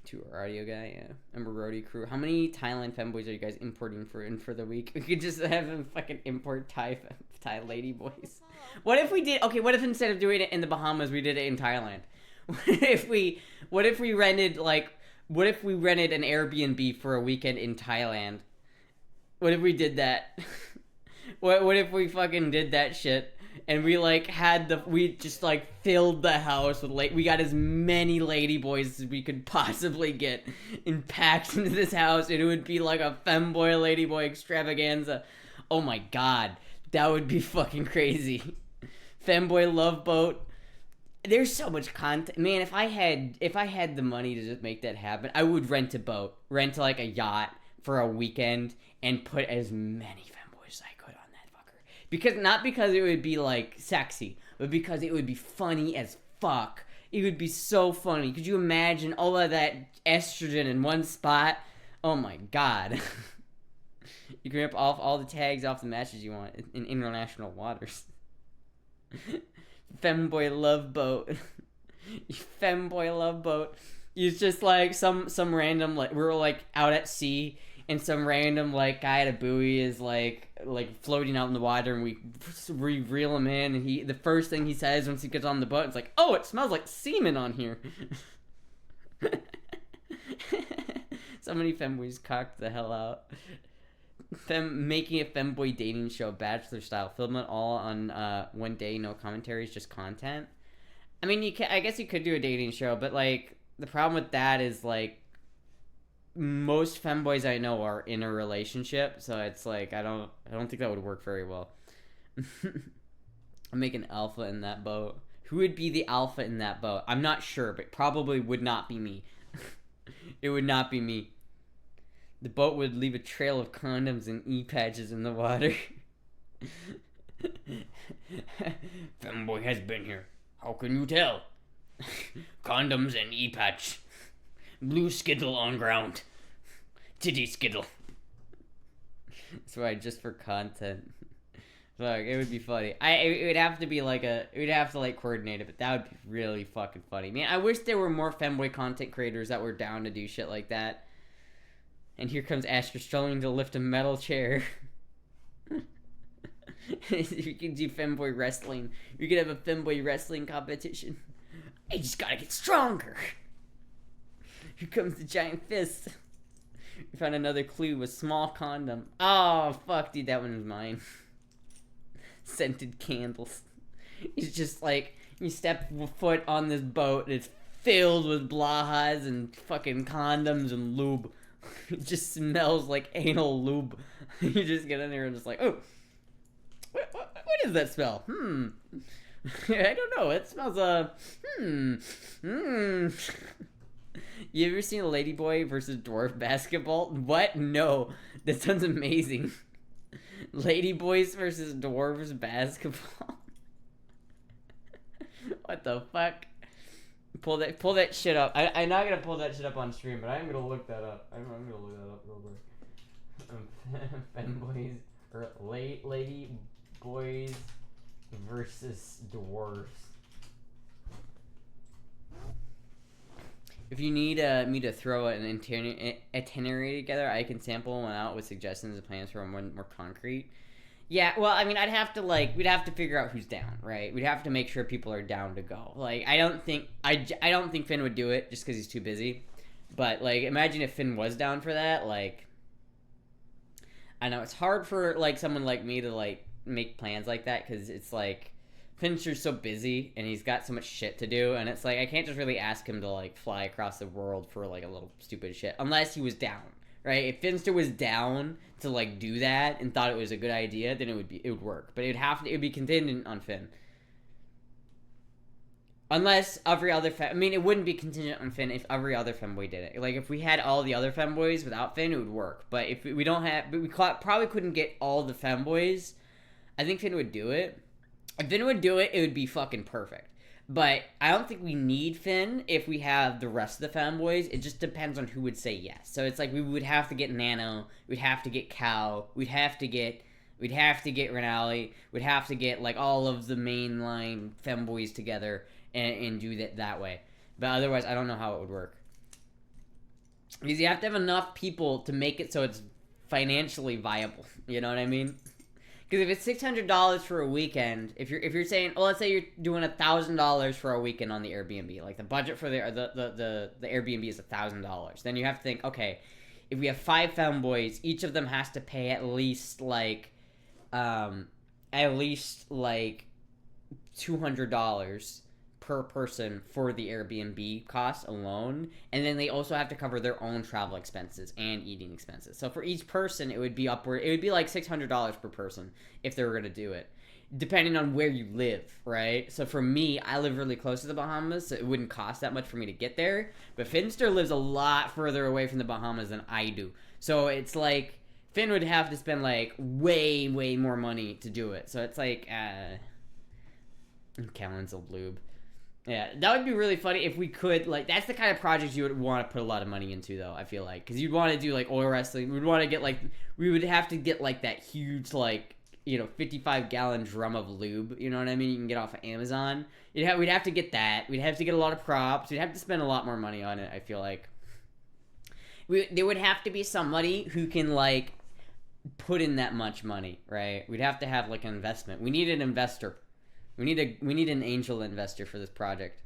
To our audio guy, yeah. And Roadie crew. How many Thailand femboys are you guys importing for the week? We could just have them fucking import Thai lady boys. What if we did? Okay, what if instead of doing it in the Bahamas, we did it in Thailand? What if we rented an Airbnb for a weekend in Thailand? What if we did that? What if we fucking did that shit? And we just filled the house with we got as many lady boys as we could possibly get and packed into this house, and it would be like a femboy ladyboy extravaganza. Oh my god, that would be fucking crazy. Femboy love boat. There's so much content, man. If I had the money to just make that happen, I would rent a boat, rent like a yacht for a weekend, and put as many femboys as I could on that fucker. Not because it would be like sexy, but because it would be funny as fuck. It would be so funny. Could you imagine all of that estrogen in one spot? Oh my god. You can rip off all the tags off the matches you want in international waters. Femboy love boat. Femboy love boat. It's just like some random we're like out at sea and some random guy at a buoy is like floating out in the water, and we reel him in, and the first thing he says once he gets on the boat is like, "Oh, it smells like semen on here." So many femboys cocked the hell out. Making a femboy dating show, bachelor style, film it all on one day, no commentaries, just content. I mean, I guess you could do a dating show, but the problem with that is most femboys I know are in a relationship, so it's I don't think that would work very well. I'm making alpha in that boat. Who would be the alpha in that boat? I'm not sure, but probably would not be me. It would not be me. The boat would leave a trail of condoms and e-patches in the water. Femboy has been here. How can you tell? Condoms and e-patch. Blue skittle on ground. Titty skittle. That's right, just for content. Fuck, it would be funny. It would have to be we'd have to coordinate it, but that would be really fucking funny. Man, I wish there were more femboy content creators that were down to do shit like that. And here comes Astra struggling to lift a metal chair. You can do femboy wrestling. You could have a femboy wrestling competition. I just gotta get stronger. Here comes the giant fist. We found another clue, a small condom. Oh, fuck, dude, that one was mine. Scented candles. It's just you step foot on this boat, and it's filled with blahas and fucking condoms and lube. It just smells like anal lube. You just get in there and just oh, what is that smell? I don't know. It smells You ever seen a ladyboy versus dwarf basketball? What? No. That sounds amazing. Ladyboys versus dwarves basketball. What the fuck? Pull that shit up. I'm not gonna pull that shit up on stream, but I'm gonna look that up. I'm gonna look that up real quick. Femboys or lady boys versus dwarves. If you need me to throw an itinerary together, I can sample one out with suggestions and plans for one more concrete. Yeah, well, I mean, we'd have to figure out who's down, right? We'd have to make sure people are down to go. Like, I don't think Finn would do it just because he's too busy. But, like, imagine if Finn was down for that. Like, I know it's hard for, like, someone like me to, like, make plans like that because it's, like, Fincher's so busy and he's got so much shit to do. And it's, like, I can't just really ask him to, like, fly across the world for, like, a little stupid shit. Unless he was down. Right, if Finster was down to like do that and thought it was a good idea, then it would work. But it would be contingent on Finn. Unless every other it wouldn't be contingent on Finn if every other femboy did it. Like if we had all the other femboys without Finn, it would work. But if we don't have, but we probably couldn't get all the femboys. I think Finn would do it. If Finn would do it, it would be fucking perfect. But I don't think we need Finn if we have the rest of the fanboys. It just depends on who would say yes. So it's like we would have to get Nano, we'd have to get Cow, we'd have to get Renali, we'd have to get like all of the mainline femboys together and do that way. But otherwise, I don't know how it would work. Because you have to have enough people to make it so it's financially viable. You know what I mean? Because if it's $600 for a weekend, if you're saying, oh, let's say you're doing $1,000 for a weekend on the Airbnb, like the budget for the Airbnb is $1,000, then you have to think, okay, if we have 5 femboys, each of them has to pay at least $200 per person for the Airbnb cost alone, and then they also have to cover their own travel expenses and eating expenses. So for each person, it would be like $600 per person if they were going to do it, depending on where you live, right? So for me, I live really close to the Bahamas, so it wouldn't cost that much for me to get there, but Finster lives a lot further away from the Bahamas than I do. So it's like, Finn would have to spend like way more money to do it. So it's like, Callan's a lube. Yeah, that would be really funny if we could, like, that's the kind of project you would want to put a lot of money into, though, I feel like. Because you'd want to do, like, oil wrestling. We would have to get, like, that huge, like, 55-gallon drum of lube, you know what I mean? You can get off of Amazon. We'd have to get that. We'd have to get a lot of props. We'd have to spend a lot more money on it, I feel like. There would have to be somebody who can, like, put in that much money, right? We'd have to have, like, an investment. We need an investor. We need an angel investor for this project.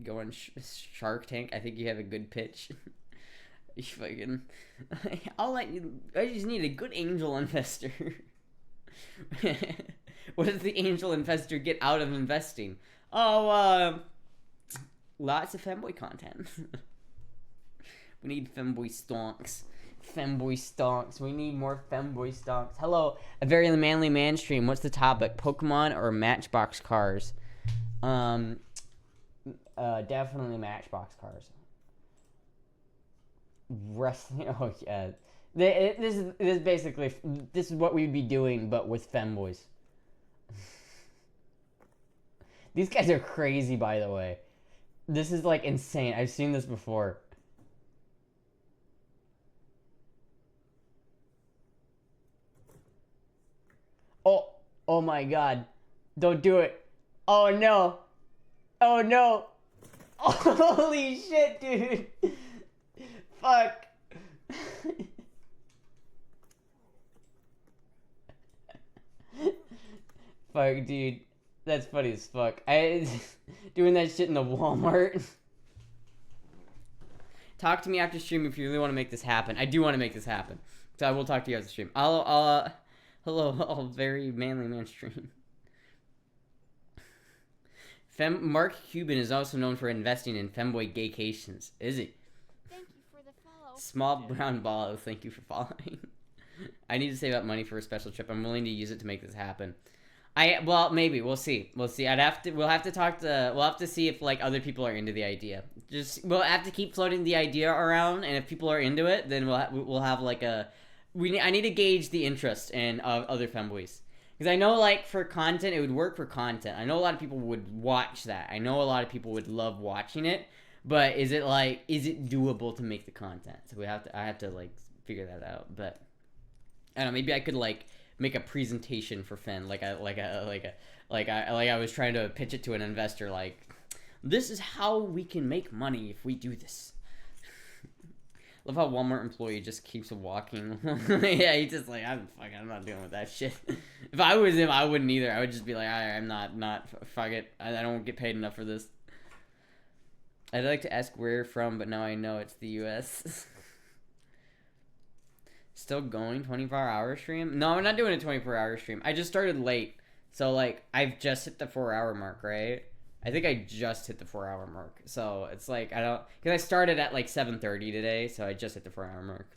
Go on Shark Tank. I think you have a good pitch. You fucking. I just need a good angel investor. What does the angel investor get out of investing? Oh, lots of femboy content. We need femboy stonks. Femboy stonks. We need more femboy stonks. Hello, a very manly man stream. What's the topic? Pokemon or Matchbox cars? Definitely Matchbox cars. Wrestling. Oh yeah. This is basically what we'd be doing, but with femboys. These guys are crazy, by the way. This is like insane. I've seen this before. Oh my god. Don't do it. Oh no. Oh no. Holy shit, dude. Fuck. Fuck, dude. That's funny as fuck. Doing that shit in the Walmart. Talk to me after stream if you really want to make this happen. I do want to make this happen. So I will talk to you after stream. Hello, very manly man stream. Mark Cuban is also known for investing in femboy gaycations. Is he? Thank you for the follow. Small brown ball. Thank you for following. I need to save up money for a special trip. I'm willing to use it to make this happen. Well, maybe we'll see. We'll see. We'll have to see if like other people are into the idea. We'll have to keep floating the idea around, and if people are into it, then we'll have like a. I need to gauge the interest in other femboys. Because I know, like, for content, it would work for content. I know a lot of people would watch that. I know a lot of people would love watching it. But is it doable to make the content? So I have to like figure that out. But I don't know. Maybe I could like make a presentation for Finn, like I was trying to pitch it to an investor. Like, this is how we can make money if we do this. Love how Walmart employee just keeps walking. Yeah, he's just like, I'm not dealing with that shit. If I was him, I wouldn't either. I would just be like, I'm not, fuck it. I don't get paid enough for this. I'd like to ask where you're from, but now I know it's the US. Still going 24-hour stream? No, I'm not doing a 24-hour stream. I just started late. So, like, I've just hit the 4-hour mark, right? I think I just hit the 4-hour mark. So, it's like, because I started at, like, 7:30 today, so I just hit the 4-hour mark.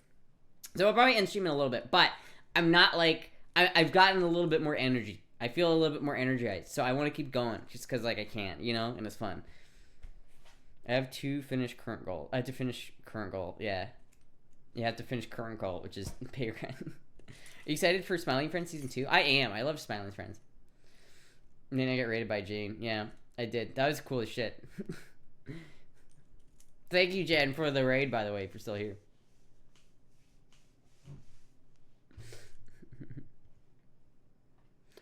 So, I'll probably end streaming a little bit, but I'm not, like, I've gotten a little bit more energy. I feel a little bit more energized, so I want to keep going, just because, like, I can, you know, and it's fun. I have to finish current goal. I have to finish current goal, yeah. You have to finish current goal, which is pay rent. Are you excited for Smiling Friends Season 2? I am. I love Smiling Friends. And then I got raided by Jane. Yeah, I did. That was cool as shit. Thank you, Jen, for the raid, by the way, if you're still here.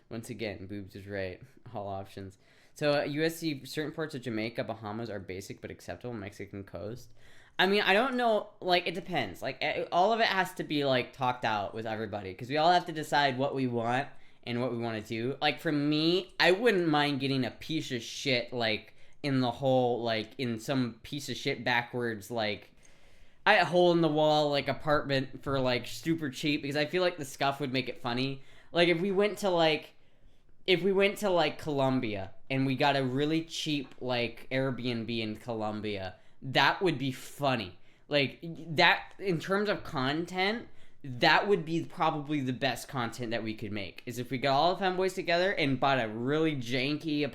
Once again, boobs is right. All options. So, USC, certain parts of Jamaica, Bahamas are basic but acceptable. Mexican coast. I mean, I don't know. Like, it depends. Like, all of it has to be, like, talked out with everybody. Because we all have to decide what we want and what we want to do. Like, for me, I wouldn't mind getting a piece of shit, like, in the whole, like, in some piece of shit backwards, like, a hole-in-the-wall, like, apartment for, like, super cheap. Because I feel like the scuff would make it funny. Like, if we went to, like, Colombia and we got a really cheap, like, Airbnb in Colombia, that would be funny. Like, that, in terms of content, that would be probably the best content that we could make, is if we got all the fanboys together and bought a really janky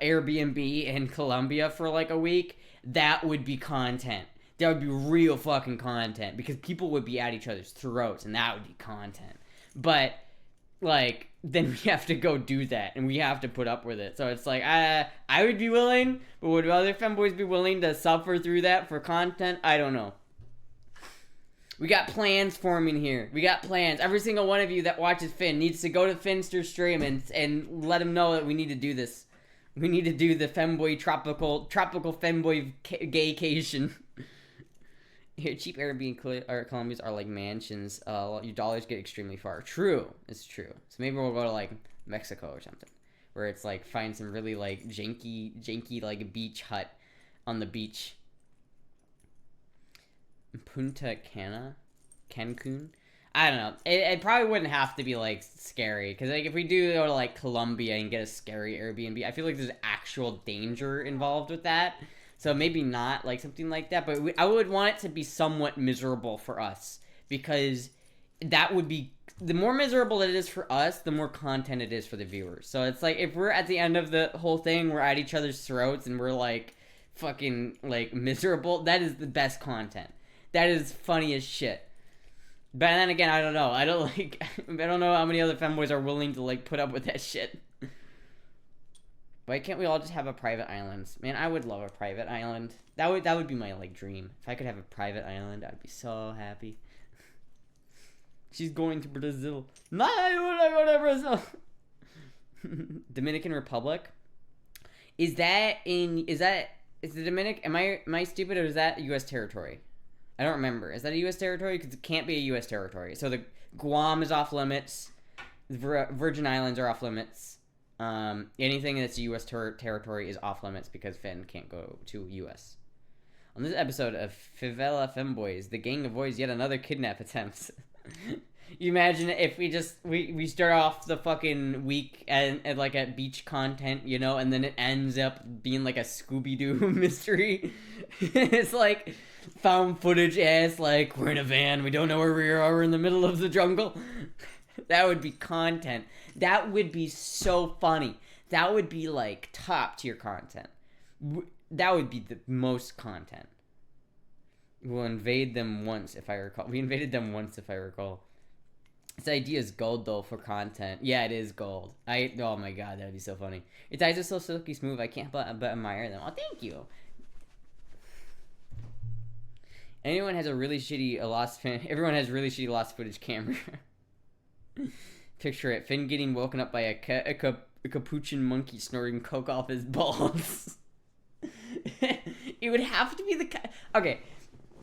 Airbnb in Colombia for, like, a week. That would be content. That would be real fucking content, because people would be at each other's throats, and that would be content. But, like, then we have to go do that, and we have to put up with it. So it's like, I would be willing, but would other femboys be willing to suffer through that for content? I don't know. We got plans forming here. We got plans. Every single one of you that watches Finn needs to go to Finster's stream and let him know that we need to do this. We need to do the femboy tropical femboy gaycation. Here, cheap Airbnb Colombias are like mansions. Your dollars get extremely far. True. It's true. So maybe we'll go to, like, Mexico or something, where it's, like, find some really, like, janky, like, beach hut on the beach. Punta Cana? Cancun? I don't know. It probably wouldn't have to be, like, scary. Because, like, if we do go to, like, Colombia and get a scary Airbnb, I feel like there's actual danger involved with that. So maybe not, like, something like that. But I would want it to be somewhat miserable for us. Because that would be... The more miserable it is for us, the more content it is for the viewers. So it's like, if we're at the end of the whole thing, we're at each other's throats and we're, like, fucking, like, miserable, that is the best content. That is funny as shit. But then again, I don't know. I don't know how many other femboys are willing to, like, put up with that shit. Why can't we all just have a private island? Man, I would love a private island. That would be my, like, dream. If I could have a private island, I'd be so happy. She's going to Brazil. No, I wanna go to Brazil. Dominican Republic? Is the Dominican, am I stupid, or is that U.S. territory? I don't remember. Is that a U.S. territory? Because it can't be a U.S. territory. So the Guam is off limits. The Virgin Islands are off limits. Anything that's a U.S. territory is off limits because Finn can't go to U.S. On this episode of Favela Femboys, the gang avoids yet another kidnap attempt. You imagine if we start off the fucking week at like at beach content, you know, and then it ends up being like a Scooby-Doo mystery. It's like found footage ass, like, we're in a van, we don't know where we are, we're in the middle of the jungle. That would be content. That would be so funny. That would be, like, top tier content. That would be the most content. We'll invade them once, if I recall. We invaded them once, if I recall. This idea is gold though for content. Yeah, it is gold. Oh my god, that would be so funny. Your ties are so silky smooth. I can't but admire them. Oh, thank you. Anyone has a really shitty everyone has really shitty lost footage camera. Picture it: Finn getting woken up by a capuchin monkey snorting coke off his balls. It would have to be the kind. Okay,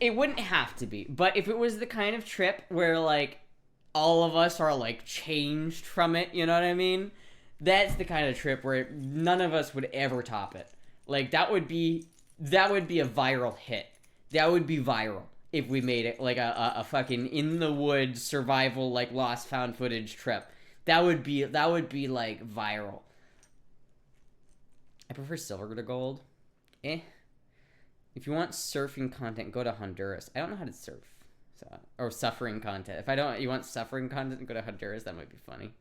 it wouldn't have to be, but if it was the kind of trip where like all of us are like changed from it, you know what I mean? That's the kind of trip where none of us would ever top it. Like that would be a viral hit. That would be viral if we made it like a fucking in the woods survival like lost found footage trip. That would be like viral. I prefer silver to gold. If you want surfing content, go to Honduras. I don't know how to surf. Or suffering content. You want suffering content, go to Honduras. That might be funny.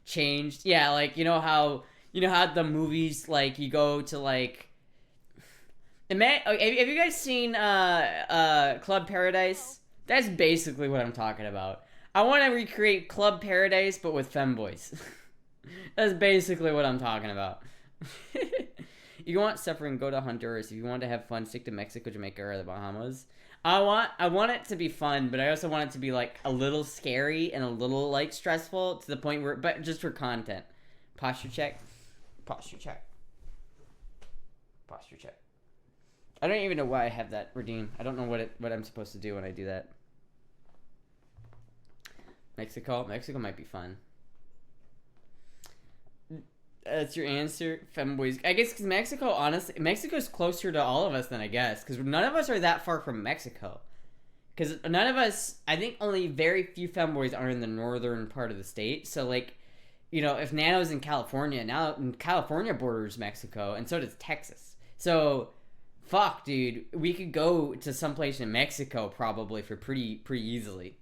Changed. Yeah, like you know how the movies like you go to like have you guys seen Club Paradise? That's basically what I'm talking about. I want to recreate Club Paradise but with femboys. That's basically what I'm talking about. If you want suffering, go to Honduras. If you want to have fun, stick to Mexico, Jamaica, or the Bahamas. I want it to be fun, but I also want it to be like a little scary and a little like stressful to the point where, but just for content. Posture check. I don't even know why I have that redeem. I don't know what I'm supposed to do when I do that. Mexico might be fun. That's your answer, femboys. I guess because Mexico's closer to all of us than I guess. Because none of us are that far from Mexico. Because none of us, I think only very few femboys are in the northern part of the state. So, like, you know, if Nano's in California, now California borders Mexico, and so does Texas. So, fuck, dude. We could go to someplace in Mexico probably for pretty easily.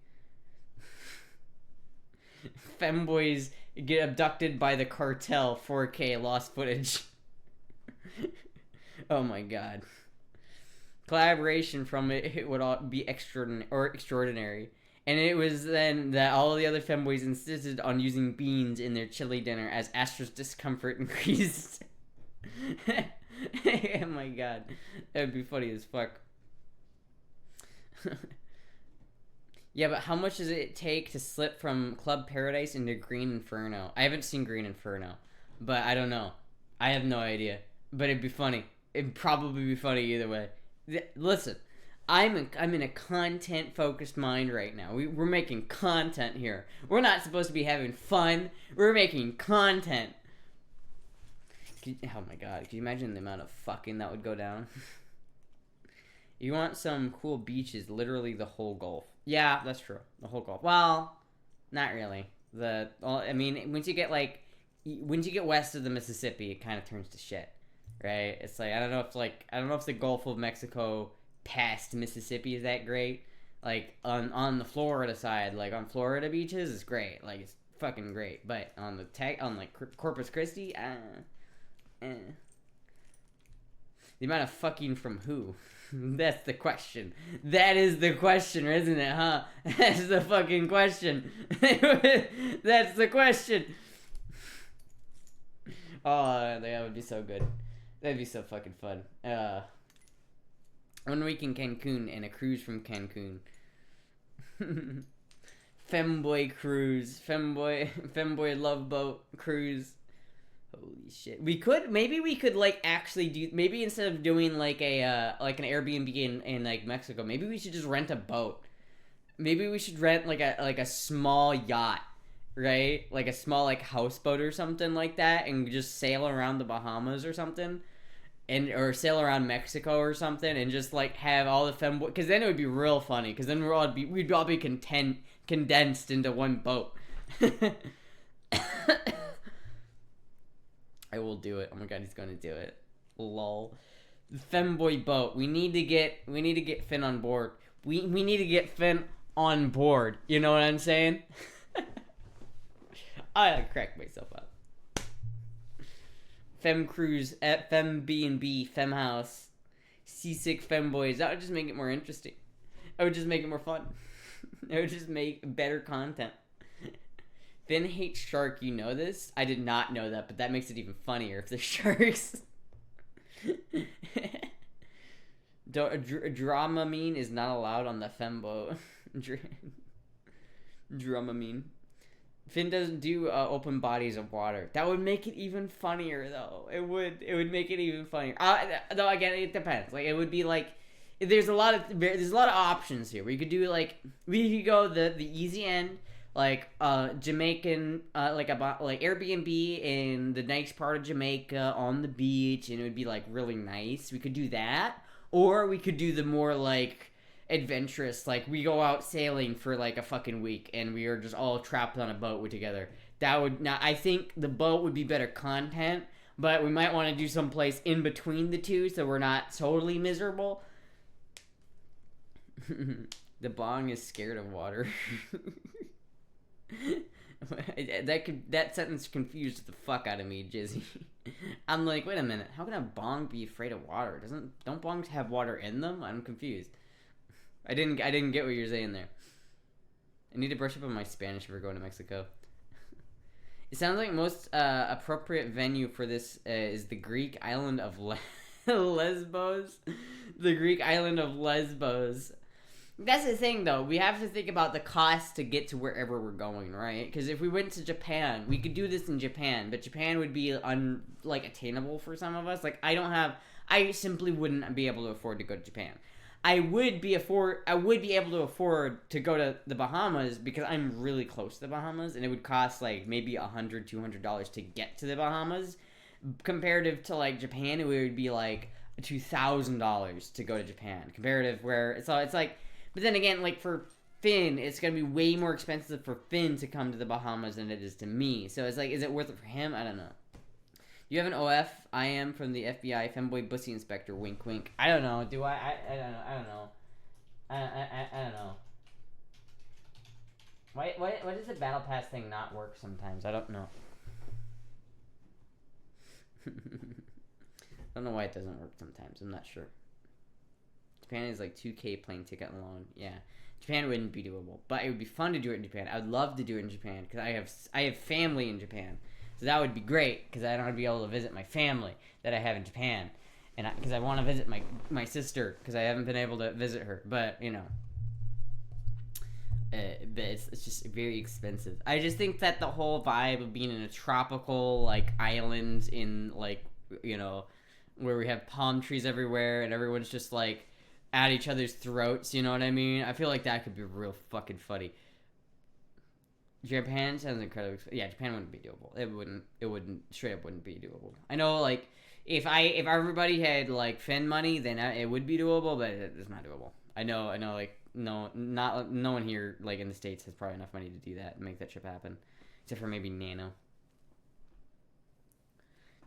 Femboys get abducted by the cartel. 4K lost footage. Oh my god. Collaboration from it would all be extraordinary. And it was then that all the other femboys insisted on using beans in their chili dinner as Astra's discomfort increased. Oh my god. That would be funny as fuck. Yeah, but how much does it take to slip from Club Paradise into Green Inferno? I haven't seen Green Inferno, but I don't know. I have no idea. But it'd be funny. It'd probably be funny either way. Listen, I'm in a content-focused mind right now. We're making content here. We're not supposed to be having fun. We're making content. Oh my god, can you imagine the amount of fucking that would go down? You want some cool beaches, literally the whole Gulf. Yeah, that's true. The whole Gulf. Well, not really. I mean, once you get west of the Mississippi, it kind of turns to shit, right? It's like I don't know if the Gulf of Mexico past Mississippi is that great. Like on the Florida side, like on Florida beaches, it's great. Like it's fucking great. But on Corpus Christi, the amount of fucking from who? That's the question. That is the question, isn't it, huh? That's the fucking question. That's the question. Oh, that would be so good. That'd be so fucking fun. 1 week in Cancun and a cruise from Cancun. Femboy cruise. Femboy love boat cruise. Holy shit. Maybe we could like actually do, maybe instead of doing like an Airbnb in like Mexico, maybe we should just rent a boat. Maybe we should rent like a small yacht, right? Like a small like houseboat or something like that, and just sail around the Bahamas or something. Or sail around Mexico or something, and just like have all the femboy, because then it would be real funny, because then we'd all be condensed into one boat. I will do it. Oh my god, he's gonna do it. Lol. The femboy boat. We need to get Finn on board. We need to get Finn on board. You know what I'm saying? I cracked myself up. Fem cruise at Fem B&B, Fem house, seasick femboys. That would just make it more interesting. It would just make it more fun. It would just make better content. Finn hates shark, you know this? I did not know that, but that makes it even funnier if they're sharks. Dramamine is not allowed on the fembo. Dramamine. Finn doesn't do open bodies of water. That would make it even funnier, though. It would make it even funnier. Though again, it depends. Like it would be like there's a lot of options here. We could do like we could go the easy end, like Jamaican, like Airbnb in the nice part of Jamaica on the beach, and it would be like really nice. We could do that, or we could do the more like adventurous, like we go out sailing for like a fucking week and we are just all trapped on a boat together. That would not, I think the boat would be better content, but we might want to do someplace in between the two so we're not totally miserable. The bong is scared of water. That sentence confused the fuck out of me, Jizzy. I'm like, wait a minute, how can a bong be afraid of water? Don't bongs have water in them? I'm confused. I didn't get what you're saying there. I need to brush up on my Spanish if we're going to Mexico. It sounds like most appropriate venue for this is the Greek island of Lesbos. The Greek island of Lesbos. That's the thing, though. We have to think about the cost to get to wherever we're going, right? Because if we went to Japan, we could do this in Japan, but Japan would be attainable for some of us. Like I simply wouldn't be able to afford to go to Japan. I would be able to afford to go to the Bahamas because I'm really close to the Bahamas, and it would cost like maybe $100, $200 to get to the Bahamas. Comparative to like Japan, it would be like $2,000 to go to Japan. Comparative where so it's like, but then again, like for Finn, it's gonna be way more expensive for Finn to come to the Bahamas than it is to me. So it's like, is it worth it for him? I don't know. You have an OF? I am from the FBI, Fanboy Bussy Inspector, wink wink. I don't know, do I don't know, I don't know. I don't know. Why does the Battle Pass thing not work sometimes? I don't know. I don't know why it doesn't work sometimes, I'm not sure. Japan is like $2,000 plane ticket alone, yeah. Japan wouldn't be doable, but it would be fun to do it in Japan. I would love to do it in Japan, because I have family in Japan. So that would be great, because I'd be able to visit my family that I have in Japan. And because I want to visit my sister, because I haven't been able to visit her. But, you know. But it's just very expensive. I just think that the whole vibe of being in a tropical, like, island in, like, you know, where we have palm trees everywhere and everyone's just, like, at each other's throats, you know what I mean? I feel like that could be real fucking funny. Japan sounds incredible. Yeah, Japan wouldn't be doable. It wouldn't straight up wouldn't be doable. I know, like, if everybody had like Finn money, then it would be doable, but it's not doable. I know, like, no one here, like, in the States has probably enough money to do that and make that trip happen, except for maybe Nano.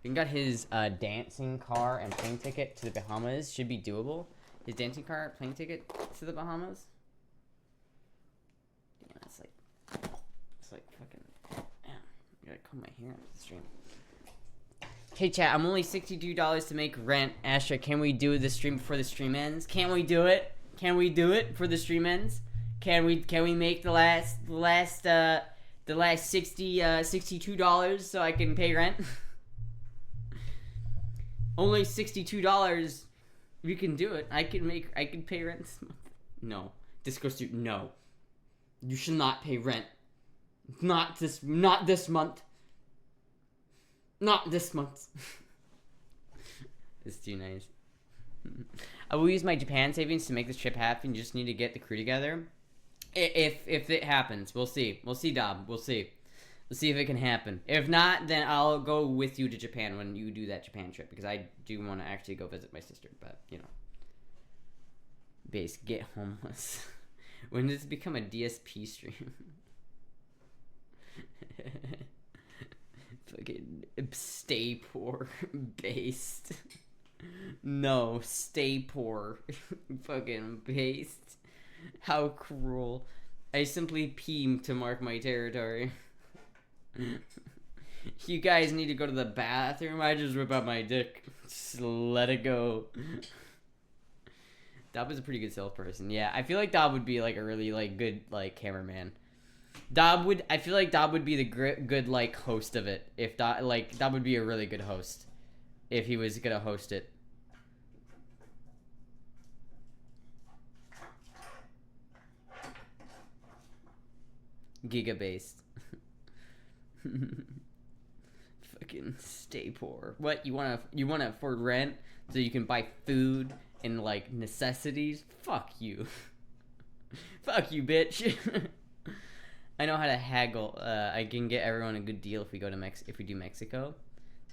Finn got his dancing car and plane ticket to the Bahamas. Should be doable. His dancing car, plane ticket to the Bahamas. Yeah, it's like fucking, yeah, I gotta comb my hair on the stream. Hey chat, I'm only $62 to make rent. Astra, can we do the stream before the stream ends? Can we do it? Can we do it before the stream ends? Can we make the last $62 so I can pay rent? Only $62. We can do it. I can pay rent this month. No. Disco Suit, no. You should not pay rent. Not this month. Not this month. It's too nice. I will use my Japan savings to make this trip happen. You just need to get the crew together. If it happens, we'll see. We'll see, Dob. We'll see. We'll see if it can happen. If not, then I'll go with you to Japan when you do that Japan trip, because I do want to actually go visit my sister. But, you know. Base, get homeless. When does it become a DSP stream? Fucking stay poor based. No, stay poor. Fucking based. How cruel. I simply pee to mark my territory. You guys need to go to the bathroom. I just whip out my dick. Just let it go. Dob is a pretty good salesperson. Yeah, I feel like Dob would be like a really like good like cameraman. I feel like Dob would be the good like host of it. If Dob would be a really good host if he was gonna host it. Giga-based. Fucking stay poor. What, you wanna afford rent so you can buy food and like necessities? Fuck you. Fuck you, bitch. I know how to haggle. I can get everyone a good deal if we go to if we do Mexico.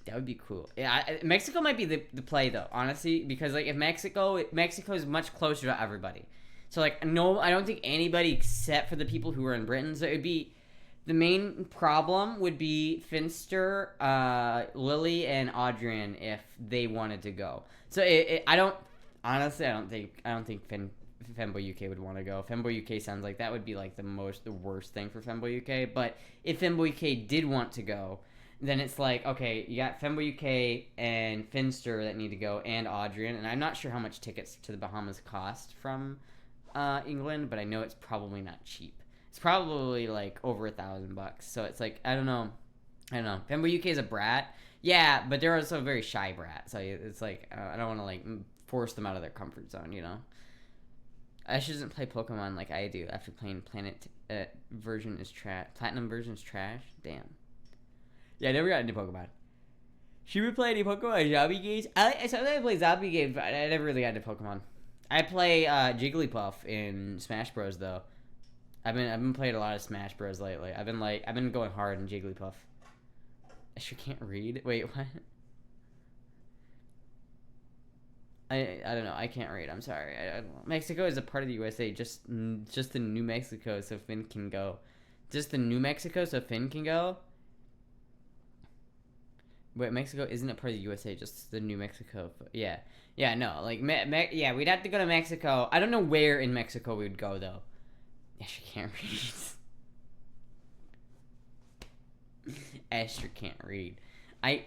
That would be cool. Yeah, Mexico might be the play though, honestly, because like if Mexico is much closer to everybody. So like no, I don't think anybody except for the people who are in Britain. So it would be the main problem would be Finster, Lily, and Adrian if they wanted to go. So I don't think Fanboy UK would want to go. Fanboy UK sounds like that would be like the worst thing for Fanboy UK. But if Fanboy UK did want to go, then it's like, okay, you got Fanboy UK and Finster that need to go, and Adrian. And I'm not sure how much tickets to the Bahamas cost from England, but I know it's probably not cheap. It's probably like over $1,000. So it's like, I don't know. Fanboy UK is a brat. Yeah, but they're also a very shy brat. So it's like, I don't want to like force them out of their comfort zone, you know? I shouldn't play Pokemon like I do after playing Platinum version is trash. Damn. Yeah, I never got into Pokemon. Should we play any Pokemon zombie games? Sometimes I play zombie games, but I never really got into Pokemon. I play Jigglypuff in Smash Bros. Though. I've been playing a lot of Smash Bros. Lately. I've been going hard in Jigglypuff. I sure can't read. Wait, what? I don't know. I can't read. I'm sorry. I don't know. Mexico is a part of the USA. Just the New Mexico, so Finn can go. Just the New Mexico, so Finn can go. Wait, Mexico isn't a part of the USA. Just the New Mexico. Yeah. No. Like yeah, we'd have to go to Mexico. I don't know where in Mexico we would go though. Yeah, she can't read. Astra can't read. I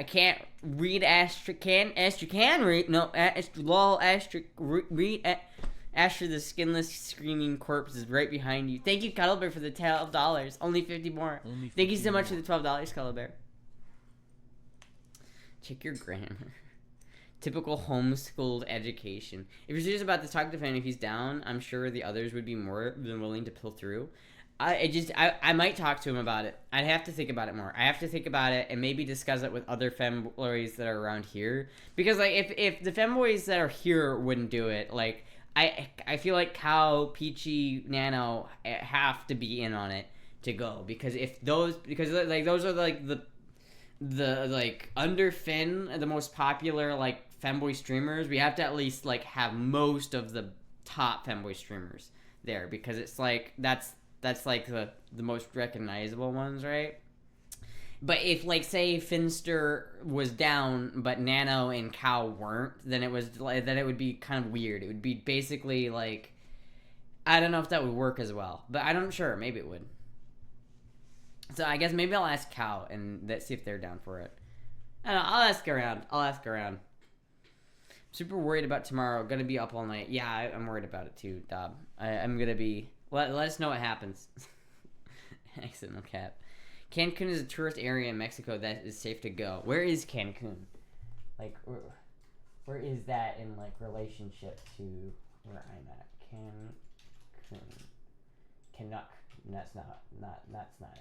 can't read. Astra can read. No, Astra read. Astra, the skinless, screaming corpse is right behind you. Thank you, Cuddlebear, for the $12. Only 50 more. Thank you so much for the $12, Cuddlebear. Check your grammar. Typical homeschooled education. If you're serious about this, talk to Fan. If he's down, I'm sure the others would be more than willing to pull through. I might talk to him about it. I'd have to think about it more. I have to think about it and maybe discuss it with other femboys that are around here. Because like if the femboys that are here wouldn't do it, like I feel like Cow, Peachy, Nano have to be in on it to go. Because those are like the like under Finn, the most popular like femboy streamers, we have to at least like have most of the top femboy streamers there, because it's like that's like the most recognizable ones, right? But if like say Finster was down but Nano and Cow weren't, then it would be kind of weird. It would be basically like, I don't know if that would work as well, but I'm sure maybe it would. So I guess maybe I'll ask Cow and see if they're down for it. I don't know, I'll ask around. Super worried about tomorrow. Gonna be up all night. Yeah, I'm worried about it too, Dob. I'm gonna be. Let us know what happens. Excellent cap. Cancun is a tourist area in Mexico that is safe to go. Where is Cancun? Like, where is that in like relationship to where I'm at? Cancun. That's not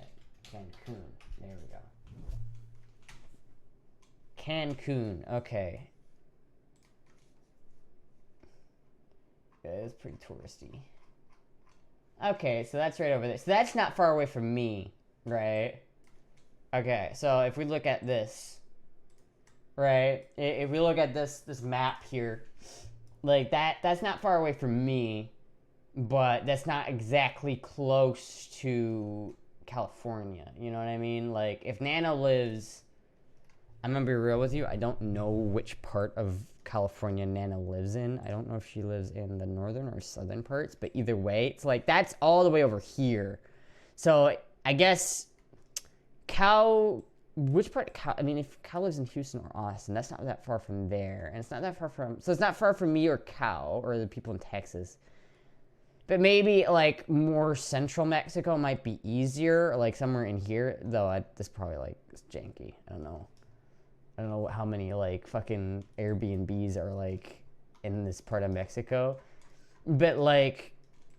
it. Cancun. There we go. Cancun. Okay. Yeah, it's pretty touristy. Okay, so that's right over there. So that's not far away from me, right? Okay, so if we look at this, right? If we look at this map here, like that's not far away from me, but that's not exactly close to California. You know what I mean? Like if Nano lives, I'm gonna be real with you, I don't know which part of California Nana lives in. I don't know if she lives in the northern or southern parts, but either way, it's like that's all the way over here. So I guess which part? I mean, if Cow lives in Houston or Austin, that's not that far from there, and it's not that far from. So it's not far from me or Cow or the people in Texas. But maybe like more central Mexico might be easier, like somewhere in here. Though this probably like is janky. I don't know. I don't know how many like fucking Airbnbs are like in this part of Mexico. But like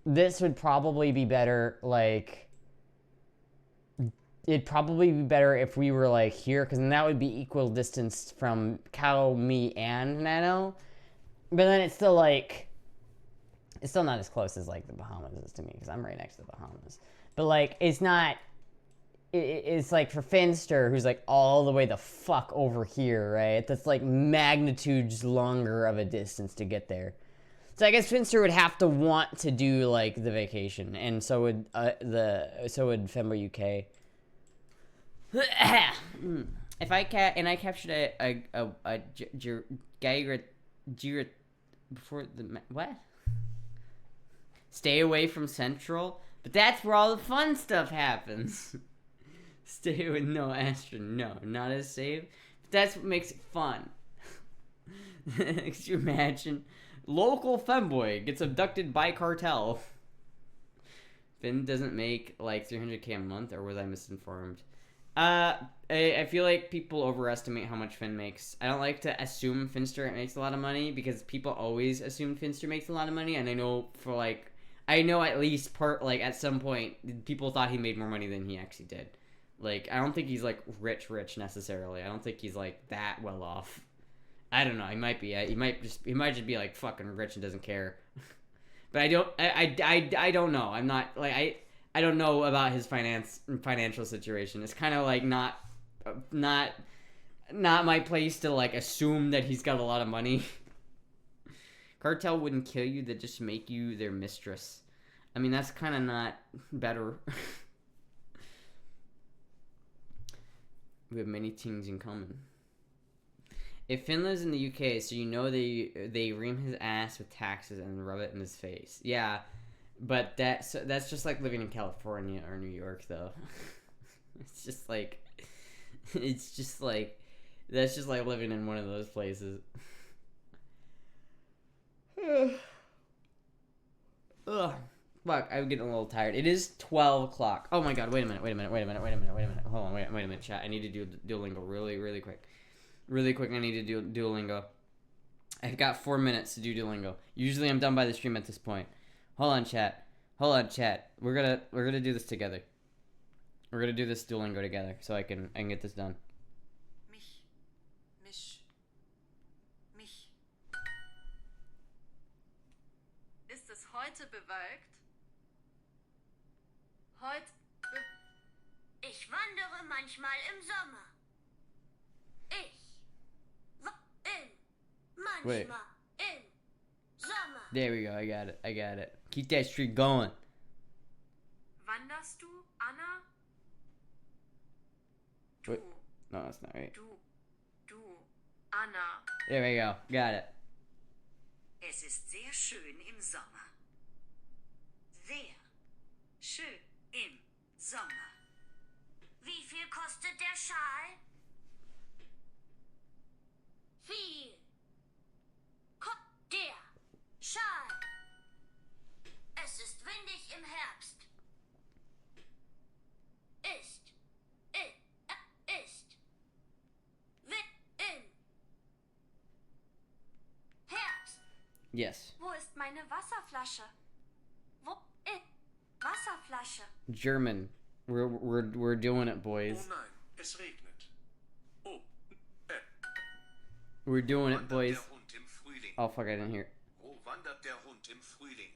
this would probably be better. Like it'd probably be better if we were like here, because then that would be equal distance from Cow, me, and Nano. But then it's still like, it's still not as close as like the Bahamas is to me, because I'm right next to the Bahamas. But like, it's not, it's like for Finster, who's like all the way the fuck over here, right? That's like magnitudes longer of a distance to get there. So I guess Finster would have to want to do like the vacation, and so would Fanboy UK. If I captured a before the what? Stay away from Central, but that's where all the fun stuff happens. Stay with no Astra, no, not as safe. But that's what makes it fun. Could you imagine? Local femboy gets abducted by cartel. Finn doesn't make like 300k a month, or was I misinformed? I feel like people overestimate how much Finn makes. I don't like to assume Finster makes a lot of money, because people always assume Finster makes a lot of money, and I know at least at some point people thought he made more money than he actually did. Like, I don't think he's like rich necessarily. I don't think he's like that well off. I don't know. He might be. He might just be like fucking rich and doesn't care. But I don't know. I'm not like I don't know about his financial situation. It's kind of like not my place to like assume that he's got a lot of money. Cartel wouldn't kill you; they just make you their mistress. I mean, that's kind of not better. We have many things in common. If Finn lives in the UK, so you know they ream his ass with taxes and rub it in his face. Yeah. But that's just like living in California or New York, though. That's just like living in one of those places. Ugh. Fuck, I'm getting a little tired. It is 12 o'clock. Oh my god, wait a minute. Hold on, wait a minute, chat. I need to do Duolingo really quick. Really quick, I need to do Duolingo. I've got 4 minutes to do Duolingo. Usually I'm done by the stream at this point. Hold on, chat. We're gonna do this together. We're gonna do this Duolingo together, so I can get this done. Mich. Ist es heute bewölkt? Ich wandere manchmal im Sommer. Wait. Im Sommer. There we go. I got it. Keep that streak going. Wanderst du, Anna? Wait. No, that's not right. Du, Anna. There we go. Got it. Es ist sehr schön im Sommer. Sehr schön im Sommer. Wie viel kostet der Schal? Viel. Der Schal. Es ist windig im Herbst. Ist. In. Herbst. Yes. Wo ist meine Wasserflasche? Wasserflasche. German. We're doing it, boys. Oh nein, es regnet. Oh, We're doing it, boys. Der Hund im Frühling. Oh fuck, I didn't hear. Wo wandert der Hund im Frühling?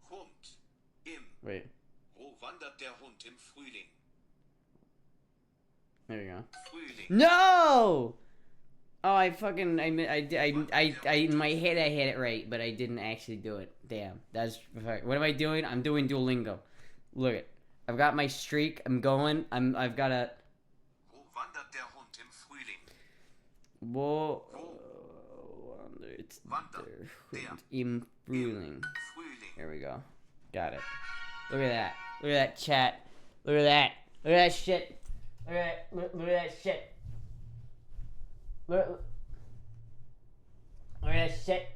Hund im. Wait. Wo wandert der Hund im Frühling? There you go. Frühling. No! Oh, I in my head I had it right, but I didn't actually do it. Damn. What am I doing? I'm doing Duolingo. Look it. I've got my streak. I'm going. I've got a. Wo wandert der Hund im Frühling? Wo wandert der im Frühling. Frühling. Here we go. Got it. Look at that. Look at that, chat. Look at that. Look at that shit. Look at that shit. Look at that shit.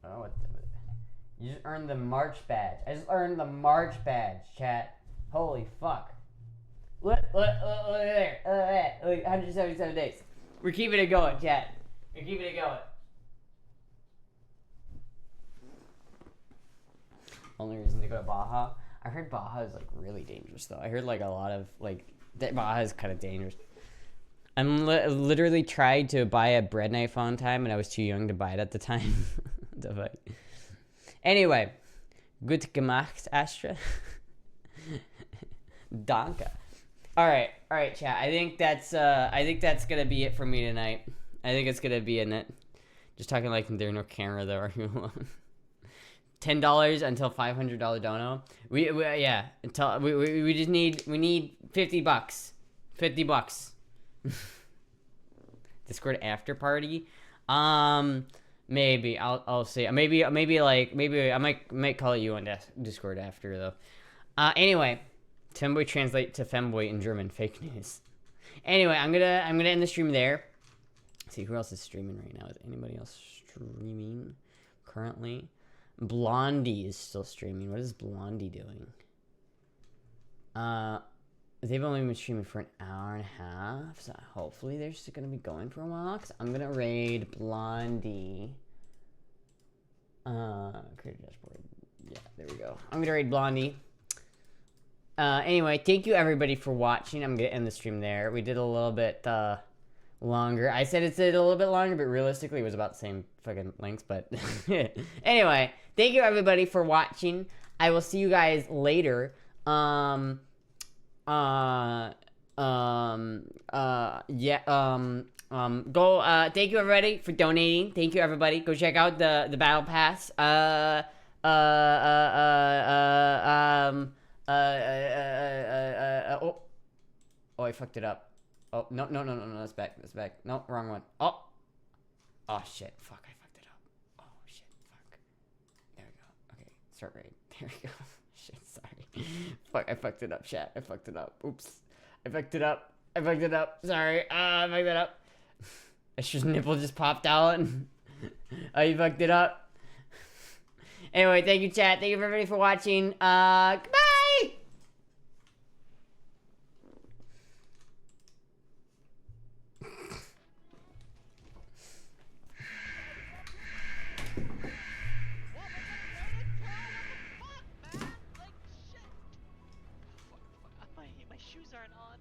don't know what. You just earned the March badge. I just earned the March badge, chat. Holy fuck. Look there. Look at that. Look, 177 days. We're keeping it going, chat. We're keeping it going. Only reason to go to Baja. I heard Baja is like really dangerous though. I heard like a lot of like that Baja is kind of dangerous. I'm literally tried to buy a bread knife on time and I was too young to buy it at the time. The fuck. Anyway, gut gemacht, Astra. Danke. All right, chat. I think that's gonna be it for me tonight. I think it's gonna be in it. Just talking like there's no camera though. Are you alone? $10 until $500 dono. We until we just need $50. $50. Discord after party. Maybe I'll see. Maybe I might call you on Discord after though. Anyway, Fanboy translate to Fanboy in German. Fake news. Anyway, I'm gonna end the stream there. Let's see who else is streaming right now. Is anybody else streaming currently? Blondie is still streaming. What is Blondie doing? They've only been streaming for an hour and a half, so hopefully they're just gonna be going for a while. Cause I'm gonna raid Blondie. Create a dashboard. Yeah, there we go. I'm gonna raid Blondie. Anyway, thank you everybody for watching. I'm gonna end the stream there. We did a little bit longer. I said it's a little bit longer, but realistically it was about the same fucking length. But anyway, thank you everybody for watching. I will see you guys later. Thank you everybody for donating. Thank you everybody. Go check out the battle pass. Oh, I fucked it up. Oh, no, that's back. No, wrong one. Oh, shit, fuck, I fucked it up. Oh, shit, fuck. There we go. Okay, start raid. There we go. Shit, sorry. Fuck, I fucked it up, chat. I fucked it up. Oops. I fucked it up. Sorry. I fucked it up. Astra's nipple just popped out. Oh, you fucked it up. Anyway, thank you, chat. Thank you everybody for watching. Goodbye! My shoes aren't on.